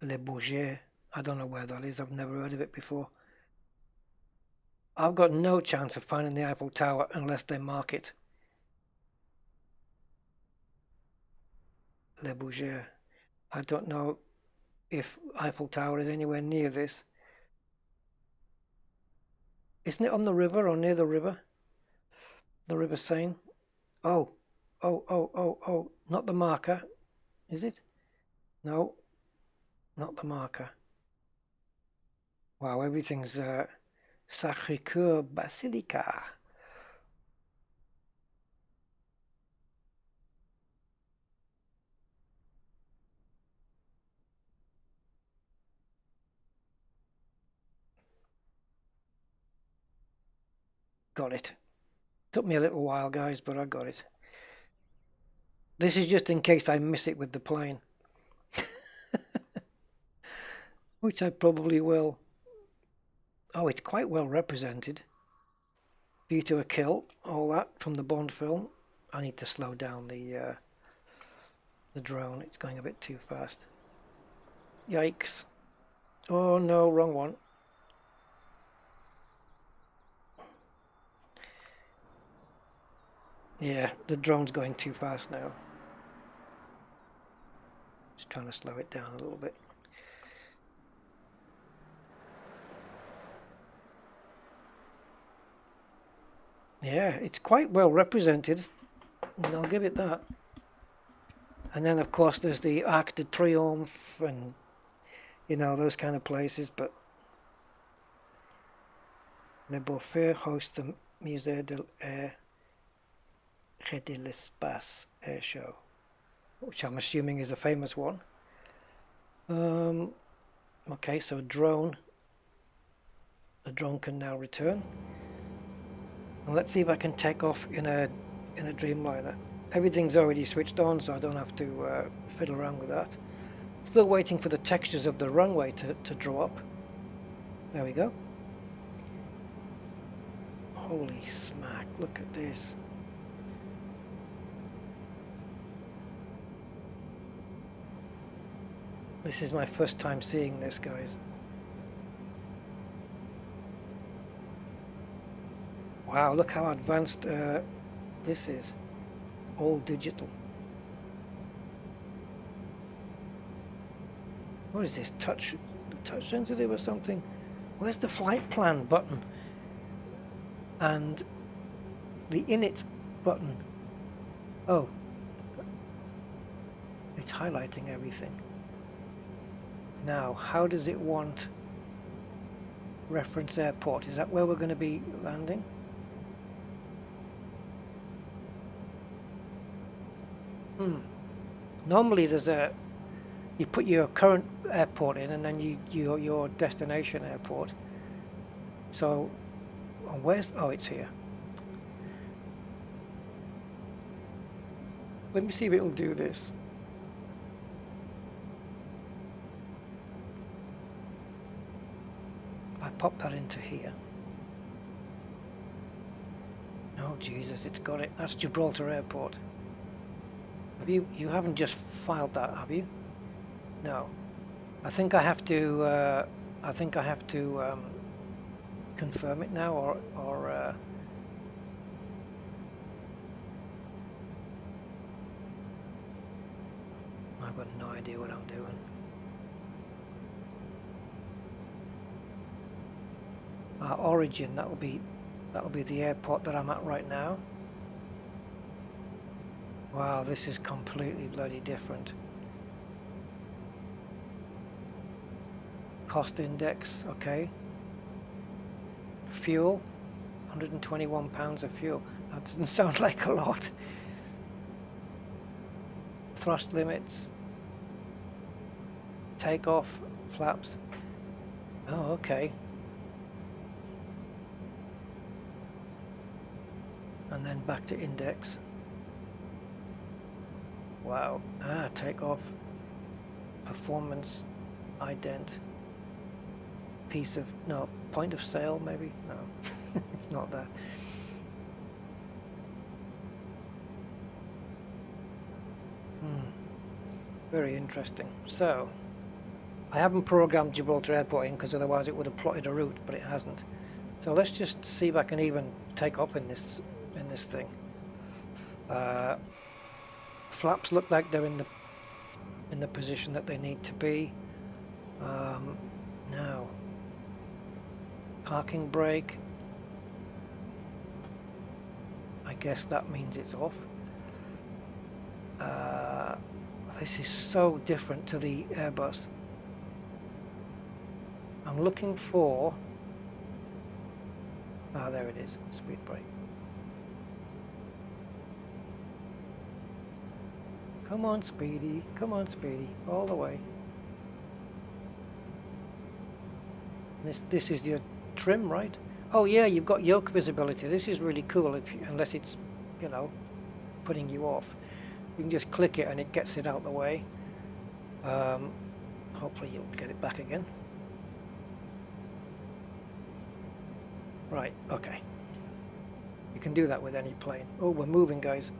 Le Bourget. I don't know where that is. I've never heard of it before. I've got no chance of finding the Eiffel Tower unless they mark it. Le Bourget. I don't know if Eiffel Tower is anywhere near this. Isn't it on the river or near the river? The River Seine? Oh, not the marker. Is it? No, not the marker. Wow, everything's Sacré-Cœur Basilica. Got it. Took me a little while, guys, but I got it. This is just in case I miss it with the plane. Which I probably will. Oh, it's quite well represented. View to a Kill, all that from the Bond film. I need to slow down the drone. It's going a bit too fast. Yikes. Oh no, wrong one. Yeah, the drone's going too fast now. Just trying to slow it down a little bit. Yeah, it's quite well represented, and I'll give it that. And then of course there's the Arc de Triomphe and, you know, those kind of places, but Le Beaufort hosts the Musée de l'Air et de l'Espace air show, which I'm assuming is a famous one. Okay, so drone. The drone can now return. And let's see if I can take off in a Dreamliner. Everything's already switched on, so I don't have to fiddle around with that. Still waiting for the textures of the runway to draw up. There we go. Holy smack, look at this. This is my first time seeing this, guys. Wow, look how advanced this is. All digital. What is this? Touch sensitive or something? Where's the flight plan button? And the init button. Oh. It's highlighting everything. Now, how does it want reference airport? Is that where we're going to be landing? Normally there's you put your current airport in and then your destination airport. So where's, oh, it's here. Let me see if it'll do this. If I pop that into here. Oh Jesus, it's got it. That's Gibraltar Airport. You haven't just filed that, have you? No. I think I have to confirm it now, or I've got no idea what I'm doing. Origin, that'll be the airport that I'm at right now. Wow, this is completely bloody different. Cost index, okay. Fuel, 121 pounds of fuel. That doesn't sound like a lot. thrust limits, takeoff, flaps. Oh, okay. And then back to index. Wow. Ah, takeoff, performance, ident, piece of, no, point of sale maybe? No, it's not that. Very interesting. So, I haven't programmed Gibraltar Airport in because otherwise it would have plotted a route, but it hasn't. So let's just see if I can even take off in this thing. Flaps look like they're in the position that they need to be. Now, parking brake. I guess that means it's off. This is so different to the Airbus. I'm looking for... Ah, there it is. Speed brake. Come on, Speedy. Come on, Speedy. All the way. This is your trim, right? Oh yeah, you've got yoke visibility. This is really cool, unless it's, you know, putting you off. You can just click it and it gets it out the way. Hopefully you'll get it back again. Right, okay. You can do that with any plane. Oh, we're moving, guys.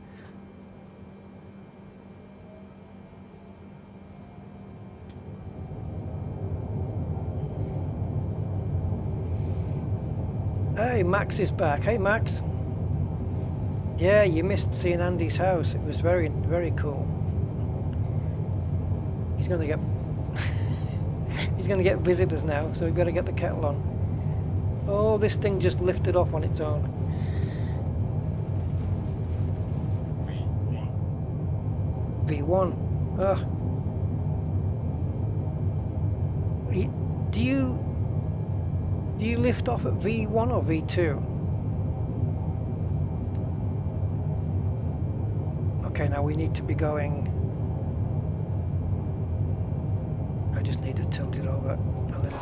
Hey, Max is back. Hey, Max. Yeah, you missed seeing Andy's house. It was very, very cool. He's going to get he's going to get visitors now, so we've got to get the kettle on. Oh, this thing just lifted off on its own. V1. Ugh. Do you lift off at V1 or V2? Okay, now we need to be going... I just need to tilt it over a little bit.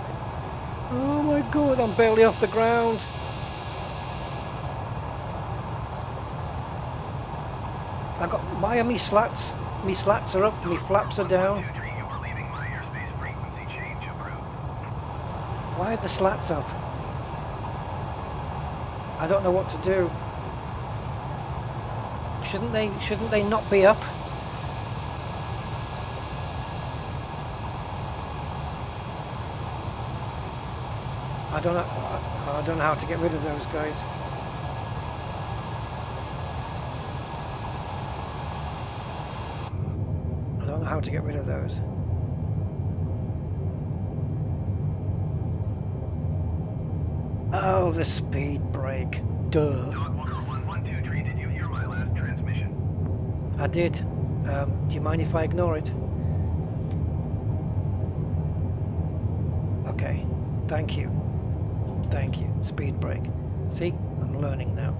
Oh my god, I'm barely off the ground. I got... Why are me slats? Me slats are up, me flaps are down. Why are the slats up? I don't know what to do. Shouldn't they not be up? I don't know how to get rid of those guys. I don't know how to get rid of those. Oh, the speed brake. Duh. Dogwalker 1123, did you hear my last transmission? I did. Do you mind if I ignore it? Okay. Thank you. Thank you. Speed brake. See? I'm learning now.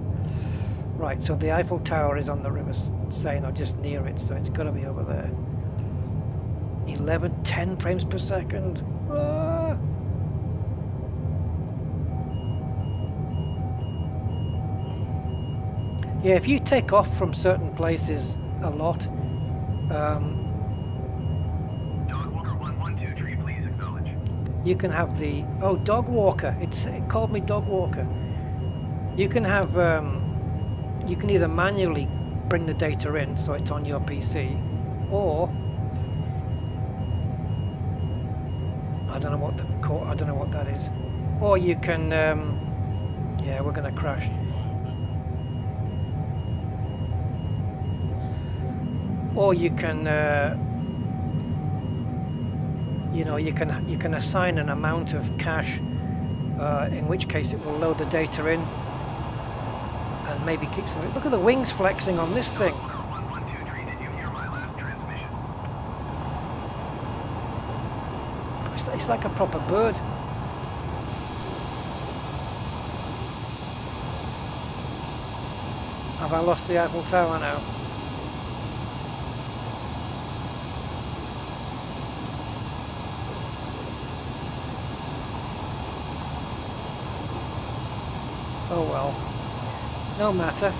Right, so the Eiffel Tower is on the River Seine, or just near it, so it's got to be over there. 10 frames per second. Ah! Yeah, if you take off from certain places a lot, Dogwalker 1123, please acknowledge. you can have the... Oh, dog walker. It called me dog walker. You can have... you can either manually bring the data in so it's on your PC, or... I don't know what that is. Or you can... yeah, we're going to crash. Or you can, you know, you can assign an amount of cache, in which case it will load the data in, and maybe keep some. Look at the wings flexing on this thing. Dogwalker 1123, did you hear my last transmission? It's like a proper bird. Have I lost the Eiffel Tower now? Oh well, no matter.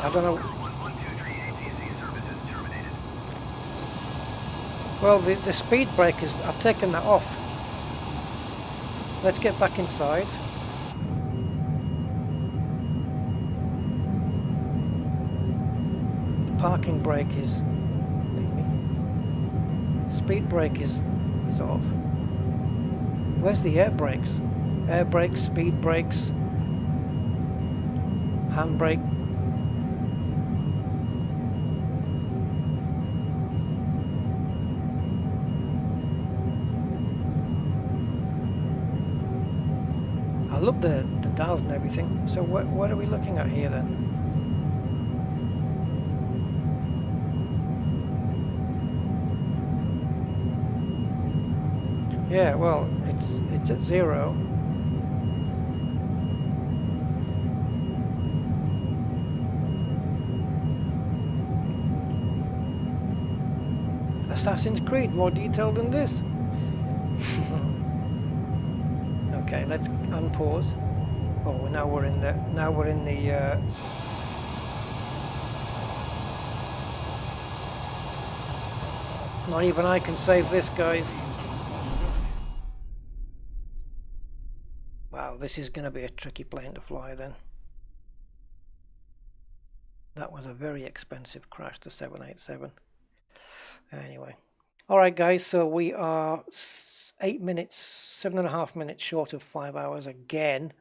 I don't know. Well, the speed brake is, I've taken that off. Let's get back inside. The parking brake is, speed brake is off. Where's the air brakes? Air brakes, speed brakes, handbrake. I love the dials and everything. So what are we looking at here then? Yeah, well, it's at 0. Assassin's Creed, more detailed than this. Okay, let's unpause. Oh, now we're in the not even I can save this, guys. Wow, this is going to be a tricky plane to fly then. That was a very expensive crash, the 787. Anyway, all right, guys. So we are 8 minutes, 7.5 minutes short of 5 hours again.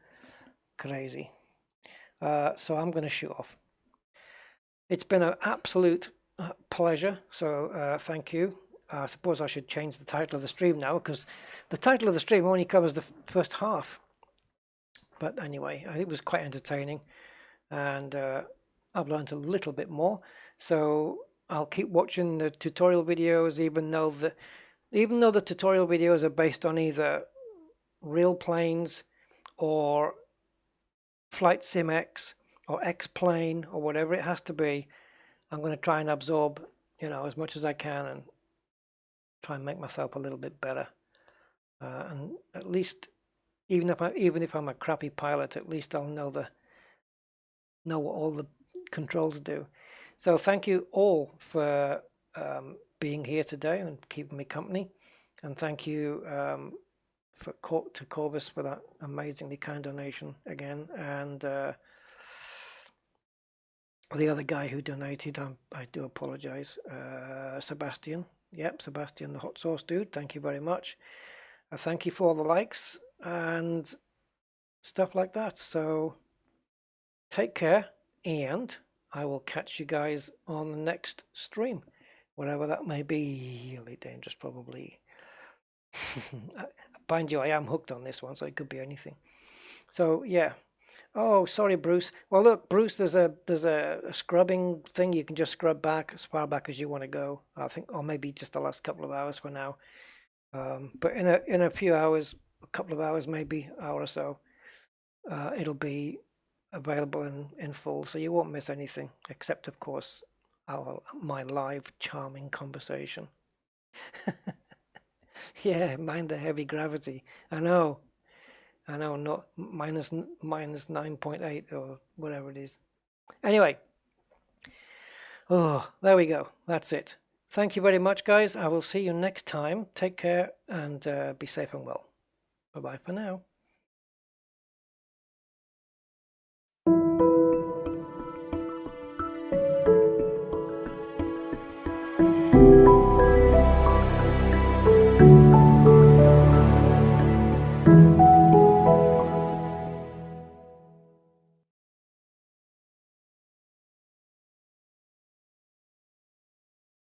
Crazy. So I'm going to shoot off. It's been an absolute pleasure. So thank you. I suppose I should change the title of the stream now, because the title of the stream only covers the first half. But anyway, it was quite entertaining, and I've learned a little bit more. So I'll keep watching the tutorial videos, even though the tutorial videos are based on either real planes or Flight Sim X or X-Plane or whatever it has to be. I'm going to try and absorb, as much as I can, and try and make myself a little bit better. And at least, even if I'm a crappy pilot, at least I'll know what all the controls do. So thank you all for being here today and keeping me company, and thank you to Corvus for that amazingly kind donation again, and the other guy who donated, I do apologize, Sebastian. Yep, Sebastian, the hot sauce dude. Thank you very much. Thank you for all the likes and stuff like that. So take care, and I will catch you guys on the next stream, whatever that may be. Really dangerous, probably. Mind you, I am hooked on this one, so it could be anything. So yeah. Oh, sorry, Bruce. Well, look, Bruce, there's a scrubbing thing. You can just scrub back as far back as you want to go. I think, or maybe just the last couple of hours for now. But in a few hours, a couple of hours, maybe hour or so, it'll be available in full, so you won't miss anything, except of course my live charming conversation. Yeah, mind the heavy gravity. I know, not minus 9.8 or whatever it is. Anyway, oh, there we go. That's it. Thank you very much, guys. I will see you next time. Take care and be safe and well. Bye-bye for now.